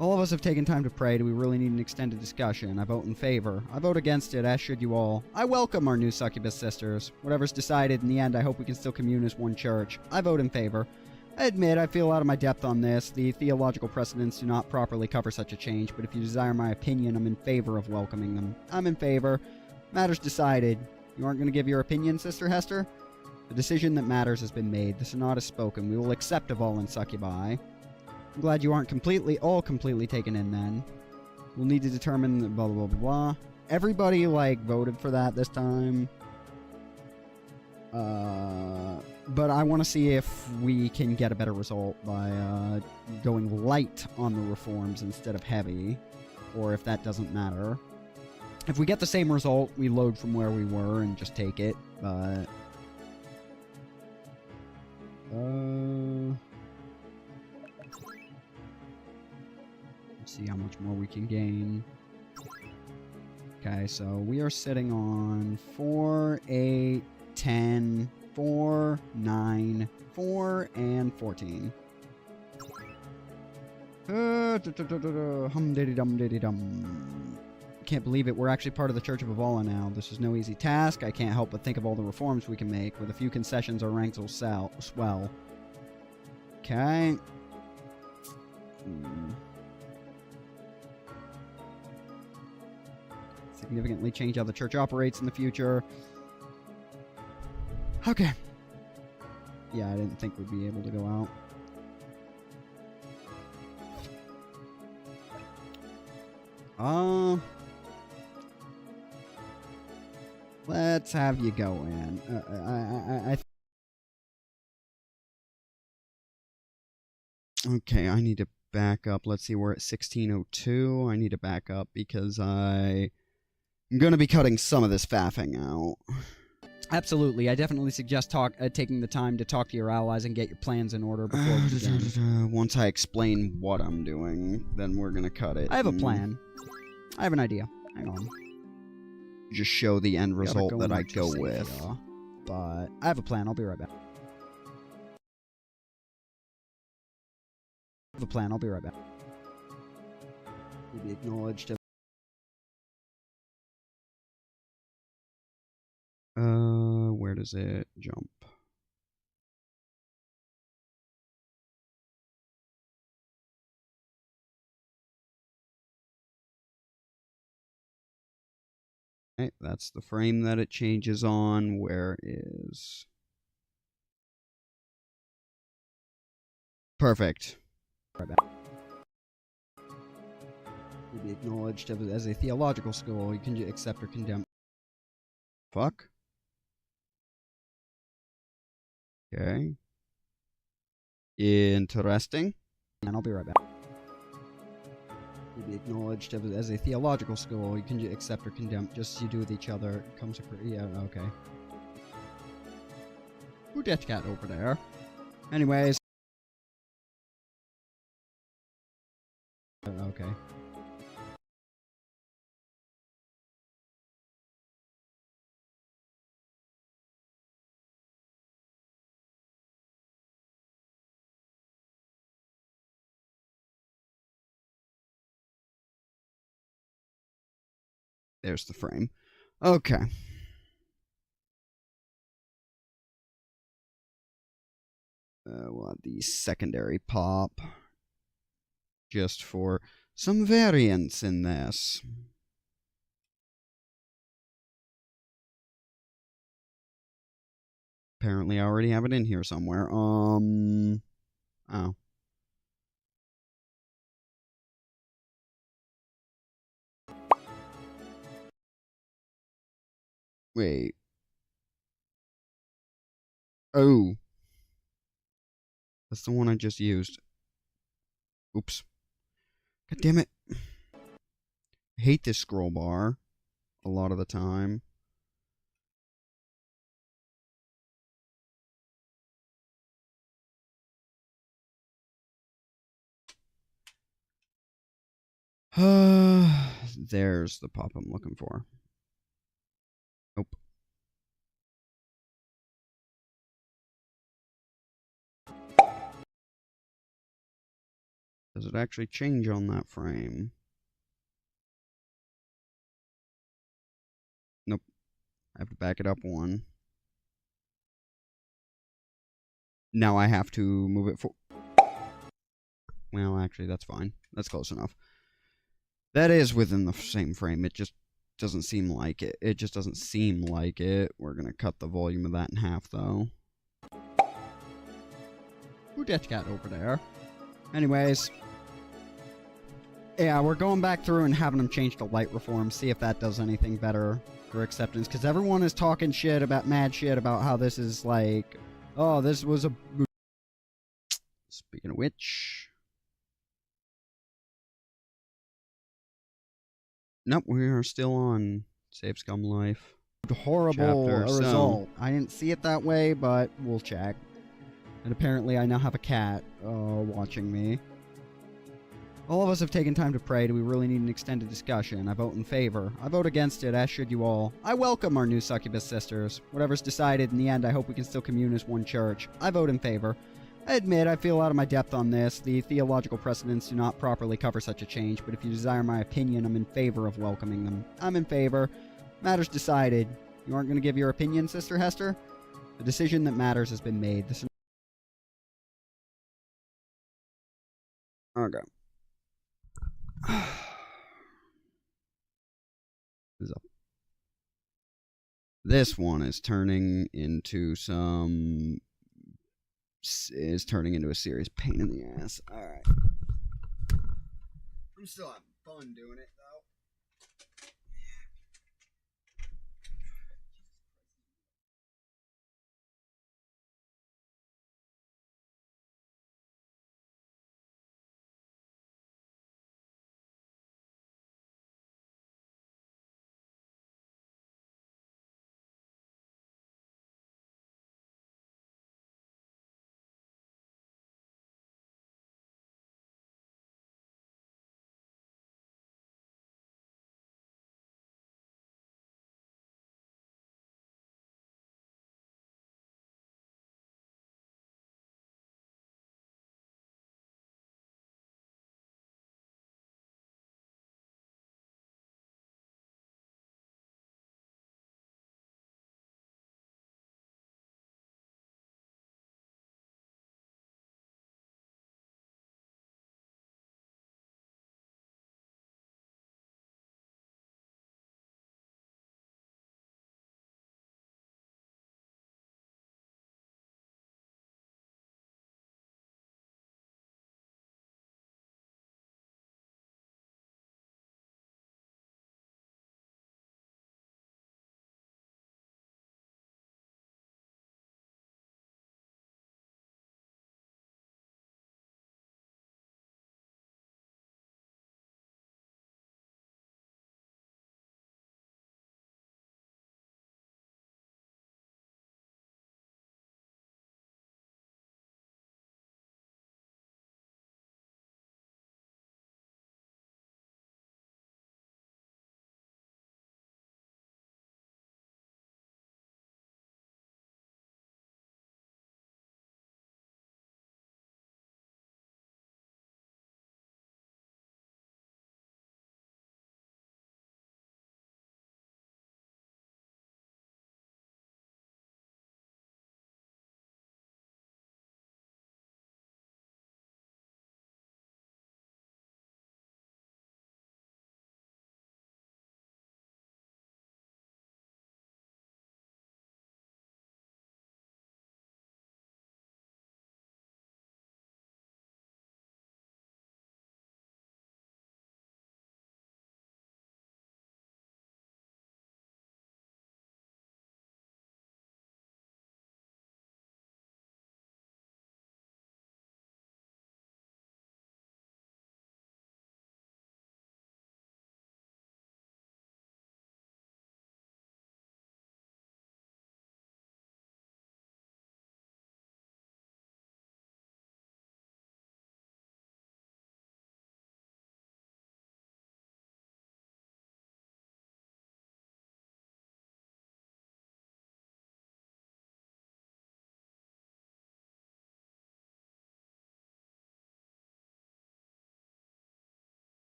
All of us have taken time to pray. Do we really need an extended discussion? I vote in favor. I vote against it, as should you all. I welcome our new succubus sisters. Whatever's decided, in the end, I hope we can still commune as one church. I vote in favor. I admit I feel out of my depth on this. The theological precedents do not properly cover such a change, but if you desire my opinion, I'm in favor of welcoming them. I'm in favor. Matters decided. You aren't going to give your opinion, Sister Hester? The decision that matters has been made. The synod has spoken. We will accept of all in succubi. I'm glad you aren't completely taken in then. We'll need to determine blah, blah, blah, blah. Everybody, voted for that this time. But I want to see if we can get a better result by going light on the reforms instead of heavy. Or if that doesn't matter. If we get the same result, we load from where we were and just take it, but... Let's see how much more we can gain. Okay, so we are sitting on 4, 8, 10, 4, 9, 4, and 14. Hum-diddy-dum-diddy-dum. Can't believe it. We're actually part of the Church of Avala now. This is no easy task. I can't help but think of all the reforms we can make. With a few concessions, our ranks will swell. Okay. Significantly change how the church operates in the future. Okay. Yeah, I didn't think we'd be able to go out. Let's have you go in. Okay, I need to back up. Let's see, we're at 1602. I need to back up because I'm going to be cutting some of this faffing out. Absolutely. I definitely suggest taking the time to talk to your allies and get your plans in order before we begin. Once I explain what I'm doing, then we're going to cut it. I have a plan. I have an idea. Hang on. Just show the end result that I go with. But I have a plan. I'll be right back. I have a plan. I'll be right back. To be acknowledged. Where does it jump? Okay, that's the frame that it changes on. Where is... Perfect. Right back. To be acknowledged as a theological school, you can accept or condemn. Fuck. Okay. Interesting. And I'll be right back. To be acknowledged as a theological school, you can accept or condemn just as you do with each other. It comes across. Yeah, okay. Who that cat over there? Anyways. Okay. There's the frame. Okay. We'll have the secondary pop. Just for some variance in this. Apparently I already have it in here somewhere. Oh. Wait. Oh. That's the one I just used. Oops. God damn it. I hate this scroll bar a lot of the time. There's the pop I'm looking for. Nope. Does it actually change on that frame? Nope. I have to back it up one. Now I have to move it for... Well, actually, that's fine. That's close enough. That is within the same frame. It just doesn't seem like it. It just doesn't seem like it. We're going to cut the volume of that in half, though. Who that cat over there? Anyways. Yeah, we're going back through and having them change the light reform, see if that does anything better for acceptance. Because everyone is talking shit about, mad shit about how this is like, oh, this was a... Speaking of which... Nope, we are still on Save Scum Life. Horrible Chapter, result. I didn't see it that way, but we'll check. And apparently I now have a cat watching me. All of us have taken time to pray. Do we really need an extended discussion? I vote in favor. I vote against it, as should you all. I welcome our new succubus sisters. Whatever's decided, in the end, I hope we can still commune as one church. I vote in favor. I admit I feel out of my depth on this. The theological precedents do not properly cover such a change, but if you desire my opinion, I'm in favor of welcoming them. I'm in favor. Matters decided. You aren't going to give your opinion, Sister Hester? The decision that matters has been made. Okay. This one is turning into some... is turning into a serious pain in the ass. Alright. I'm still having fun doing it, though.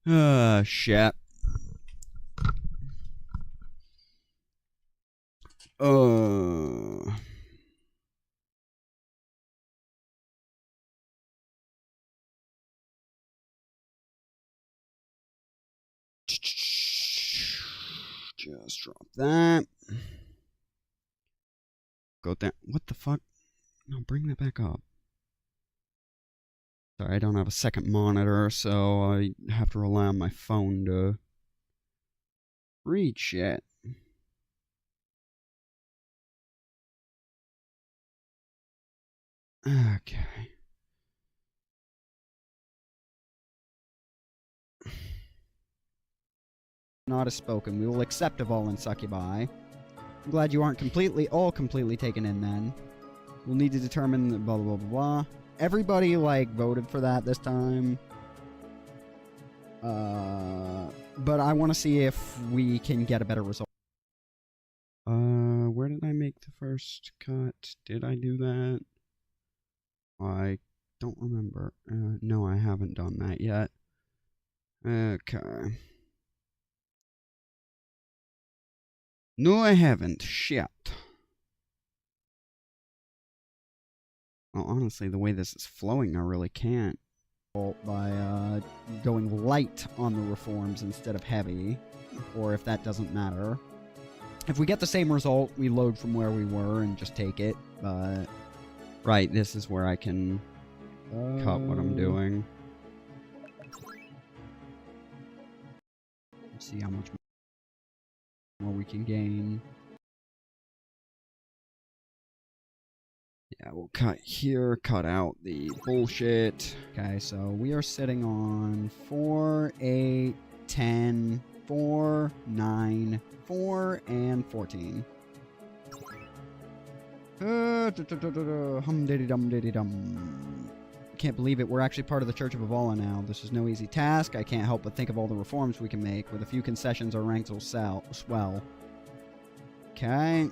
Shit. Just drop that. Go down. What the fuck? No, bring that back up. Sorry, I don't have a second monitor, so I have to rely on my phone to read shit. Okay. Not as spoken. We will accept a vol and succubi. I'm glad you aren't completely taken in then. We'll need to determine the blah blah blah blah. Everybody like voted for that this time. But I want to see if we can get a better result. Where did I make the first cut? Did I do that? I don't remember. No, I haven't done that yet. Okay. No, I haven't. Shit. Well, honestly, the way this is flowing, I really can't. By going light on the reforms instead of heavy, or if that doesn't matter. If we get the same result, we load from where we were and just take it, but... Right, this is where I can cut what I'm doing. Let's see how much more we can gain. Yeah, we'll cut here, cut out the bullshit. Okay, so we are sitting on 4, 8, 10, 4, 9, 4, and 14. Hum-diddy-dum-diddy-dum. Can't believe it, we're actually part of the Church of Avala now. This is no easy task. I can't help but think of all the reforms we can make. With a few concessions, our ranks will swell. Okay.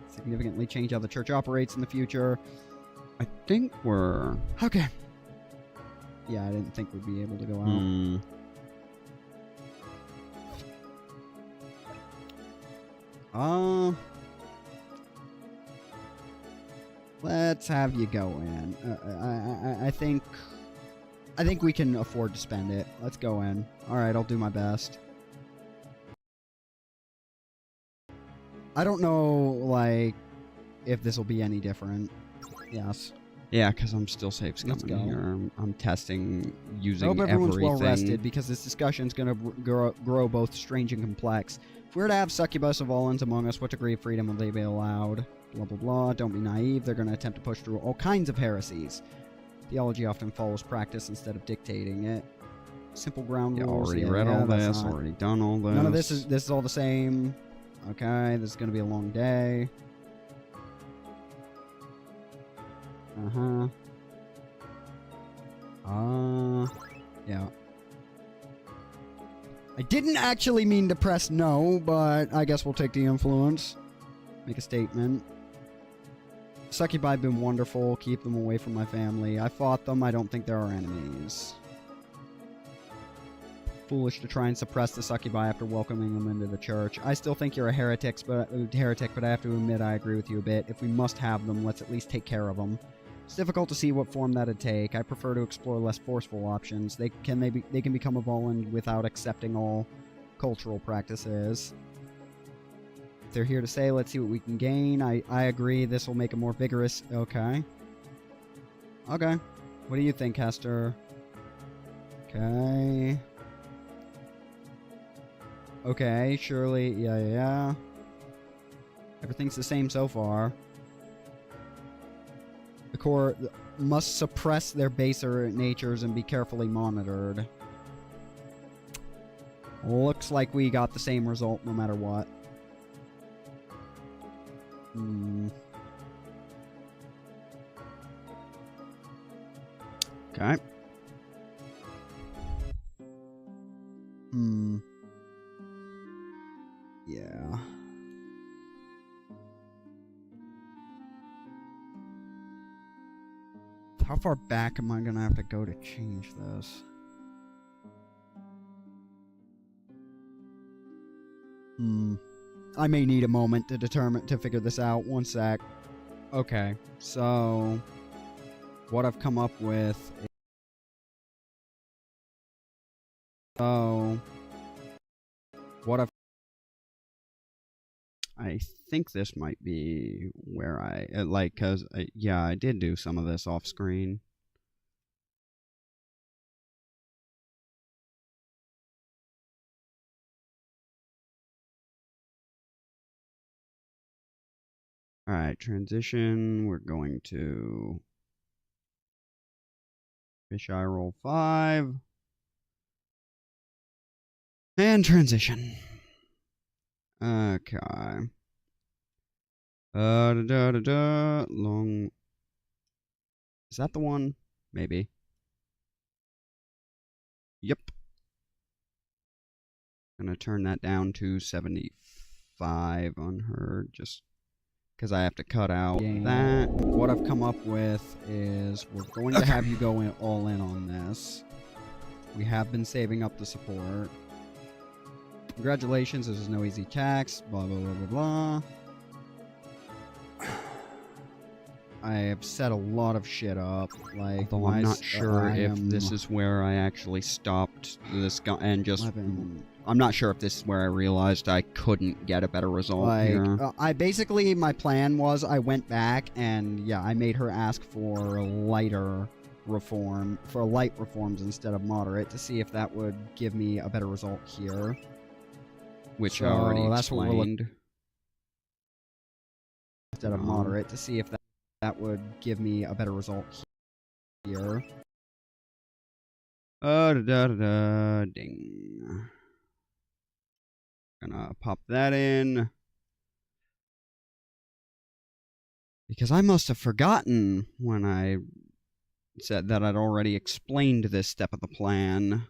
Significantly change how the church operates in the future. I think we're... Okay. Yeah, I didn't think we'd be able to go out. Let's have you go in. I think we can afford to spend it. Let's go in. Alright, I'll do my best. I don't know, like, if this will be any different. Yes. Yeah, because I'm still safe Let's scumming go. here. I'm testing using I hope everyone's everything. well rested, because this discussion's going to grow both strange and complex. If we were to have succubus of Volans among us, what degree of freedom will they be allowed? Blah, blah, blah. Don't be naive. They're going to attempt to push through all kinds of heresies. Theology often follows practice instead of dictating it. Simple ground Yeah, rules. already read all this, already done all this. None of this is all the same. Okay, this is going to be a long day. Yeah. I didn't actually mean to press no, but I guess we'll take the influence. Make a statement. Succubi have been wonderful. Keep them away from my family. I fought them. I don't think they're our enemies. Foolish to try and suppress the succubi after welcoming them into the church. I still think you're a heretic, but I have to admit I agree with you a bit. If we must have them, let's at least take care of them. It's difficult to see what form that'd take. I prefer to explore less forceful options. They can become a Voland without accepting all cultural practices. If they're here to say, let's see what we can gain. I agree. This will make a more vigorous. Okay. Okay. What do you think, Hester? Okay. Okay, surely, yeah. Everything's the same so far. The core must suppress their baser natures and be carefully monitored. Looks like we got the same result no matter what. Okay. Yeah. How far back am I gonna have to go to change this? I may need a moment to figure this out. One sec. Okay, so what I've come up with is, I think this might be where I cause yeah, I did do some of this off screen. Alright, transition. We're going to fisheye roll 5. And transition. Okay. Long. Is that the one? Maybe. Yep. Gonna turn that down to 75 on her, just because I have to cut out that. What I've come up with is we're going to have you go all in on this. We have been saving up the support. Congratulations, this is no easy tax, blah, blah, blah, blah, blah. I have set a lot of shit up, like... Although I'm not sure if this is where I actually stopped this guy and just... 11. I'm not sure if this is where I realized I couldn't get a better result here. My plan was I went back and, yeah, I made her ask for light reforms instead of moderate to see if that would give me a better result here. Which I already explained. Instead of moderate to see if that would give me a better result here. Ding. Gonna pop that in. Because I must have forgotten when I said that I'd already explained this step of the plan.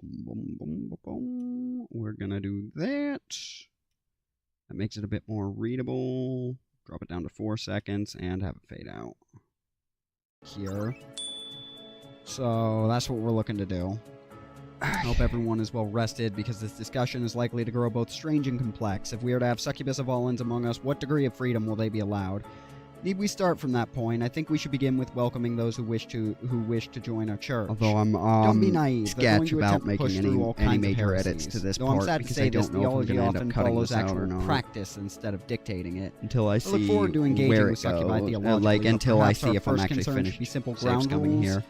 Boom, boom, boom, boom. We're gonna do that. That makes it a bit more readable. Drop it down to 4 seconds and have it fade out. Here. So that's what we're looking to do. I hope everyone is well rested, because this discussion is likely to grow both strange and complex. If we are to have succubus of all ends among us, what degree of freedom will they be allowed? Need we start from that point? I think we should begin with welcoming those who wish to join our church. Although I'm don't be naive. Sketch about making any major edits to this part, because I don't know if I'm going to end up cutting this out or not. Practice instead of dictating it. Until I see where it goes. Like until I see if I'm actually finished safe scumming here.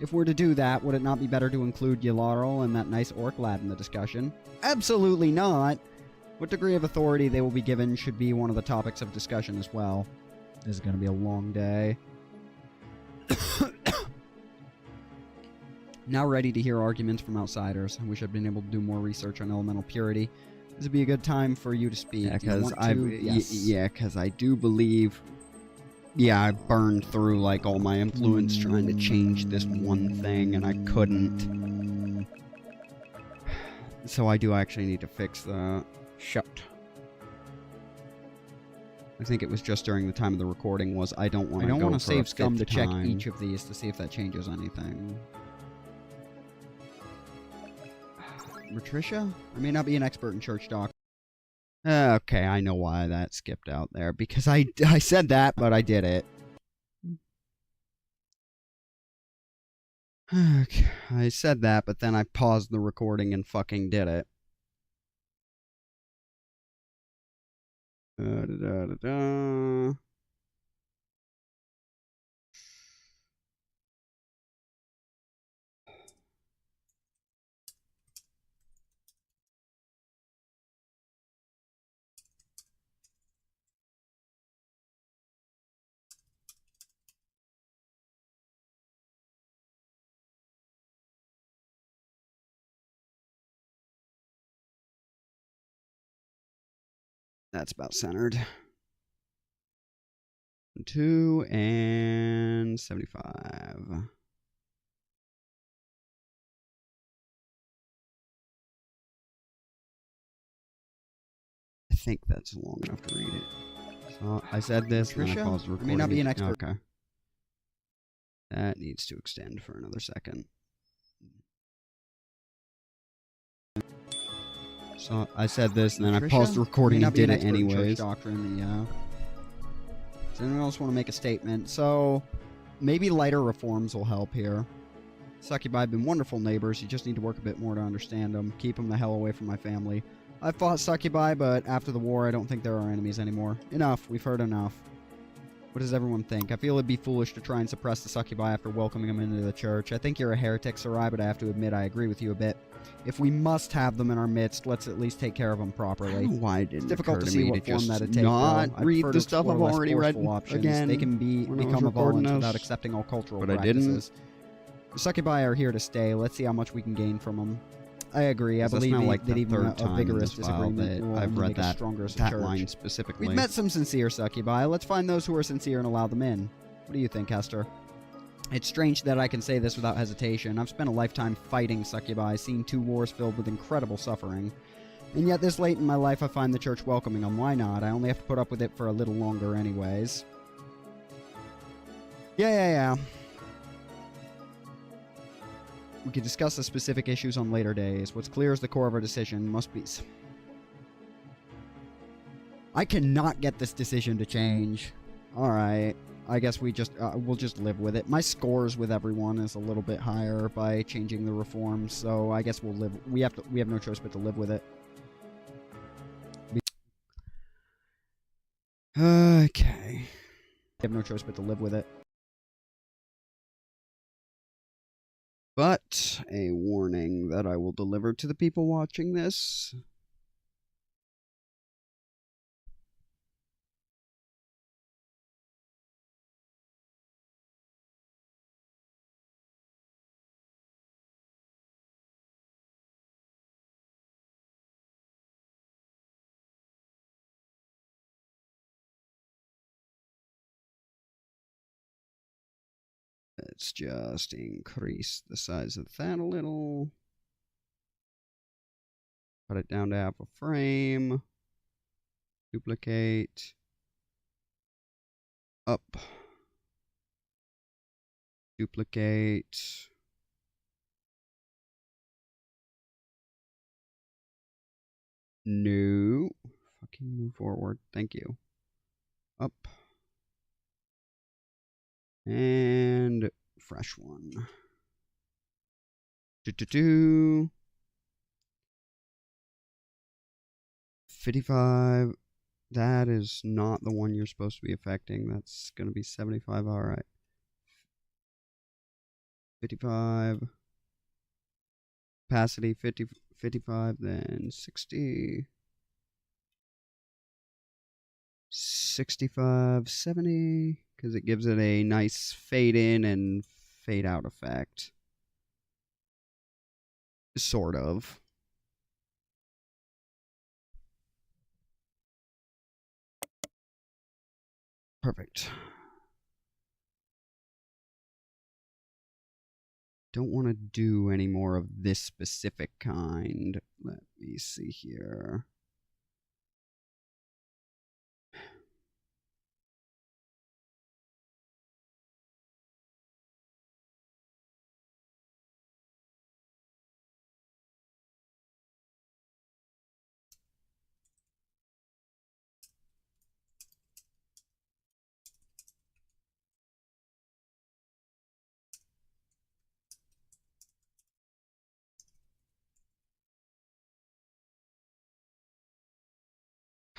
If we're to do that, would it not be better to include Ylaurel and that nice orc lad in the discussion? Absolutely not! What degree of authority they will be given should be one of the topics of discussion as well. This is going to be a long day. Now ready to hear arguments from outsiders. I wish I'd been able to do more research on elemental purity. This would be a good time for you to speak. Yeah, because I do believe... Yeah, I burned through, like, all my influence trying to change this one thing, and I couldn't. So I do actually need to fix that. Shut. I think it was just during the time of the recording was I don't want to save scum to check each of these to see if that changes anything. Matricia? I may not be an expert in church doc. Okay, I know why that skipped out there, because I said that, but I did it. Okay, I said that, but then I paused the recording and fucking did it. That's about centered. 2 and 75. I think that's long enough to read it. So I said this, and then I paused the recording. I may not be an expert. Okay. That needs to extend for another second. So I said this, and then I paused the recording and did it anyways. Doctrine, yeah. Does anyone else want to make a statement? So, maybe lighter reforms will help here. Succubi have been wonderful neighbors. You just need to work a bit more to understand them. Keep them the hell away from my family. I've fought succubi, but after the war, I don't think they're our enemies anymore. Enough. We've heard enough. What does everyone think? I feel it'd be foolish to try and suppress the succubi after welcoming them into the church. I think you're a heretic, Sarai, but I have to admit I agree with you a bit. If we must have them in our midst, let's at least take care of them properly. Why didn't it's difficult to me see what form that'd take. Not read the stuff I've already read again. They can become a violence without accepting all cultural practices. The succubi are here to stay. Let's see how much we can gain from them. I agree. I believe that even a vigorous disagreement will only make us stronger as a church. Line specifically. We've met some sincere succubi. Let's find those who are sincere and allow them in. What do you think, Hester? It's strange that I can say this without hesitation. I've spent a lifetime fighting succubi, seen 2 wars filled with incredible suffering. And yet this late in my life I find the church welcoming them. Why not? I only have to put up with it for a little longer anyways. Yeah. We can discuss the specific issues on later days. What's clear is the core of our decision must be... I cannot get this decision to change. Alright. I guess we'll just live with it. My scores with everyone is a little bit higher by changing the reforms, so I guess we'll live... We have no choice but to live with it. Okay. We have no choice but to live with it. But a warning that I will deliver to the people watching this. Let's just increase the size of that a little. Cut it down to half a frame. Duplicate. Up. Duplicate. No. Fucking move forward. Thank you. Up. And fresh one. 55. That is not the one you're supposed to be affecting. That's going to be 75. All right. 55. Capacity 55, then 60. 65, 70. Because it gives it a nice fade in and fade out effect. Sort of. Perfect. Don't want to do any more of this specific kind. Let me see here.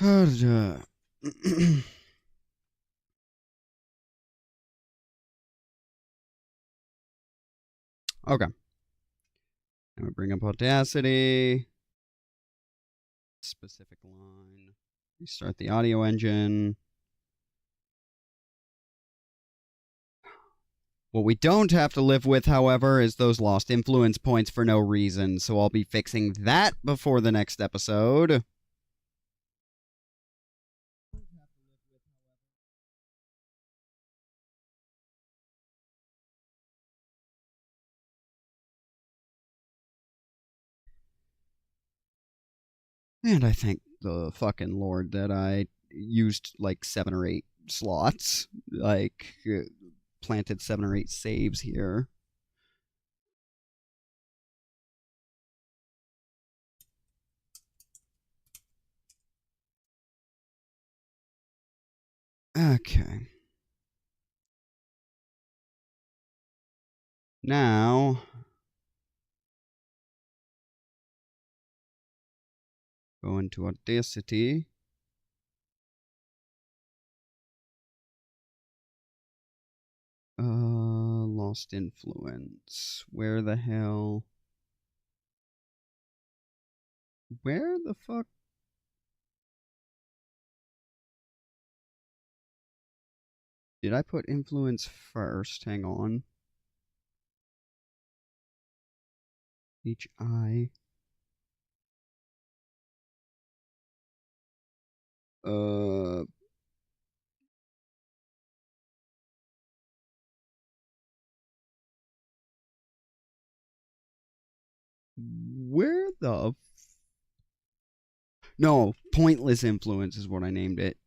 Okay. I'm gonna bring up Audacity. Specific line. Restart the audio engine. What we don't have to live with, however, is those lost influence points for no reason, so I'll be fixing that before the next episode. And I thank the fucking Lord that I used like 7 or 8 slots. Like, planted 7 or 8 saves here. Okay. Now, go into Audacity. Lost influence. Where the hell? Where the fuck? Did I put influence first? Hang on. HI. Where the... No, pointless influence is what I named it.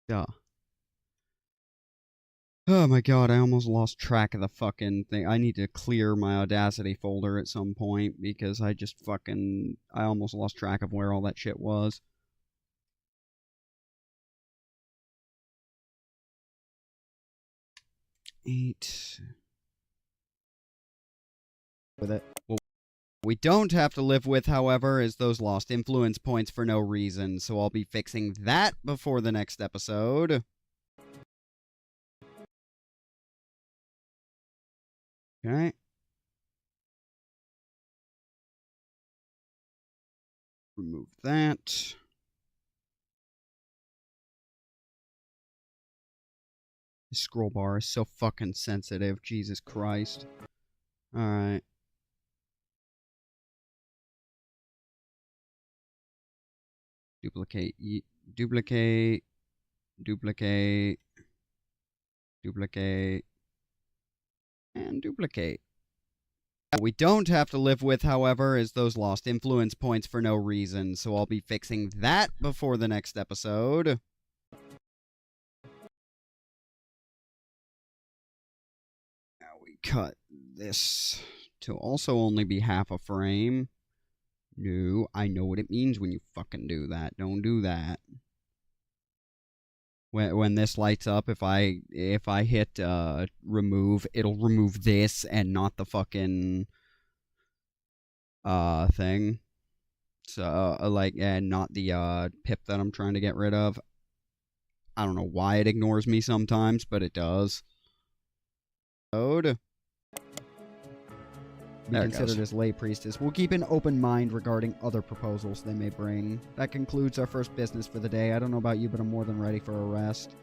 Duh. Oh my god, I almost lost track of the fucking thing. I need to clear my Audacity folder at some point because I just fucking... I almost lost track of where all that shit was. Eight. With it. What we don't have to live with, however, is those lost influence points for no reason, so I'll be fixing that before the next episode. Okay. Remove that. The scroll bar is so fucking sensitive. Jesus Christ. Alright. Duplicate. Duplicate. Duplicate. Duplicate. And duplicate. What we don't have to live with, however, is those lost influence points for no reason, so I'll be fixing that before the next episode. Now we cut this to also only be half a frame. No, I know what it means when you fucking do that. Don't do that. When this lights up, if I hit remove, it'll remove this and not the fucking thing. So like, and not the pip that I'm trying to get rid of. I don't know why it ignores me sometimes, but it does. Code. Be considered as lay priestess. We'll keep an open mind regarding other proposals they may bring. That concludes our first business for the day. I don't know about you, but I'm more than ready for a rest.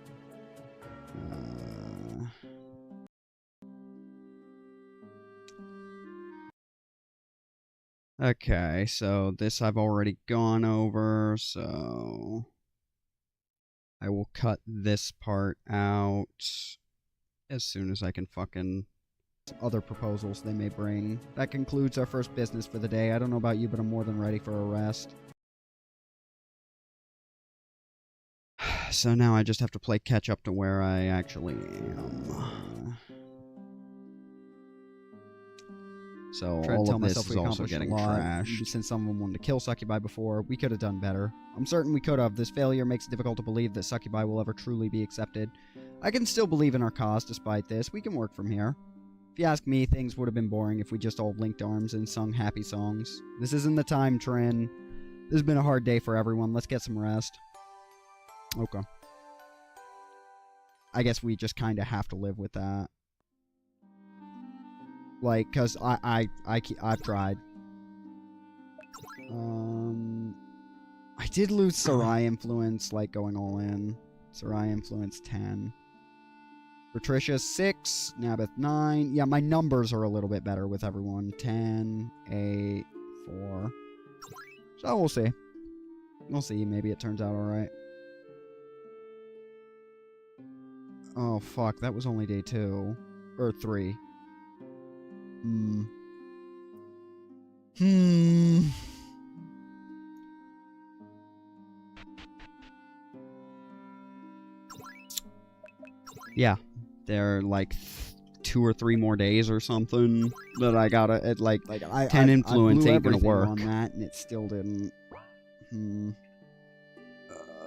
Okay, so this I've already gone over, so I will cut this part out as soon as I can fucking... Other proposals they may bring. That concludes our first business for the day. I don't know about you, but I'm more than ready for a rest. So now I just have to play catch up to where I actually am. So all of this is also getting trashed. Since someone wanted to kill Succubi before, we could have done better. I'm certain we could have. This failure makes it difficult to believe that Succubi will ever truly be accepted. I can still believe in our cause despite this. We can work from here. If you ask me, things would have been boring if we just all linked arms and sung happy songs. This isn't the time, Trin. This has been a hard day for everyone. Let's get some rest. Okay. I guess we just kind of have to live with that. Like, cause I've tried. I did lose Sarai influence, like going all in. Sarai influence 10. Patricia 6, Nabith 9. Yeah, my numbers are a little bit better with everyone. 10, 8, 4. So we'll see. We'll see. Maybe it turns out alright. Oh, fuck. That was only day 2. Or 3. Yeah, there are like 2 or 3 more days or something that I gotta at like 10 influence I blew ain't gonna everything work. on that, and it still didn't.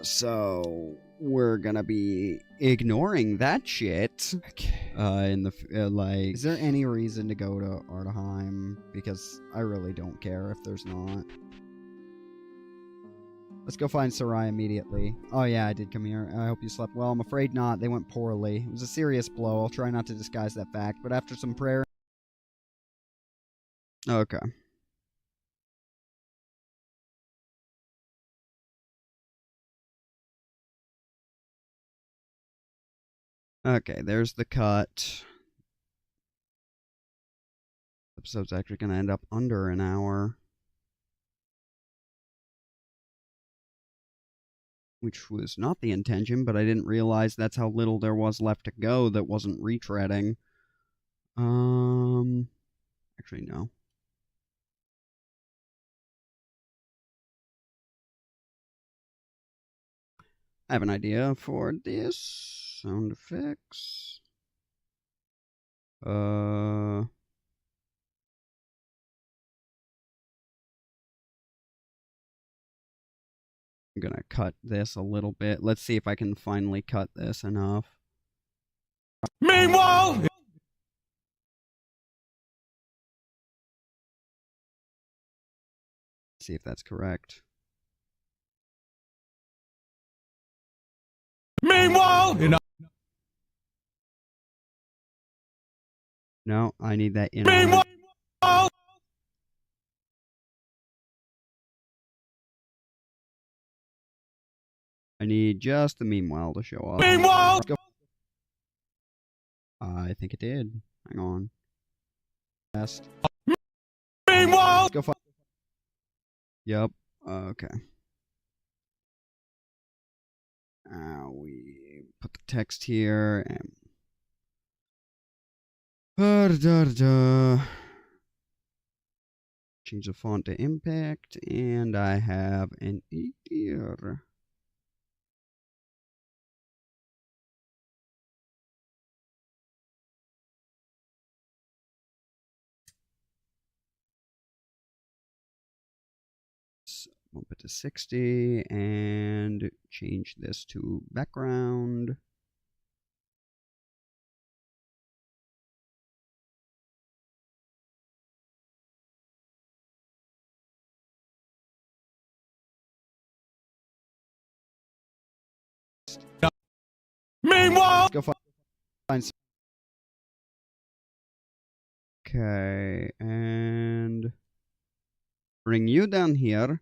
So we're gonna be ignoring that shit. Okay. In the like. Is there any reason to go to Ardaheim? Because I really don't care if there's not. Let's go find Sarai immediately. Oh yeah, I did come here. I hope you slept well. I'm afraid not. They went poorly. It was a serious blow. I'll try not to disguise that fact, but after some prayer... Okay. Okay, there's the cut. Episode's actually gonna end up under an hour. Which was not the intention, but I didn't realize that's how little there was left to go that wasn't retreading. Actually, no. I have an idea for this. Sound effects. I'm gonna cut this a little bit. Let's see if I can finally cut this enough. Meanwhile, See if that's correct. meanwhile, No, I need that in. meanwhile, I need just the meanwhile to show up. meanwhile, I think it did. Hang on. Best. meanwhile, Let's go find... Yep. Okay. We put the text here and. Change the font to impact, and I have an here. Bump it to 60 and change this to background. meanwhile, Let's go find... Okay, and bring you down here.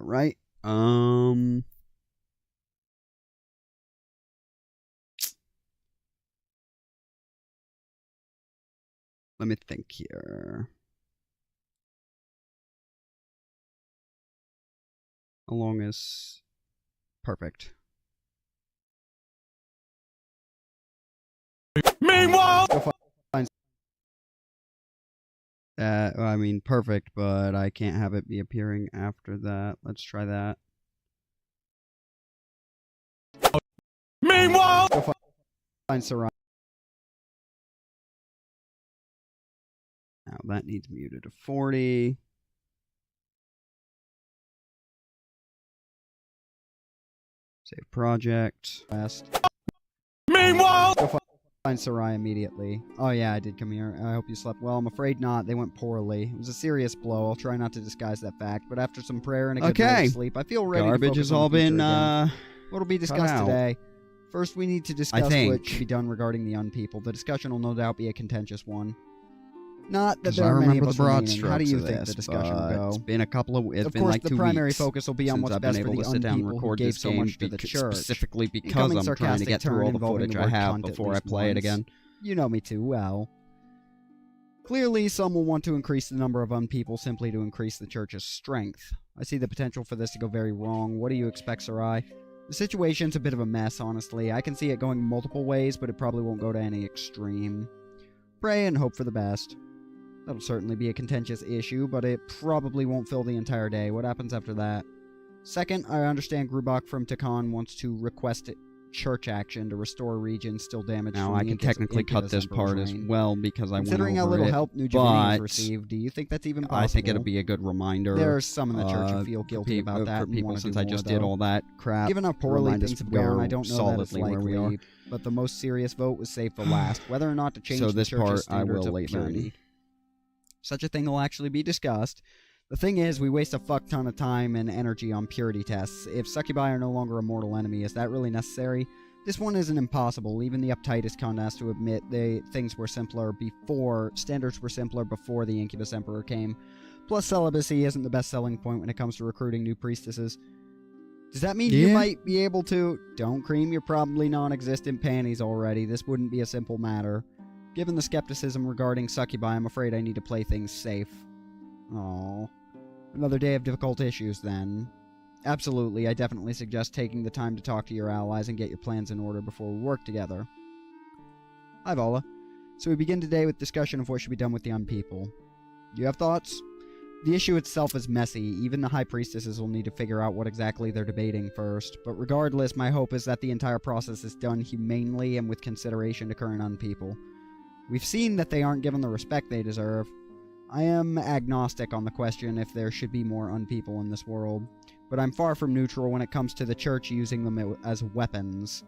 Right. Let me think here. How long is perfect? meanwhile, Let's go find... I mean, perfect, but I can't have it be appearing after that. Let's try that. meanwhile, Let's go find Sarai. Now that needs muted to 40. Save project. Best. meanwhile, Let's go find Sarai immediately. Oh yeah, I did come here. I hope you slept well. I'm afraid not. They went poorly. It was a serious blow. I'll try not to disguise that fact, but after some prayer and a good night Okay. of sleep, I feel ready to Garbage focus has on all the future been again. What'll be discussed out. today? First, we need to discuss what think. should be done regarding the unpeople. The discussion will no doubt be a contentious one. Not that 'Cause there I are many remember of the us broad remaining. How do strokes you of think this, the discussion will but go? It's been a couple of. It's Of been course, like the 2 primary weeks focus will be on since what's I've been best for able the to sit down and unpeople who record gave this so game much to the church. specifically because Becoming I'm trying to sarcastic get through turn all the involving footage the I word have cunt at before I least play it once. again. You know me too well. Clearly, some will want to increase the number of unpeople simply to increase the church's strength. I see the potential for this to go very wrong. What do you expect, Sarai? The situation's a bit of a mess, honestly. I can see it going multiple ways, but it probably won't go to any extreme. Pray and hope for the best. That'll certainly be a contentious issue, but it probably won't fill the entire day. What happens after that? Second, I understand Grubach from Takan wants to request church action to restore regions still damaged. Now, from I the can technically cut Incubus this Emperor's part as reign. well because I went Considering how over little it, help New Javanians but received, do you think that's even possible? I think it'll be a good reminder. There's some in the church who feel guilty about that for and people want to since do I more, just did though. all that crap. Given how poorly remind us things have where gone, I don't know that it's solidly where we are. likely, but the most serious vote was saved for last, whether or not to change So the this church's part I standards will of late purity. then. Such a thing will actually be discussed. The thing is, we waste a fuck ton of time and energy on purity tests. If succubi are no longer a mortal enemy, is that really necessary? This one isn't impossible. Even the uptightest con has to admit things were simpler before, standards were simpler before the Incubus Emperor came. Plus, celibacy isn't the best selling point when it comes to recruiting new priestesses. Does that mean you might be able to? Don't cream your probably non-existent panties already. This wouldn't be a simple matter. Given the skepticism regarding succubi, I'm afraid I need to play things safe. Aww. Another day of difficult issues, then. Absolutely, I definitely suggest taking the time to talk to your allies and get your plans in order before we work together. Hi, Vala. So we begin today with discussion of what should be done with the unpeople. Do you have thoughts? The issue itself is messy. Even the high priestesses will need to figure out what exactly they're debating first. But regardless, my hope is that the entire process is done humanely and with consideration to current unpeople. We've seen that they aren't given the respect they deserve. I am agnostic on the question if there should be more unpeople in this world, but I'm far from neutral when it comes to the church using them as weapons.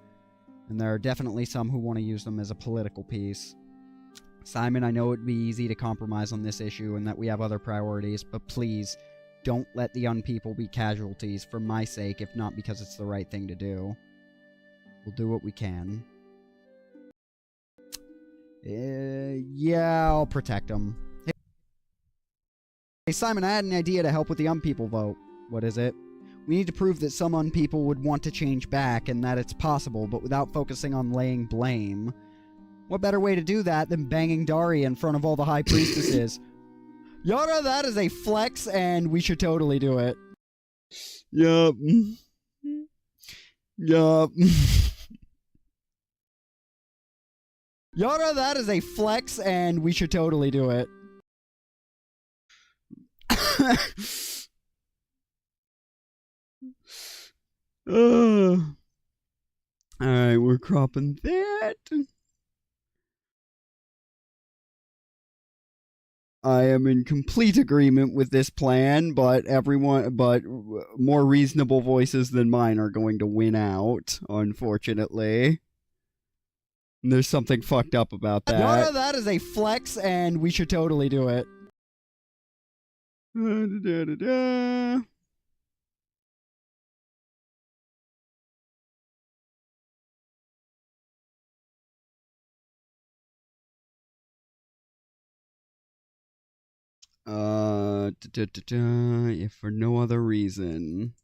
And there are definitely some who want to use them as a political piece. Simon, I know it'd be easy to compromise on this issue and that we have other priorities, but please, don't let the unpeople be casualties for my sake, if not because it's the right thing to do. We'll do what we can. Yeah, I'll protect them. Hey Simon, I had an idea to help with the unpeople vote. What is it? We need to prove that some unpeople would want to change back and that it's possible, but without focusing on laying blame. What better way to do that than banging Dari in front of all the high priestesses? Yara, that is a flex and we should totally do it. Yup. Yup. Yara, that is a flex and we should totally do it. Alright, we're cropping that. I am in complete agreement with this plan, but more reasonable voices than mine are going to win out, unfortunately. And there's something fucked up about that. Yara, that is a flex and we should totally do it. If for no other reason.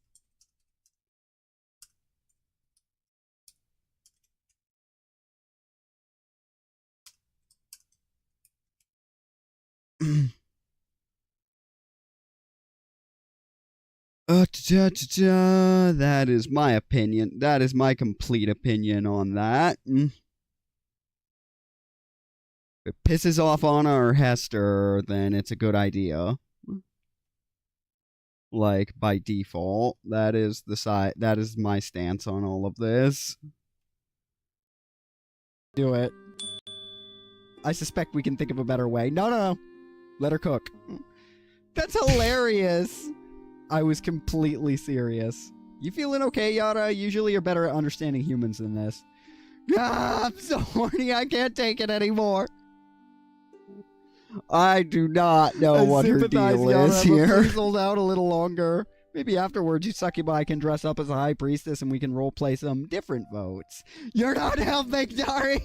That is my opinion. That is my complete opinion on that. If it pisses off Anna or Hester, then it's a good idea. Like, by default, that is my stance on all of this. Do it. I suspect we can think of a better way. No. Let her cook. That's hilarious. I was completely serious. You feeling okay, Yara? Usually you're better at understanding humans than this. Ah, I'm so horny, I can't take it anymore. I do not know what her sympathize, deal Yara, is but here. please hold out a little longer. Maybe afterwards you succubi can dress up as a high priestess and we can roleplay some different votes. You're not helping, Dari!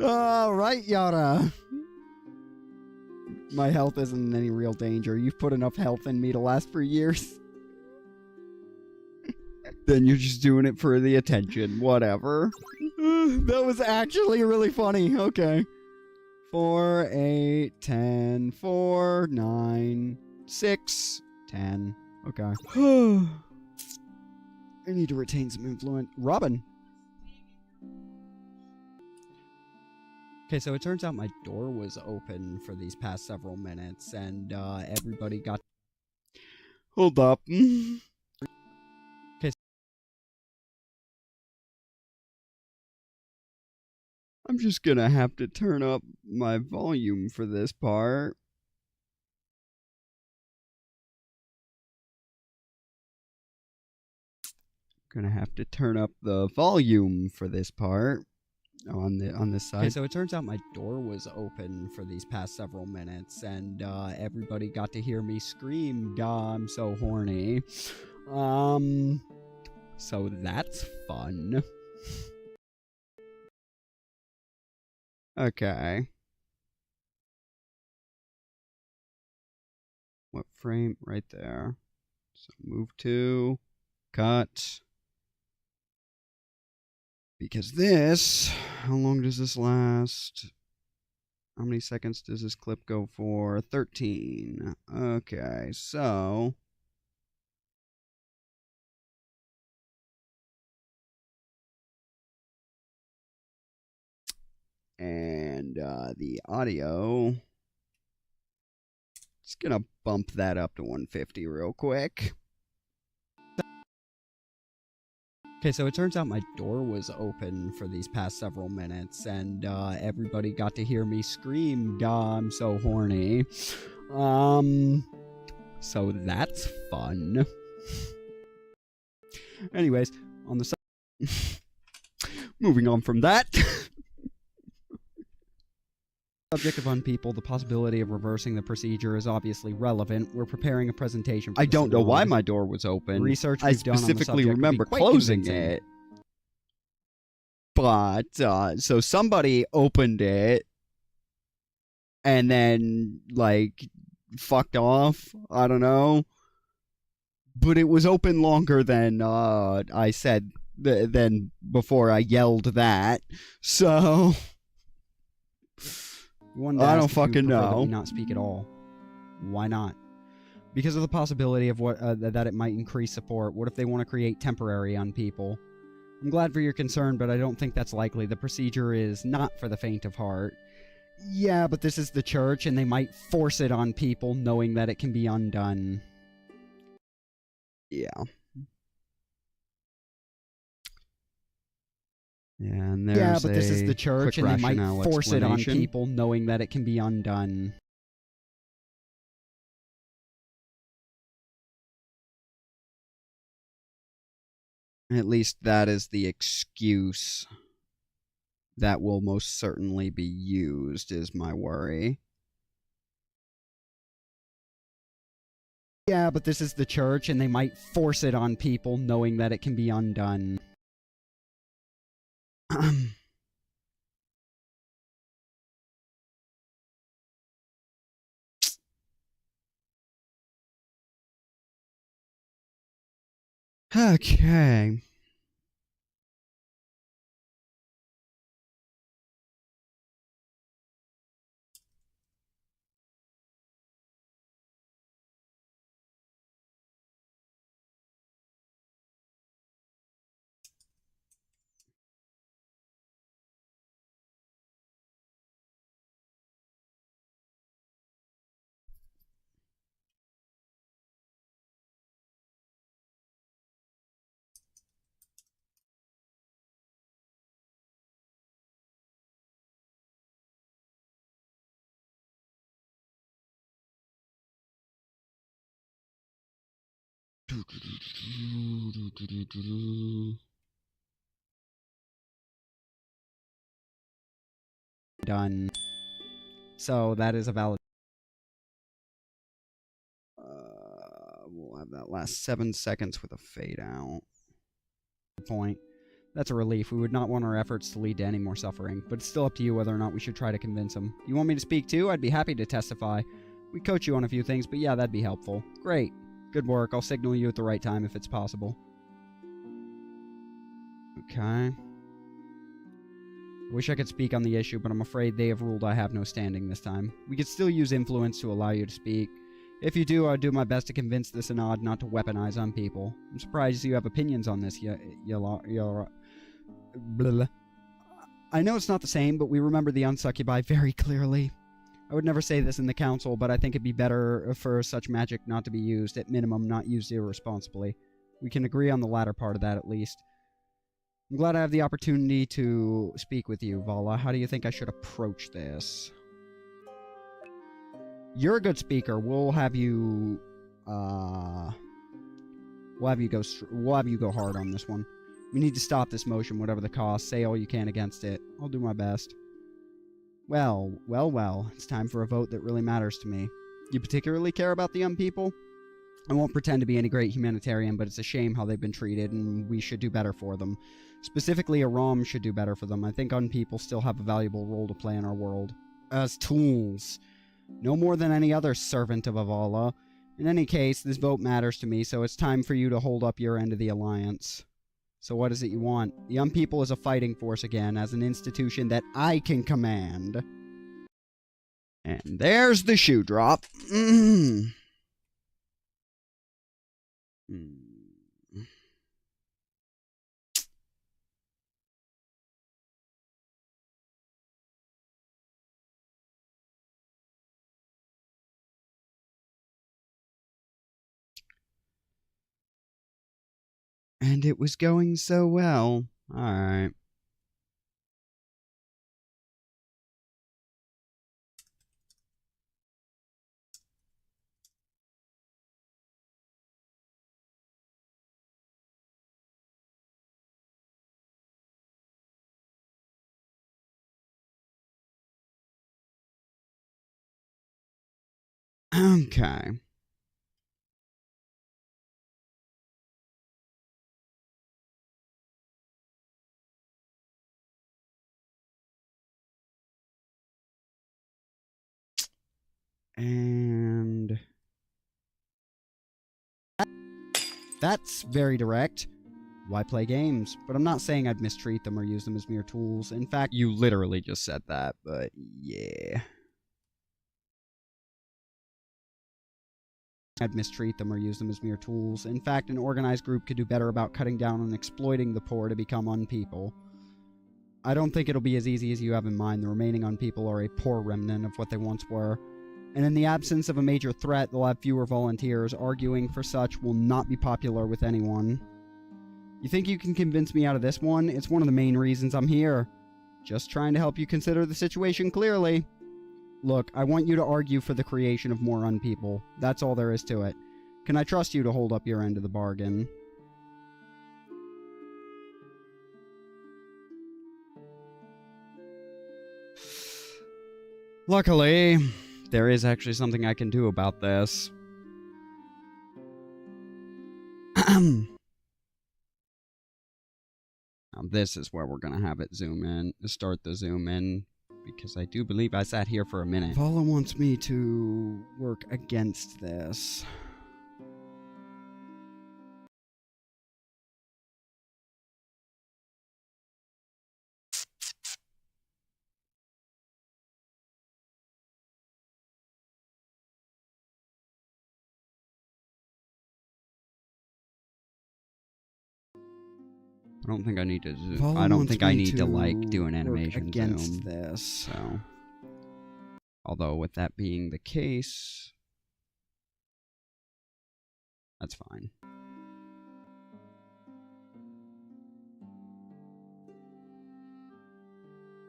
Alright, Yara. My health isn't in any real danger. You've put enough health in me to last for years. Then you're just doing it for the attention. Whatever. That was actually really funny. Okay. 4, 8, 10, 4, 9, 6, 10. Okay. I need to retain some influence. Robin. Okay, so it turns out my door was open for these past several minutes, and everybody got... Hold up. Okay. I'm just gonna have to turn up my volume for this part. Gonna have to turn up the volume for this part on this side. Okay, so it turns out my door was open for these past several minutes, and everybody got to hear me scream, "God, I'm so horny." So that's fun. Okay. What frame? Right there. So move to, cut. Because this, how long does this last? How many seconds does this clip go for? 13. Okay, so... And the audio... Just gonna bump that up to 150 real quick. Okay, so it turns out my door was open for these past several minutes, and everybody got to hear me scream, "God, I'm so horny." So that's fun. Anyways, on the Moving on from that. subject of unpeople, the possibility of reversing the procedure is obviously relevant. We're preparing a presentation for I the don't know why synod. my door was open. Research I we've done on the specifically subject would be remember quite closing convincing. it. But, so somebody opened it and then, like, fucked off. I don't know. But it was open longer than I said, than before I yelled that. So... I don't fucking know. We not speak at all. Why not? Because of the possibility of what that it might increase support. What if they want to create temporary on people? I'm glad for your concern, but I don't think that's likely. The procedure is not for the faint of heart. Yeah, but this is the church, and they might force it on people, knowing that it can be undone. Yeah. Yeah, and there's Yeah, but this is a the church, quick and they might rationale force it on explanation. people, knowing that it can be undone. At least that is the excuse that will most certainly be used, is my worry. Yeah, but this is the church, and they might force it on people, knowing that it can be undone. Okay. Done. So that is a valid We'll have that last 7 seconds with a fade out. point. That's a relief. We would not want our efforts to lead to any more suffering, but it's still up to you whether or not we should try to convince him. You want me to speak too? I'd be happy to testify. We coach you on a few things, but yeah, that'd be helpful. Great. Good work. I'll signal you at the right time if it's possible. Okay. I wish I could speak on the issue, but I'm afraid they have ruled I have no standing this time. We could still use influence to allow you to speak. If you do, I'll do my best to convince the synod not to weaponize on people. I'm surprised you have opinions on this, blah. I know it's not the same, but we remember the unsuccubi very clearly. I would never say this in the council, but I think it'd be better for such magic not to be used, at minimum not used irresponsibly. We can agree on the latter part of that, at least. I'm glad I have the opportunity to speak with you, Vala. How do you think I should approach this? You're a good speaker. We'll have you go hard on this one. We need to stop this motion, whatever the cost. Say all you can against it. I'll do my best. Well. It's time for a vote that really matters to me. You particularly care about the young people? I won't pretend to be any great humanitarian, but it's a shame how they've been treated, and we should do better for them. Specifically, Aram should do better for them. I think unpeople still have a valuable role to play in our world. As tools. No more than any other servant of Avala. In any case, this vote matters to me, so it's time for you to hold up your end of the alliance. So what is it you want? The young people is a fighting force again, as an institution that I can command. And there's the shoe drop. And it was going so well. Alright. Okay. And that's very direct. Why play games? But I'm not saying I'd mistreat them or use them as mere tools. In fact, you literally just said that, but yeah. I'd mistreat them or use them as mere tools. In fact, an organized group could do better about cutting down on exploiting the poor to become unpeople. I don't think it'll be as easy as you have in mind. The remaining unpeople are a poor remnant of what they once were. And in the absence of a major threat, they'll have fewer volunteers. Arguing for such will not be popular with anyone. You think you can convince me out of this one? It's one of the main reasons I'm here. Just trying to help you consider the situation clearly. Look, I want you to argue for the creation of more unpeople. That's all there is to it. Can I trust you to hold up your end of the bargain? Luckily, there is actually something I can do about this. Now this is where we're gonna have it zoom in, start the zoom in, because I do believe I sat here for a minute. Vala wants me to work against this. I don't think I need to zoom. Vala I don't wants think I me need to like do an work animation against zoom. this. So, although with that being the case, that's fine.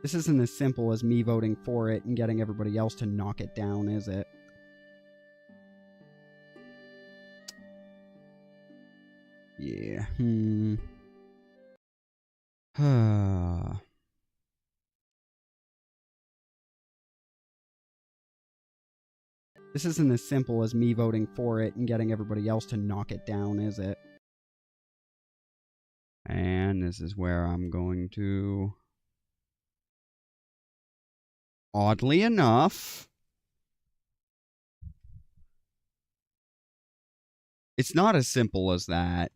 This isn't as simple as me voting for it and getting everybody else to knock it down, is it? Yeah. This isn't as simple as me voting for it and getting everybody else to knock it down, is it? And this is where I'm going to... Oddly enough... It's not as simple as that.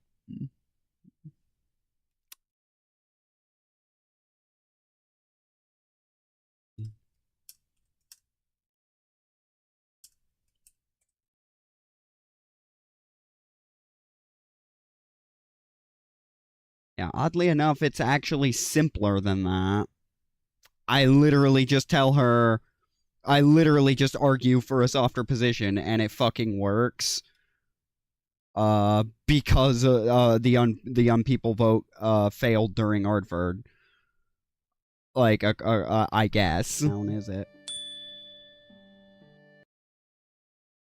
Yeah, oddly enough, it's actually simpler than that. I literally just tell her, I literally just argue for a softer position, and it fucking works. Because the people vote failed during Ardford. Like, I guess. Town is it?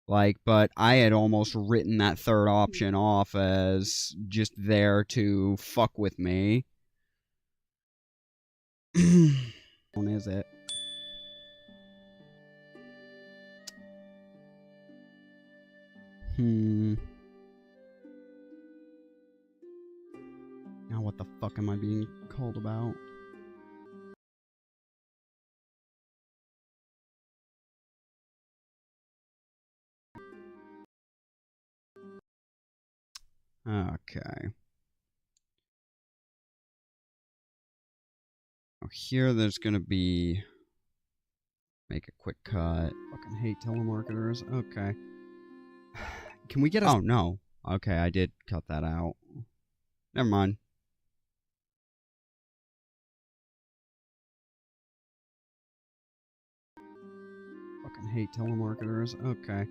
Like, but I had almost written that third option off as just there to fuck with me. Town is it? Now what the fuck am I being called about? Okay. Oh, here there's gonna be... Make a quick cut. Fucking hate telemarketers. Okay. Can we get a... Oh, no. Okay, I did cut that out. Never mind. Fucking hate telemarketers. Okay.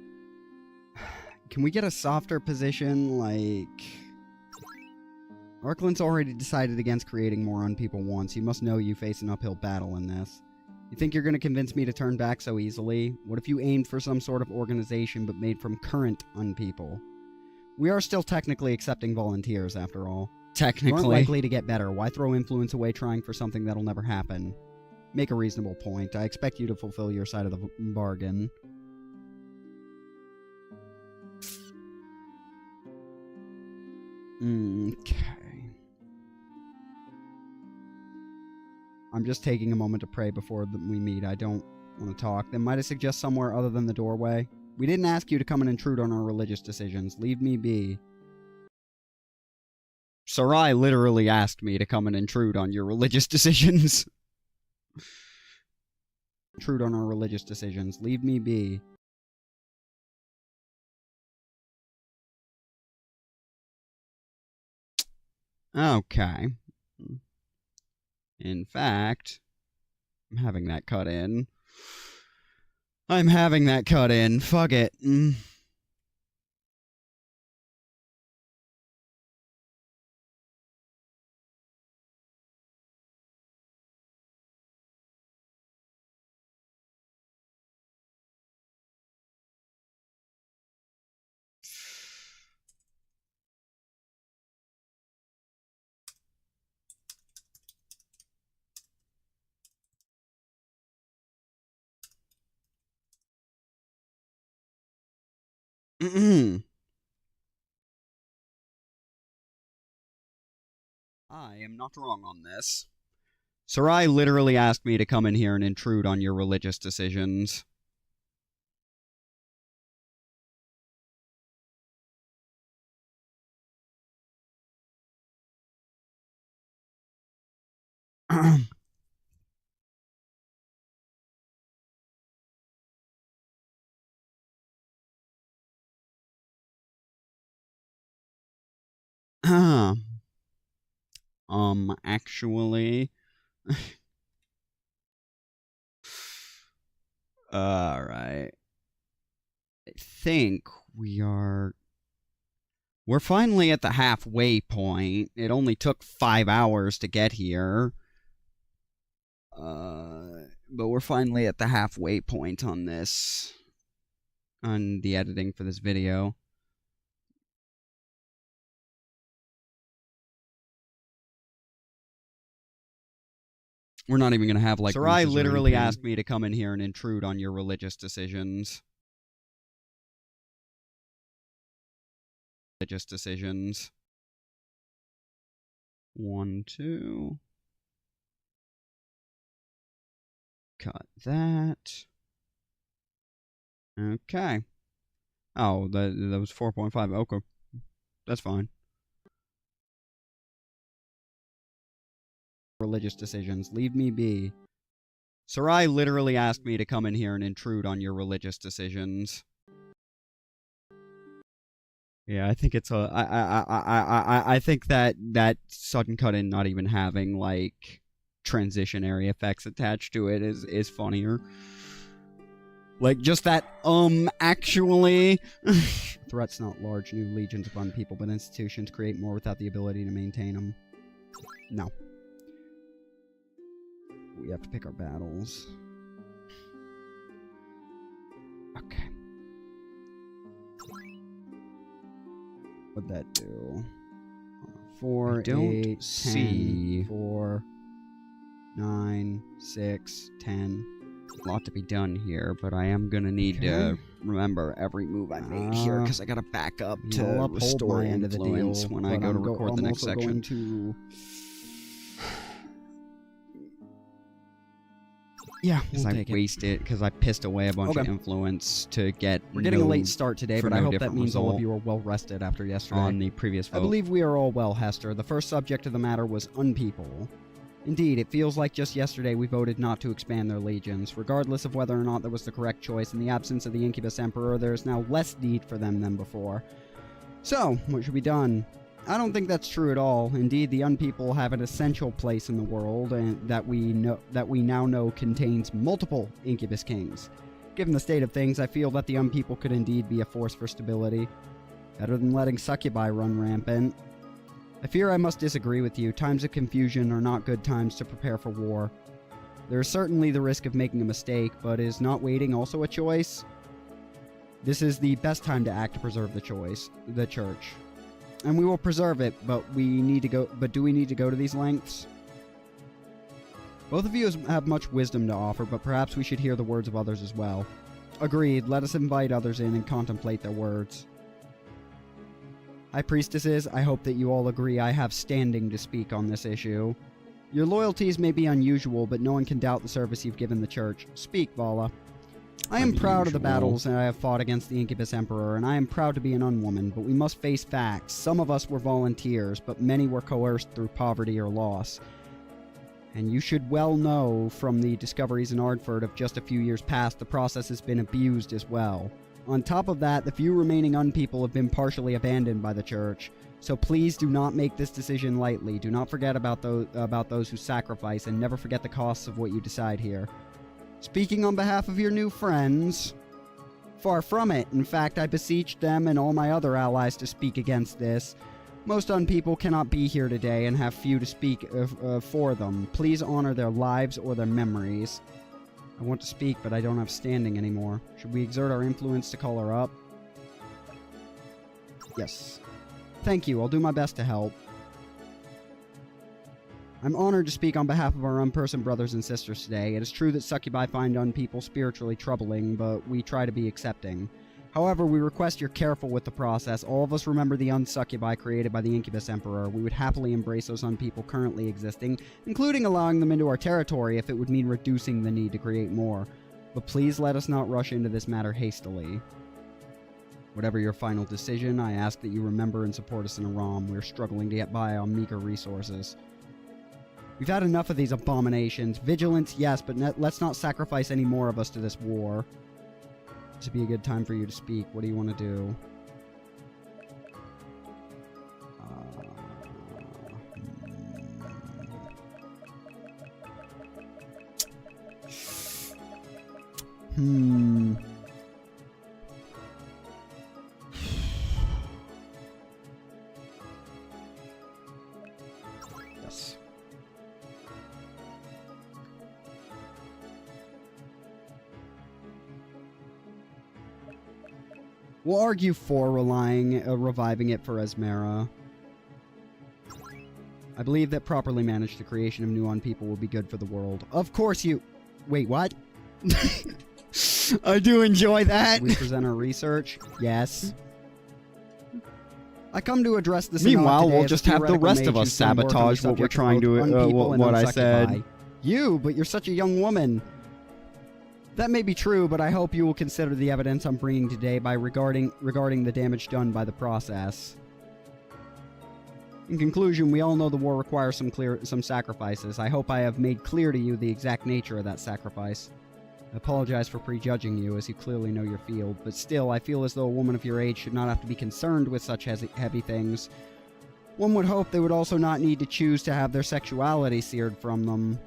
Can we get a softer position, like... Arkland's already decided against creating more unpeople once. You must know you face an uphill battle in this. You think you're gonna convince me to turn back so easily? What if you aimed for some sort of organization but made from current unpeople? We are still technically accepting volunteers, after all. You aren't Technically. likely to get better. Why throw influence away trying for something that'll never happen? Make a reasonable point. I expect you to fulfill your side of the bargain. Okay. I'm just taking a moment to pray before we meet. I don't want to talk. Then might I suggest somewhere other than the doorway? We didn't ask you to come and intrude on our religious decisions. Leave me be. Sarai literally asked me to come and intrude on your religious decisions. Intrude on our religious decisions. Leave me be. Okay. In fact, I'm having that cut in. I'm having that cut in. Fuck it. I am not wrong on this. Sarai literally asked me to come in here and intrude on your religious decisions. Actually... Alright. I think we're finally at the halfway point. It only took 5 hours to get here. But we're finally at the halfway point on this. On the editing for this video. We're not even gonna have, like... Sarai literally asked me to come in here and intrude on your religious decisions. Religious decisions. 1, 2... Cut that. Okay. Oh, that was 4.5. Okay. That's fine. Religious decisions. Leave me be. Sarai literally asked me to come in here and intrude on your religious decisions. Yeah, I think it's a... I think that sudden cut in not even having, like... transitionary effects attached to it is funnier. Like, just that, actually. Threats not large, new legions of unpeople, but institutions create more without the ability to maintain them. No. We have to pick our battles. Okay. What'd that do? 4, I don't 8, 10, see 4, 9, 6, 10. a lot to be done here, but I am gonna need to remember every move I made here, because I gotta back up I'll to uphold restore my end of the influence deal, when I but go to I'm record the I'm next also section. Going to... Yeah, Because we'll I take it. wasted, because I pissed away a bunch of Okay. influence to get We're getting a no- late start today, for but I no hope that different means all of result you are well rested after yesterday. on the previous vote. I believe we are all well, Hester. The first subject of the matter was unpeople. Indeed, it feels like just yesterday we voted not to expand their legions. Regardless of whether or not that was the correct choice, in the absence of the Incubus Emperor, there is now less need for them than before. So, what should be done? I don't think that's true at all. Indeed, the unpeople have an essential place in the world, and that we now know contains multiple Incubus Kings. Given the state of things, I feel that the unpeople could indeed be a force for stability. Better than letting succubi run rampant. I fear I must disagree with you. Times of confusion are not good times to prepare for war. There is certainly the risk of making a mistake, but is not waiting also a choice? This is the best time to act to preserve the church. And we will preserve it, but do we need to go to these lengths? Both of you have much wisdom to offer, but perhaps we should hear the words of others as well. Agreed, let us invite others in and contemplate their words. High Priestesses, I hope that you all agree I have standing to speak on this issue. Your loyalties may be unusual, but no one can doubt the service you've given the church. Speak, Vala. I am proud of the battles that I have fought against the Incubus Emperor, and I am proud to be an unwoman, but we must face facts. Some of us were volunteers, but many were coerced through poverty or loss. And you should well know from the discoveries in Ardford of just a few years past, the process has been abused as well. On top of that, the few remaining unpeople have been partially abandoned by the church. So please do not make this decision lightly. Do not forget about those who sacrifice, and never forget the costs of what you decide here. Speaking on behalf of your new friends, far from it. In fact, I beseech them and all my other allies to speak against this. Most unpeople cannot be here today and have few to speak for them. Please honor their lives or their memories. I want to speak, but I don't have standing anymore. Should we exert our influence to call her up? Yes. Thank you. I'll do my best to help. I'm honored to speak on behalf of our unpersoned brothers and sisters today. It is true that succubi find unpeople spiritually troubling, but we try to be accepting. However, we request you're careful with the process. All of us remember the unsuccubi created by the Incubus Emperor. We would happily embrace those unpeople currently existing, including allowing them into our territory if it would mean reducing the need to create more. But please let us not rush into this matter hastily. Whatever your final decision, I ask that you remember and support us in Aram. We're struggling to get by on meager resources. We've had enough of these abominations. Vigilance, yes, but let's not sacrifice any more of us to this war. This would be a good time for you to speak. What do you want to do? Yes. We'll argue for reviving it for Esmera. I believe that properly managed the creation of new unpeople will be good for the world. Of course you... Wait, what? I do enjoy that. We present our research? Yes. I come to address this. Meanwhile, we'll just have the rest of us sabotage what we're trying to, what I said. You, but you're such a young woman. That may be true, but I hope you will consider the evidence I'm bringing today regarding the damage done by the process. In conclusion, we all know the war requires some sacrifices. I hope I have made clear to you the exact nature of that sacrifice. I apologize for prejudging you, as you clearly know your field, but still, I feel as though a woman of your age should not have to be concerned with such heavy things. One would hope they would also not need to choose to have their sexuality seared from them.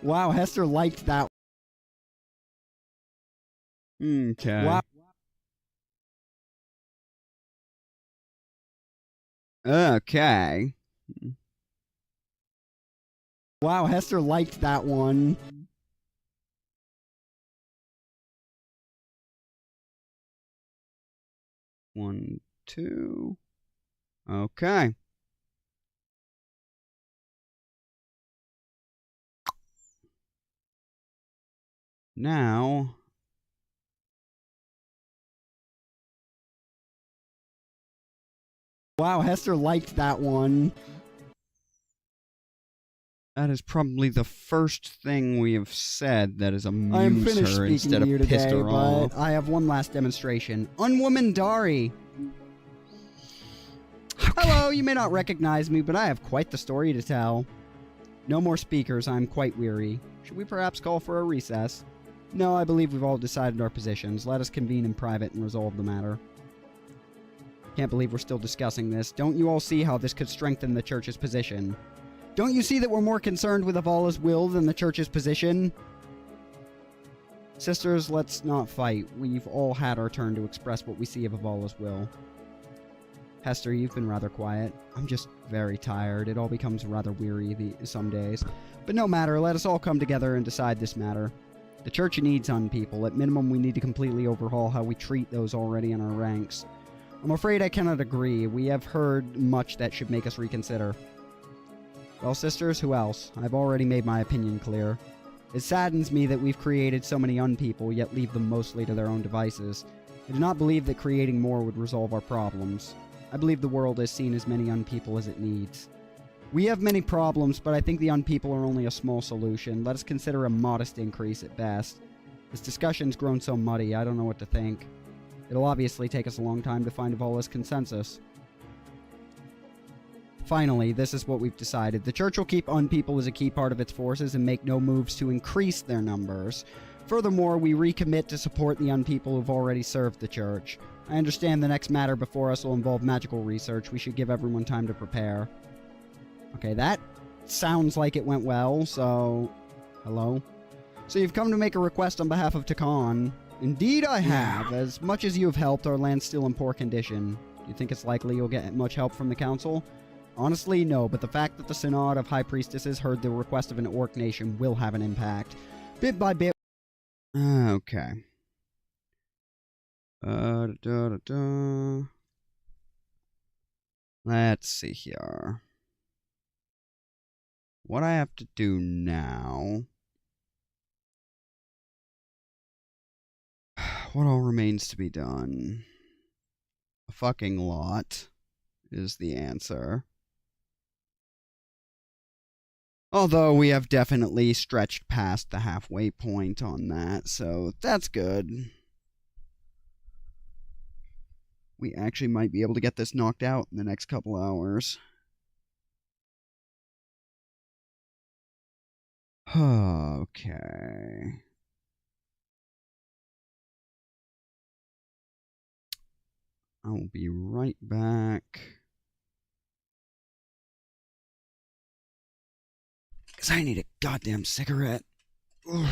Wow, Hester liked that. Okay. Wow. Okay. Wow, Hester liked that one. One, two. Okay. Now. Wow, Hester liked that one. That is probably the first thing we have said that has I am amused finished her speaking instead to of you pissed today, her but off. I have one last demonstration. Unwoman Dari. Hello, you may not recognize me, but I have quite the story to tell. No more speakers, I am quite weary. Should we perhaps call for a recess? No, I believe we've all decided our positions. Let us convene in private and resolve the matter. Can't believe we're still discussing this. Don't you all see how this could strengthen the church's position? Don't you see that we're more concerned with Avala's will than the church's position? Sisters, let's not fight. We've all had our turn to express what we see of Avala's will. Hester, you've been rather quiet. I'm just very tired. It all becomes rather weary some days. But no matter, let us all come together and decide this matter. The church needs unpeople. At minimum, we need to completely overhaul how we treat those already in our ranks. I'm afraid I cannot agree. We have heard much that should make us reconsider. Well, sisters, who else? I've already made my opinion clear. It saddens me that we've created so many unpeople, yet leave them mostly to their own devices. I do not believe that creating more would resolve our problems. I believe the world has seen as many unpeople as it needs. We have many problems, but I think the unpeople are only a small solution. Let us consider a modest increase at best. This discussion's grown so muddy, I don't know what to think. It'll obviously take us a long time to find Avala's consensus. Finally, this is what we've decided. The church will keep unpeople as a key part of its forces and make no moves to increase their numbers. Furthermore, we recommit to support the unpeople who've already served the church. I understand the next matter before us will involve magical research. We should give everyone time to prepare. Okay, that sounds like it went well, so... Hello? So you've come to make a request on behalf of Takan. Indeed I have. As much as you have helped, our land's still in poor condition. Do you think it's likely you'll get much help from the council? Honestly, no, but the fact that the Synod of High Priestesses heard the request of an orc nation will have an impact. Bit by bit... Okay. Da-da-da-da. Let's see here. What I have to do now... What all remains to be done? A fucking lot is the answer. Although we have definitely stretched past the halfway point on that, so that's good. We actually might be able to get this knocked out in the next couple hours. Okay. I'll be right back. Because I need a goddamn cigarette. Ugh.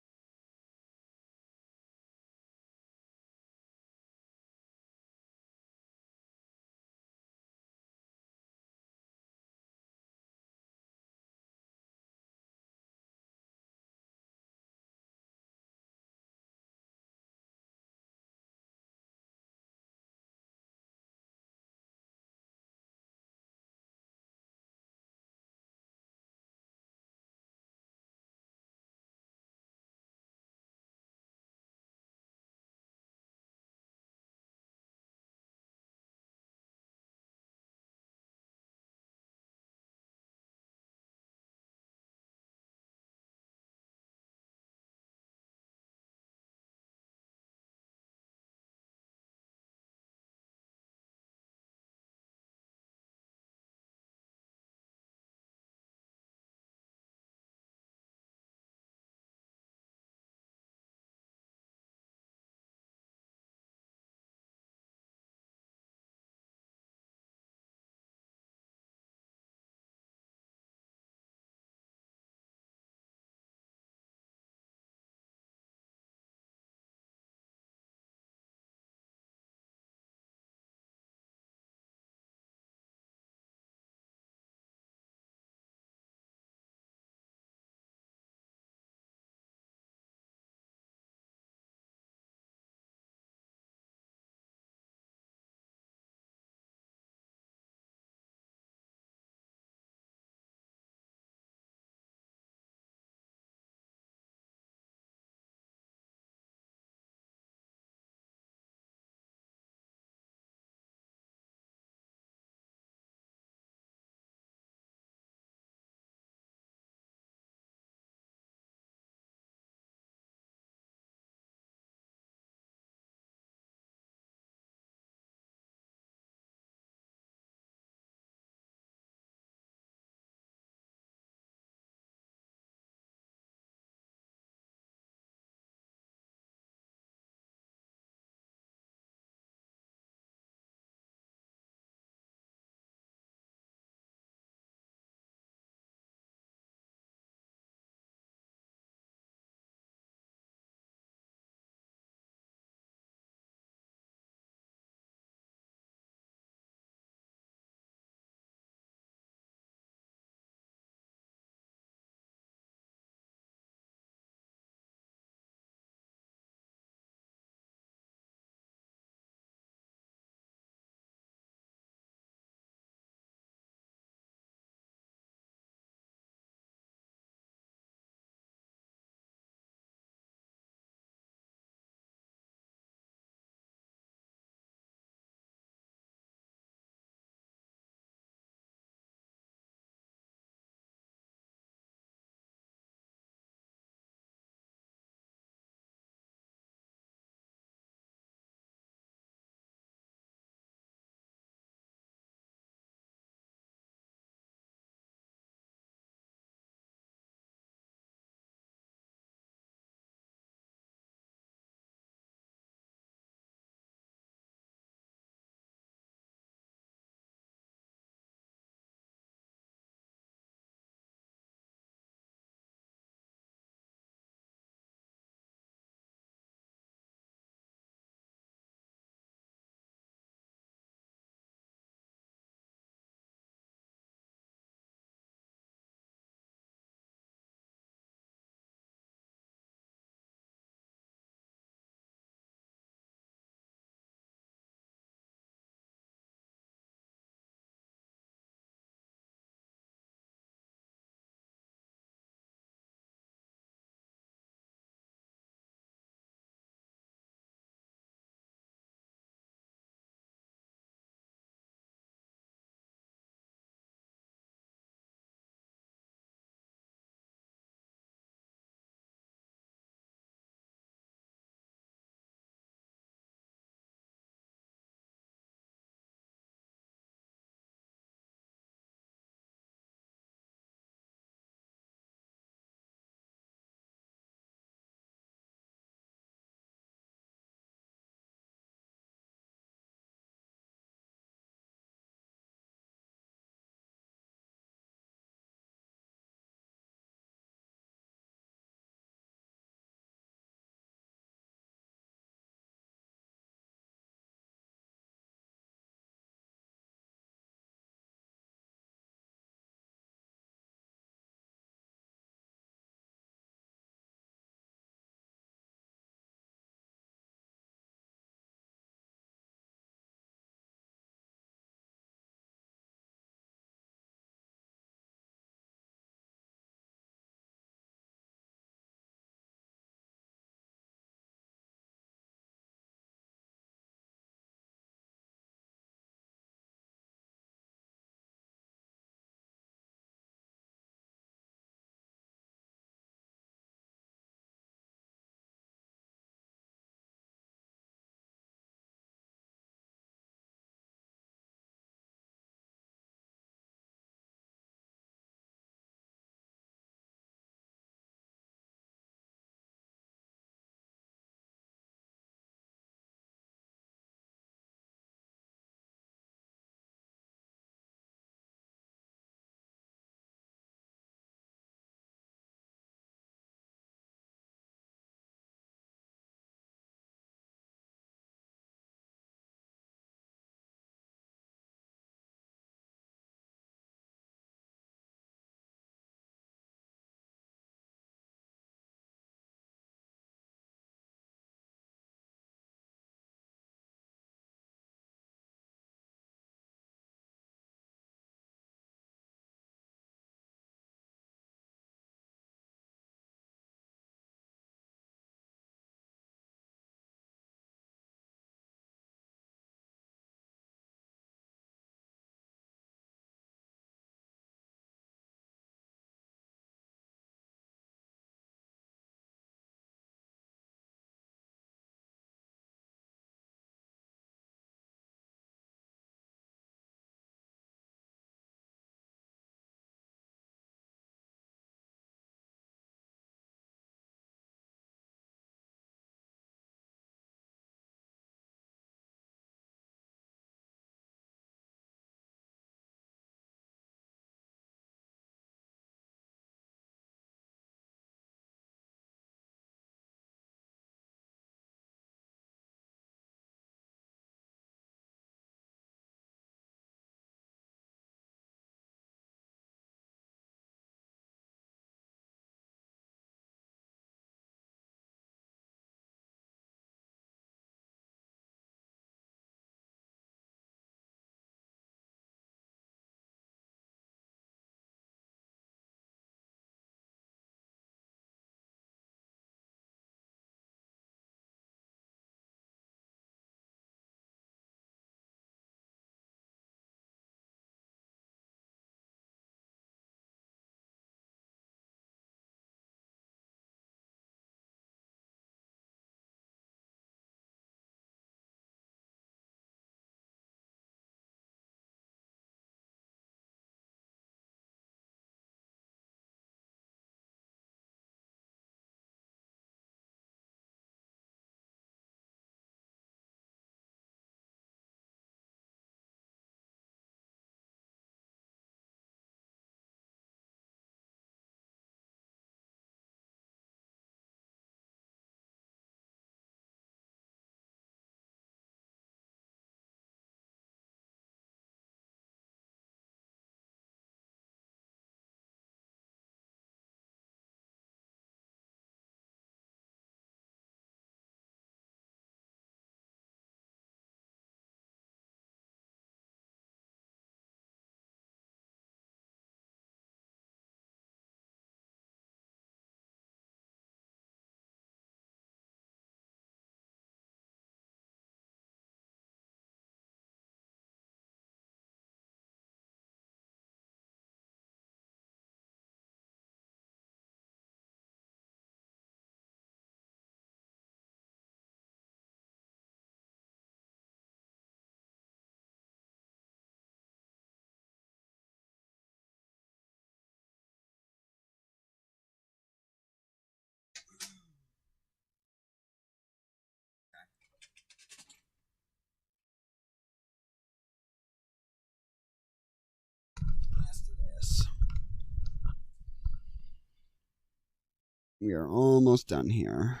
We are almost done here.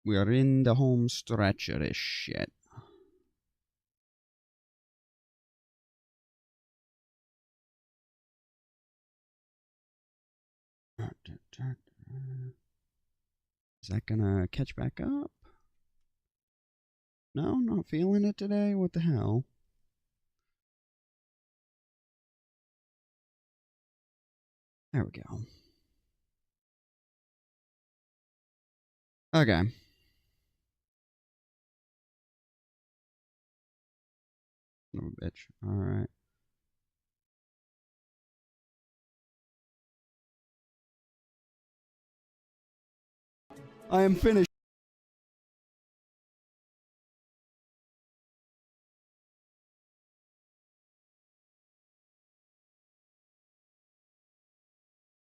We are in the home stretch of this shit. Is that gonna catch back up? No, not feeling it today? What the hell? There we go. Okay. Son of a bitch. Alright. I am finished.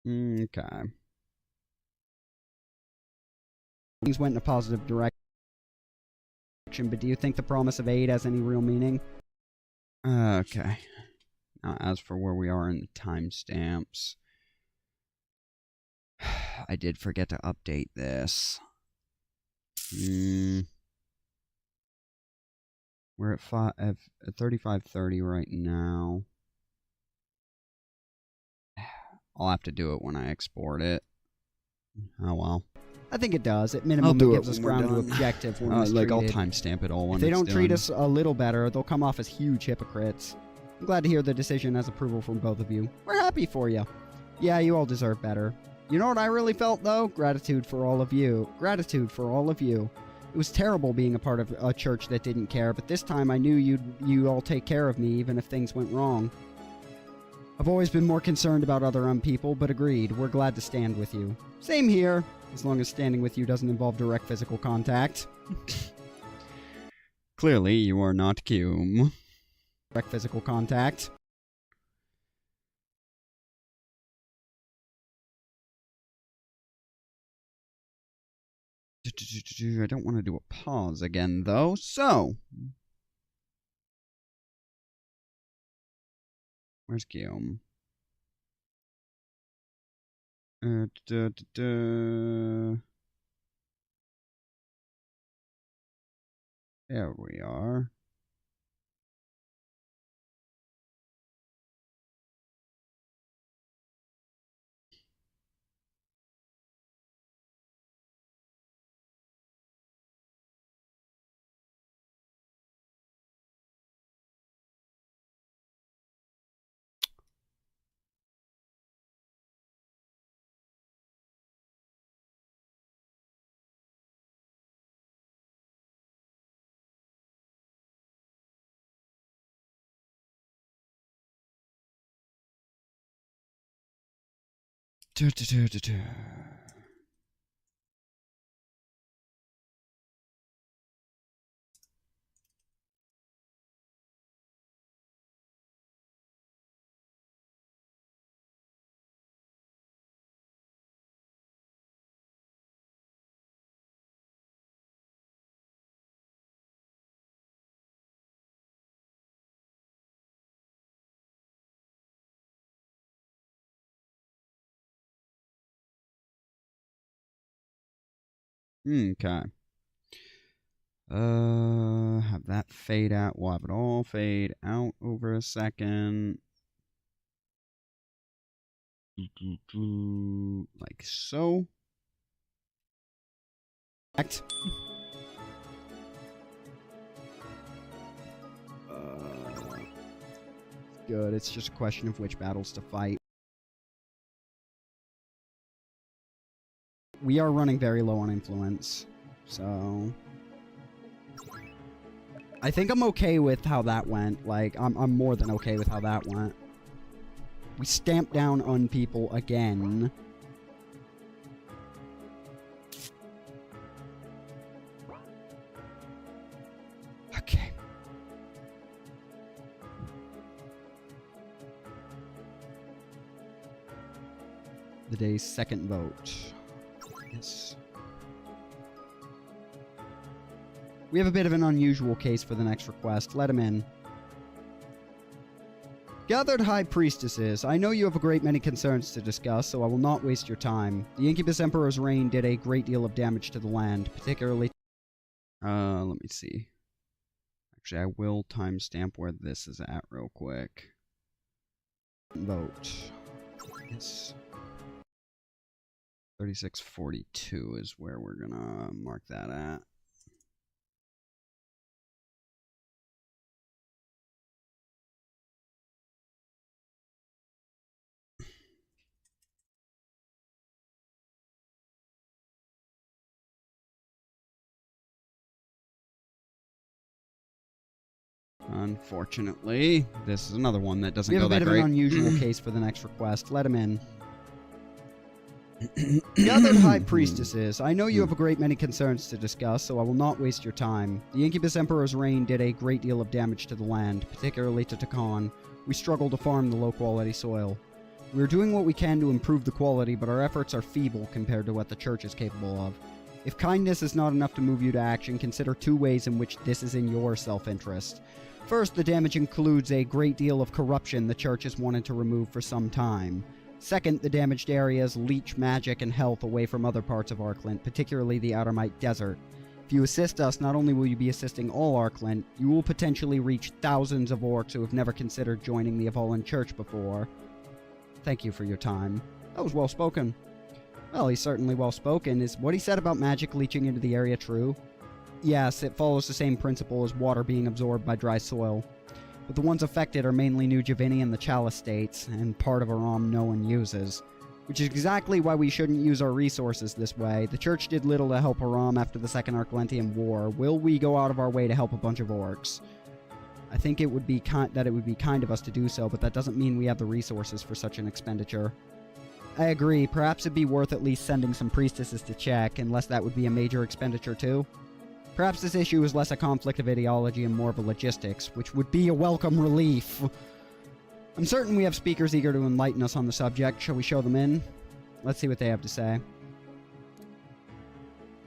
Okay. Things went in a positive direction, but do you think the promise of aid has any real meaning? Okay. Now, as for where we are in the timestamps, I did forget to update this. We're at 35:30 right now. I'll have to do it when I export it. Oh well. I think it does. At minimum, it gives us ground to objective when like, I'll timestamp it all when If they it's don't treat done. us a little better, they'll come off as huge hypocrites. I'm glad to hear the decision has approval from both of you. We're happy for you. Yeah, you all deserve better. You know what I really felt, though? Gratitude for all of you. Gratitude for all of you. It was terrible being a part of a church that didn't care, but this time I knew you'd all take care of me, even if things went wrong. I've always been more concerned about other people, but agreed. We're glad to stand with you. Same here, as long as standing with you doesn't involve direct physical contact. Clearly, you are not Cume. Direct physical contact. I don't want to do a pause again, though, so... Where's Guillaume? There we are. Okay. Have that fade out. We'll have it all fade out over a second. Like so. Act. Good, it's just a question of which battles to fight. We are running very low on influence, so... I think I'm okay with how that went. Like, I'm more than okay with how that went. We stamped down on people again. Okay. The day's second vote. Yes. We have a bit of an unusual case for the next request. Let him in. Gathered High Priestesses, I know you have a great many concerns to discuss, so I will not waste your time. The Incubus Emperor's reign did a great deal of damage to the land, particularly... let me see. Actually, I will timestamp where this is at real quick. Vote. Yes. 3642 is where we're gonna mark that at. Unfortunately, this is another one that doesn't go that great. We have a bit of an unusual case for the next request. Let him in. Gathered High Priestesses, I know you have a great many concerns to discuss, so I will not waste your time. The Incubus Emperor's reign did a great deal of damage to the land, particularly to Takan. We struggle to farm the low-quality soil. We are doing what we can to improve the quality, but our efforts are feeble compared to what the Church is capable of. If kindness is not enough to move you to action, consider 2 ways in which this is in your self-interest. First, the damage includes a great deal of corruption the Church has wanted to remove for some time. Second, the damaged areas leech magic and health away from other parts of Arklint, particularly the Outermite Desert. If you assist us, not only will you be assisting all Arklint, you will potentially reach thousands of orcs who have never considered joining the Avalon Church before. Thank you for your time. That was well spoken. Well, he's certainly well spoken. Is what he said about magic leaching into the area true? Yes, it follows the same principle as water being absorbed by dry soil. But the ones affected are mainly New Javini and the Chalice states, and part of Aram no one uses. Which is exactly why we shouldn't use our resources this way. The Church did little to help Aram after the Second Arklentian War. Will we go out of our way to help a bunch of orcs? I think it would be kind of us to do so, but that doesn't mean we have the resources for such an expenditure. I agree, perhaps it'd be worth at least sending some priestesses to check, unless that would be a major expenditure too. Perhaps this issue is less a conflict of ideology and more of a logistics, which would be a welcome relief. I'm certain we have speakers eager to enlighten us on the subject. Shall we show them in? Let's see what they have to say.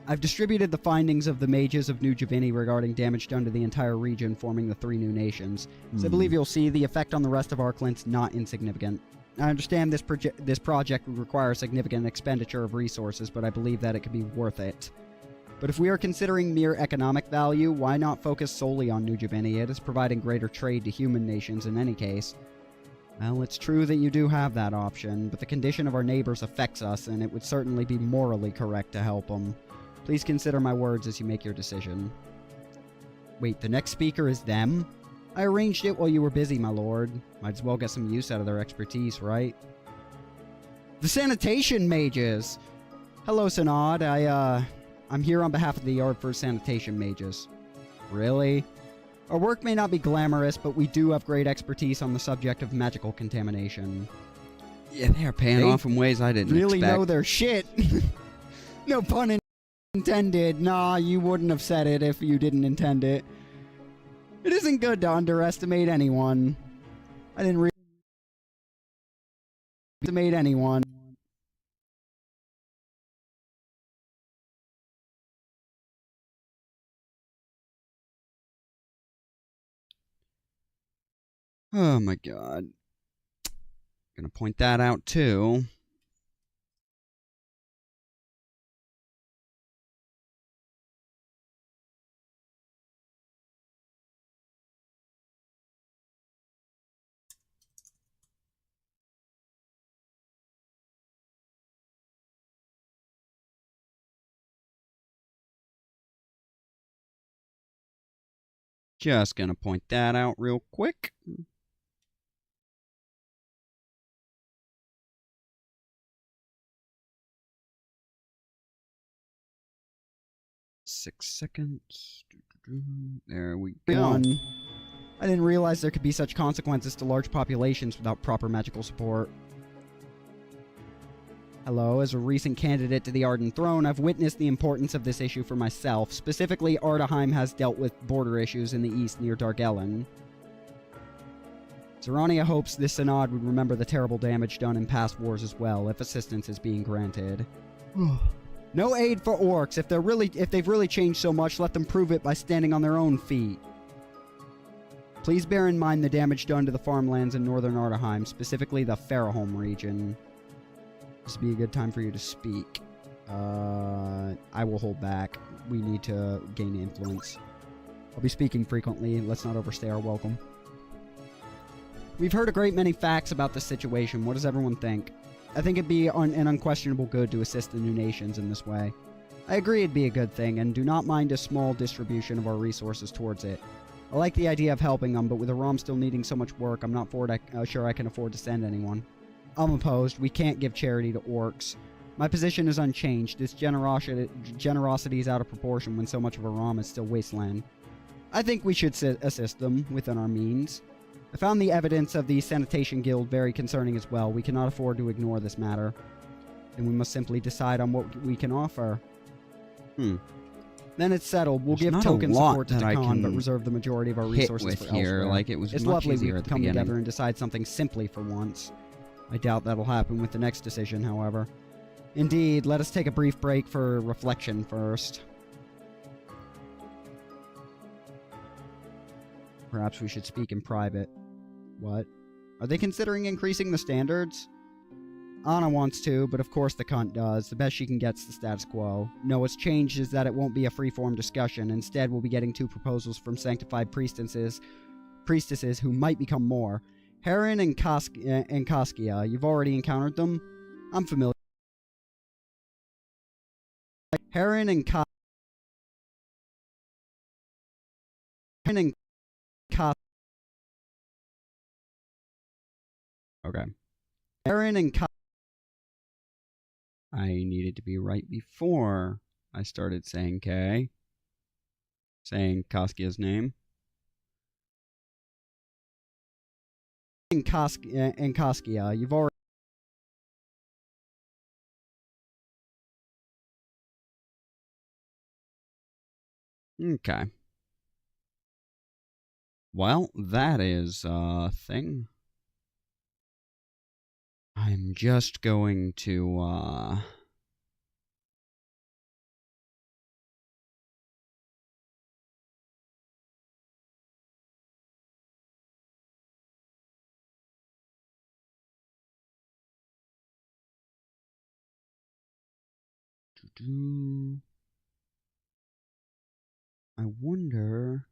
I've distributed the findings of the mages of New Javini regarding damage done to the entire region forming the 3 new nations. So I believe you'll see the effect on the rest of Arklint's not insignificant. I understand this project would require a significant expenditure of resources, but I believe that it could be worth it. But if we are considering mere economic value, why not focus solely on New Javini? It is providing greater trade to human nations in any case. Well, it's true that you do have that option, but the condition of our neighbors affects us, and it would certainly be morally correct to help them. Please consider my words as you make your decision. Wait, the next speaker is them? I arranged it while you were busy, my lord. Might as well get some use out of their expertise, right? The sanitation mages! Hello, Synod. I'm here on behalf of the Yard for Sanitation Mages. Really? Our work may not be glamorous, but we do have great expertise on the subject of magical contamination. Yeah, they're paying off in ways I didn't really expect. Know their shit. No pun intended. Nah, you wouldn't have said it if you didn't intend it. It isn't good to underestimate anyone. I didn't underestimate anyone. Oh my god. Gonna point that out too. Just gonna point that out real quick. Six seconds. There we go. I didn't realize there could be such consequences to large populations without proper magical support. Hello, as a recent candidate to the Arden Throne, I've witnessed the importance of this issue for myself. Specifically, Ardaheim has dealt with border issues in the east near Dargellen. Zerania hopes this Synod would remember the terrible damage done in past wars as well, if assistance is being granted. No aid for orcs. If they've really changed so much, let them prove it by standing on their own feet. Please bear in mind the damage done to the farmlands in northern Ardaheim, specifically the Farahome region. This would be a good time for you to speak. I will hold back. We need to gain influence. I'll be speaking frequently. Let's not overstay our welcome. We've heard a great many facts about this situation. What does everyone think? I think it'd be an unquestionable good to assist the new nations in this way. I agree it'd be a good thing, and do not mind a small distribution of our resources towards it. I like the idea of helping them, but with the ROM still needing so much work, I'm not sure I can afford to send anyone. I'm opposed. We can't give charity to orcs. My position is unchanged. This generosity is out of proportion when so much of a ROM is still wasteland. I think we should assist them within our means. I found the evidence of the Sanitation Guild very concerning as well. We cannot afford to ignore this matter. And we must simply decide on what we can offer. Then it's settled. We'll give token support to Takan, but reserve the majority of our resources for elsewhere. Like, it's much lovely easier we at the come beginning. together and decide something simply for once. I doubt that'll happen with the next decision, however. Indeed, let us take a brief break for reflection first. Perhaps we should speak in private. What? Are they considering increasing the standards? Anna wants to, but of course the cunt does. The best she can get's the status quo. No, what's changed is that it won't be a free-form discussion. Instead, we'll be getting 2 proposals from sanctified priestesses who might become more. Heron and Koskia, you've already encountered them? I'm familiar. Heron and Koskia. Okay. Heron and Koskia. I needed to be right before I started saying saying Koskia's name. And Koskia, you've already... Okay. Well, that is a thing. I'm just going to, I wonder...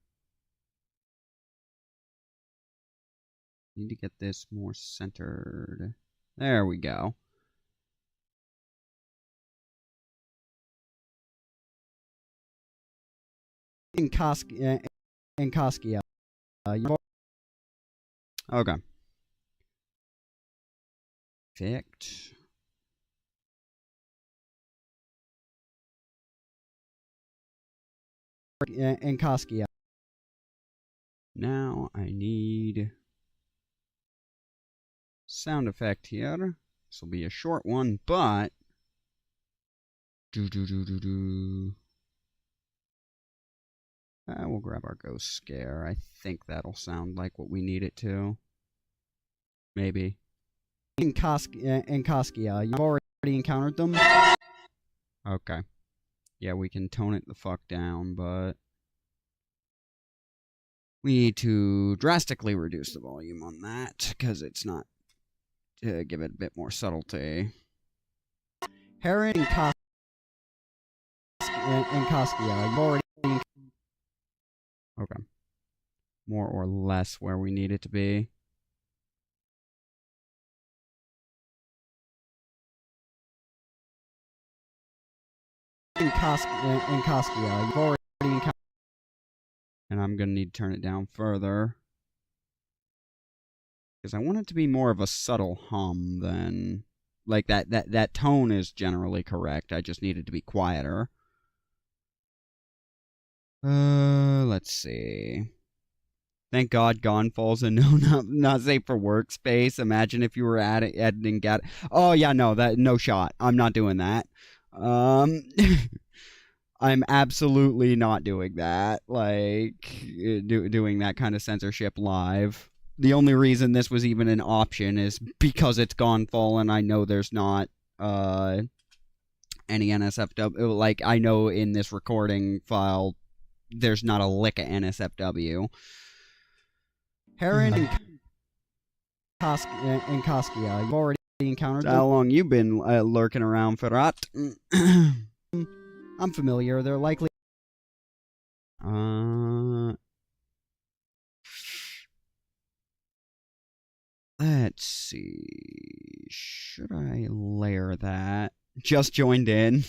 Need to get this more centered. There we go. And Koskia. Okay. Perfect. And Koskia. Now I need sound effect here. This will be a short one, but we'll grab our ghost scare. I think that'll sound like what we need it to. Maybe. And Koskia, you've already encountered them? Okay. Yeah, we can tone it the fuck down, but we need to drastically reduce the volume on that, because it's not... to give it a bit more subtlety. Heron and Koskia, you've already... Okay. More or less where we need it to be. And Koskia, you've already encountered... And I'm going to need to turn it down further. Because I want it to be more of a subtle hum than... Like, that tone is generally correct. I just need it to be quieter. Let's see. Thank God Gone Fall's a no, not safe for workspace. Imagine if you were editing... Oh, yeah, no shot. I'm not doing that. I'm absolutely not doing that. Like, doing that kind of censorship live. The only reason this was even an option is because it's Gonfall, and I know there's not any NSFW. Like, I know in this recording file, there's not a lick of NSFW. Heron and Koskia, you've already encountered them. How long you been lurking around, Ferrat? I'm familiar. They're likely. Let's see. Should I layer that? Just joined in.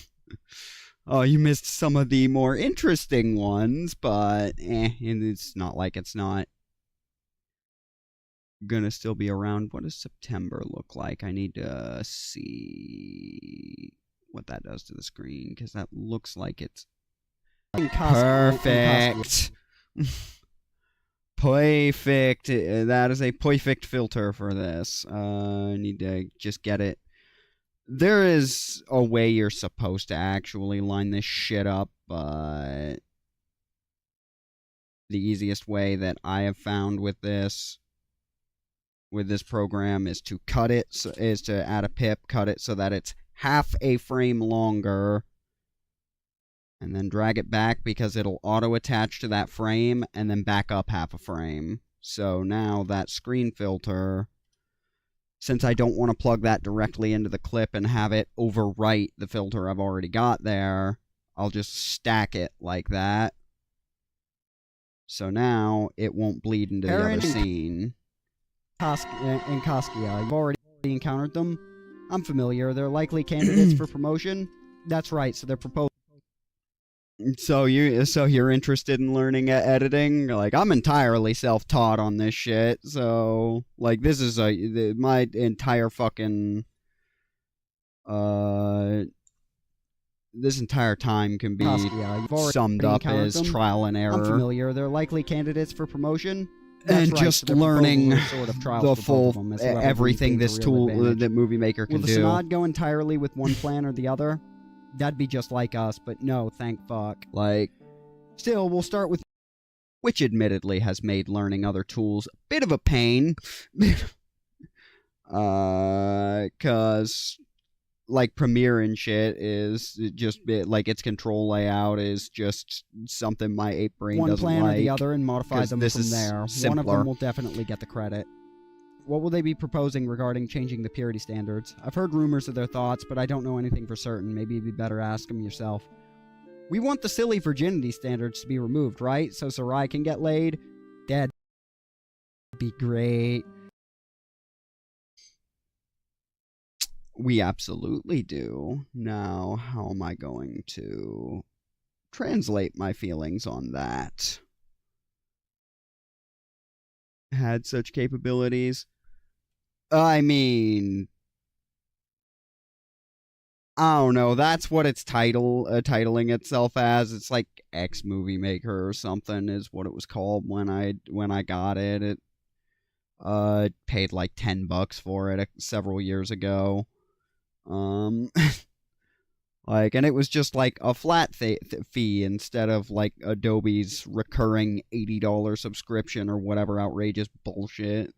Oh, you missed some of the more interesting ones, but it's not like it's not gonna still be around. What does September look like? I need to see what that does to the screen, because that looks like it's perfect. Perfect. That is a perfect filter for this. I need to just get it. There is a way you're supposed to actually line this shit up, but the easiest way that I have found with this program is to cut it, is to add a pip, cut it so that it's half a frame longer, and then drag it back because it'll auto-attach to that frame, and then back up half a frame. So now that screen filter, since I don't want to plug that directly into the clip and have it overwrite the filter I've already got there, I'll just stack it like that. So now it won't bleed into the other scene. And Koskia, you've already encountered them. I'm familiar. They're likely candidates for promotion. That's right. So they're proposed. So you're interested in learning editing? Like, I'm entirely self-taught on this shit. So like, this is my entire fucking this entire time can be summed up as trial and error. I'm familiar. They're likely candidates for promotion. And right, just so learning sort of the full everything this tool that Movie Maker can do. Will the Synod go entirely with one plan or the other? That'd be just like us, but no, thank fuck. Like, still, we'll start with, which admittedly has made learning other tools a bit of a pain. 'Cause like Premiere and shit is just like its control layout is just something my ape brain one doesn't plan like, or the other and modify them this from is there. simpler. One of them will definitely get the credit. What will they be proposing regarding changing the purity standards? I've heard rumors of their thoughts, but I don't know anything for certain. Maybe it'd be better ask them yourself. We want the silly virginity standards to be removed, right? So Sarai can get laid? That'd be great. We absolutely do. Now, how am I going to translate my feelings on that? Had such capabilities? I mean, I don't know. That's what it's titling itself as. It's like X Movie Maker or something is what it was called when I got it. It paid like $10 for it several years ago. Like, and it was just like a flat fee instead of like Adobe's recurring $80 subscription or whatever outrageous bullshit.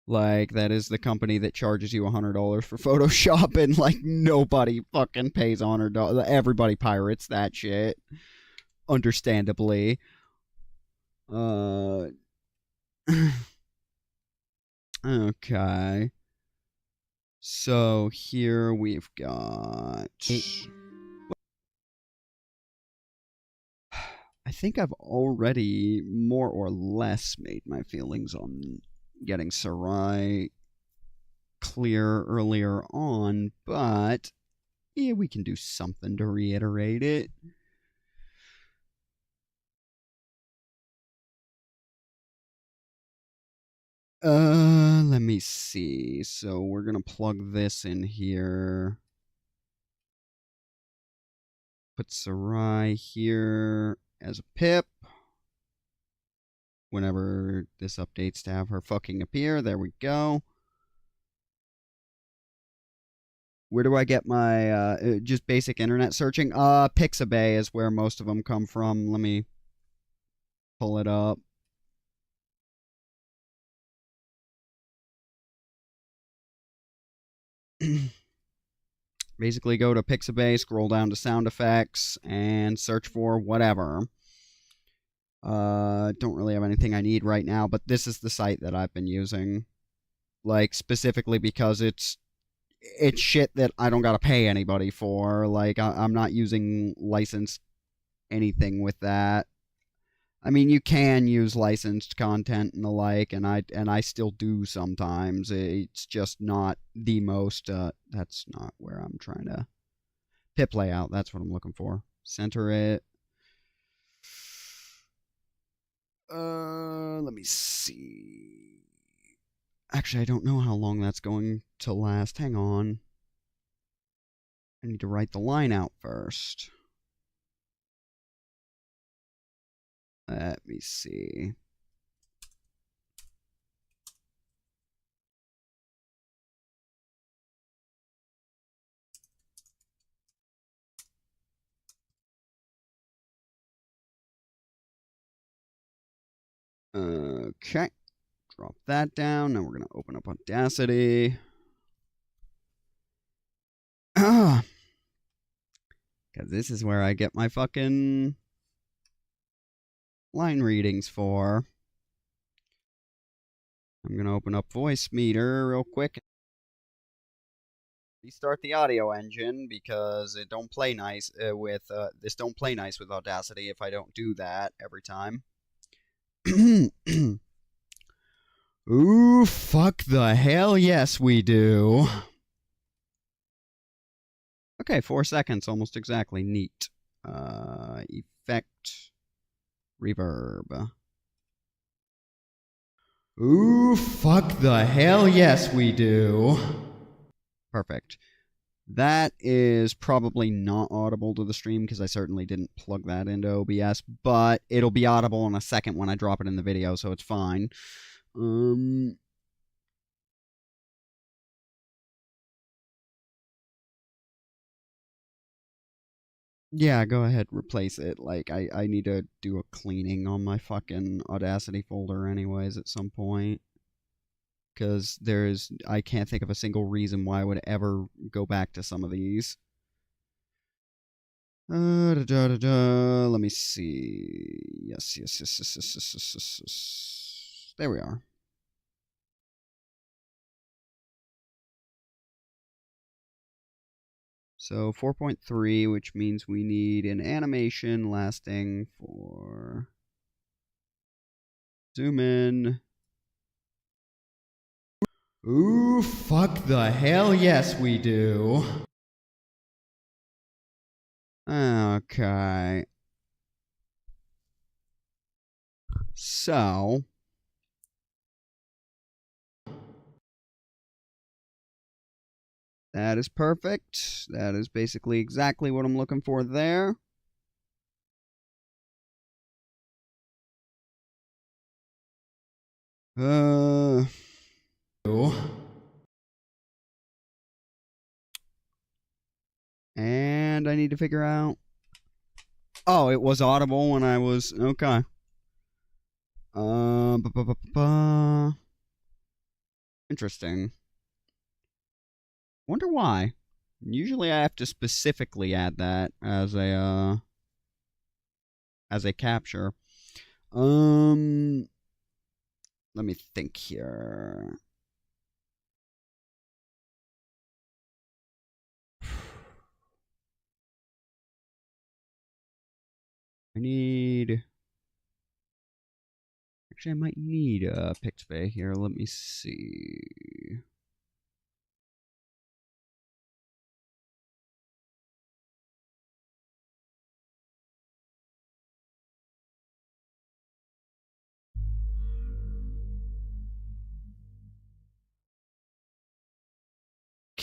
Like, that is the company that charges you $100 for Photoshop, and like nobody fucking pays $100. Everybody pirates that shit, understandably. Okay. So here we've got... I think I've already more or less made my feelings on getting Sarai clear earlier on, but yeah, we can do something to reiterate it. Let me see. So we're gonna plug this in here. Put Sarai here as a pip. Whenever this updates to have her fucking appear. There we go. Where do I get my, just basic internet searching? Pixabay is where most of them come from. Let me pull it up. Basically go to Pixabay, scroll down to sound effects, and search for whatever. Don't really have anything I need right now, but this is the site that I've been using. Like, specifically because it's shit that I don't gotta pay anybody for. Like, I'm not using licensed anything with that. I mean, you can use licensed content and the like, and I still do sometimes. It's just not the most, that's not where I'm trying to... Pip layout, that's what I'm looking for. Center it. Let me see. Actually, I don't know how long that's going to last. Hang on. I need to write the line out first. Let me see. Okay. Drop that down. Now we're going to open up Audacity. Because this is where I get my fucking line readings for. I'm going to open up Voice Meter real quick. Restart the audio engine because it don't play nice with this don't play nice with Audacity if I don't do that every time. Ooh, fuck the hell yes we do. Okay, 4 seconds, almost exactly. Neat. Effect. Reverb. Ooh, fuck the hell yes we do. Perfect. That is probably not audible to the stream because I certainly didn't plug that into OBS, but it'll be audible in a second when I drop it in the video, so it's fine. Yeah, go ahead, replace it. Like, I need to do a cleaning on my fucking Audacity folder anyways at some point. Because I can't think of a single reason why I would ever go back to some of these. Let me see. Yes. There we are. So 4.3, which means we need an animation lasting for... Zoom in. Ooh, fuck the hell yes we do. Okay. So... that is perfect. That is basically exactly what I'm looking for there. And I need to figure out... oh, it was audible when I was... okay. Interesting. Wonder why. Usually I have to specifically add that as a capture. Let me think here. I need... actually, I might need a Pixabay here. Let me see.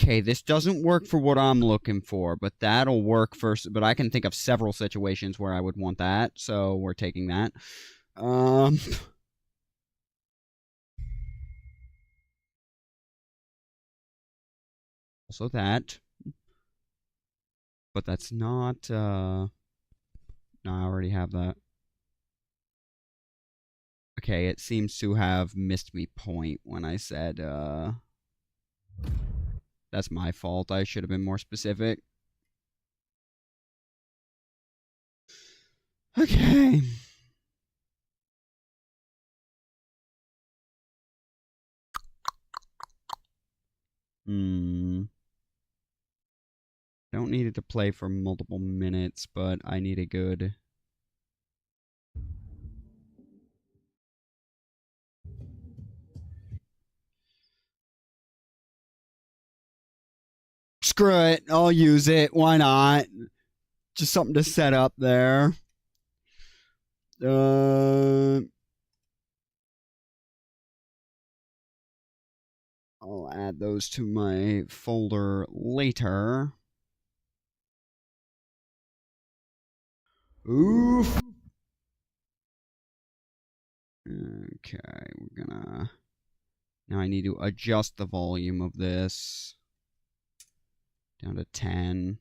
Okay, this doesn't work for what I'm looking for, but that'll work for... but I can think of several situations where I would want that, so we're taking that. Also that. But that's not, no, I already have that. Okay, it seems to have missed me point when I said, That's my fault. I should have been more specific. Okay. Don't need it to play for multiple minutes, but I need a good... Screw it. I'll use it. Why not? Just something to set up there. I'll add those to my folder later. Oof. Okay, we're gonna... Now I need to adjust the volume of this down to 10.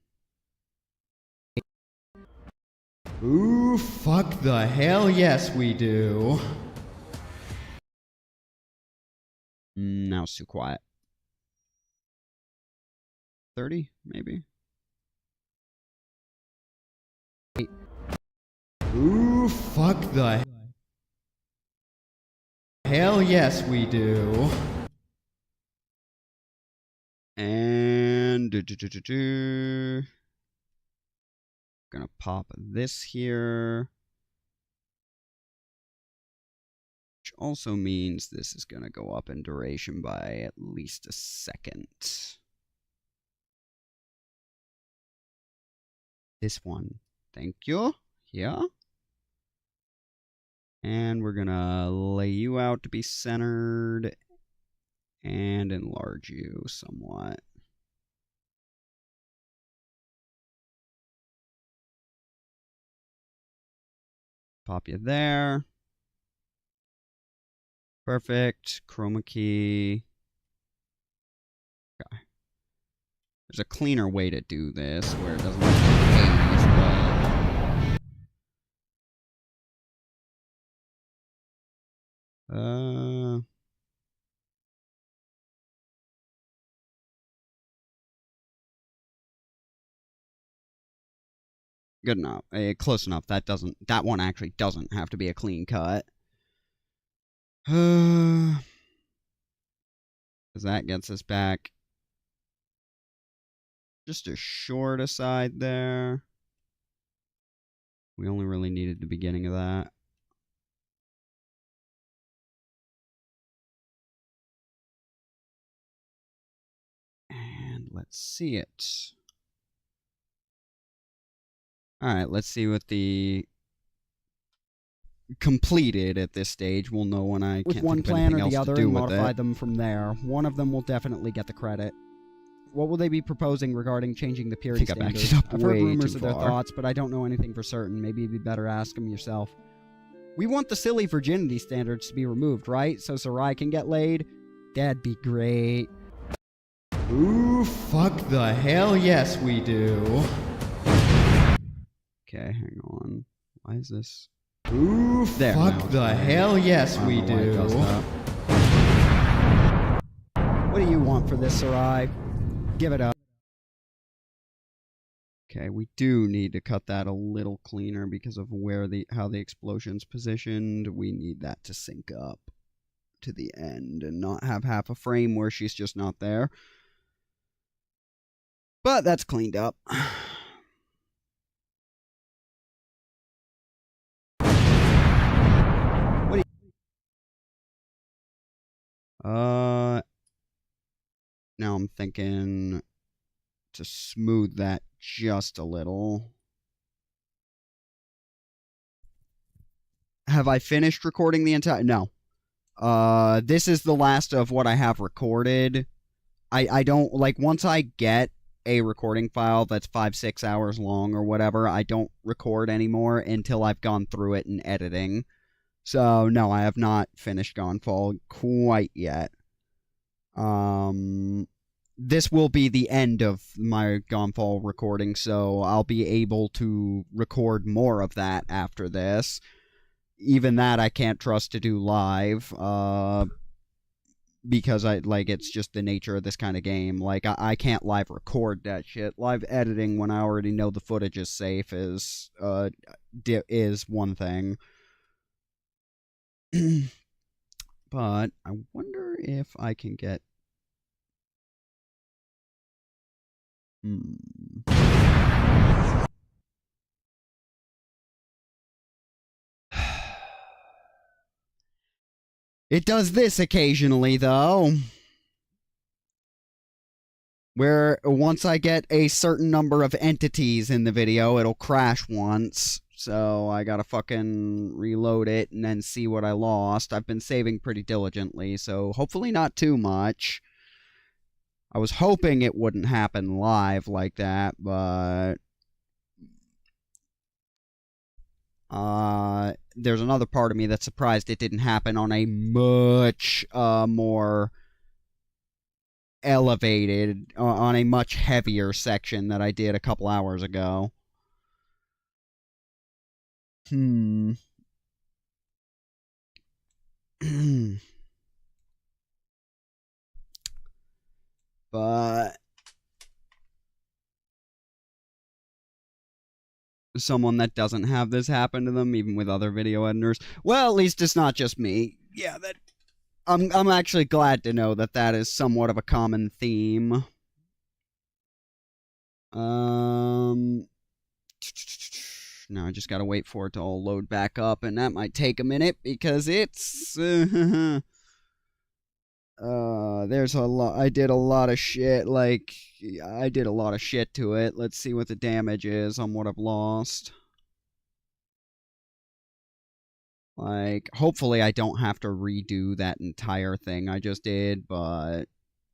Ooh, fuck the hell yes we do. Now it's too quiet. 30, maybe? Ooh, fuck the hell yes we do. And gonna pop this here, which also means this is gonna go up in duration by at least a second. This one, thank you. Yeah. And we're gonna lay you out to be centered and enlarge you somewhat. Pop you there. Perfect. Chroma key. Okay. There's a cleaner way to do this where it doesn't look as well. Good enough. Close enough. That one actually doesn't have to be a clean cut. Because that gets us back just a short aside there. We only really needed the beginning of that. And let's see it. Alright, let's see what the completed at this stage. We'll know when I With can't one think of plan anything or the else to other do and with modify it. them from there. One of them will definitely get the credit. What will they be proposing regarding changing the purity I think I've standard? backed it up I've heard way rumors too of their far. thoughts, but I don't know anything for certain. Maybe it'd be better ask them yourself. We want the silly virginity standards to be removed, right? So Sarai can get laid? That'd be great. Ooh, fuck the hell yes we do. Okay, hang on. Why is this? Ooh, there, fuck the hell yes we do. What do you want for this, Sarai? Give it up. Okay, we do need to cut that a little cleaner because of how the explosion's positioned. We need that to sync up to the end and not have half a frame where she's just not there. But that's cleaned up. What do you... Now I'm thinking to smooth that just a little. Have I finished recording the entire... No. This is the last of what I have recorded. I don't... Like, once I get a recording file that's 5-6 hours long or whatever, I don't record anymore until I've gone through it in editing. So, no, I have not finished Gonfall quite yet. This will be the end of my Gonfall recording, so I'll be able to record more of that after this. Even that I can't trust to do live. because it's just the nature of this kind of game. Like, I can't live record that shit. Live editing when I already know the footage is safe is one thing. But I wonder if I can get... It does this occasionally, though. Where once I get a certain number of entities in the video, it'll crash once. So I gotta fucking reload it and then see what I lost. I've been saving pretty diligently, so hopefully not too much. I was hoping it wouldn't happen live like that, but... there's another part of me that's surprised it didn't happen on a much more elevated, on a much heavier section that I did a couple hours ago. But someone that doesn't have this happen to them, even with other video editors, well, at least it's not just me. Yeah, that I'm actually glad to know that that is somewhat of a common theme. Now I just gotta wait for it to all load back up, and that might take a minute because it's there's a lot. I did a lot of shit. Like, I did a lot of shit to it. Let's see what the damage is on what I've lost. Like, hopefully I don't have to redo that entire thing I just did, but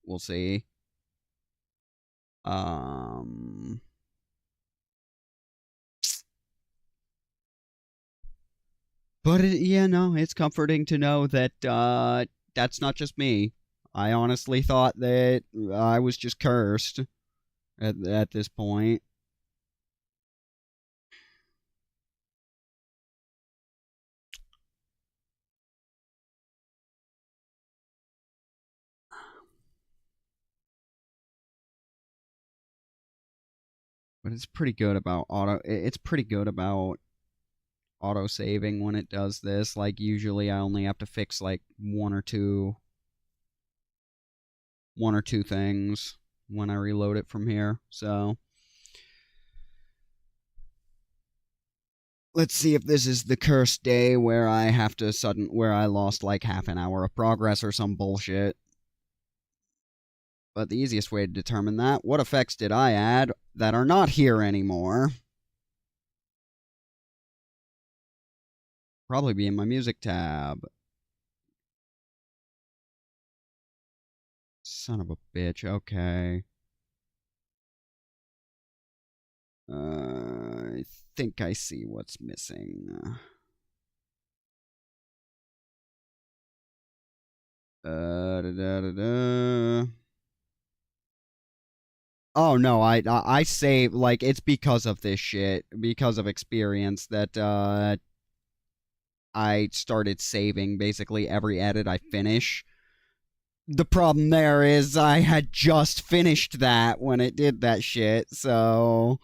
we'll see. But yeah, no, it's comforting to know that that's not just me. I honestly thought that I was just cursed at this point. But it's pretty good about auto saving when it does this. Like, usually I only have to fix like one or two things when I reload it from here. So let's see if this is the cursed day where I have to where I lost like half an hour of progress or some bullshit. But the easiest way to determine that, what effects did I add that are not here anymore? Probably be in my music tab. Son of a bitch, okay. I think I see what's missing. Oh no, I save, like, it's because of this shit, because of experience that I started saving basically every edit I finish. The problem there is I had just finished that when it did that shit, so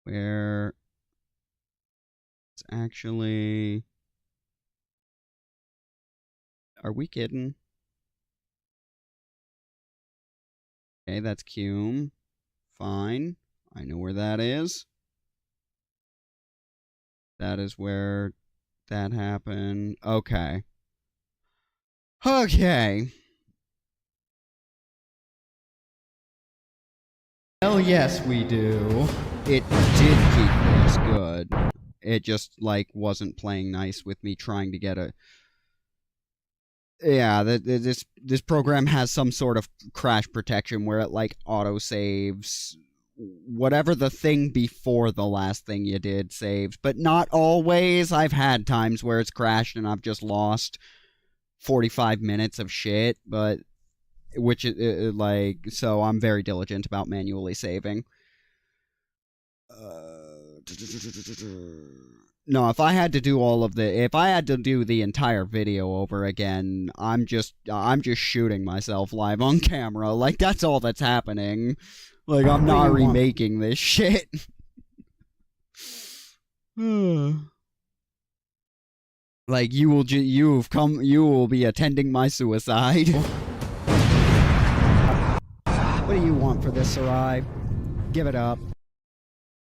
where it's actually... Are we kidding? Okay, that's Cume. Fine. I know where that is. That is where that happened. Okay. Okay. Hell yes, we do. It did keep this good. It just, like, wasn't playing nice with me trying to get a... Yeah, this program has some sort of crash protection where it, like, auto-saves whatever the thing before the last thing you did saves, but not always. I've had times where it's crashed and I've just lost 45 minutes of shit, but which is like, so I'm very diligent about manually saving. No, if I had to do the entire video over again, I'm just shooting myself live on camera. Like, that's all that's happening. Like, I'm not remaking this shit. Like, you will be attending my suicide. What do you want for this, Sarai? Give it up.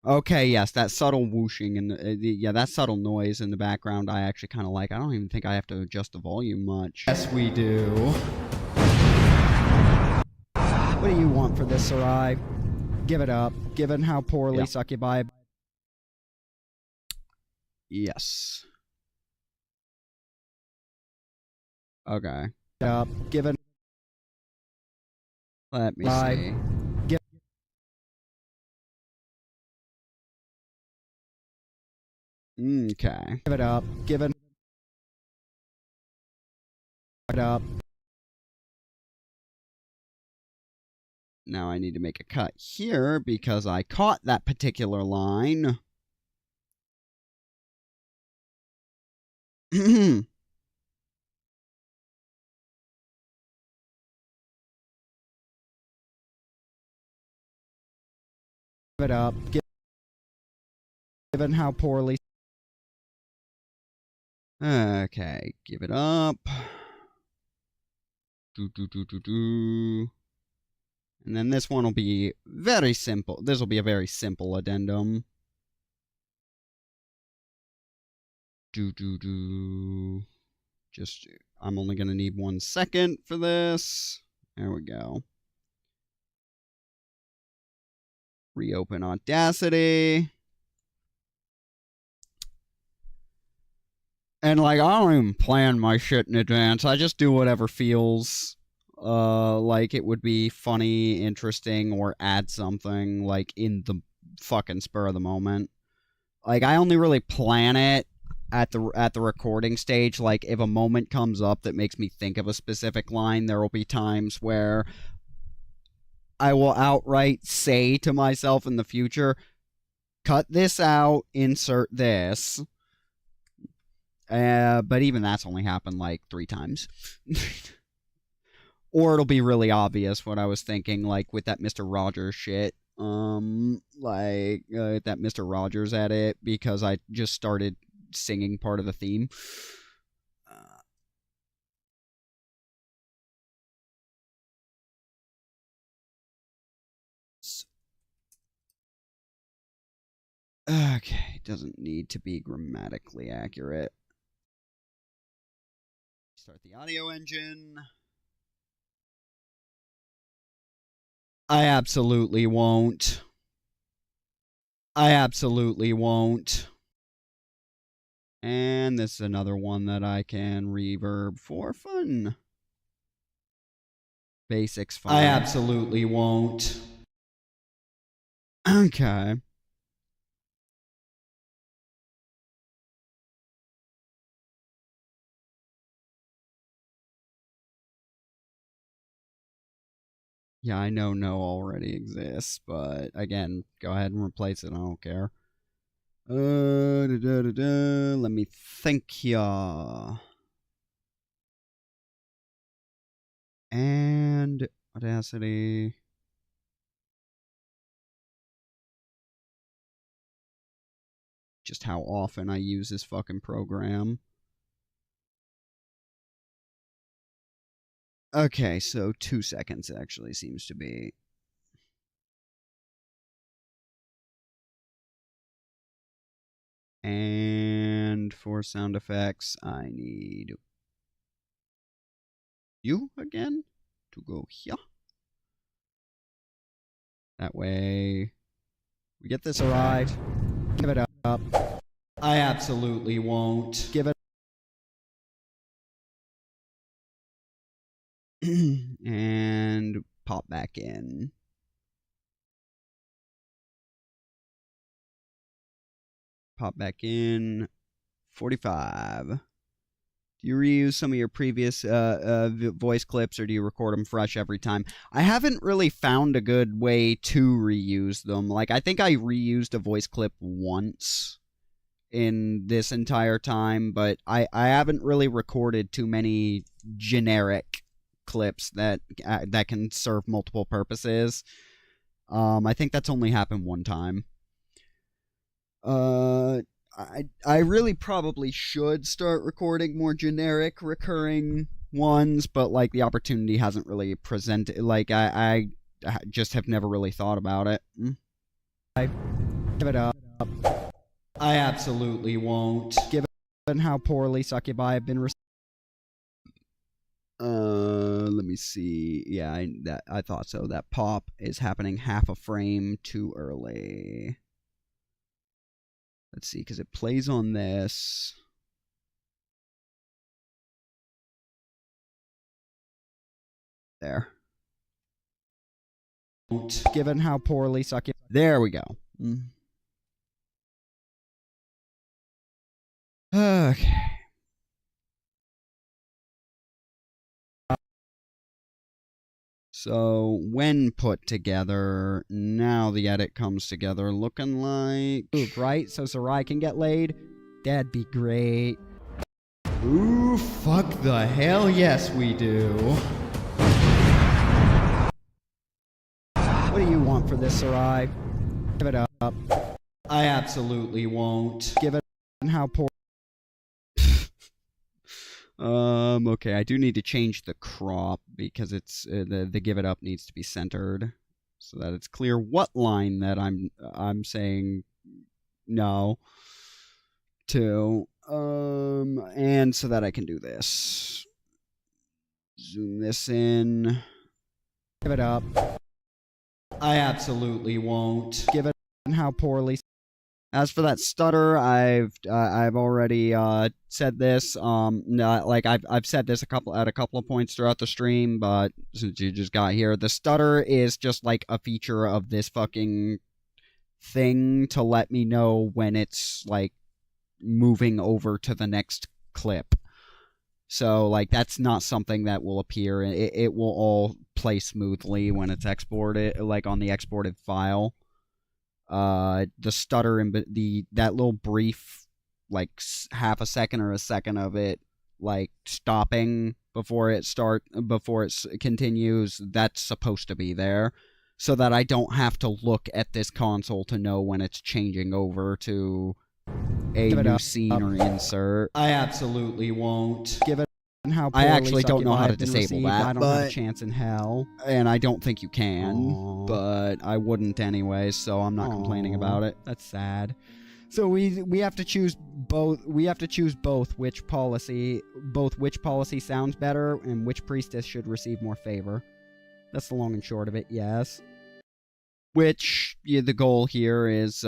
Okay, yes, that subtle whooshing and that subtle noise in the background I actually kind of like. I don't even think I have to adjust the volume much. Yes, we do. What do you want for this, Sarai? Give it up, given how poorly Succubi... Yes. Okay. Up, given... Let me see. Okay. Give it up, given... it up. Now I need to make a cut here because I caught that particular line. Give it up, given how poorly... Okay, give it up. And then this one will be very simple. This will be a very simple addendum. Just, I'm only going to need 1 second for this. There we go. Reopen Audacity. And, like, I don't even plan my shit in advance. I just do whatever feels like it would be funny, interesting, or add something, like, in the fucking spur of the moment. Like, I only really plan it at the recording stage. Like, if a moment comes up that makes me think of a specific line, there will be times where I will outright say to myself in the future, cut this out, insert this. But even that's only happened like 3 times. Or it'll be really obvious what I was thinking, like with that Mr. Rogers shit. That Mr. Rogers edit, because I just started singing part of the theme. Okay, doesn't need to be grammatically accurate. Start the audio engine. I absolutely won't. I absolutely won't. And this is another one that I can reverb for fun. Basics fun. I absolutely won't. Okay. Yeah, I know no already exists, but again, go ahead and replace it. I don't care. Let me think here. And Audacity. Just how often I use this fucking program. Okay, so 2 seconds actually seems to be. And for sound effects, I need you again to go here. That way we get this right. Give it up. I absolutely won't. Give it. And pop back in. Pop back in. 45. Do you reuse some of your previous voice clips, or do you record them fresh every time? I haven't really found a good way to reuse them. Like, I think I reused a voice clip once in this entire time, but I haven't really recorded too many generic clips that can serve multiple purposes. I think that's only happened one time. I really probably should start recording more generic recurring ones, but like the opportunity hasn't really presented. Like I just have never really thought about it. I give it up. I absolutely won't. Given how poorly Succubi have been received. Let me see. Yeah, I thought so. That pop is happening half a frame too early. Let's see, because it plays on this. There. Given how poorly Succubi. There we go. Okay. So, when put together, now the edit comes together looking like... Ooh, right? So Sarai can get laid? That'd be great. Ooh, fuck the hell yes we do. What do you want for this, Sarai? Give it up. I absolutely won't. Give it how poor... Okay, I do need to change the crop because it's the give it up needs to be centered so that it's clear what line that I'm saying no to. And so that I can do this. Zoom this in. Give it up. I absolutely won't. Give it how poorly. As for that stutter, I've already said this. Like I've said this at a couple of points throughout the stream, but since you just got here, the stutter is just like a feature of this fucking thing to let me know when it's like moving over to the next clip. So like that's not something that will appear. It will all play smoothly when it's exported, like on the exported file. The stutter and that little brief, like half a second or a second of it, like stopping before it continues, that's supposed to be there, so that I don't have to look at this console to know when it's changing over to a new scene or insert. I absolutely won't. Give it. I actually don't know how to disable that. I don't have a chance in hell. And I don't think you can, but I wouldn't anyway, so I'm not complaining about it. That's sad. So we have to choose both. We have to choose both which policy sounds better and which priestess should receive more favor. That's the long and short of it, yes. Which, the goal here is,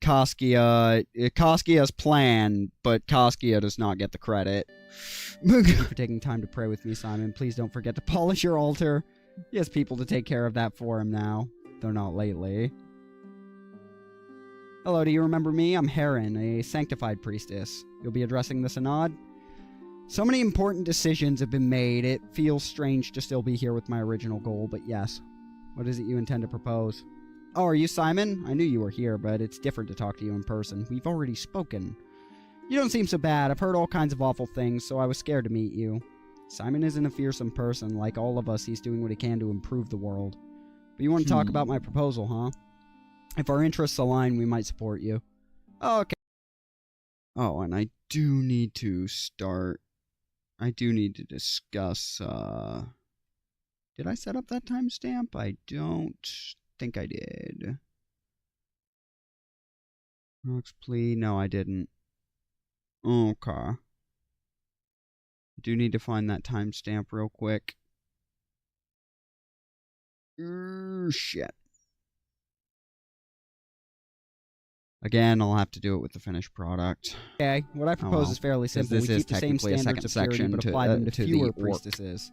Koskia's plan, but Koskia does not get the credit. Thank you for taking time to pray with me, Simon. Please don't forget to polish your altar. He has people to take care of that for him now, though not lately. Hello, do you remember me? I'm Heron, a sanctified priestess. You'll be addressing the Synod? So many important decisions have been made, it feels strange to still be here with my original goal, but yes. What is it you intend to propose? Oh, are you Simon? I knew you were here, but it's different to talk to you in person. We've already spoken. You don't seem so bad. I've heard all kinds of awful things, so I was scared to meet you. Simon isn't a fearsome person. Like all of us, he's doing what he can to improve the world. But you want to talk about my proposal, huh? If our interests align, we might support you. Oh, okay. Oh, and I do need to discuss, did I set up that timestamp? I don't think I did. Rock's plea? No, I didn't. Okay. I do need to find that timestamp real quick. Shit. Again, I'll have to do it with the finished product. Okay, what I propose is fairly simple. This is technically a second section but apply them to fewer priestesses.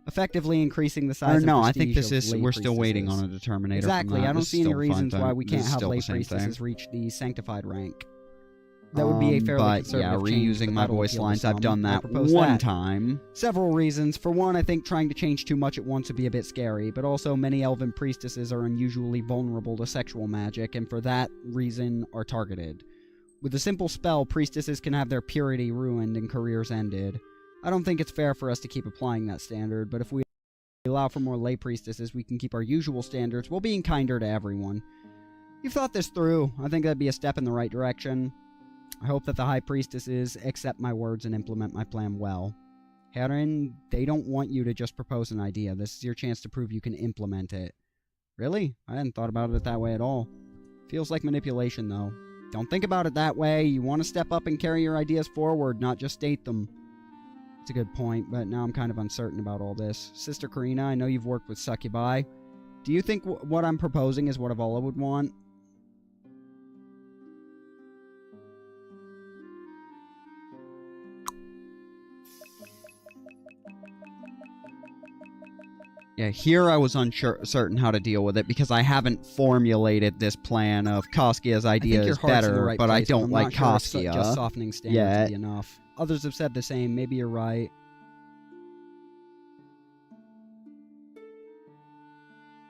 Effectively increasing the size no, of I think this is, lay we're still waiting on priestesses. a determinator. Exactly, I don't see any reasons why we can't have lay priestesses priestesses reach the sanctified rank. That would be a fairly conservative change, reusing but my that'll voice appeal to lines, I've some. done I that propose one time. Several reasons. For one, I think trying to change too much at once would be a bit scary, but also many elven priestesses are unusually vulnerable to sexual magic, and for that reason are targeted. With a simple spell, priestesses can have their purity ruined and careers ended. I don't think it's fair for us to keep applying that standard, but if we allow for more lay priestesses, we can keep our usual standards while being kinder to everyone. You've thought this through. I think that'd be a step in the right direction. I hope that the high priestesses accept my words and implement my plan well. Heron, they don't want you to just propose an idea. This is your chance to prove you can implement it. Really? I hadn't thought about it that way at all. Feels like manipulation, though. Don't think about it that way. You want to step up and carry your ideas forward, not just state them. It's a good point, but now I'm kind of uncertain about all this. Sister Karina, I know you've worked with succubi. Do you think what I'm proposing is what Avala would want? Yeah, here I was uncertain how to deal with it because I haven't formulated this plan of Koskia's idea is better, but I don't like Koskia. Just softening standards would be enough. Others have said the same. Maybe you're right.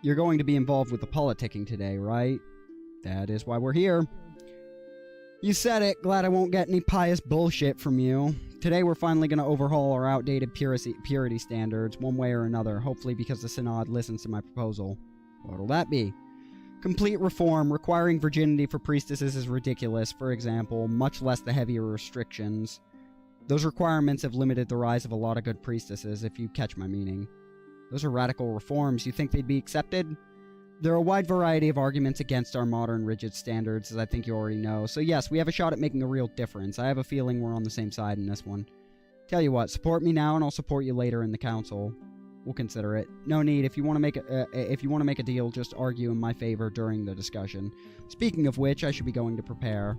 You're going to be involved with the politicking today, right? That is why we're here. You said it. Glad I won't get any pious bullshit from you. Today we're finally going to overhaul our outdated purity standards one way or another, hopefully because the Synod listens to my proposal. What'll that be? Complete reform requiring virginity for priestesses is ridiculous, for example, much less the heavier restrictions. Those requirements have limited the rise of a lot of good priestesses, if you catch my meaning. Those are radical reforms. You think they'd be accepted? There are a wide variety of arguments against our modern rigid standards, as I think you already know. So yes, we have a shot at making a real difference. I have a feeling we're on the same side in this one. Tell you what, support me now and I'll support you later in the council. We'll consider it. No need. If you want to make a deal, just argue in my favor during the discussion. Speaking of which, I should be going to prepare.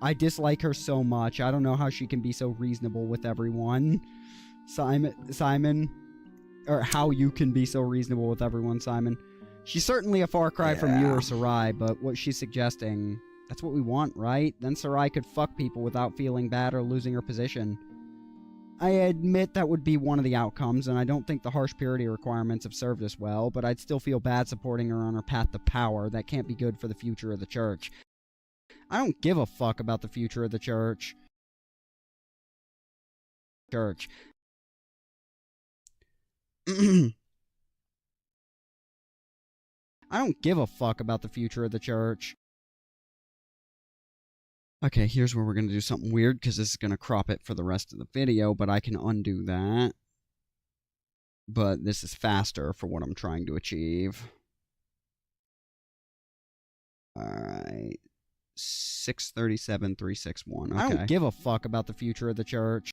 I dislike her so much. I don't know how she can be so reasonable with everyone. Simon. Or how you can be so reasonable with everyone, Simon. She's certainly a far cry from you or Sarai, but what she's suggesting, that's what we want, right? Then Sarai could fuck people without feeling bad or losing her position. I admit that would be one of the outcomes, and I don't think the harsh purity requirements have served us well, but I'd still feel bad supporting her on her path to power. That can't be good for the future of the church. I don't give a fuck about the future of the church. I don't give a fuck about the future of the church. Okay, here's where we're going to do something weird, because this is going to crop it for the rest of the video, but I can undo that. But this is faster for what I'm trying to achieve. Alright. 637,361. Okay. I don't give a fuck about the future of the church.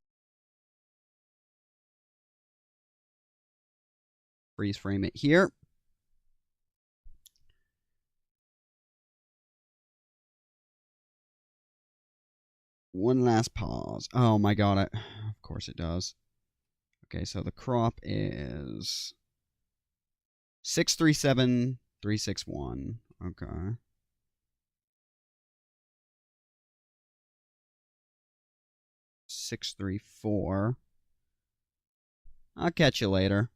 Freeze frame it here. One last pause. Oh my god, of course it does. Okay, so the crop is 637,361. Okay. .634. I'll catch you later.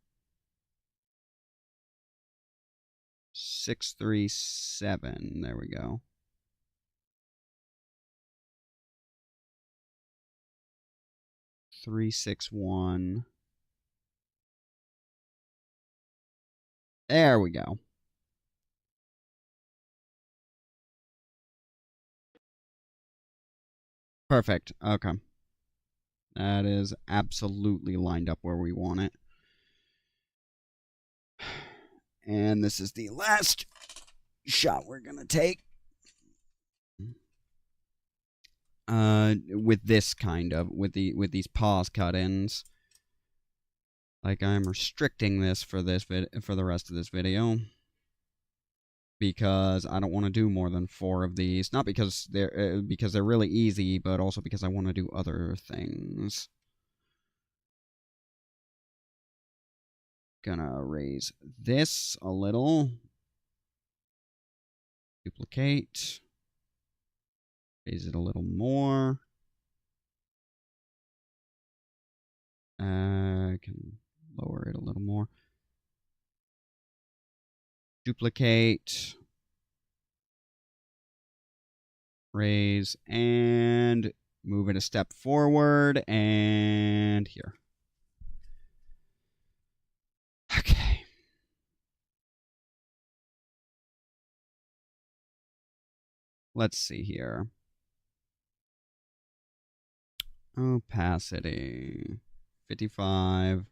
637. There we go. .361. There we go. Perfect. Okay. That is absolutely lined up where we want it. And this is the last shot we're going to take. With this kind of, with these pause cut-ins. Like, I'm restricting this for the rest of this video. Because I don't want to do more than 4 of these. Not because they're really easy, but also because I want to do other things. Gonna raise this a little. Duplicate. Raise it a little more. I can lower it a little more. Duplicate. raise, and move it a step forward, and here. Okay. Let's see here. Opacity. 55.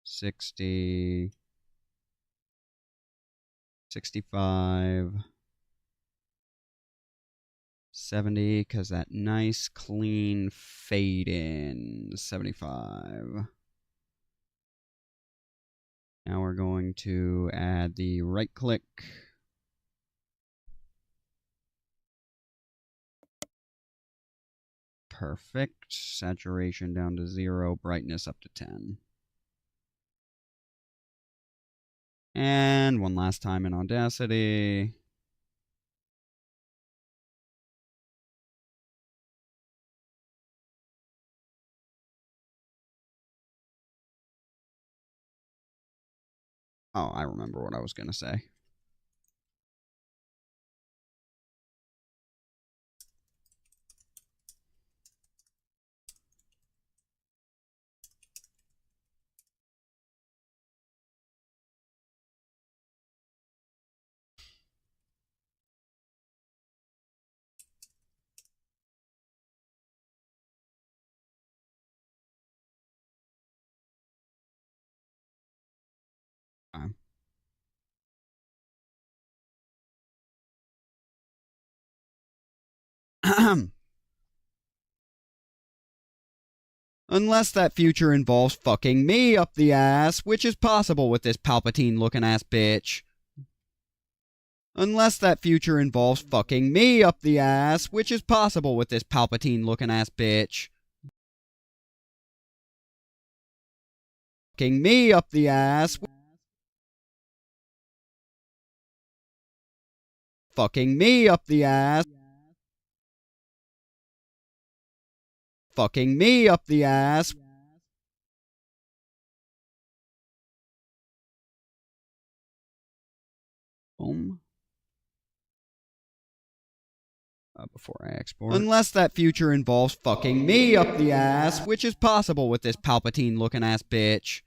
60. 65. 70, because that nice, clean fade in. 75. Now we're going to add the right click. Perfect. Saturation down to 0, brightness up to 10. And one last time in Audacity. Oh, I remember what I was going to say. Unless that future involves fucking me up the ass, which is possible with this Palpatine-looking ass bitch. Unless that future involves fucking me up the ass, which is possible with this Palpatine-looking ass bitch. Fucking me up the ass. Fucking me up the ass. Fucking me up the ass. Boom. Before I export. Unless that future involves fucking me up the ass, which is possible with this Palpatine-looking ass bitch.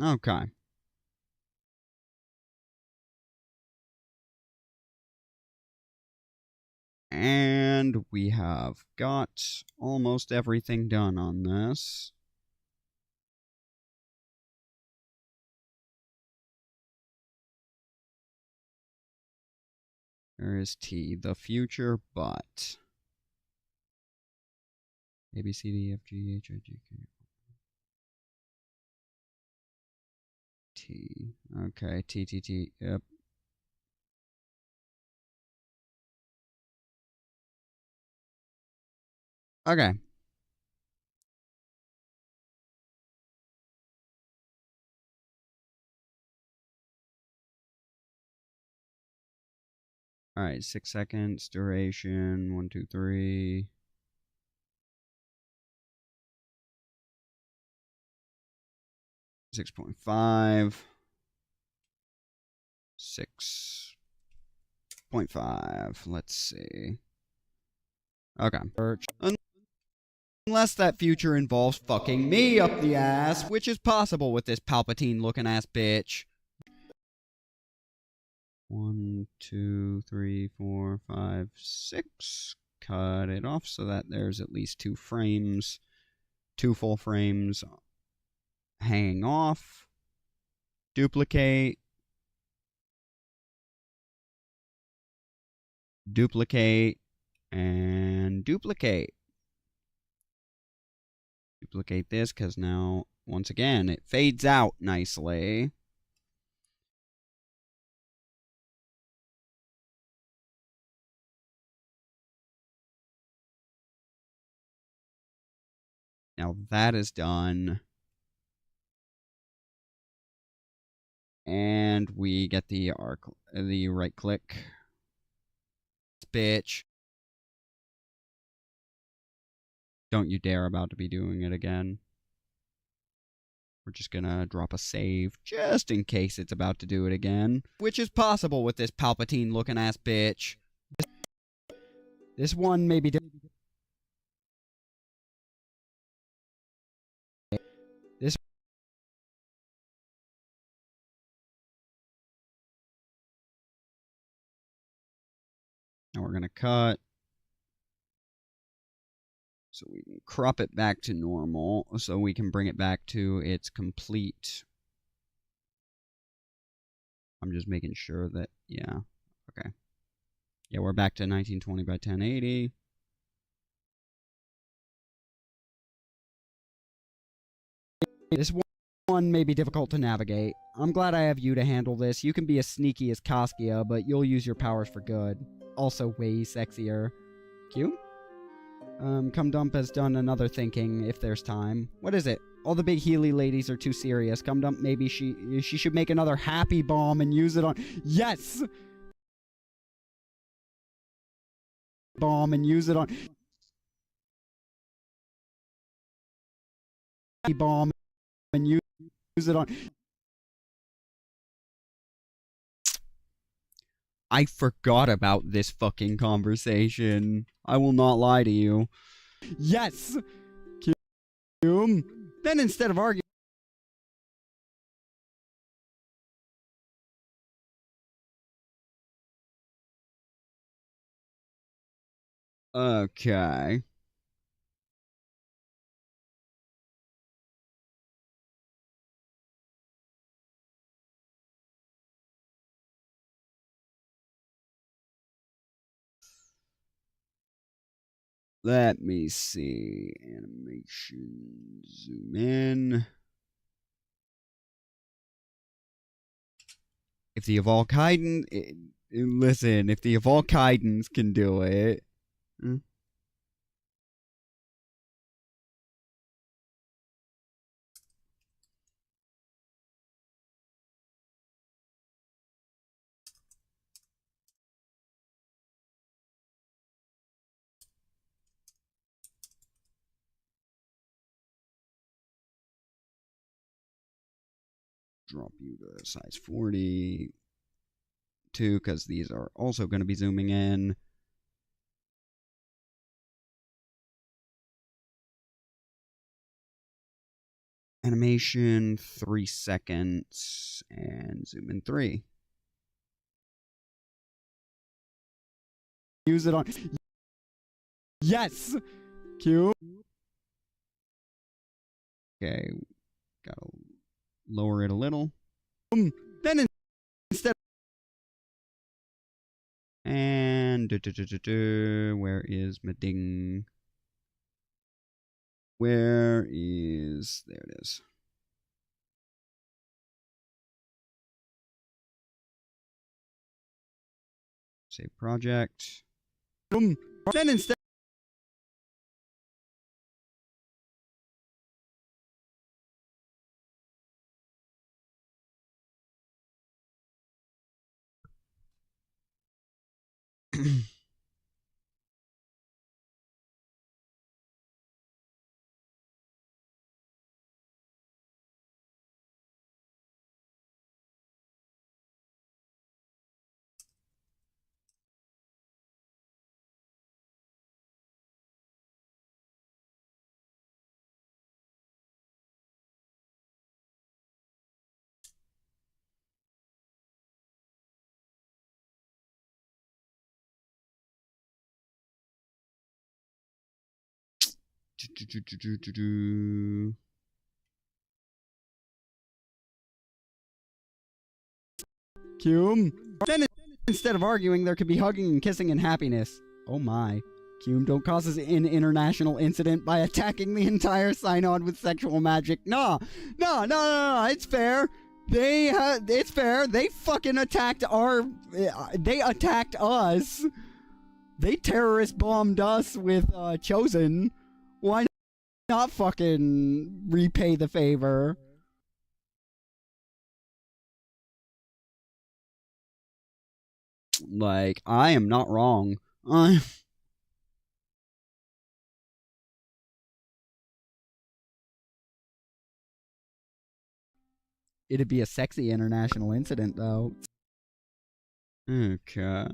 Okay. And we have got almost everything done on this. There is T, the future, but A, B, C, D, F, G, H, I, J, K. T. Okay, T, T, T. Yep. Okay. Alright, 6 seconds, duration, 1, 2, 3. 6.5. 6.5. Let's see. Okay. Unless that future involves fucking me up the ass, which is possible with this Palpatine-looking ass bitch. 1, 2, 3, 4, 5, 6. Cut it off so that there's at least 2 frames. 2 full frames hanging off. Duplicate. Duplicate. And duplicate. Duplicate this because now, once again, it fades out nicely. Now that is done. And we get the right click. bitch. Don't you dare about to be doing it again. We're just gonna drop a save just in case it's about to do it again. Which is possible with this Palpatine-looking ass bitch. This one may be different. This now we're gonna cut. So we can crop it back to normal, so we can bring it back to its complete. I'm just making sure that, yeah, okay. Yeah, we're back to 1920 by 1080. This one may be difficult to navigate. I'm glad I have you to handle this. You can be as sneaky as Kaskia, but you'll use your powers for good. Also way sexier. Q? Cum Dump has done another thinking, if there's time. What is it? All the big Healy ladies are too serious. Cum Dump, maybe she should make another happy bomb and use it on... Yes! Bomb and use it on... Bomb and use it on... I forgot about this fucking conversation. I will not lie to you. Yes! Then instead of arguing... Okay. Let me see. Animation. Zoom in. If the Evolkaiden... Listen, if the Evolkaidens can do it... Drop you to size 40. Because these are also going to be zooming in. Animation, 3 seconds, and zoom in 3. Use it on... Yes! Q. Okay, gotta lower it a little. Then instead... And... Where is my ding? Where is... There it is. Save project. Then instead... Cume. Then instead of arguing, there could be hugging and kissing and happiness. Oh my. Cume, don't cause us an international incident by attacking the entire synod with sexual magic. No, it's fair. It's fair. They fucking attacked they attacked us. They terrorist bombed us with, Chosen. Why not fucking repay the favor? Like, I am not wrong. I It'd be a sexy international incident, though. Okay.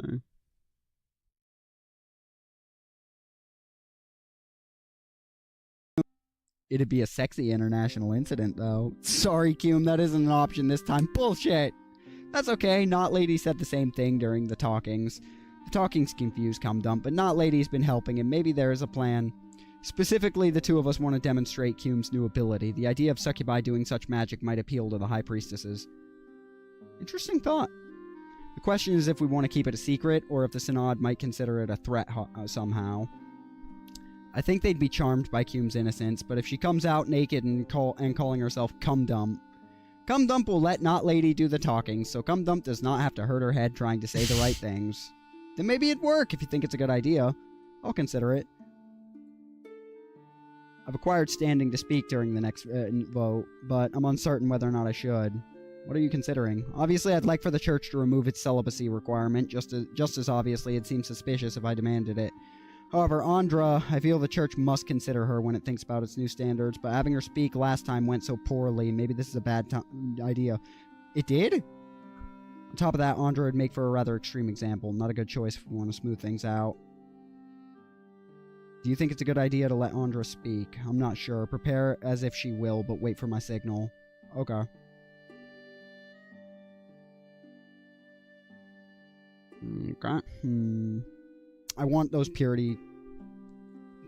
It'd be a sexy international incident, though. Sorry, Cume, that isn't an option this time. Bullshit! That's okay, Not Lady said the same thing during the talkings. The talkings confused Cum Dump, but Not Lady's been helping, and maybe there is a plan. Specifically, the two of us want to demonstrate Cume's new ability. The idea of succubi doing such magic might appeal to the High Priestesses. Interesting thought. The question is if we want to keep it a secret, or if the Synod might consider it a threat somehow. I think they'd be charmed by Cume's innocence, but if she comes out naked and calling herself Cum Dump will let Not Lady do the talking, so Cum Dump does not have to hurt her head trying to say the right things. Then maybe it'd work if you think it's a good idea. I'll consider it. I've acquired standing to speak during the next vote, but I'm uncertain whether or not I should. What are you considering? Obviously, I'd like for the church to remove its celibacy requirement. Just as obviously, it seems suspicious if I demanded it. However, Andra, I feel the church must consider her when it thinks about its new standards, but having her speak last time went so poorly, maybe this is a bad idea. It did? On top of that, Andra would make for a rather extreme example. Not a good choice if we want to smooth things out. Do you think it's a good idea to let Andra speak? I'm not sure. Prepare as if she will, but wait for my signal. Okay. Okay. I want those purity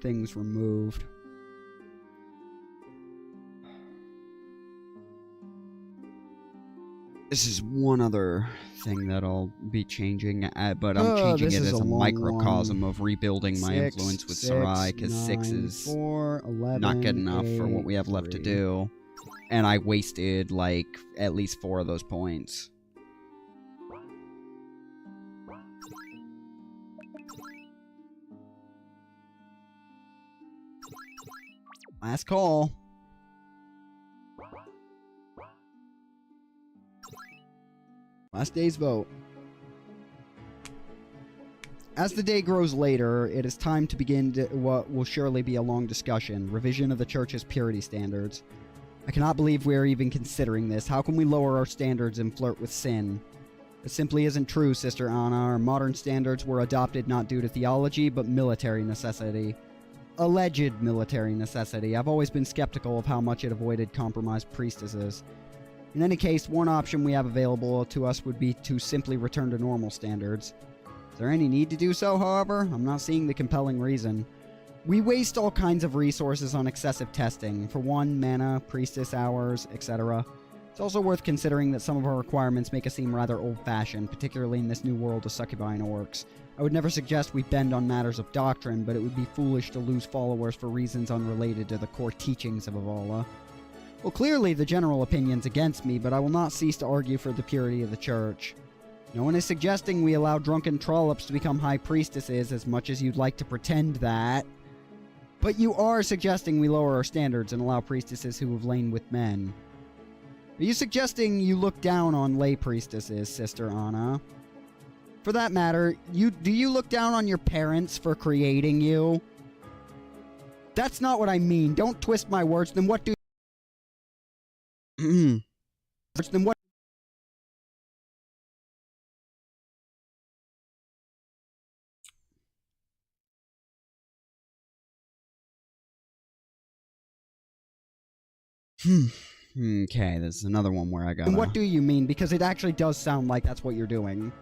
things removed. This is one other thing that I'll be changing, but I'm changing it as a microcosm of rebuilding my influence with Sarai, because 6 is 4, 11, not good enough for what 8, we have left to 3. do. And I wasted, like, at least 4 of those points. Last call. Last day's vote. As the day grows later, it is time to begin what will surely be a long discussion, revision of the church's purity standards. I cannot believe we are even considering this. How can we lower our standards and flirt with sin? It simply isn't true, Sister Anna. Our modern standards were adopted not due to theology, but military necessity. Alleged military necessity. I've always been skeptical of how much it avoided compromised priestesses. In any case, one option we have available to us would be to simply return to normal standards. Is there any need to do so, however? I'm not seeing the compelling reason. We waste all kinds of resources on excessive testing. For one, mana, priestess hours, etc. It's also worth considering that some of our requirements make us seem rather old-fashioned, particularly in this new world of succubi and orcs. I would never suggest we bend on matters of doctrine, but it would be foolish to lose followers for reasons unrelated to the core teachings of Avala. Well, clearly the general opinion's against me, but I will not cease to argue for the purity of the church. No one is suggesting we allow drunken trollops to become high priestesses as much as you'd like to pretend that. But you are suggesting we lower our standards and allow priestesses who have lain with men. Are you suggesting you look down on lay priestesses, Sister Anna? For that matter, do you look down on your parents for creating you? That's not what I mean. Don't twist my words. Then what do then what? Okay, there's another one where I got. And what do you mean? Because it actually does sound like that's what you're doing.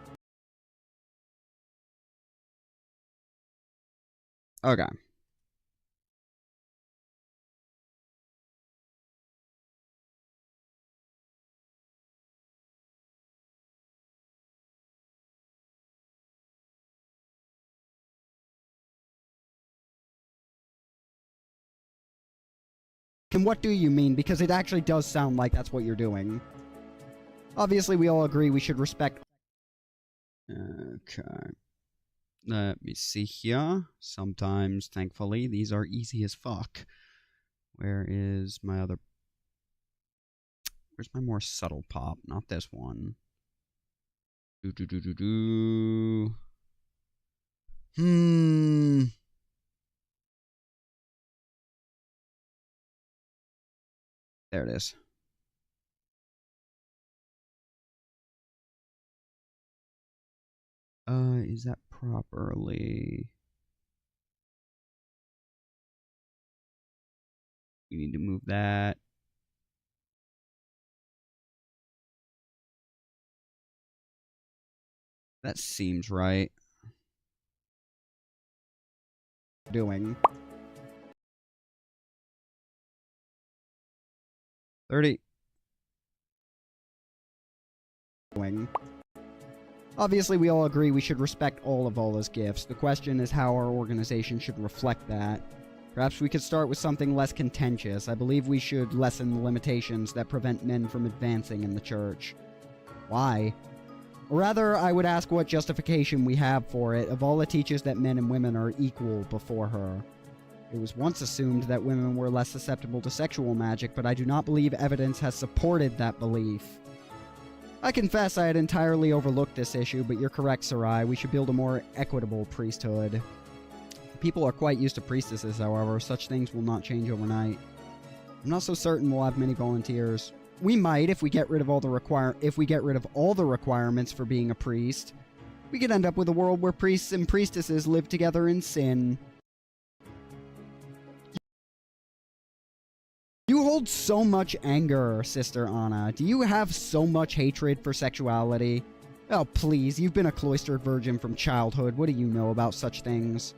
Okay. And what do you mean? Because it actually does sound like that's what you're doing. Obviously, we all agree we should respect... Okay. Let me see here. Sometimes, thankfully, these are easy as fuck. Where is my other... Where's my more subtle pop? Not this one. Hmm. There it is. Is that properly? We need to move that. That seems right. Doing 30. Doing. Obviously, we all agree we should respect all of Allah's gifts. The question is how our organization should reflect that. Perhaps we could start with something less contentious. I believe we should lessen the limitations that prevent men from advancing in the church. Why? Or rather, I would ask what justification we have for it. Allah teaches that men and women are equal before her. It was once assumed that women were less susceptible to sexual magic, but I do not believe evidence has supported that belief. I confess I had entirely overlooked this issue, but you're correct, Sarai. We should build a more equitable priesthood. People are quite used to priestesses, however. Such things will not change overnight. I'm not so certain we'll have many volunteers. We might if we get rid of all the requirements for being a priest. We could end up with a world where priests and priestesses live together in sin. You hold so much anger, Sister Anna. Do you have so much hatred for sexuality? Oh, please, you've been a cloistered virgin from childhood. What do you know about such things?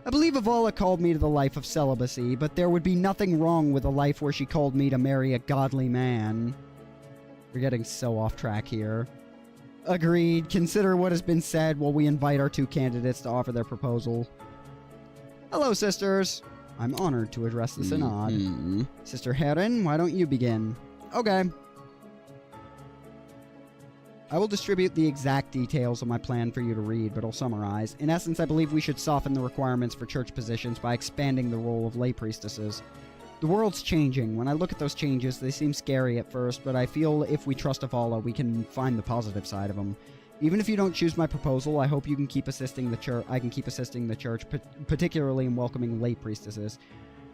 I believe Allah called me to the life of celibacy, but there would be nothing wrong with a life where she called me to marry a godly man. We're getting so off track here. Agreed. Consider what has been said while we invite our two candidates to offer their proposal. Hello, sisters. I'm honored to address the Synod. Sister Heron, why don't you begin? Okay. I will distribute the exact details of my plan for you to read, but I'll summarize. In essence, I believe we should soften the requirements for church positions by expanding the role of lay priestesses. The world's changing. When I look at those changes, they seem scary at first, but I feel if we trust Allah, we can find the positive side of them. Even if you don't choose my proposal, I hope you can keep assisting the church. I can keep assisting the church, particularly in welcoming lay priestesses.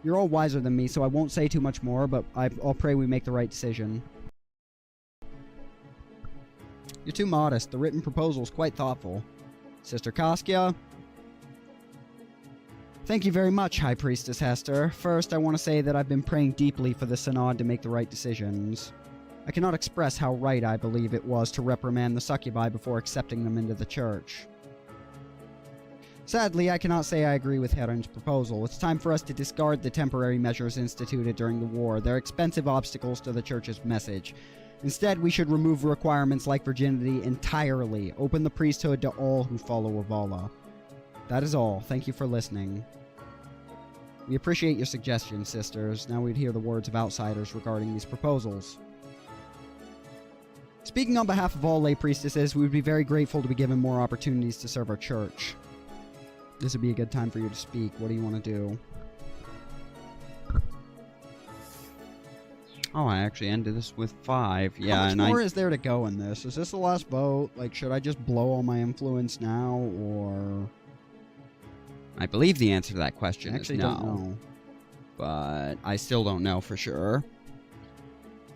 You're all wiser than me, so I won't say too much more, but I'll pray we make the right decision. You're too modest. The written proposal's quite thoughtful. Sister Kaskia? Thank you very much, High Priestess Hester. First, I want to say that I've been praying deeply for the Synod to make the right decisions. I cannot express how right I believe it was to reprimand the succubi before accepting them into the church. Sadly, I cannot say I agree with Heron's proposal. It's time for us to discard the temporary measures instituted during the war. They're expensive obstacles to the church's message. Instead, we should remove requirements like virginity entirely. Open the priesthood to all who follow Allah. That is all. Thank you for listening. We appreciate your suggestions, sisters. Now we'd hear the words of outsiders regarding these proposals. Speaking on behalf of all lay priestesses, we would be very grateful to be given more opportunities to serve our church. This would be a good time for you to speak. What do you want to do? Oh, I actually ended this with 5. Yeah, how much more is there to go in this? Is this the last vote? Like, should I just blow all my influence now, or... I believe the answer to that question I actually is no. don't know. But I still don't know for sure.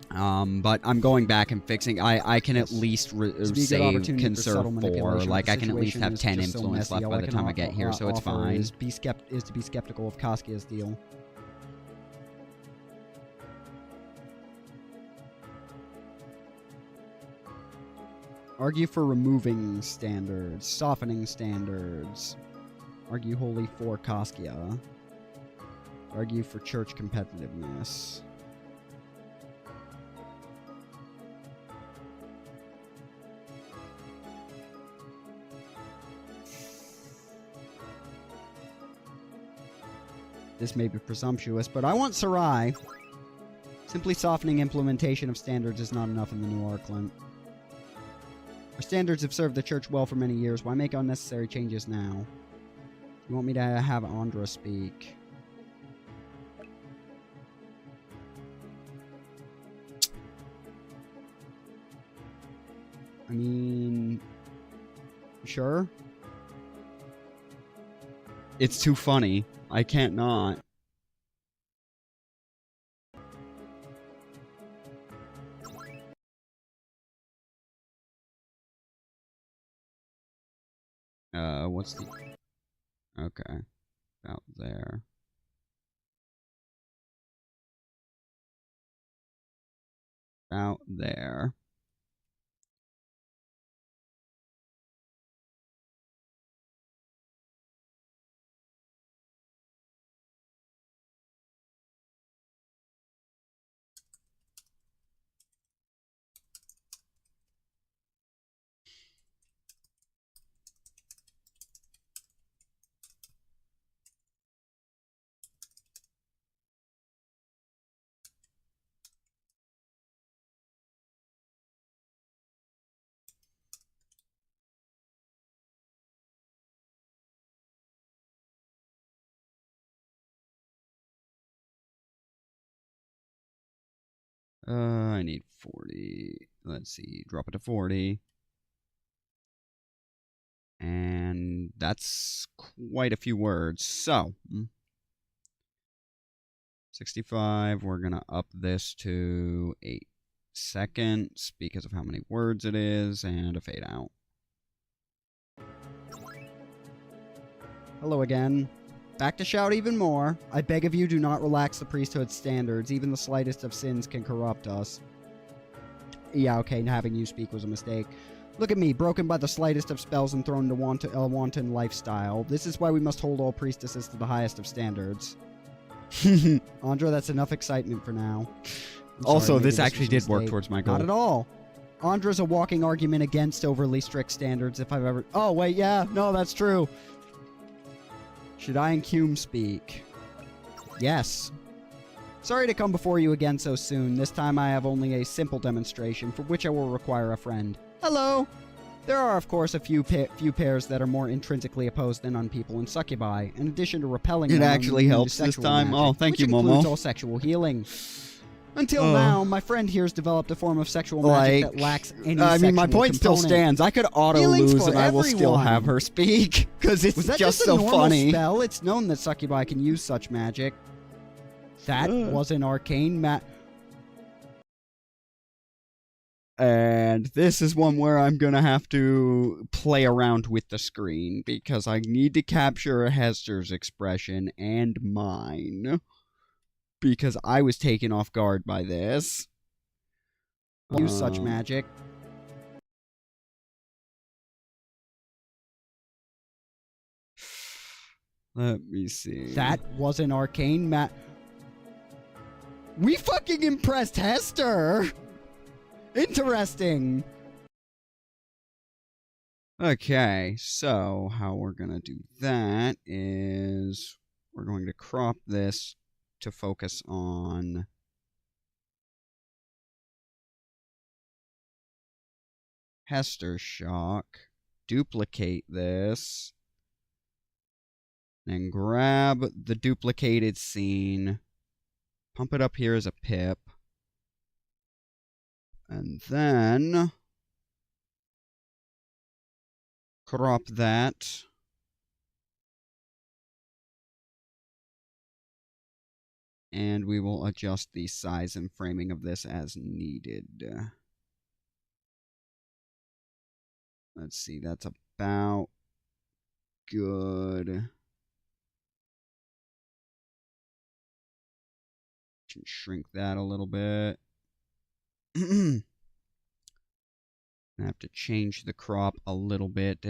But I'm going back and fixing. I can at least say conserve 4. Like I can at least have 10 influence left by the time I get here, so it's fine. Is to be skeptical of Kaskia's deal. Argue for removing standards, softening standards. Argue wholly for Kaskia. Argue for church competitiveness. This may be presumptuous, but I want Sarai. Simply softening implementation of standards is not enough in the New Arkland. Our standards have served the church well for many years. Why make unnecessary changes now? You want me to have Andra speak? I mean... Sure? It's too funny. I can't not. What's the... Okay. About there. About there. I need 40. Let's see. Drop it to 40. And that's quite a few words. So, 65. We're going to up this to 8 seconds because of how many words it is, and a fade out. Hello again. Back to shout even more. I beg of you, do not relax the priesthood standards. Even the slightest of sins can corrupt us. Yeah, okay, having you speak was a mistake. Look at me, broken by the slightest of spells and thrown to a wanton lifestyle. This is why we must hold all priestesses to the highest of standards. Andra, that's enough excitement for now. Also, this actually did work towards my goal. Not at all. Andra's a walking argument against overly strict standards if I've ever... Oh, wait, yeah, no, that's true. Should I and Cume speak? Yes. Sorry to come before you again so soon. This time I have only a simple demonstration, for which I will require a friend. Hello! There are, of course, a few pairs that are more intrinsically opposed than unpeople and succubi, in addition to repelling it them actually immune to helps this sexual time. magic, Oh, thank you, which includes Momo. all sexual healing. Until now, my friend here has developed a form of sexual Like, magic that lacks any I mean, my sexual point still component. stands. I could auto Healing's lose for and I will still everyone. have her speak, because it's Was that just a so normal funny. spell? It's known that succubi can use such magic. That was an arcane And this is one where I'm going to have to play around with the screen, because I need to capture Hester's expression and mine, because I was taken off guard by this. use such magic. Let me see. That was an arcane We fucking impressed Hester! Interesting. Okay, so how we're going to do that is we're going to crop this to focus on Hester Shock, duplicate this, then grab the duplicated scene, pump it up here as a pip, and then crop that. And we will adjust the size and framing of this as needed. Let's see, that's about good. Can shrink that a little bit. I have to change the crop a little bit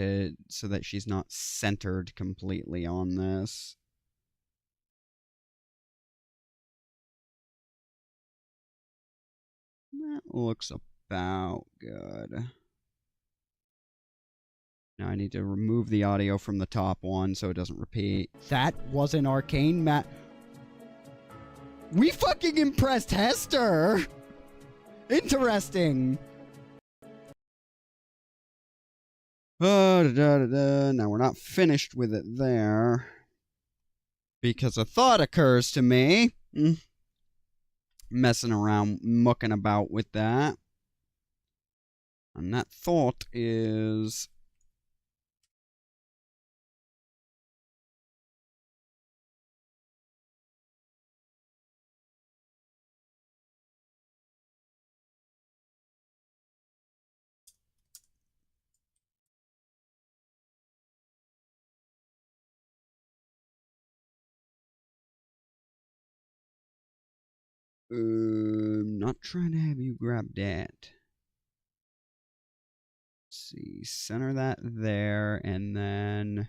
so that she's not centered completely on this. That looks about good. Now I need to remove the audio from the top one so it doesn't repeat. That was an arcane We fucking impressed Hester! Interesting. Now we're not finished with it there, because a thought occurs to me. Messing around, mucking about with that. And that thought is Not trying to have you grab that. Let's see, center that there, and then...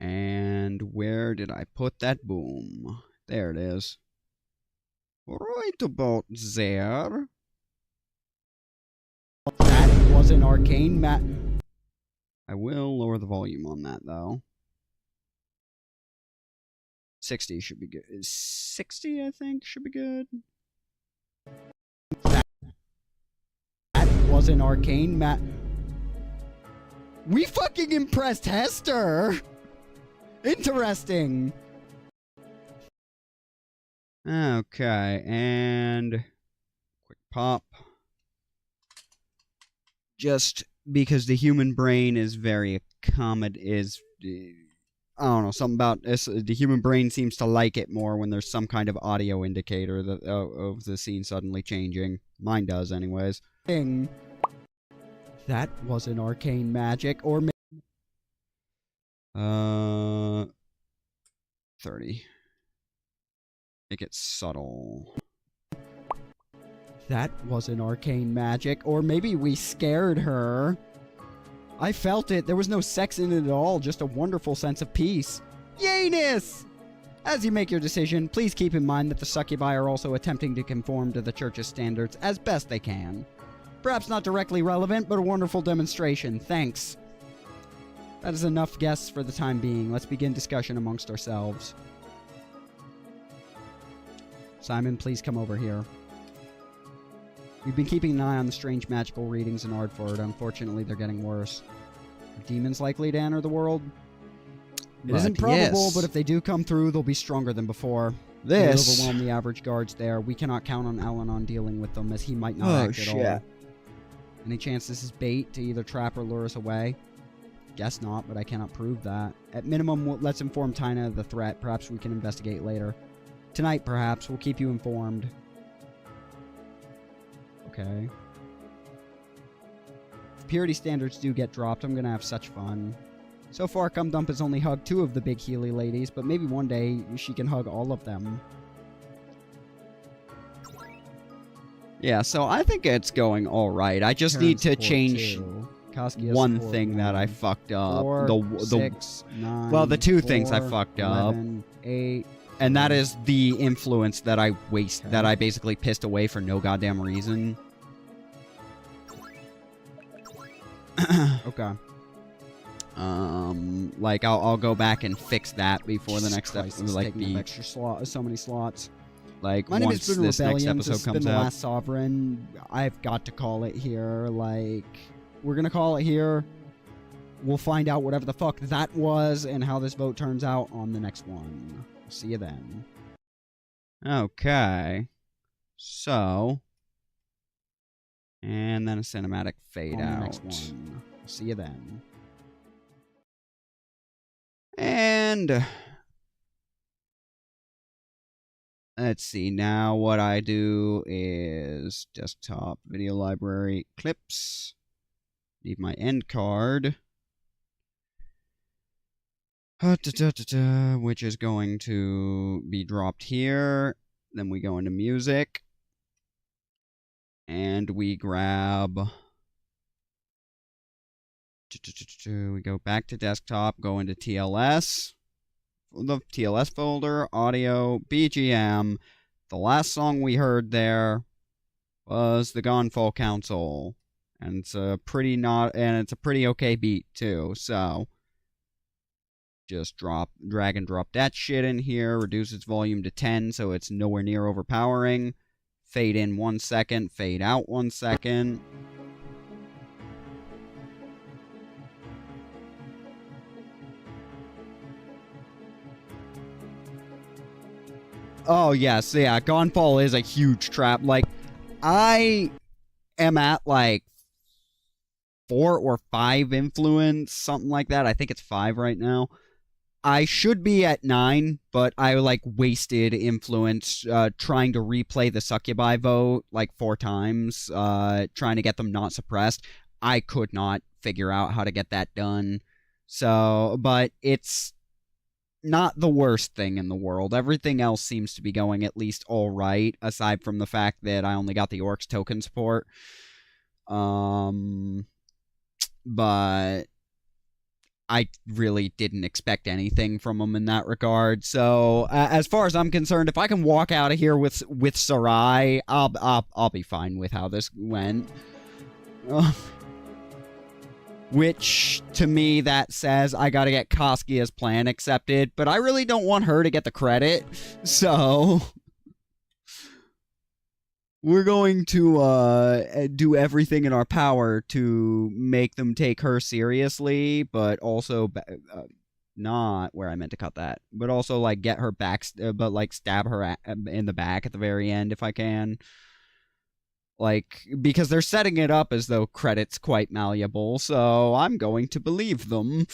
And where did I put that boom? There it is. Right about there. That was an arcane I will lower the volume on that, though. 60 should be good. 60, I think, should be good. That was an arcane We fucking impressed Hester! Interesting! Okay, and... quick pop. Just because the human brain is very I don't know, something about this. The human brain seems to like it more when there's some kind of audio indicator that, of the scene suddenly changing. Mine does, anyways. That was an arcane magic, or 30. Make it subtle. that was an arcane magic, or maybe we scared her. I felt it. There was no sex in it at all, just a wonderful sense of peace. Yayness! As you make your decision, please keep in mind that the succubi are also attempting to conform to the church's standards as best they can. Perhaps not directly relevant, but a wonderful demonstration. Thanks. That is enough guests for the time being. Let's begin discussion amongst ourselves. Simon, please come over here. We've been keeping an eye on the strange magical readings in Ardford. Unfortunately, they're getting worse. Are demons likely to enter the world? It isn't probable, yes. but if they do come through, they'll be stronger than before. They overwhelm the average guards there. We cannot count on Alanon dealing with them, as he might not act at all. Any chance this is bait to either trap or lure us away? Guess not, but I cannot prove that. At minimum, let's inform Tina of the threat. Perhaps we can investigate later. Tonight, perhaps. We'll keep you informed. Okay. If purity standards do get dropped, I'm gonna have such fun. So far, Cum Dump has only hugged 2 of the big Healy ladies, but maybe one day she can hug all of them. Yeah, so I think it's going alright. I just need to change one thing that I fucked up. 4, 6, 9, well, the 2 things I 4, fucked 11, 8, and that is the influence that I that I basically pissed away for no goddamn reason. Okay. Like I'll go back and fix that before the next episode. Like taking up extra so many slots. Like My name once has been this next Rebellion. episode This has been comes the out. Last Sovereign. I've got to call it here. Like, we're gonna call it here. We'll find out whatever the fuck that was and how this vote turns out on the next one. See you then. Okay. So, and then a cinematic fade On out. the next one. See you then. And let's see. Now what I do is desktop video library clips. Need my end card. Which is going to be dropped here. Then we go into music. And we grab... We go back to desktop, go into TLS. The TLS folder, audio, BGM. The last song we heard there was the Gonfall Council. And it's a pretty okay beat too, so... Just drag and drop that shit in here, reduce its volume to 10 so it's nowhere near overpowering. Fade in 1 second, fade out 1 second. Oh, yes, yeah, Gonfall is a huge trap. Like, I am at, like, 4 or 5 influence, something like that. I think it's 5 right now. I should be at 9, but I, like, wasted influence trying to replay the succubi vote, like, 4 times, trying to get them not suppressed. I could not figure out how to get that done. So, but it's not the worst thing in the world. Everything else seems to be going at least all right, aside from the fact that I only got the Orcs token support. But I really didn't expect anything from them in that regard. So, as far as I'm concerned, if I can walk out of here with Sarai, I'll be fine with how this went. Which, to me, that says I gotta get Koskia's plan accepted, but I really don't want her to get the credit, so we're going to do everything in our power to make them take her seriously, but also not where I meant to cut that, but also, like, get her back, but, like, stab her in the back at the very end if I can. Like, because they're setting it up as though credit's quite malleable, so I'm going to believe them.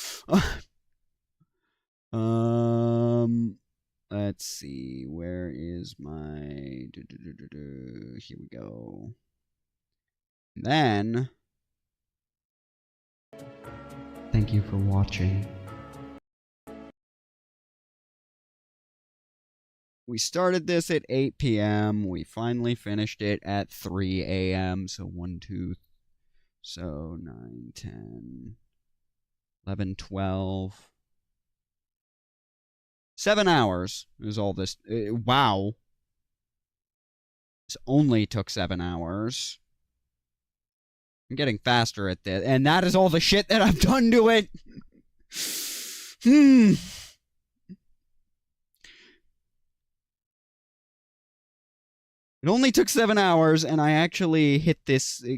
Let's see, where is my... Here we go. Then... Thank you for watching. We started this at 8 p.m. We finally finished it at 3 a.m. So 1, 2, so 9, 10, 11, 12. 7 hours is all this. Wow. This only took 7 hours. I'm getting faster at this. And that is all the shit that I've done to it. It only took 7 hours, and I actually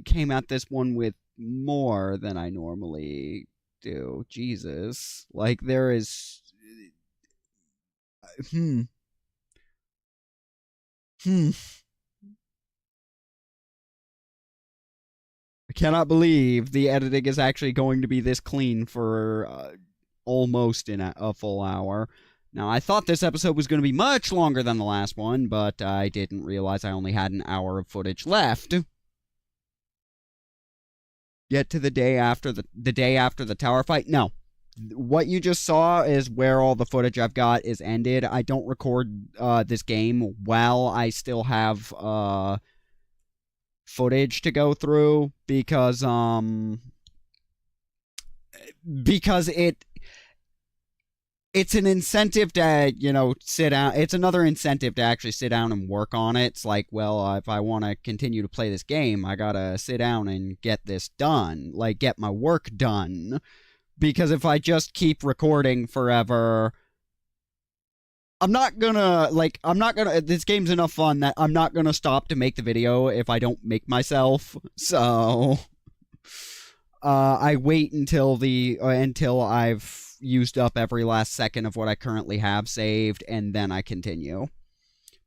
came at this one with more than I normally do. Jesus. Like, there is... I cannot believe the editing is actually going to be this clean for almost in a full hour. Now, I thought this episode was going to be much longer than the last one, but I didn't realize I only had an hour of footage left. Get to the day after the tower fight? No. What you just saw is where all the footage I've got is ended. I don't record this game while I still have footage to go through because it's an incentive to, you know, sit down. It's another incentive to actually sit down and work on it. It's like, well, if I want to continue to play this game, I gotta sit down and get this done. Like, get my work done. Because if I just keep recording forever, this game's enough fun that I'm not gonna stop to make the video if I don't make myself. So, I wait until I've used up every last second of what I currently have saved, and then I continue.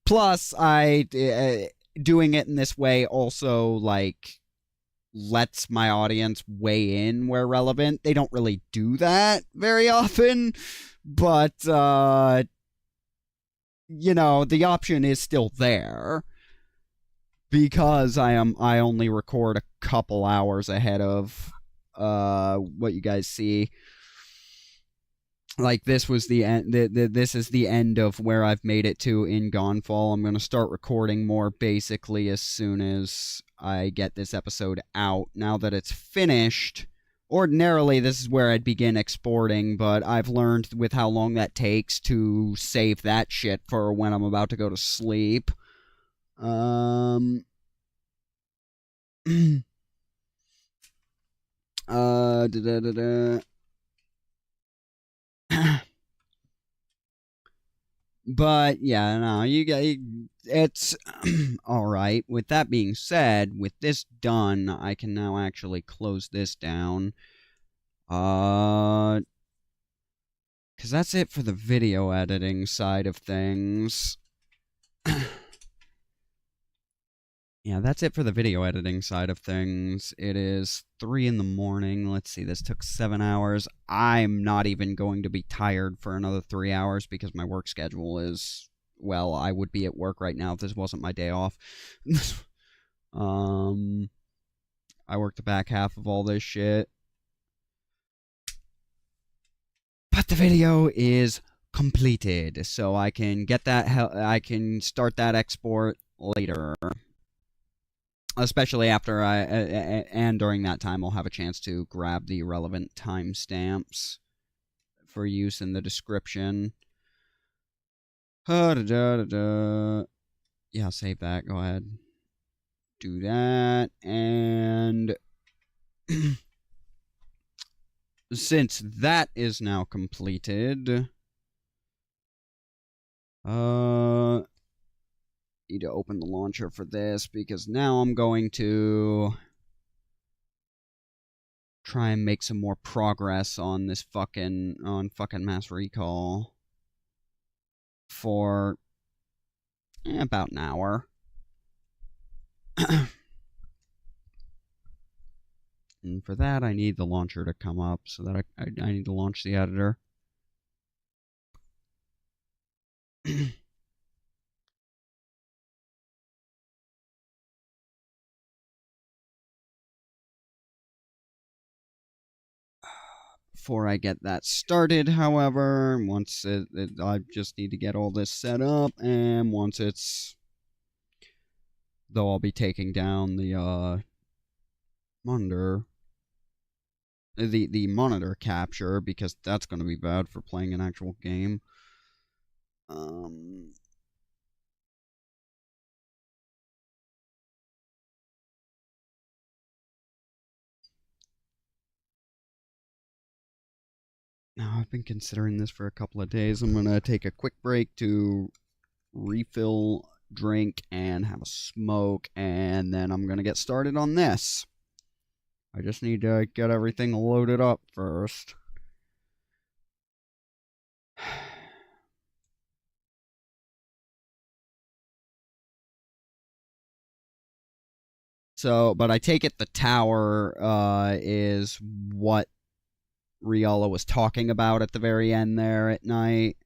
Plus, doing it in this way also, like, lets my audience weigh in where relevant. They don't really do that very often, but, you know, the option is still there. Because I only record a couple hours ahead of what you guys see. Like, this was the end. This is the end of where I've made it to in Gonfall. I'm gonna start recording more basically as soon as I get this episode out. Now that it's finished, ordinarily this is where I'd begin exporting, but I've learned with how long that takes to save that shit for when I'm about to go to sleep. But yeah, no, it's all right. With that being said, with this done, I can now actually close this down. Because that's it for the video editing side of things. yeah, that's it for the video editing side of things. It is 3 in the morning. Let's see, this took 7 hours. I'm not even going to be tired for another 3 hours because my work schedule is, well, I would be at work right now if this wasn't my day off. I work the back half of all this shit. But the video is completed, so I can get that, I can start that export later. Especially after and during that time, I'll have a chance to grab the relevant timestamps for use in the description. Yeah, save that. Go ahead. Do that. And since that is now completed, need to open the launcher for this because now I'm going to try and make some more progress on this fucking Mass Recall for about an hour. And for that, I need the launcher to come up so that I need to launch the editor. Before I get that started, however, once I just need to get all this set up, and once it's, though I'll be taking down the monitor, the monitor capture because that's going to be bad for playing an actual game. Now, I've been considering this for a couple of days. I'm going to take a quick break to refill, drink, and have a smoke, and then I'm going to get started on this. I just need to get everything loaded up first. So, but I take it the tower is what Riala was talking about at the very end there at night.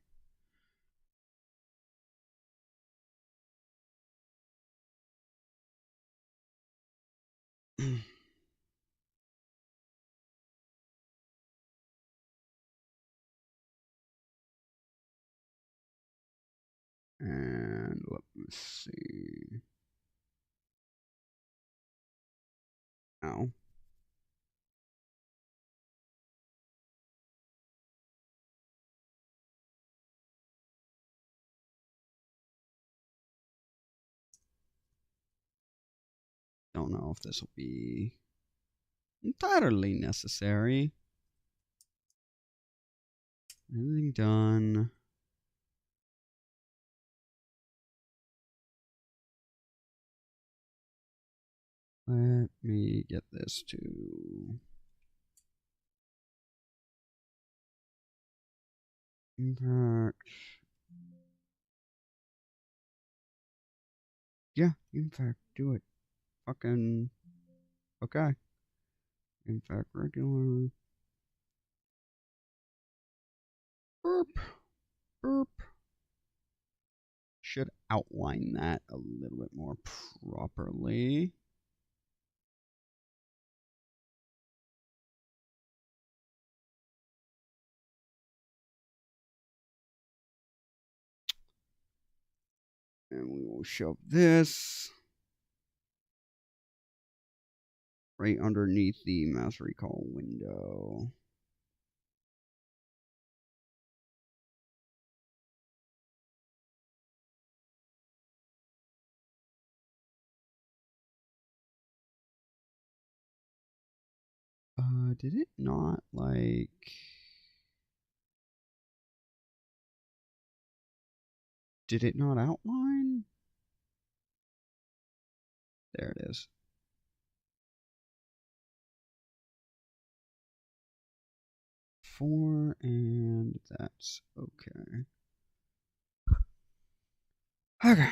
And let me see. Oh. Don't know if this will be entirely necessary. Everything done. Let me get this to impact. Yeah, impact, do it. Fucking okay. Impact regular. Burp. Burp. Should outline that a little bit more properly. And we will shove this right underneath the Mass Recall window. Did it not, like... Did it not outline? There it is. Four, and that's okay. Okay.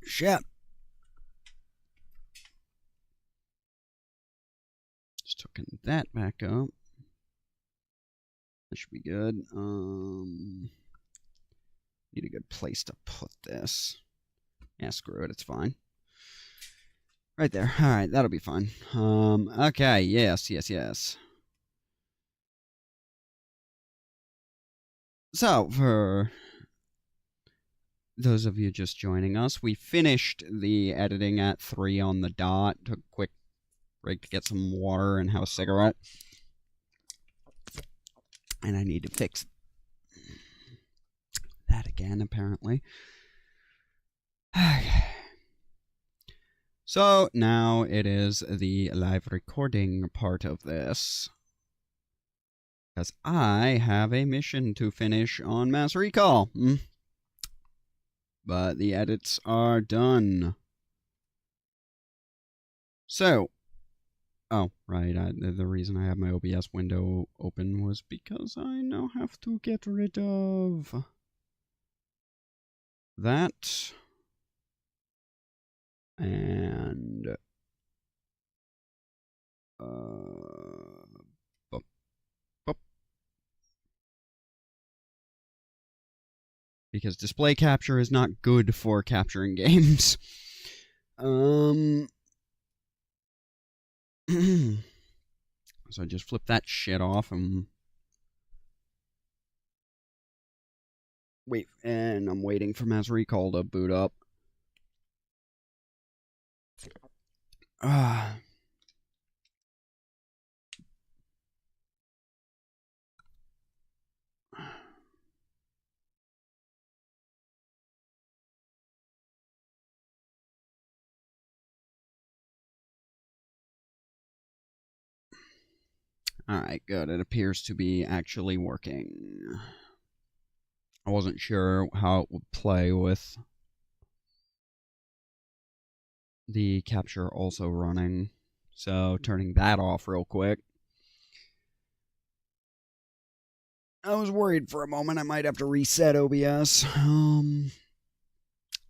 Shit. Just hooking that back up. That should be good. Need a good place to put this. Yeah, screw it, it's fine. Right there. Alright, that'll be fine. Okay, yes. So, for those of you just joining us, we finished the editing at 3 on the dot. Took a quick break to get some water and have a cigarette. And I need to fix that again, apparently. Okay. So, now it is the live recording part of this. Because I have a mission to finish on Mass Recall. But the edits are done. So, oh, right, the reason I have my OBS window open was because I now have to get rid of that. And because display capture is not good for capturing games. So I just flip that shit off and wait, and I'm waiting for Mass Recall to boot up. Alright, good. It appears to be actually working. I wasn't sure how it would play with the capture also running, so turning that off real quick. I was worried for a moment I might have to reset OBS.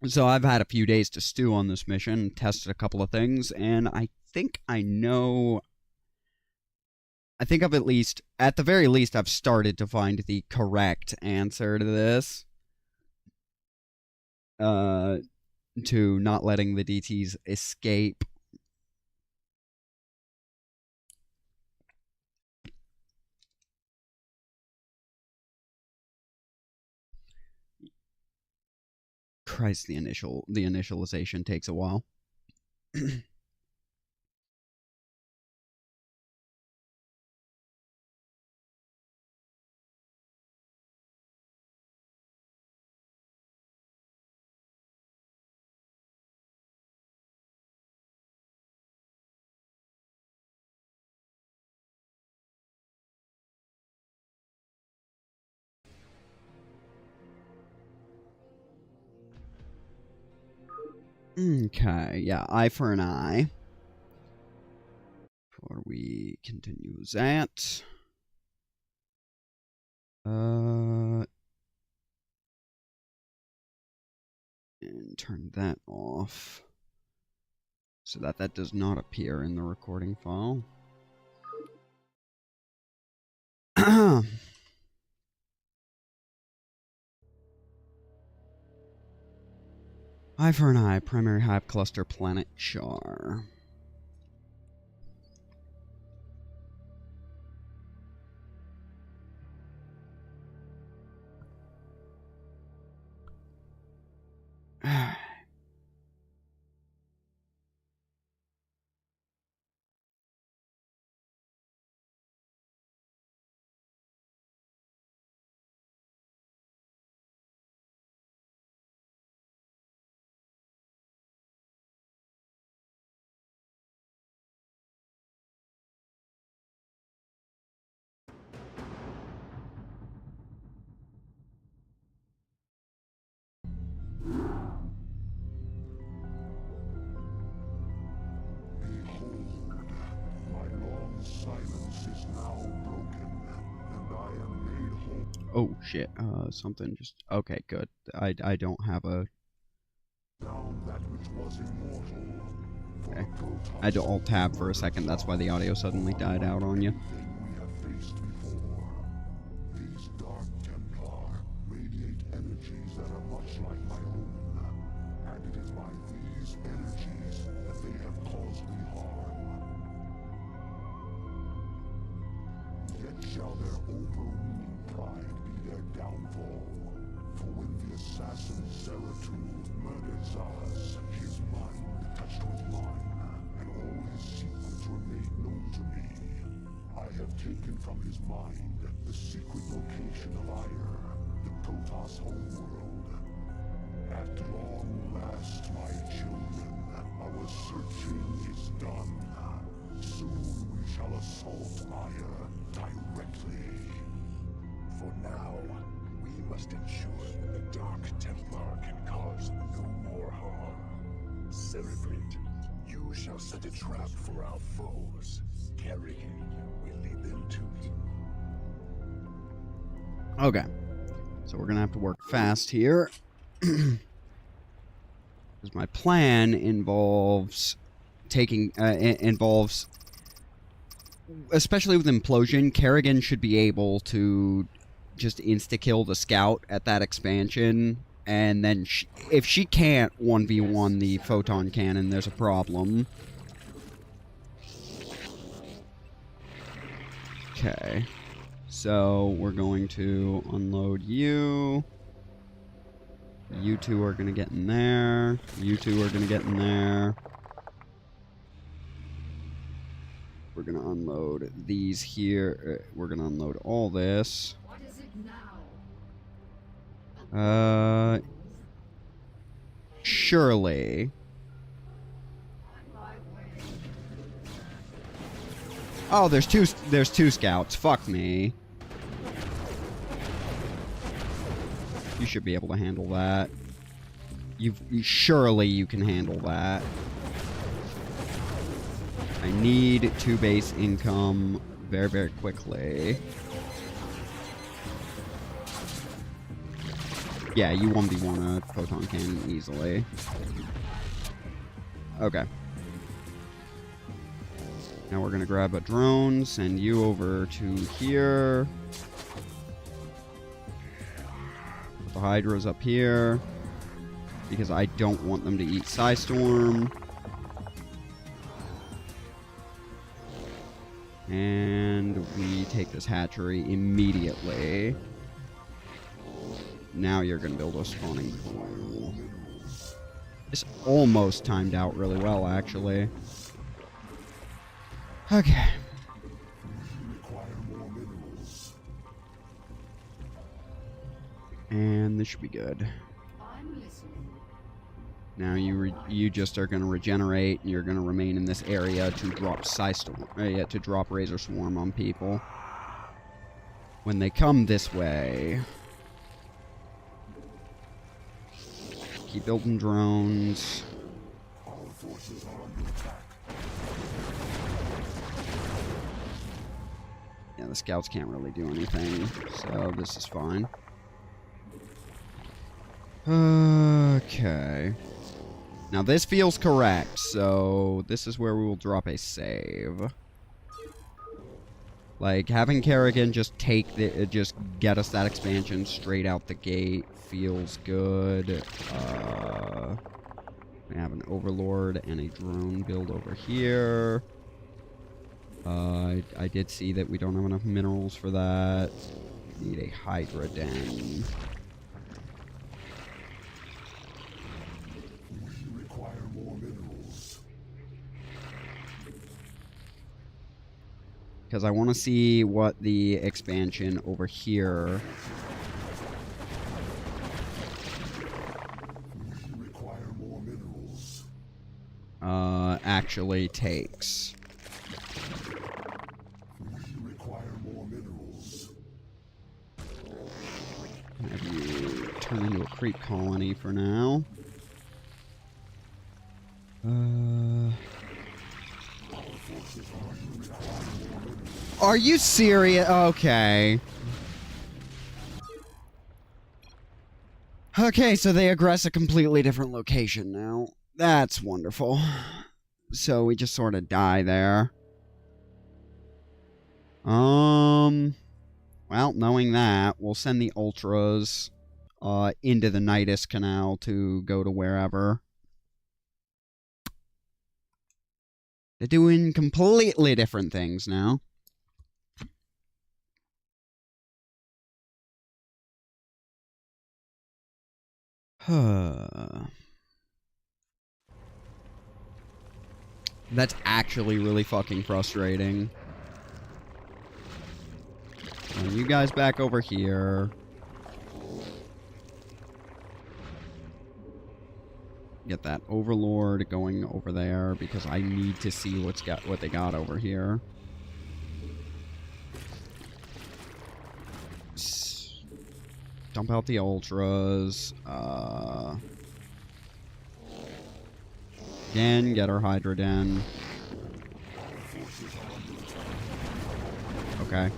So I've had a few days to stew on this mission, tested a couple of things, and I think I know... I think I've at the very least, I've started to find the correct answer to this. To not letting the DTs escape. Christ, the initialization takes a while. Okay, yeah, eye for an eye. Before we continue that. And turn that off. So that does not appear in the recording file. Eye for an eye, primary hive cluster, planet Char. Oh shit, something just... Okay, good. I don't have a Okay. I had to alt-tab for a second, that's why the audio suddenly died out on you. These Dark Templar radiate energies that are much like my own, and it is by these energies that they have caused me harm. Yet shall their overweening pride be their downfall, for when the assassin Zeratul murdered Zaz, his mind touched with mine, and all his secrets were made known to me. I have taken from his mind the secret location of Ire, the Protoss homeworld. At long last, my children, our searching is done. Soon we shall assault Ire directly. For now, we must ensure that the Dark Templar can cause no more harm. Cerebrate, you shall set a trap for our foes. Kerrigan will lead them to it. Okay. So we're gonna have to work fast here. Because my plan involves especially with implosion, Kerrigan should be able to just insta-kill the scout at that expansion, and then if she can't 1v1 the photon cannon, there's a problem. Okay. So we're going to unload you. You two are gonna get in there. You two are gonna get in there. We're gonna unload these here. We're gonna unload all this. What is it now? Surely. Oh, there's two scouts. Fuck me. You should be able to handle that. Surely you can handle that. I need 2 base income very, very quickly. Yeah, you 1v1 a photon cannon easily. Okay. Now we're gonna grab a drone, send you over to here. Put the Hydras up here. Because I don't want them to eat Psystorm. And we take this hatchery immediately. Now you're gonna build a spawning pool. This almost timed out really well, actually. Okay. And this should be good. Now you just are going to regenerate, and you're going to remain in this area to drop to drop Razor Swarm on people. When they come this way, keep building drones. Yeah, the scouts can't really do anything, so this is fine. Okay. Now this feels correct, so this is where we will drop a save. Like, having Kerrigan just just get us that expansion straight out the gate feels good. We have an Overlord and a drone build over here. I did see that we don't have enough minerals for that. Need a Hydra Den. Because I want to see what the expansion over here actually takes. Have you turn into a creep colony for now. Are you serious? Okay. Okay, so they aggress a completely different location now. That's wonderful. So we just sort of die there. Well, knowing that, we'll send the Ultras into the Nidus Canal to go to wherever. They're doing completely different things now. That's actually really fucking frustrating. You guys back over here. Get that Overlord going over there because I need to see what they got over here. Dump out the Ultras. Again, get our Hydroden. Okay.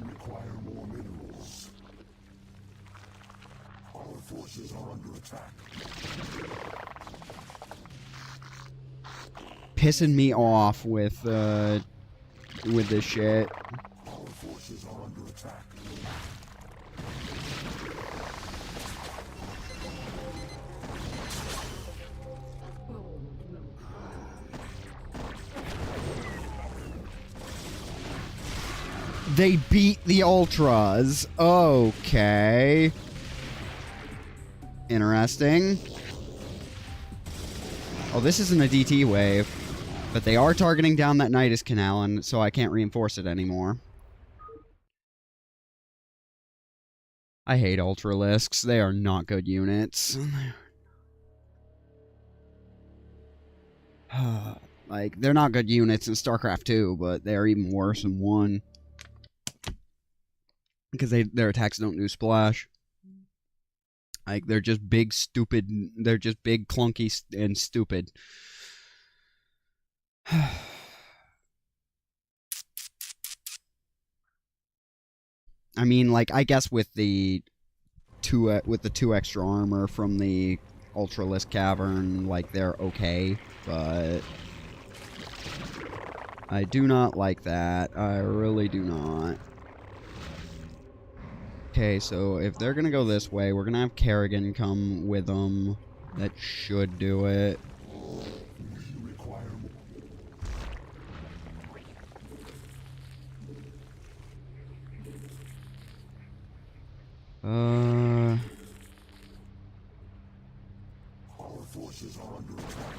Require more minerals. Our forces are under attack. Pissing me off with this shit. Our forces are under attack. They beat the Ultras. Okay. Interesting. Oh, this isn't a DT wave. But they are targeting down that Nidus Canal, and so I can't reinforce it anymore. I hate Ultralisks. They are not good units. Like, they're not good units in StarCraft 2, but they're even worse in 1. Because their attacks don't do splash. Like, they're just big, stupid... They're just big, clunky, and stupid. I mean, like, I guess with the two extra armor from the Ultralisk Cavern, like, they're okay, but I do not like that. I really do not. Okay, so if they're gonna go this way, we're gonna have Kerrigan come with them. That should do it. Our forces are under attack.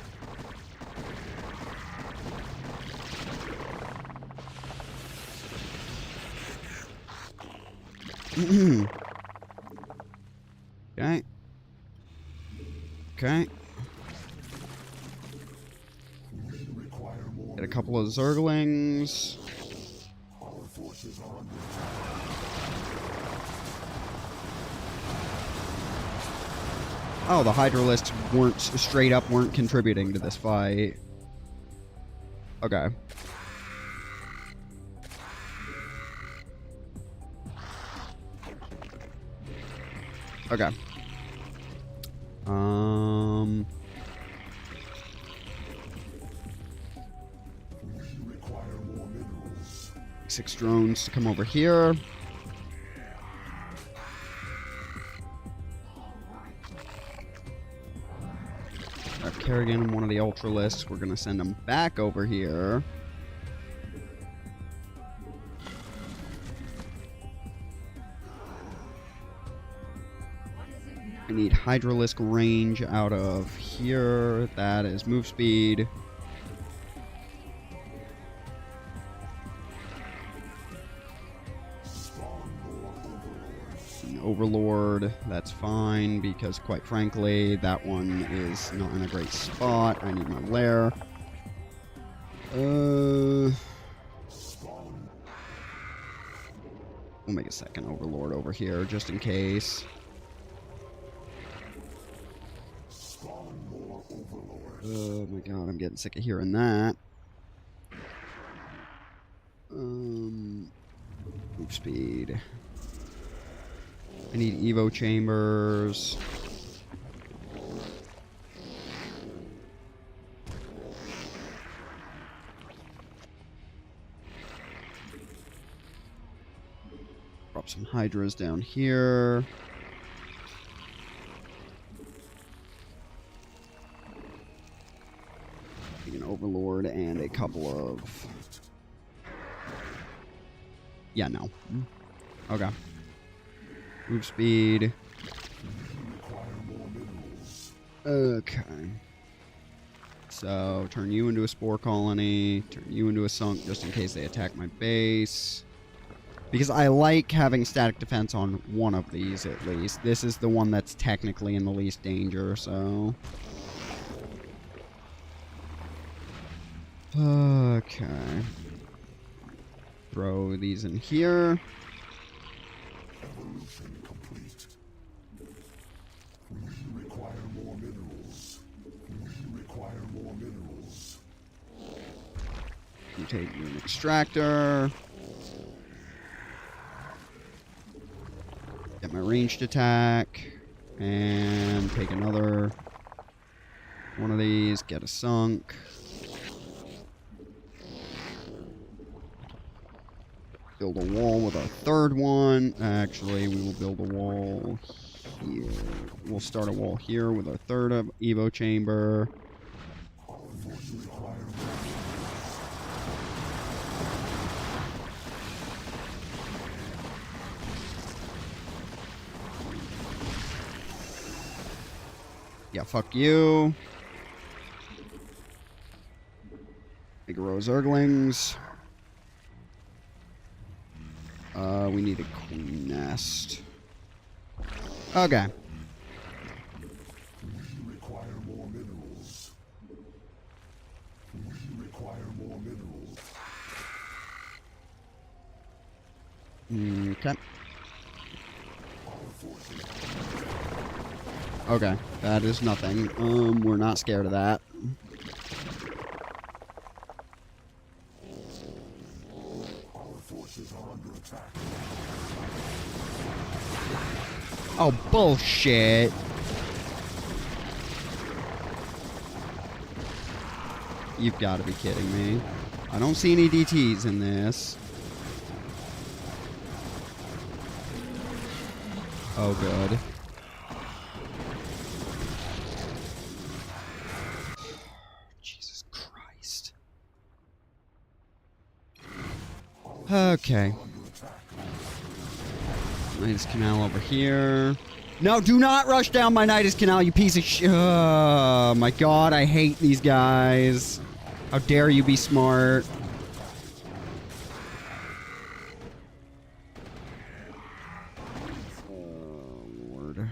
Okay. Okay. Get a couple of Zerglings. Our forces are under attack. Oh, the Hydralisks weren't contributing to this fight. Okay. Okay. Require more minerals. 6 drones to come over here. Kerrigan and one of the Ultralisks. We're gonna send them back over here. I need Hydralisk range out of here. That is move speed. Overlord, that's fine, because quite frankly, that one is not in a great spot. I need my lair. We'll make a second Overlord over here, just in case. Oh my god, I'm getting sick of hearing that. Move speed. I need Evo chambers. Drop some hydras down here. An overlord and a couple of... Yeah, no. Okay. Move speed. Okay. So, turn you into a spore colony. Turn you into a sunk just in case they attack my base. Because I like having static defense on one of these at least. This is the one that's technically in the least danger, so... Okay. Throw these in here. Evolution complete. We require more minerals. We require more minerals. You take an extractor. Get my ranged attack. And take another one of these. Get a sunk. Build a wall with our third one. Actually, we will build a wall here. We'll start a wall here with our third Evo chamber. Yeah, fuck you. Big row zerglings. We need a queen nest. Okay. We require more minerals. We require more minerals. Okay. Okay, that is nothing. We're not scared of that. Oh, bullshit. You've got to be kidding me. I don't see any DTs in this. Oh, good. Jesus Christ. Okay. Nidus Canal over here. No, do not rush down my Nidus Canal, you piece of shit. Oh my god, I hate these guys. How dare you be smart. Oh, Lord.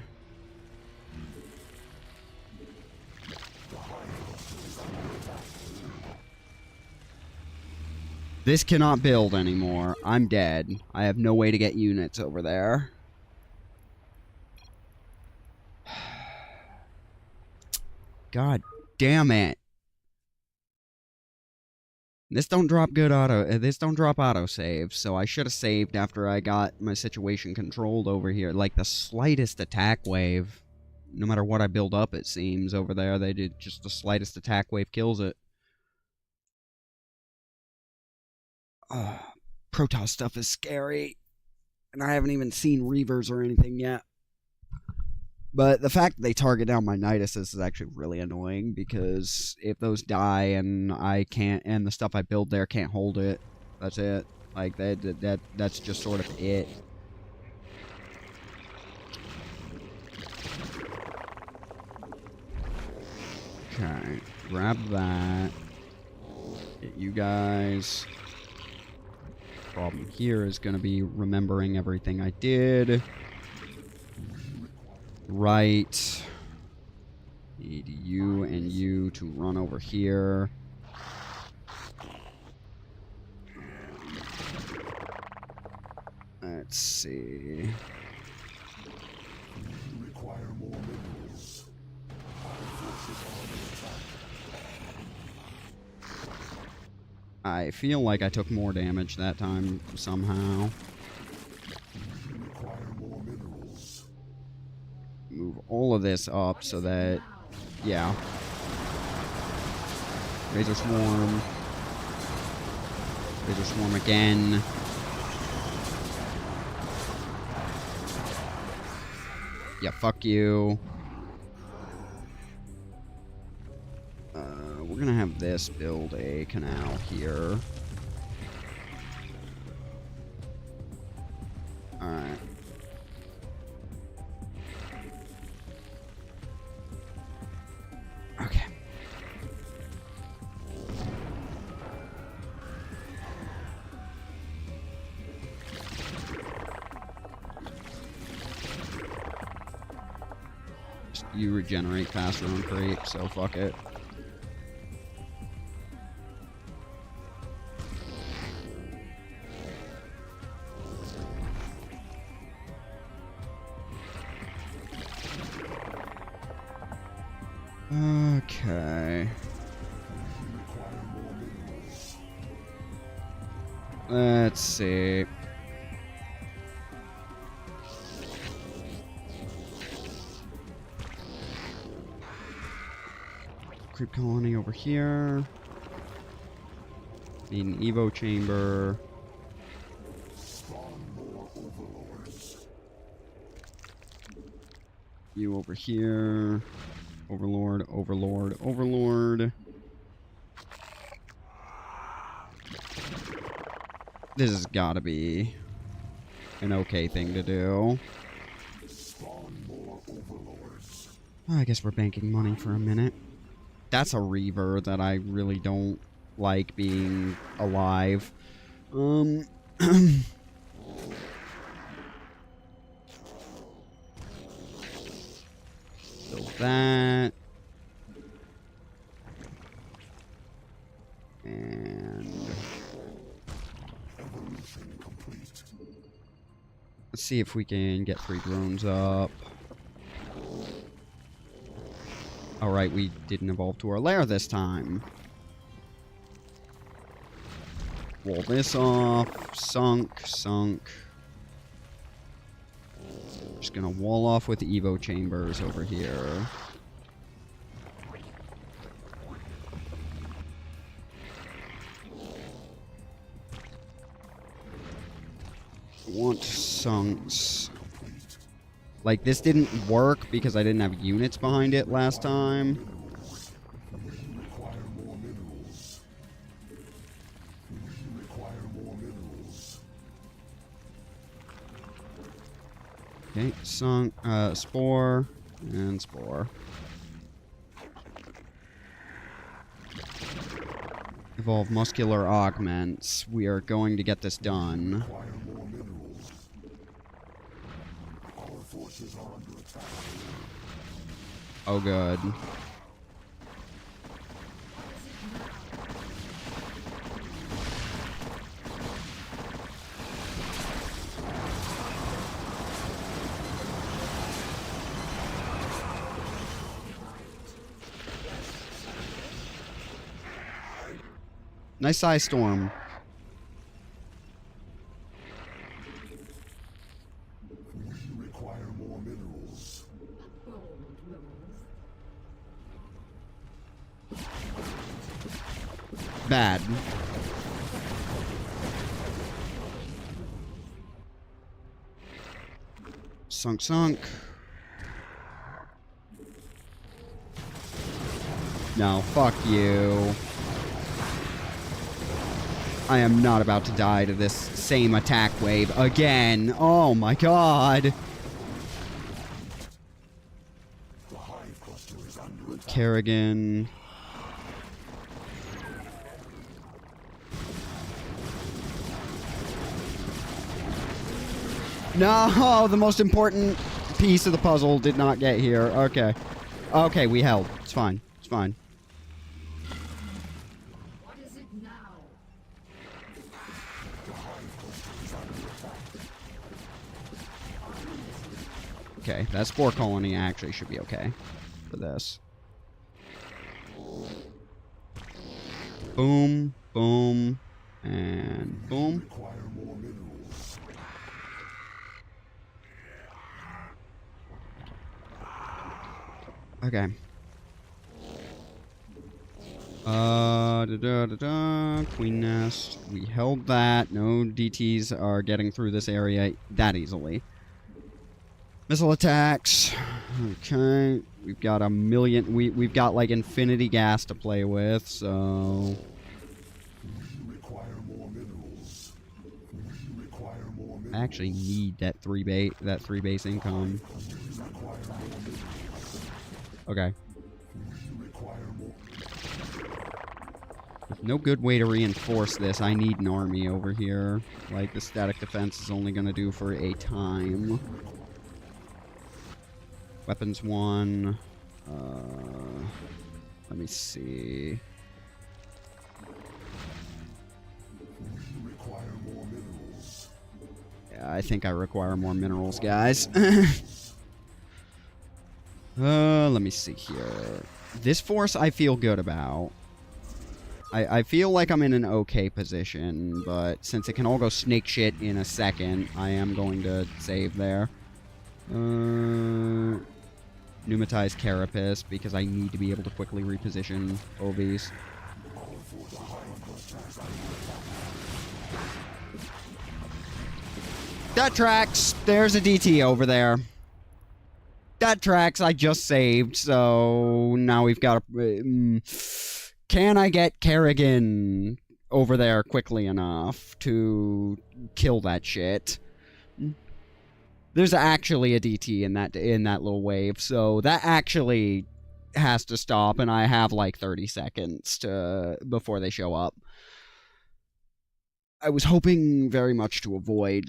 This cannot build anymore. I'm dead. I have no way to get units over there. God damn it. This don't drop good auto. This don't drop autosave, so I should have saved after I got my situation controlled over here. Like the slightest attack wave, no matter what I build up, it seems over there, they did just the slightest attack wave kills it. Protoss stuff is scary, and I haven't even seen Reavers or anything yet. But the fact that they target down my Nidus is actually really annoying, because if those die and I can't, and the stuff I build there can't hold it, that's it. Like that's just sort of it. Okay, grab that. Get you guys. Problem here is going to be remembering everything I did. Right. Need you and you to run over here. Let's see. Require more minerals. I feel like I took more damage that time somehow. Require more minerals. Move all of this up so that, yeah. Razor Swarm. Razor Swarm again. Yeah, fuck you. We're gonna have this build a canal here. Alright. Okay. You regenerate faster on creep, so fuck it. Okay. Let's see. Creep colony over here. Need an Evo chamber. You over here. Overlord, Overlord, Overlord. This has gotta be an okay thing to do. I guess we're banking money for a minute. That's a Reaver that I really don't like being alive. So that. And let's see if we can get 3 drones up. Alright, we didn't evolve to our lair this time. Wall this off. Sunk, sunk. Just gonna wall off with Evo chambers over here. Want sunks. Like, this didn't work because I didn't have units behind it last time. Okay, sunk, spore, and spore. Evolve muscular augments. We are going to get this done. Oh, good. Nice size storm. Bad. Sunk, sunk. No, fuck you. I am not about to die to this same attack wave again. Oh my god. Kerrigan. No, the most important piece of the puzzle did not get here. Okay. Okay, we held. It's fine. It's fine. What is it now? Okay, that spore colony actually should be okay for this. Boom, boom, and boom. Okay. Queen nest. We held that. No DTs are getting through this area that easily. Missile attacks. Okay. We've got a million. We've got like infinity gas to play with, so. I actually need that three base income. Okay. With no good way to reinforce this, I need an army over here. Like, the static defense is only gonna do for a time. Weapons 1. Let me see. Yeah, I think I require more minerals, guys. Let me see here. This force I feel good about. I feel like I'm in an okay position, but since it can all go snake shit in a second, I am going to save there. Pneumatize Carapace, because I need to be able to quickly reposition OVs. That tracks! There's a DT over there. That tracks, I just saved, so now we've got a... Can I get Kerrigan over there quickly enough to kill that shit? There's actually a DT in that little wave, so that actually has to stop, and I have like 30 seconds before they show up. I was hoping very much to avoid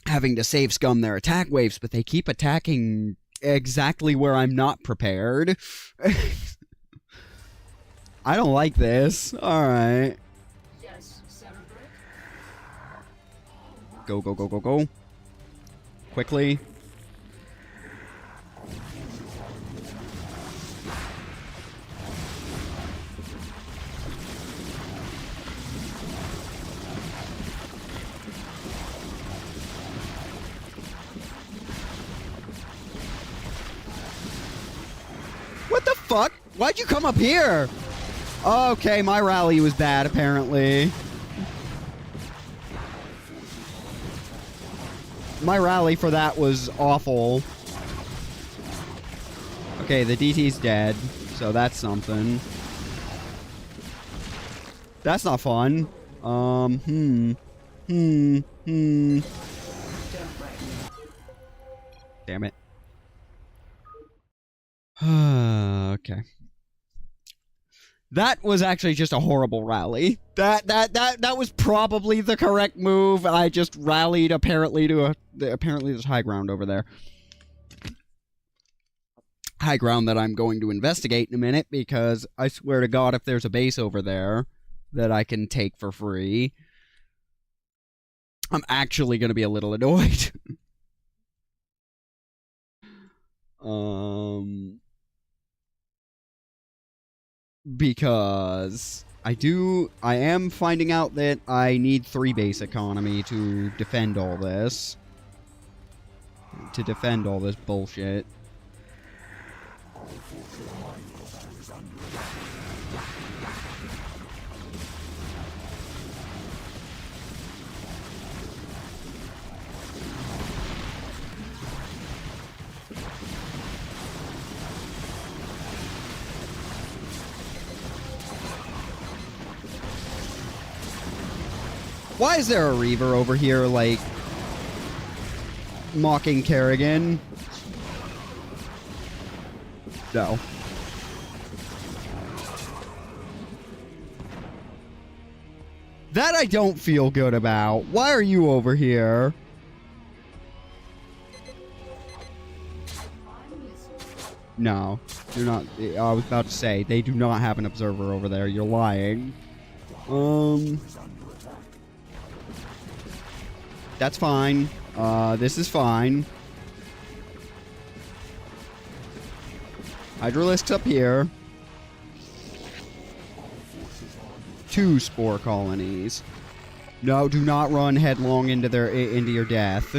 having to save scum their attack waves, but they keep attacking exactly where I'm not prepared. I don't like this. Alright. Yes, Senator. Go, go, go, go, go. Quickly. What the fuck? Why'd you come up here? Okay, my rally was bad, apparently. My rally for that was awful. Okay, the DT's dead, so that's something. That's not fun. Damn it. Okay. That was actually just a horrible rally. That was probably the correct move. I just rallied apparently there's high ground over there. High ground that I'm going to investigate in a minute, because I swear to God, if there's a base over there that I can take for free, I'm actually going to be a little annoyed. Because I am finding out that I need 3 base economy to defend all this. To defend all this bullshit. Why is there a Reaver over here, like, mocking Kerrigan? No. That I don't feel good about. Why are you over here? No, you're not. I was about to say, they do not have an observer over there. You're lying. That's fine. This is fine. Hydralisk's up here. 2 spore colonies. No, do not run headlong into your death.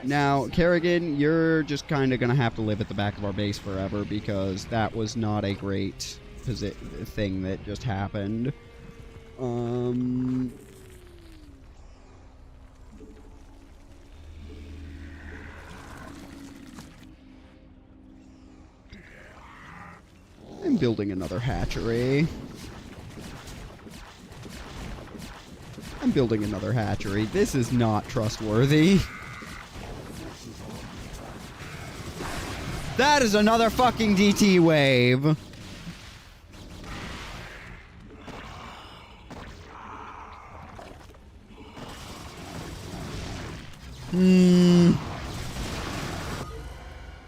Now, Kerrigan, you're just kind of going to have to live at the back of our base forever because that was not a great thing that just happened. I'm building another hatchery. This is not trustworthy. That is another fucking DT wave.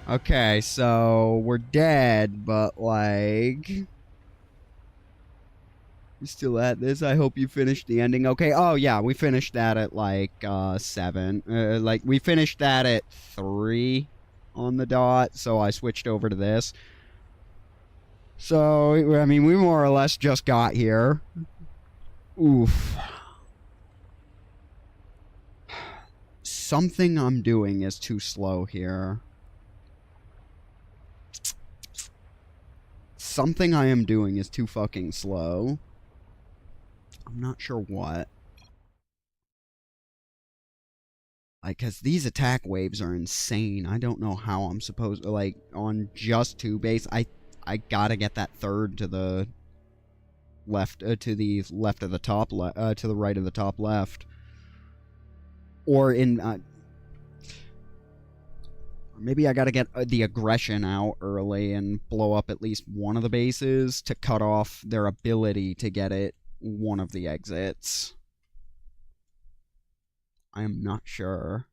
Okay, so we're dead, but like... You still at this? I hope you finished the ending. Okay, oh yeah, we finished that at like 7. Like, we finished that at 3 on the dot, so I switched over to this. So, I mean, we more or less just got here. Oof. Something I'm doing is too slow here. Something I am doing is too fucking slow. I'm not sure what. Like, cause these attack waves are insane. I don't know how I'm supposed to, like, on just 2 base, I gotta get that third to the left, to the left of the top, to the right of the top left. Or in, maybe I gotta get the aggression out early and blow up at least one of the bases to cut off their ability to get it one of the exits. I am not sure.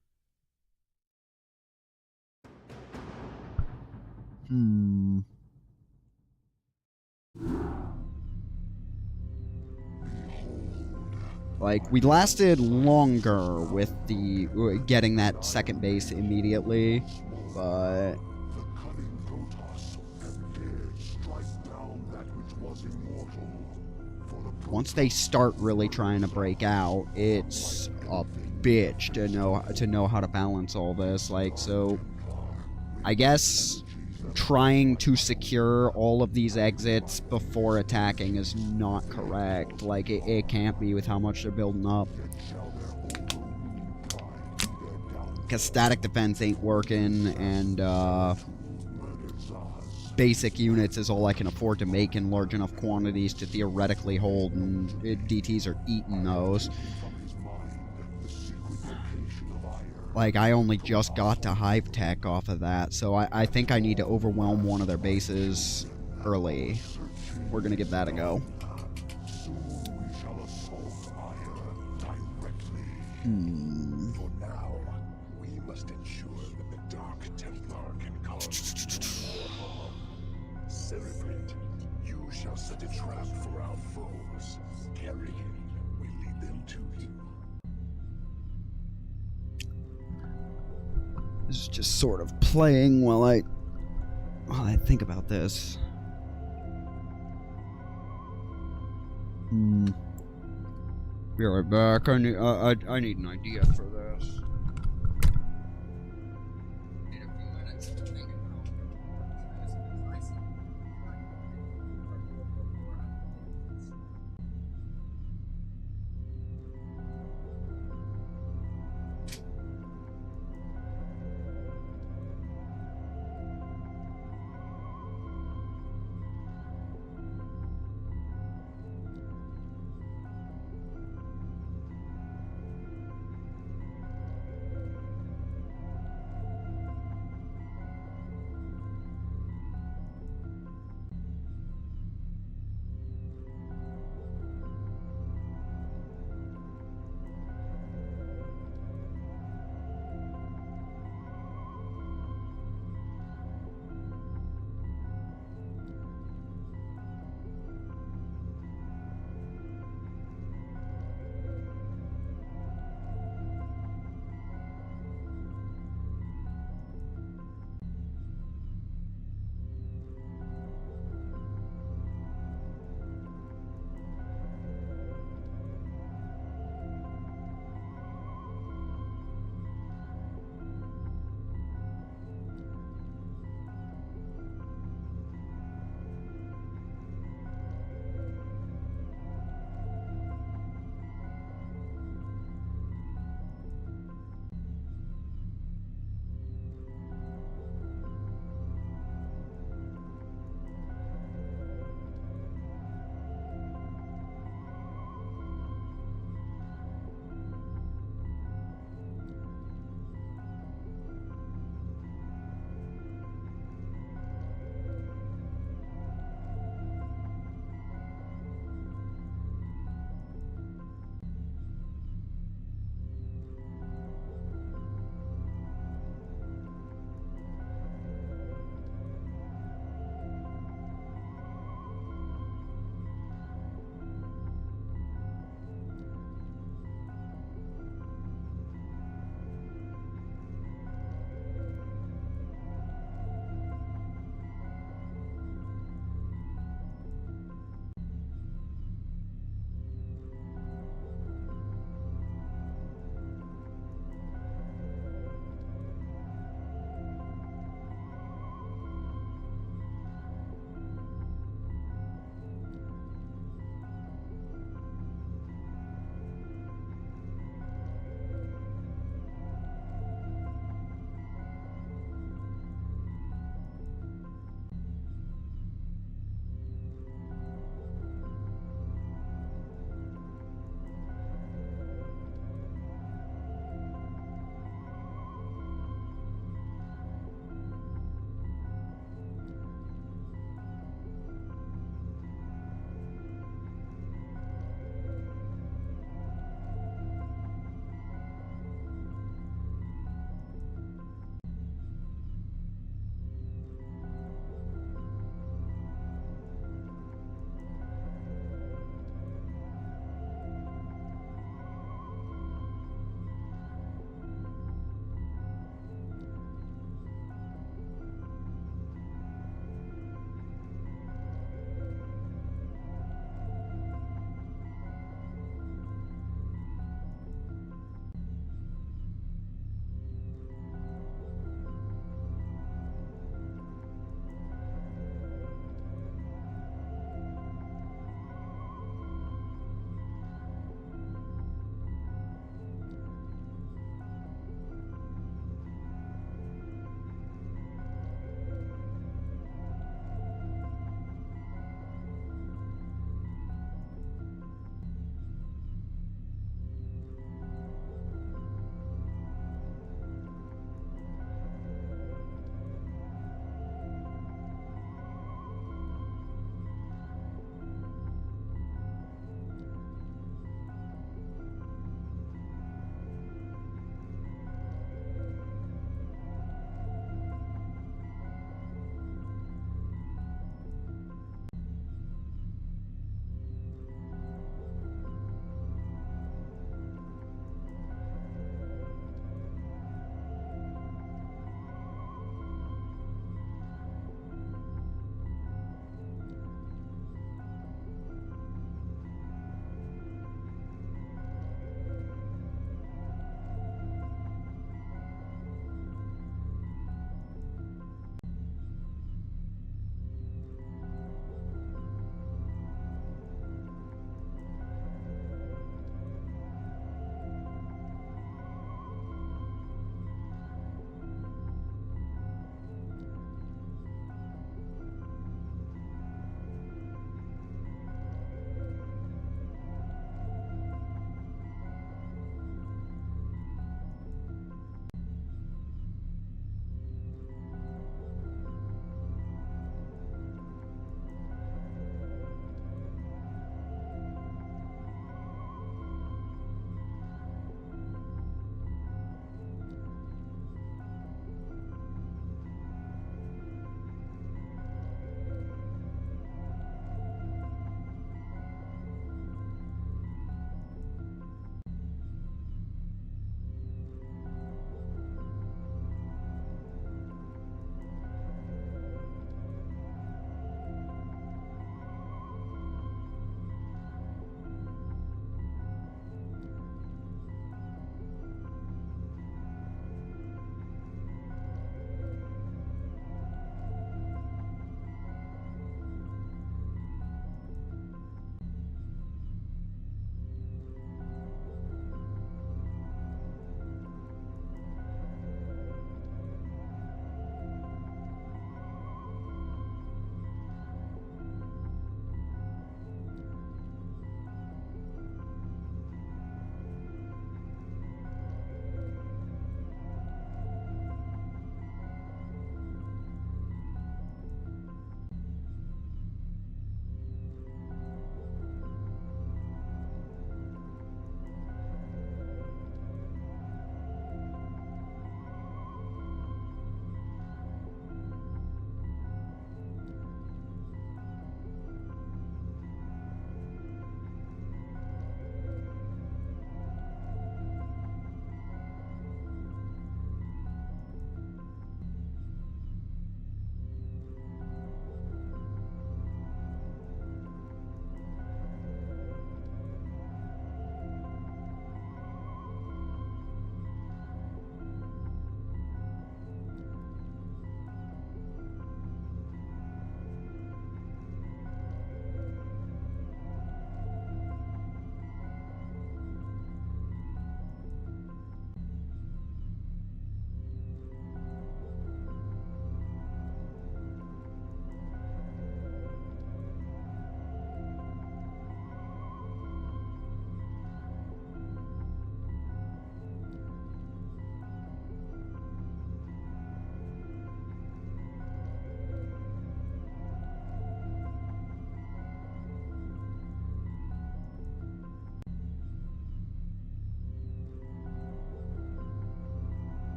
Like, we lasted longer with the getting that second base immediately, but The cunning Protoss and dared strike down that which was immortal. For the once they start really trying to break out, it's a bitch to know how to balance all this. Like, so I guess trying to secure all of these exits before attacking is not correct. Like, it can't be with how much they're building up. Because static defense ain't working, and basic units is all I can afford to make in large enough quantities to theoretically hold, and DTs are eating those. Like, I only just got to hive tech off of that, so I think I need to overwhelm one of their bases early. We're gonna give that a go. For now, we must ensure that the Dark Templar can cause more harm. Cerebrate, you shall set a trap for our foes. Kerrigan, we lead them to you. This is just sort of playing while I think about this. Be right back. I need an idea for this. Need a few minutes to think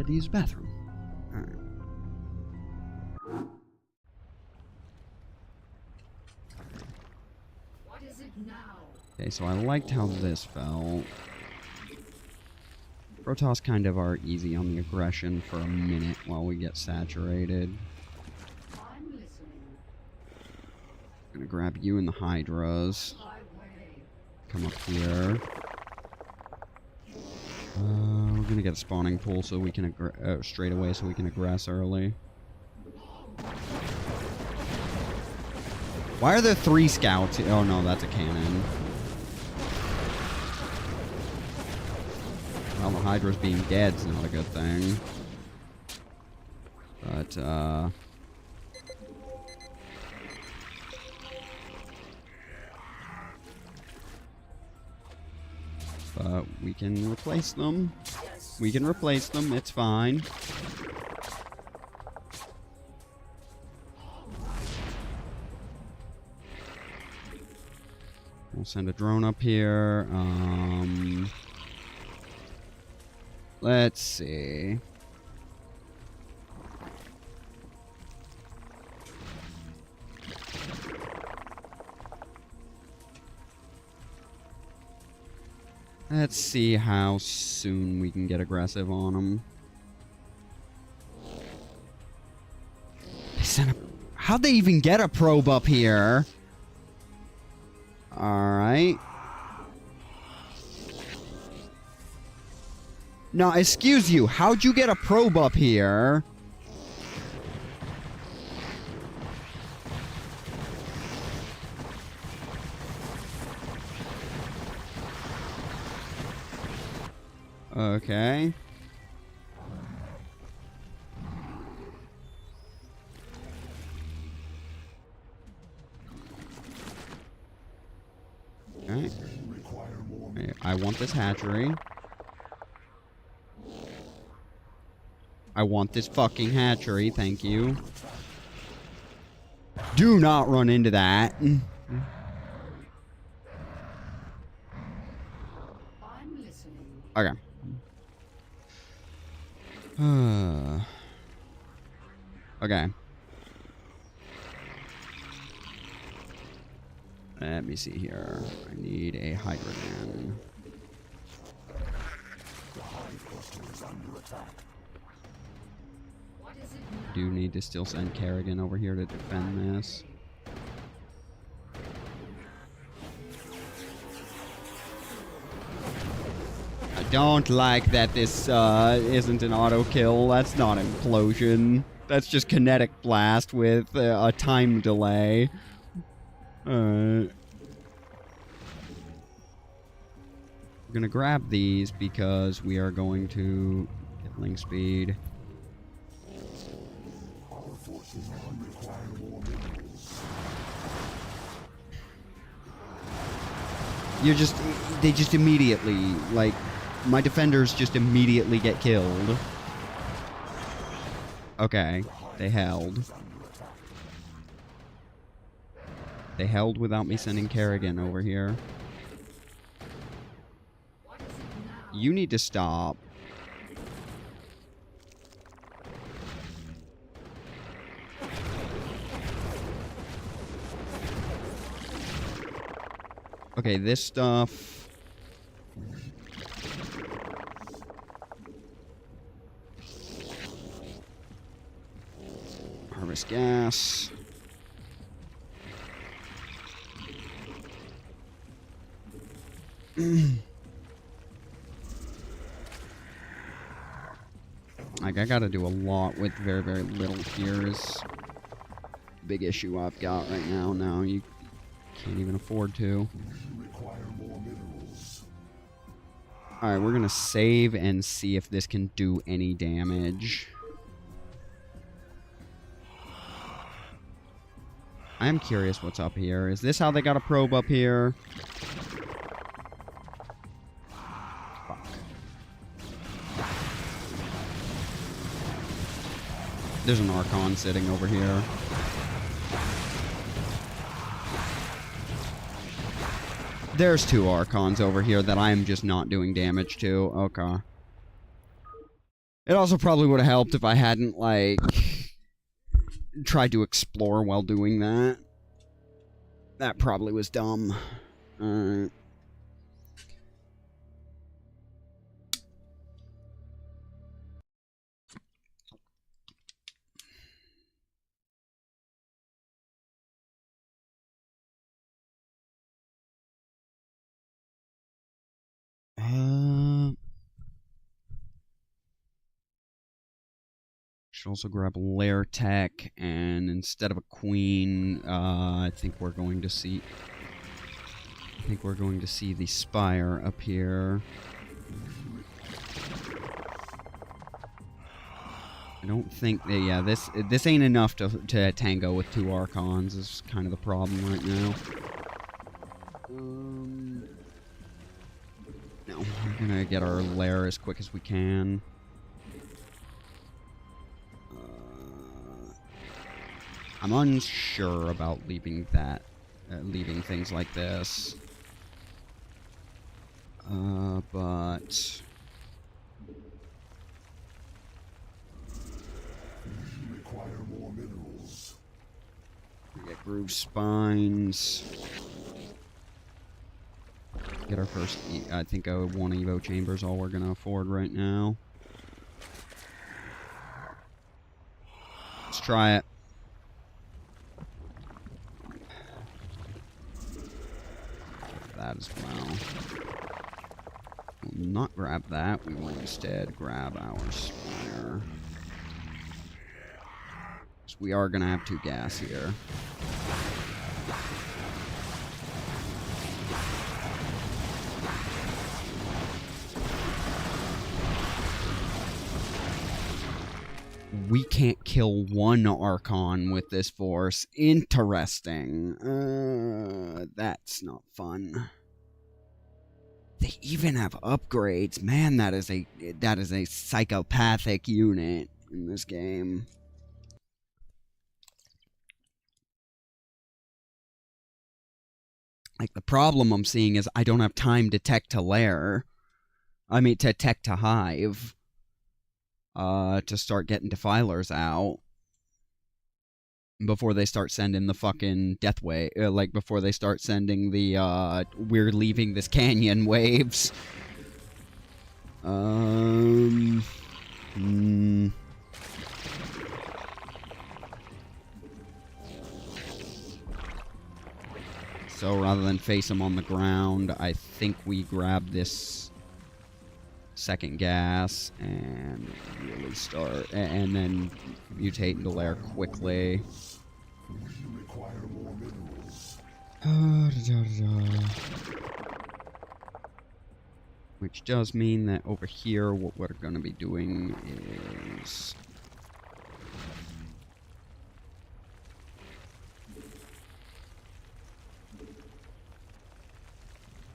to use the bathroom. Alright. What is it now? Okay, so I liked how this felt. Protoss kind of are easy on the aggression for a minute while we get saturated. I'm listening. Gonna grab you in the Hydras. My way. Come up here. We're gonna get a spawning pool so we can straight away so we can aggress early. Why are there 3 scouts? Oh no, that's a cannon. Well, the Hydra's being dead's not a good thing. But we can replace them. We can replace them, it's fine. We'll send a drone up here. Let's see. Let's see how soon we can get aggressive on them. They sent a... How'd they even get a probe up here? Alright. Now, excuse you, how'd you get a probe up here? Okay. Okay. Okay, I want this hatchery. I want this fucking hatchery, thank you. Do not run into that. I'm listening. Okay. Okay. Let me see here. I need a hydrogen. What is it now? Do need to still send Kerrigan over here to defend this. I don't like that this isn't an auto kill. That's not implosion. That's just kinetic blast with a time delay. We're gonna grab these because we are going to get link speed. They just immediately, like, my defenders just immediately get killed. Okay, they held. They held without me sending Kerrigan over here. What is it now? You need to stop. Okay, this stuff... Harvest gas. Like, I gotta do a lot with very, very little here is big issue I've got right now. Now you can't even afford to. Alright, we're gonna save and see if this can do any damage. I'm curious what's up here. Is this how they got a probe up here? Fuck. There's an Archon sitting over here. There's 2 Archons over here that I'm just not doing damage to. Okay. It also probably would have helped if I hadn't, like, tried to explore while doing that. That probably was dumb. Alright. Should also grab a lair tech, and instead of a queen, I think we're going to see the spire up here. I don't think that, yeah, this ain't enough to tango with 2 Archons, is kind of the problem right now. No, we're gonna get our lair as quick as we can. I'm unsure about leaving things like this. But... Require more minerals. we get groove spines. Get our first, I think, 1 Evo chamber is all we're gonna afford right now. Let's try it. That as well. We'll not grab that. We will instead grab our spire. So we are gonna have 2 gas here. We can't kill 1 Archon with this force. Interesting. That's not fun. They even have upgrades. Man, that is a psychopathic unit in this game. Like, the problem I'm seeing is I don't have time to tech to lair. I mean, to tech to hive. To start getting defilers out before they start sending the fucking death wave, like before they start sending the we're leaving this canyon waves. So rather than face them on the ground, I think we grab this second gas and really start, and then mutate into lair quickly. You require more minerals. Which does mean that over here, what we're going to be doing is...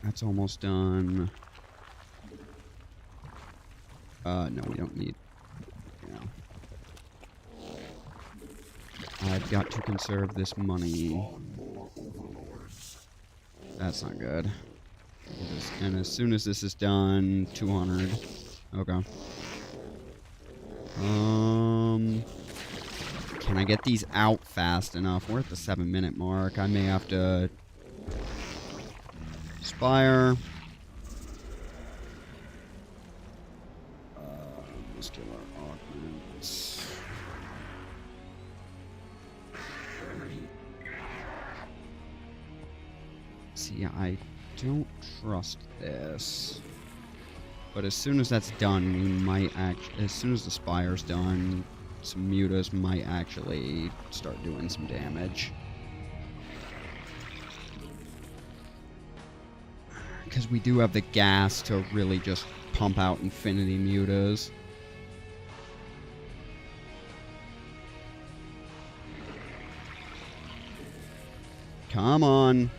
That's almost done. No, we don't need... Yeah. I've got to conserve this money. That's not good. And as soon as this is done, 200. Okay. Can I get these out fast enough? We're at the 7-minute mark. I may have to... Spire. Muscular augments. See, I don't trust this. But as soon as that's done, we might as soon as the spire's done, some mutas might actually start doing some damage. Because we do have the gas to really just pump out infinity mutas. Come on.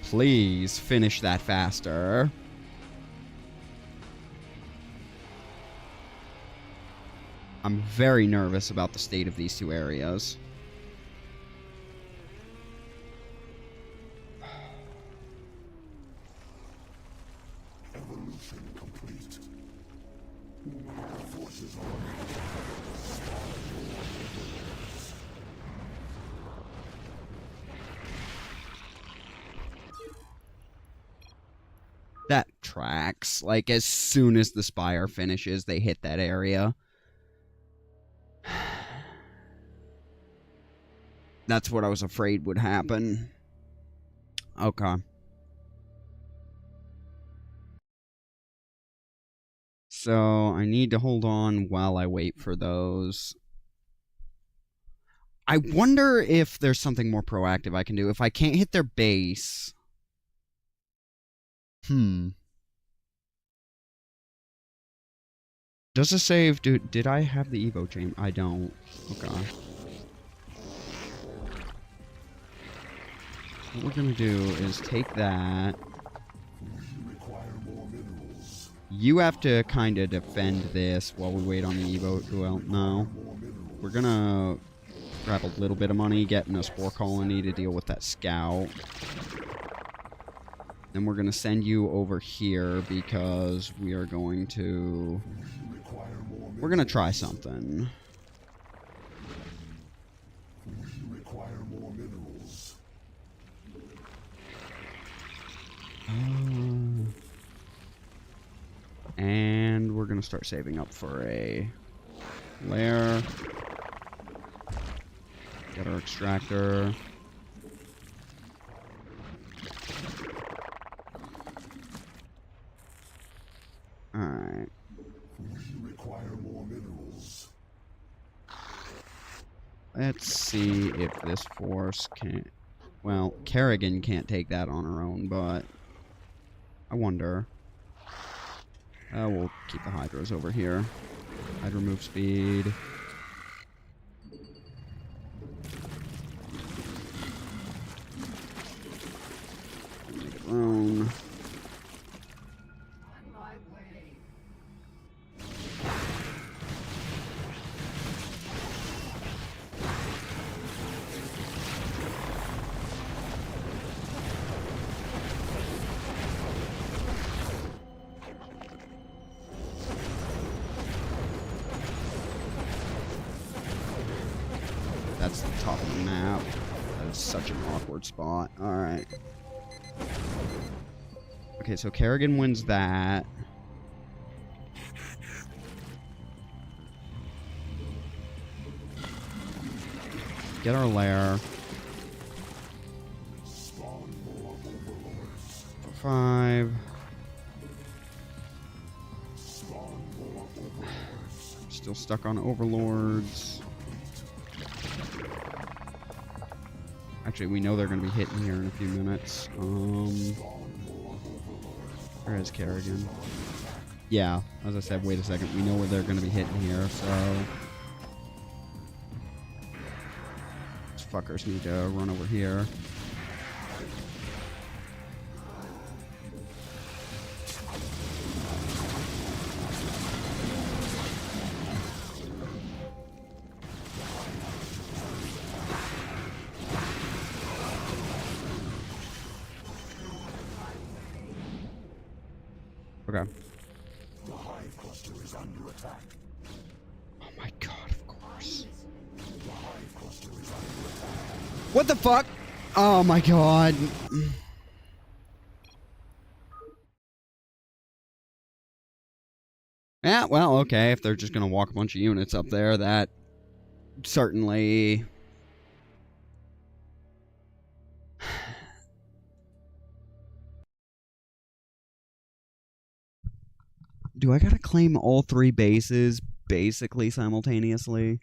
Please finish that faster. I'm very nervous about the state of these 2 areas. That tracks. Like, as soon as the spire finishes, they hit that area. That's what I was afraid would happen. Okay. So, I need to hold on while I wait for those. I wonder if there's something more proactive I can do. If I can't hit their base... Does it save... Did I have the Evo chamber? I don't. Okay. What we're gonna do is take that. You have to kind of defend this while we wait on the Evo. Well, no. We're gonna grab a little bit of money, get in a spore colony to deal with that scout. Then we're gonna send you over here because we are going to... We're gonna try something. And we're gonna start saving up for a lair. Get our extractor. Alright. Let's see if this force can... Well, Kerrigan can't take that on her own, but... I wonder. We'll keep the Hydras over here. Hydra move speed. Make it own. On my way. That's the top of the map. That is such an awkward spot. Alright. Okay, so Kerrigan wins that. Get our lair. 5. Still stuck on overlords. Actually, we know they're going to be hitting here in a few minutes. Where is Kerrigan? Yeah, as I said, wait a second. We know where they're going to be hitting here, so... These fuckers need to run over here. Okay. The hive cluster is under attack. Oh my god, of course. The hive cluster is under attack. What the fuck? Oh my god. Yeah, well, okay. If they're just gonna walk a bunch of units up there, that certainly... Do I gotta claim all 3 bases basically simultaneously?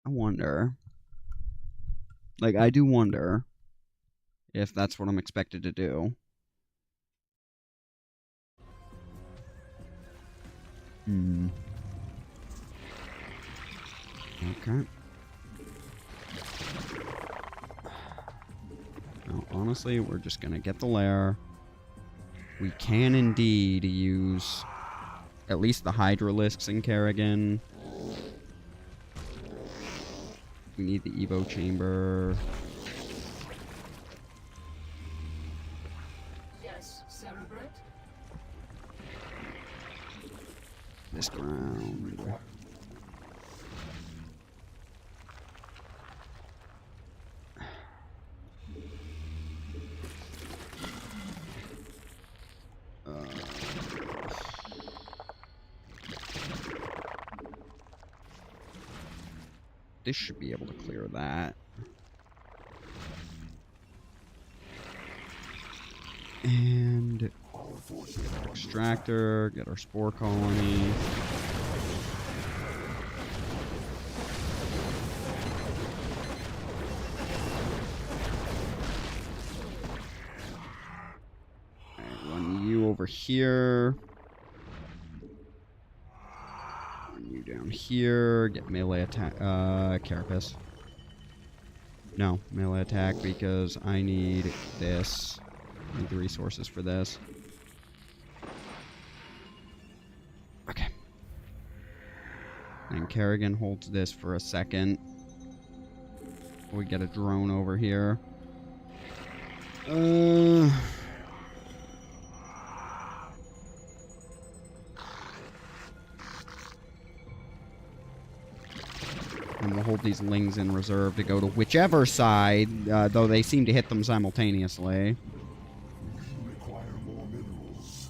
I wonder. Like, I do wonder if that's what I'm expected to do. Okay. No, honestly, we're just gonna get the lair. We can indeed use at least the Hydralisks in Kerrigan. We need the Evo chamber. Yes, Cerebrate. this ground. This should be able to clear that. And extractor, get our spore colony. Alright, run you over here. Run you down here. Get melee attack. Carapace. No, melee attack because I need this. I need the resources for this. Okay. And Kerrigan holds this for a second. We get a drone over here. And we'll hold these lings in reserve to go to whichever side, though they seem to hit them simultaneously. Require more minerals.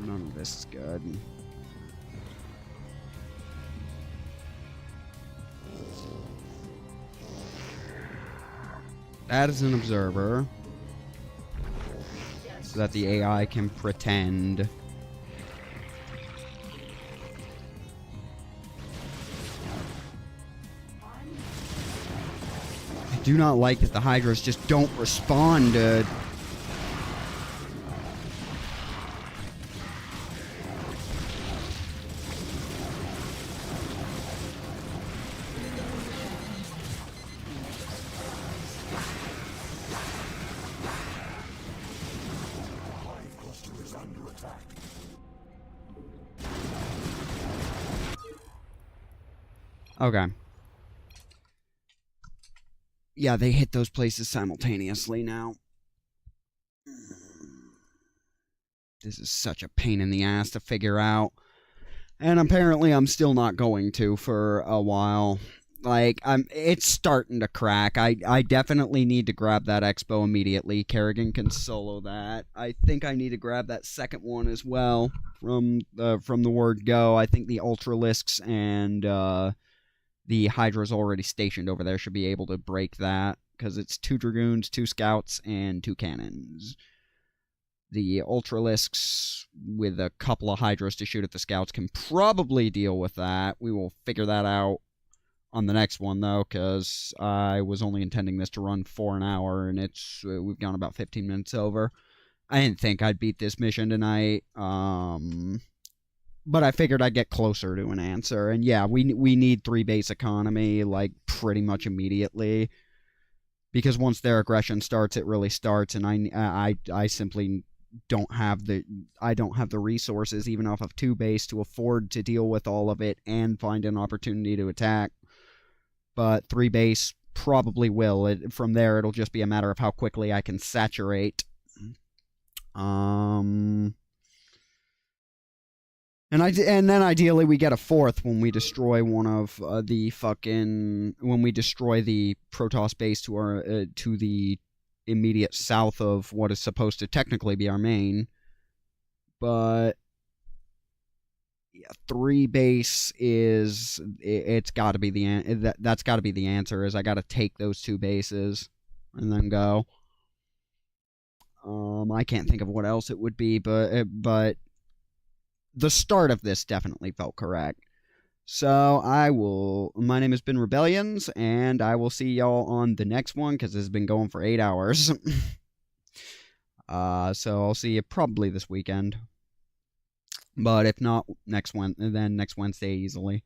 None of this is good. That is an observer. So that the AI can pretend. I do not like that the Hydras just don't respond to... Okay. Yeah, they hit those places simultaneously now. This is such a pain in the ass to figure out. And apparently I'm still not going to for a while. Like, it's starting to crack. I definitely need to grab that expo immediately. Kerrigan can solo that. I think I need to grab that second one as well from the word go. I think the Ultralisks and the Hydra's already stationed over there should be able to break that, because it's 2 Dragoons, 2 Scouts, and 2 Cannons. The Ultralisks, with a couple of Hydras to shoot at the Scouts, can probably deal with that. We will figure that out on the next one, though, because I was only intending this to run for an hour, and we've gone about 15 minutes over. I didn't think I'd beat this mission tonight, but I figured I'd get closer to an answer. And yeah, we need 3 base economy, like, pretty much immediately. Because once their aggression starts, it really starts, and I simply don't have the resources, even off of 2 base, to afford to deal with all of it and find an opportunity to attack. But 3 base probably will. From there, it'll just be a matter of how quickly I can saturate. And then ideally we get a 4th when we destroy one of when we destroy the Protoss base to the immediate south of what is supposed to technically be our main. But yeah, 3 base is it's got to be that's got to be the answer. Is I got to take those 2 bases and then go. I can't think of what else it would be, but the start of this definitely felt correct. So my name has been Rebellions, and I will see y'all on the next one, because this has been going for 8 hours. So I'll see you probably this weekend. But if not, next Wednesday easily.